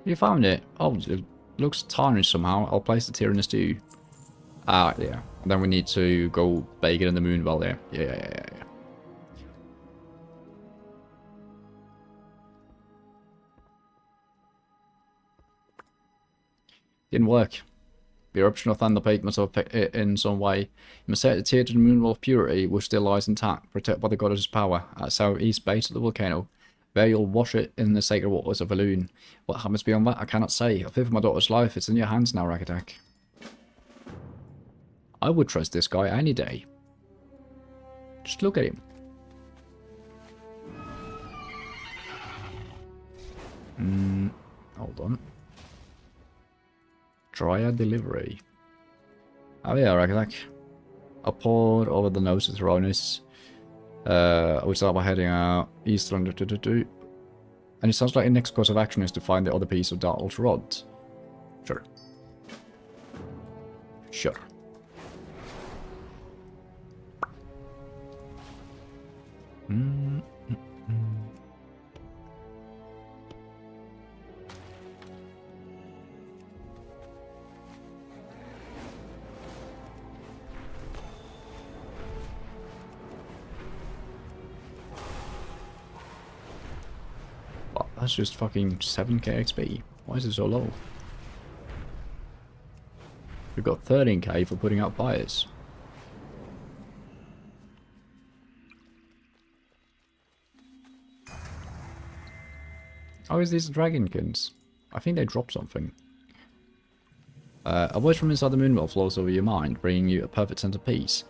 You found it. Oh, it looks tarnished somehow. I'll place the tier in the stew. Ah, yeah. And then we need to go bake it in the moon well there. Yeah. Didn't work. The eruption of Thunder Peak must have affected it in some way. You must set the tier to the moon wall of purity, which still lies intact, protected by the goddess's power, at the southeast base of the volcano. There you'll wash it in the sacred waters of Elune. What happens beyond that, I cannot say. A fifth of my daughter's life, it's in your hands now, Ragadak. I would trust this guy any day. Just look at him. Hold on. Dryad delivery. Oh yeah, Ragadak. I poured over the nose of Tyrannus. I would start by heading out east under and it sounds like the next course of action is to find the other piece of Dark Ultra Rod. Sure. Sure. That's just fucking 7k XP. Why is it so low? We've got 13k for putting out fires. Oh, is these dragonkins? I think they dropped something. A voice from inside the moonwell flows over your mind, bringing you a perfect sense of peace.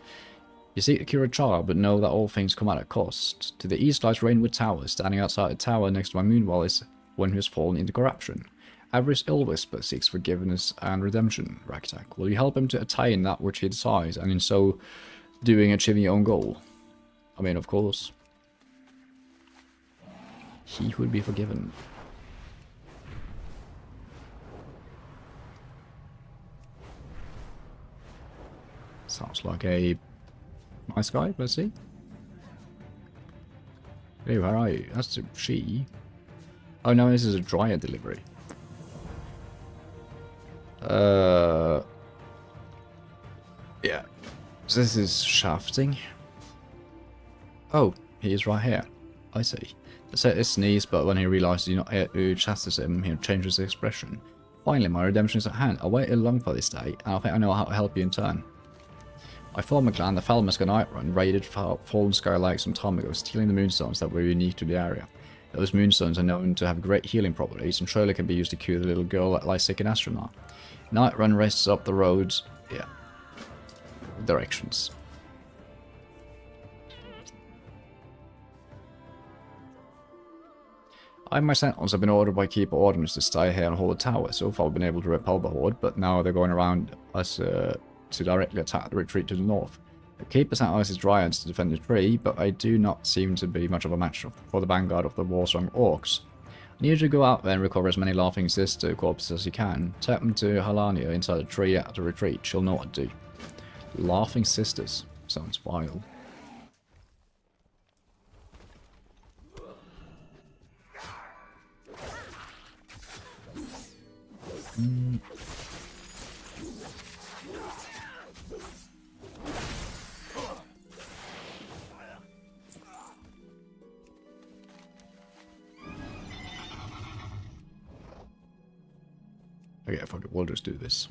You seek to cure a child, but know that all things come at a cost. To the east lies Rainwood Tower. Standing outside the tower next to my moonwell is one who has fallen into corruption. Avarice Illwhisper seeks forgiveness and redemption. Raktak, will you help him to attain that which he desires, and in so doing achieving your own goal? I mean, of course. He would be forgiven. Sounds like a nice guy, let's see. Hey, where are you? That's a she. Oh no, this is a Dryad delivery. Yeah. So this is shafting. Oh, he is right here. I see. The set is sneezed, but when he realizes you're not here to chastise him, he changes his expression. Finally, my redemption is at hand. I waited long for this day, and I think I know how to help you in turn. I formed a clan, the Falmask and Nightrun, raided Fallen Sky Lake some time ago, stealing the moonstones that were unique to the area. Those moonstones are known to have great healing properties, and surely can be used to cure the little girl that lies sick in Astronaut. Nightrun races up the roads, directions. I and my sentinels have been ordered by Keeper Ordinance to stay here and hold the tower. So far we've been able to repel the horde, but now they're going around us to directly attack the retreat to the north. The Keeper sent us his Dryads to defend the tree, but I do not seem to be much of a match for the vanguard of the Warstrong Orcs. I need you to go out there and recover as many Laughing Sister corpses as you can. Take them to Halania inside the tree at the retreat. She'll know what to do. Laughing Sisters. Sounds vile. Okay, fuck it, we'll just do this.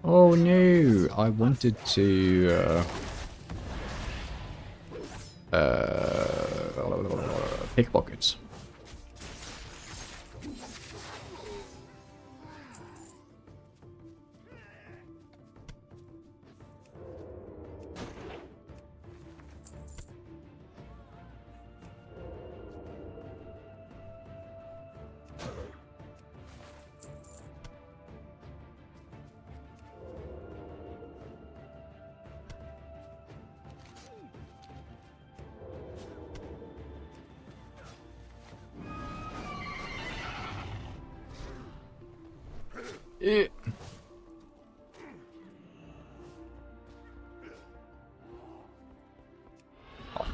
Oh no, I wanted to pickpockets.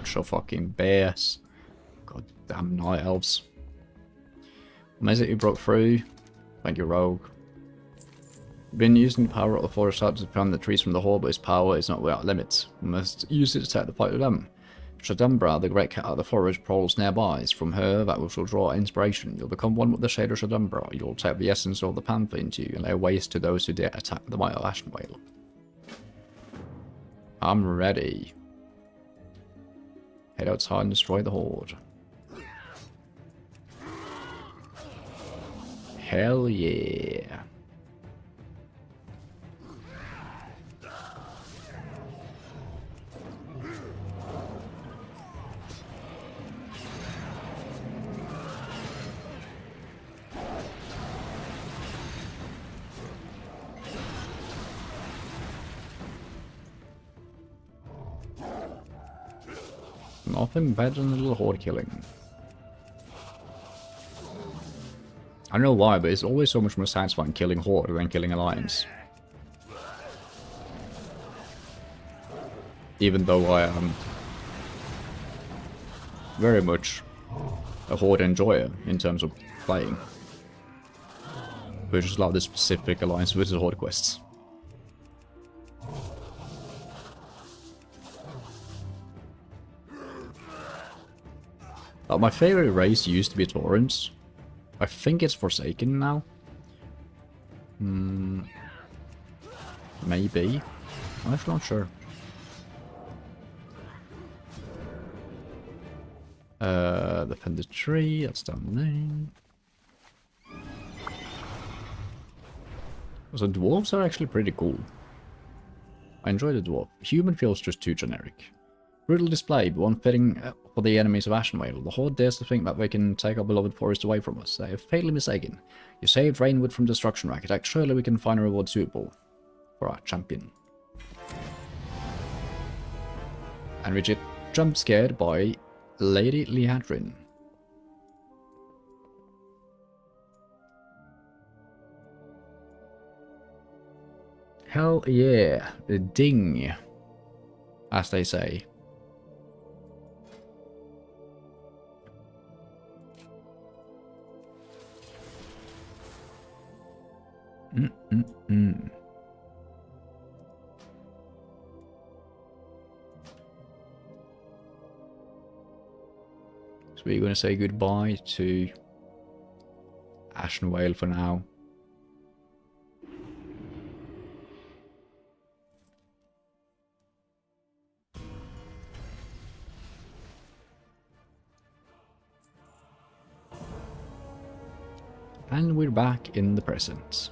So fucking bass. God damn night elves. Amazing you broke through. Thank you, Rogue. Been using the power of the forest to prevent the trees from the horde, but his power is not without limits. We must use it to take the fight with them. Shadumbra, the great cat of the forest, prowls nearby. It's from her that we shall draw inspiration. You'll become one with the shade of Shadumbra. You'll take the essence of the panther into you and lay waste to those who dare attack the might of Ashenvale. I'm ready. Head outside and destroy the horde. Hell yeah. Nothing better than a little horde killing. I don't know why, but it's always so much more satisfying killing horde than killing alliance. Even though I am very much a horde enjoyer in terms of playing. But I just love the specific alliance versus horde quests. My favorite race used to be Taurens. I think it's Forsaken now. Maybe. I'm actually not sure. Defend the tree, that's down there. So dwarves are actually pretty cool. I enjoy the dwarf. Human feels just too generic. Brutal display, but one fitting for the enemies of Ashenvale. The Horde dares to think that they can take our beloved forest away from us. They have fatally mistaken. You saved Rainwood from destruction, Architect. Surely we can find a reward suitable for our champion. And we get jump scared by Lady Liadrin. Hell yeah, the ding, as they say. So we're going to say goodbye to Ashenvale for now. And we're back in the present.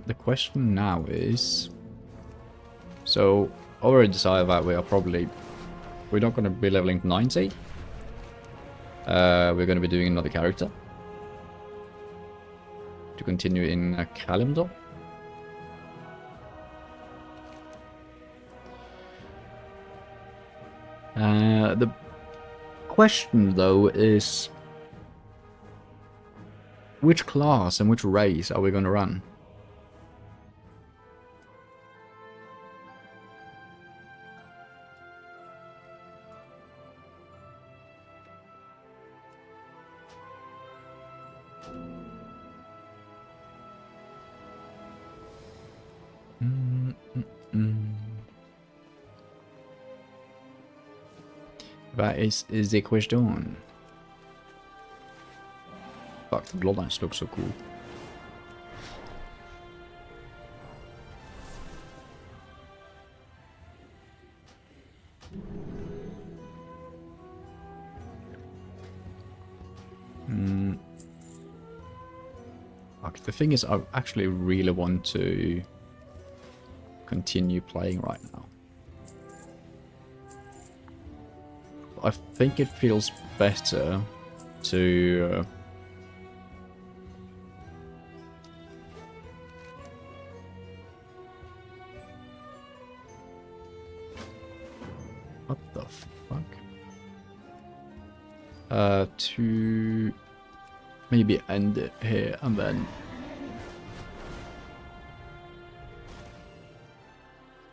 The question now is... So, I already decided that we are probably... We're not going to be leveling to 90. We're going to be doing another character. To continue in Kalimdor. The question, though, is... Which class and which race are we going to run? That is the question. Fuck, the bloodlines look so cool. Fuck, the thing is, I actually really want to continue playing right now. I think it feels better to what the fuck? To maybe end it here and then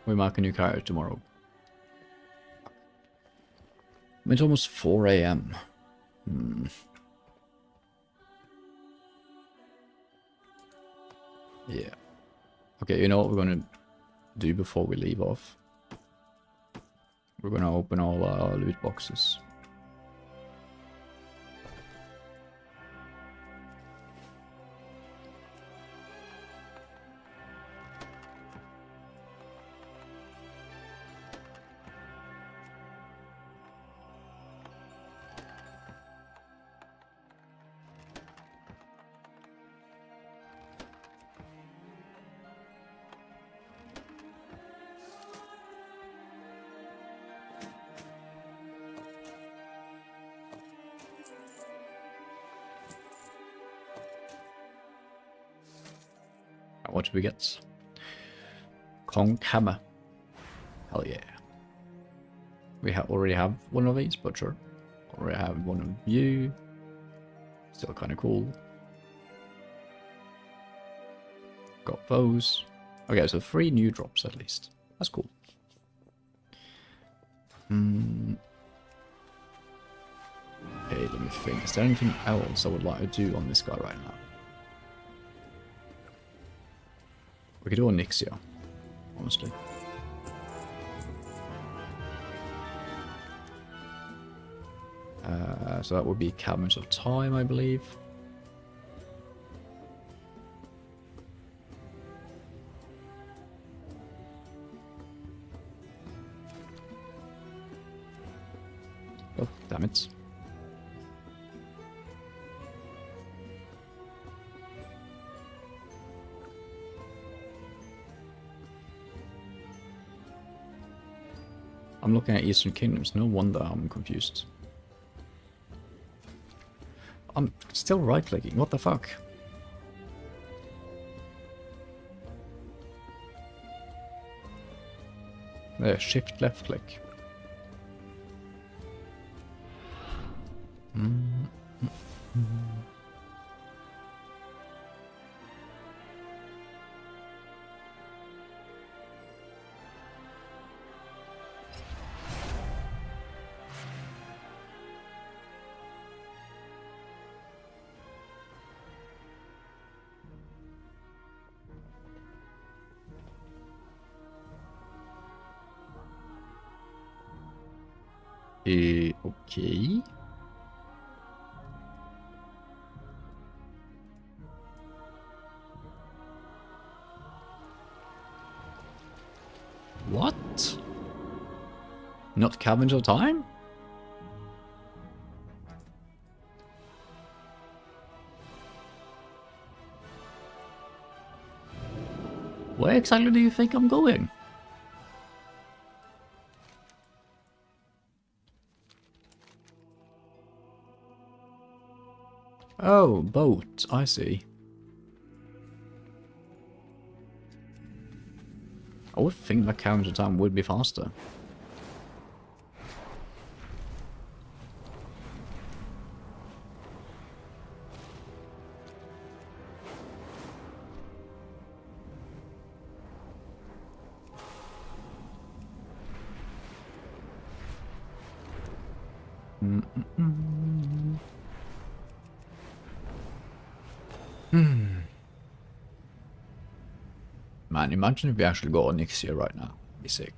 we mark a new character tomorrow. It's almost 4 AM. Yeah. Okay, you know what we're gonna do before we leave off? We're gonna open all our loot boxes. What do we get? Conch Hammer. Hell yeah. We already have one of these, but sure. Already have one of you. Still kind of cool. Got those. Okay, so 3 new drops at least. That's cool. Okay, let me think. Is there anything else I would like to do on this guy right now? We could do Onyxia. honestly. So that would be Caverns of Time, I believe. Oh, damn it. I'm looking at Eastern Kingdoms, no wonder I'm confused. I'm still right-clicking, what the fuck? There, shift left click. Okay. What? Not Caverns of Time? Where exactly do you think I'm going? Oh, boat. I see. I would think that Caverns of Time would be faster. Man, imagine if we actually got Onyxia right now. Be sick.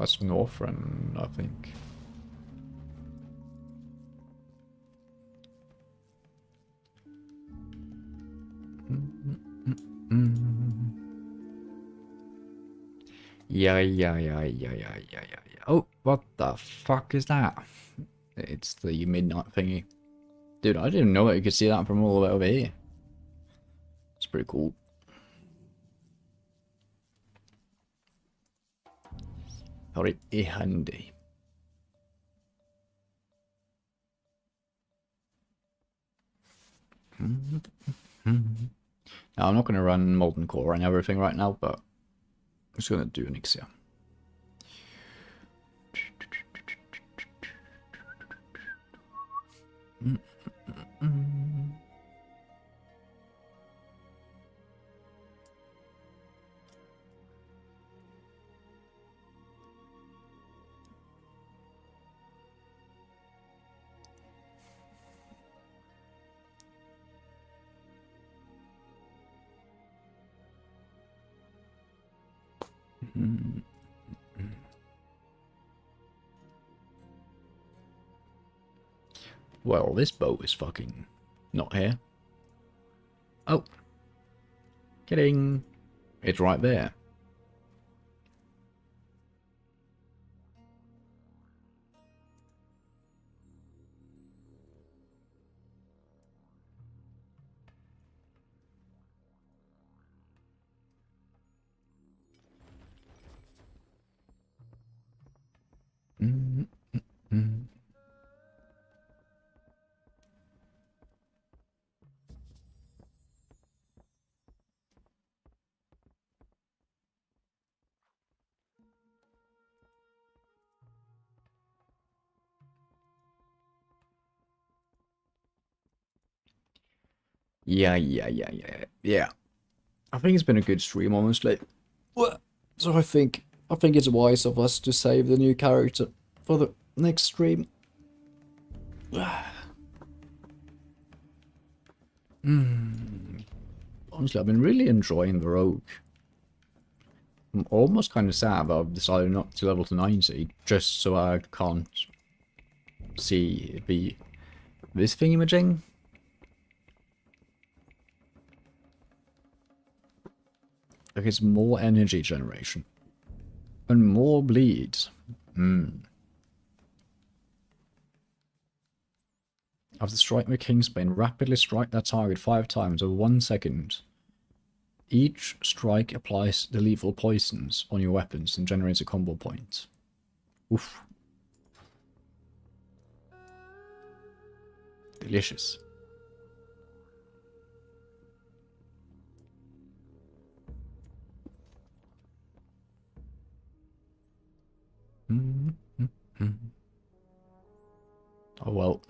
That's Northern, I think. Yeah. Oh, what the fuck is that? It's the midnight thingy. Dude, I didn't know that you could see that from all the way over here. It's pretty cool. Pretty handy. Now, I'm not going to run Molten Core and everything right now, but I'm just going to do Onyxia. Well, this boat is fucking not here. Oh. Kidding. It's right there. Yeah. I think it's been a good stream, honestly. So I think it's wise of us to save the new character for the next stream. Honestly, I've been really enjoying the rogue. I'm almost kind of sad that I've decided not to level to 90, just so I can't see this thingamajig. Like, it's more energy generation. And more bleeds. After striking with Kingsbane, rapidly strike that target 5 times over 1 second. Each strike applies the lethal poisons on your weapons and generates a combo point. Oof. Delicious. Oh well.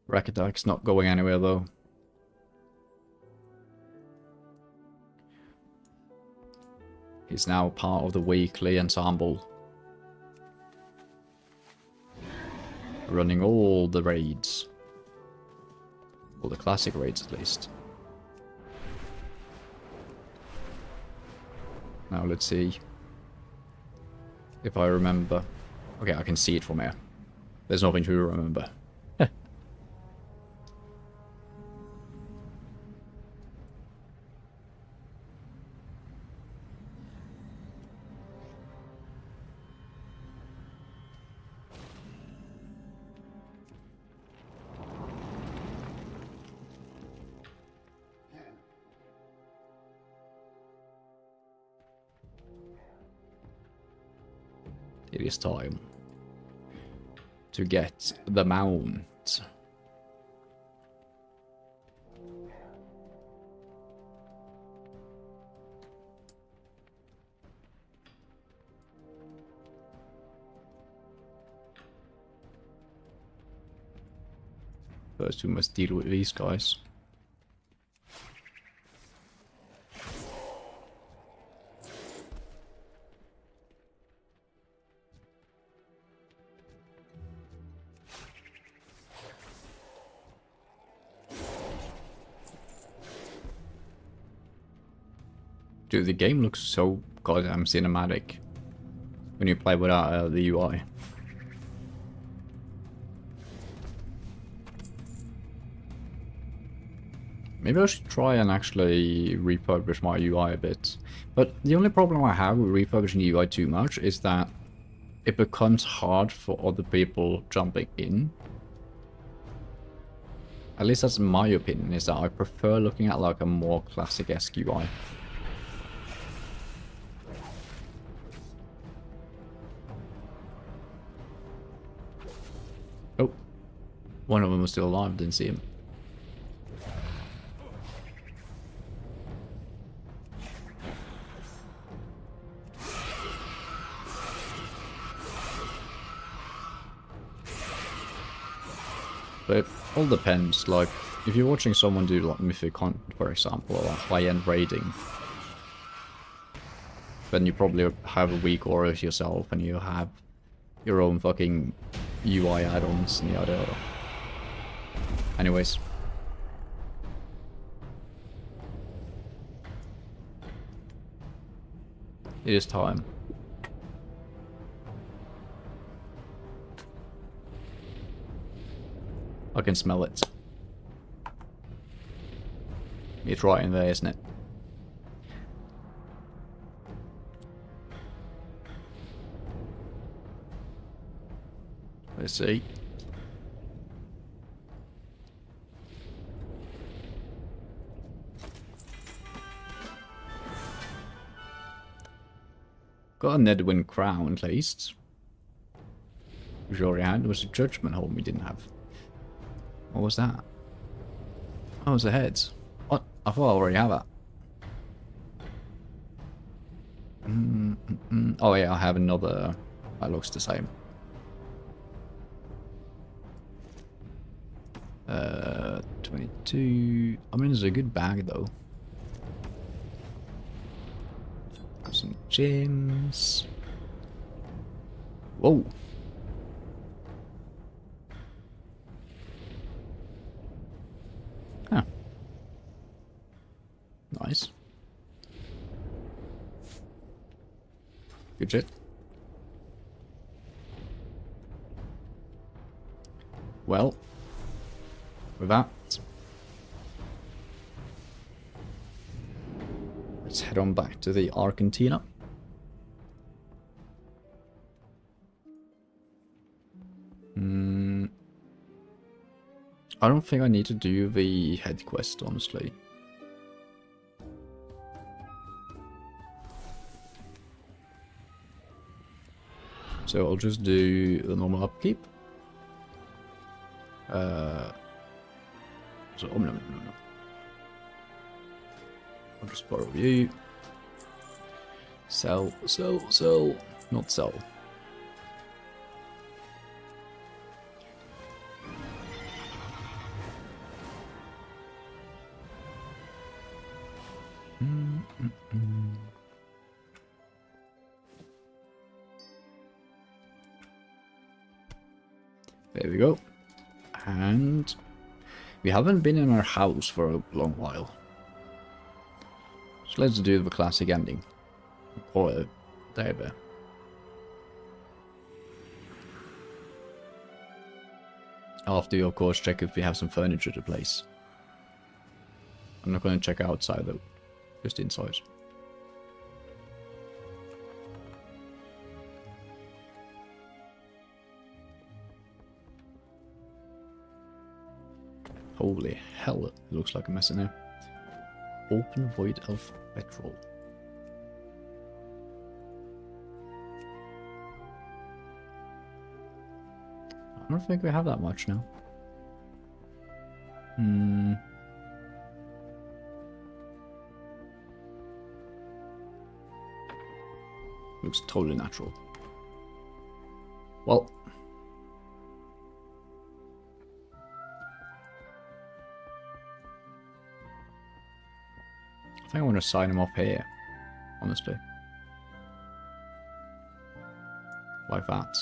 Rakadak's not going anywhere though. He's now part of the weekly ensemble. Running all the raids. All the classic raids at least. Now let's see if I remember. Okay, I can see it from here. There's nothing to remember. It is time to get the mount. First we must deal with these guys. Dude, the game looks so goddamn cinematic when you play without the UI. Maybe I should try and actually refurbish my UI a bit. But the only problem I have with refurbishing the UI too much is that it becomes hard for other people jumping in. At least that's my opinion, is that I prefer looking at like a more classic-esque UI. Oh, one of them was still alive, didn't see him. But it all depends, like, if you're watching someone do like mythic content, for example, or like high-end raiding, then you probably have a weak aura yourself, and you have your own fucking UI add-ons and yada yada. Anyways. It is time. I can smell it. It's right in there, isn't it? Let's see. Got a Nedwin crown at least. Which we already had. There was a judgment hold we didn't have. What was that? Oh, it was the heads. What? I thought I already have that. Oh yeah, I have another that looks the same. 22. I mean, it's a good bag though. Got some gems. Whoa. Huh. Nice. Good shit. Well, with that, let's head on back to the Argentina. I don't think I need to do the head quest, honestly. So I'll just do the normal upkeep. So, oh, no. I'll just borrow you. Sell. Not sell. There we go. And we haven't been in our house for a long while. So let's do the classic ending. Call it a day there. After you, of course, check if we have some furniture to place. I'm not going to check outside though, just inside. Holy hell, it looks like a mess in here. Open void of petrol. I don't think we have that much now. Looks totally natural. Well. I think I want to sign him off here, honestly. Like that.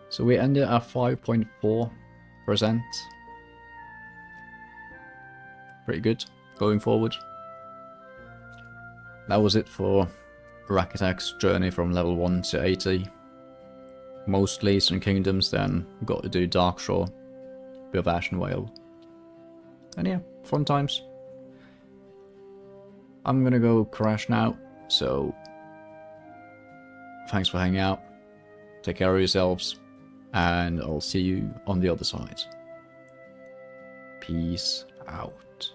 So we ended at 5.4%. Pretty good going forward. That was it for Rakatak's journey from level 1 to 80. Mostly Eastern Kingdoms, then got to do Darkshore, bit of Ashen Whale. And yeah, fun times. I'm gonna go crash now, so thanks for hanging out. Take care of yourselves, and I'll see you on the other side. Peace out.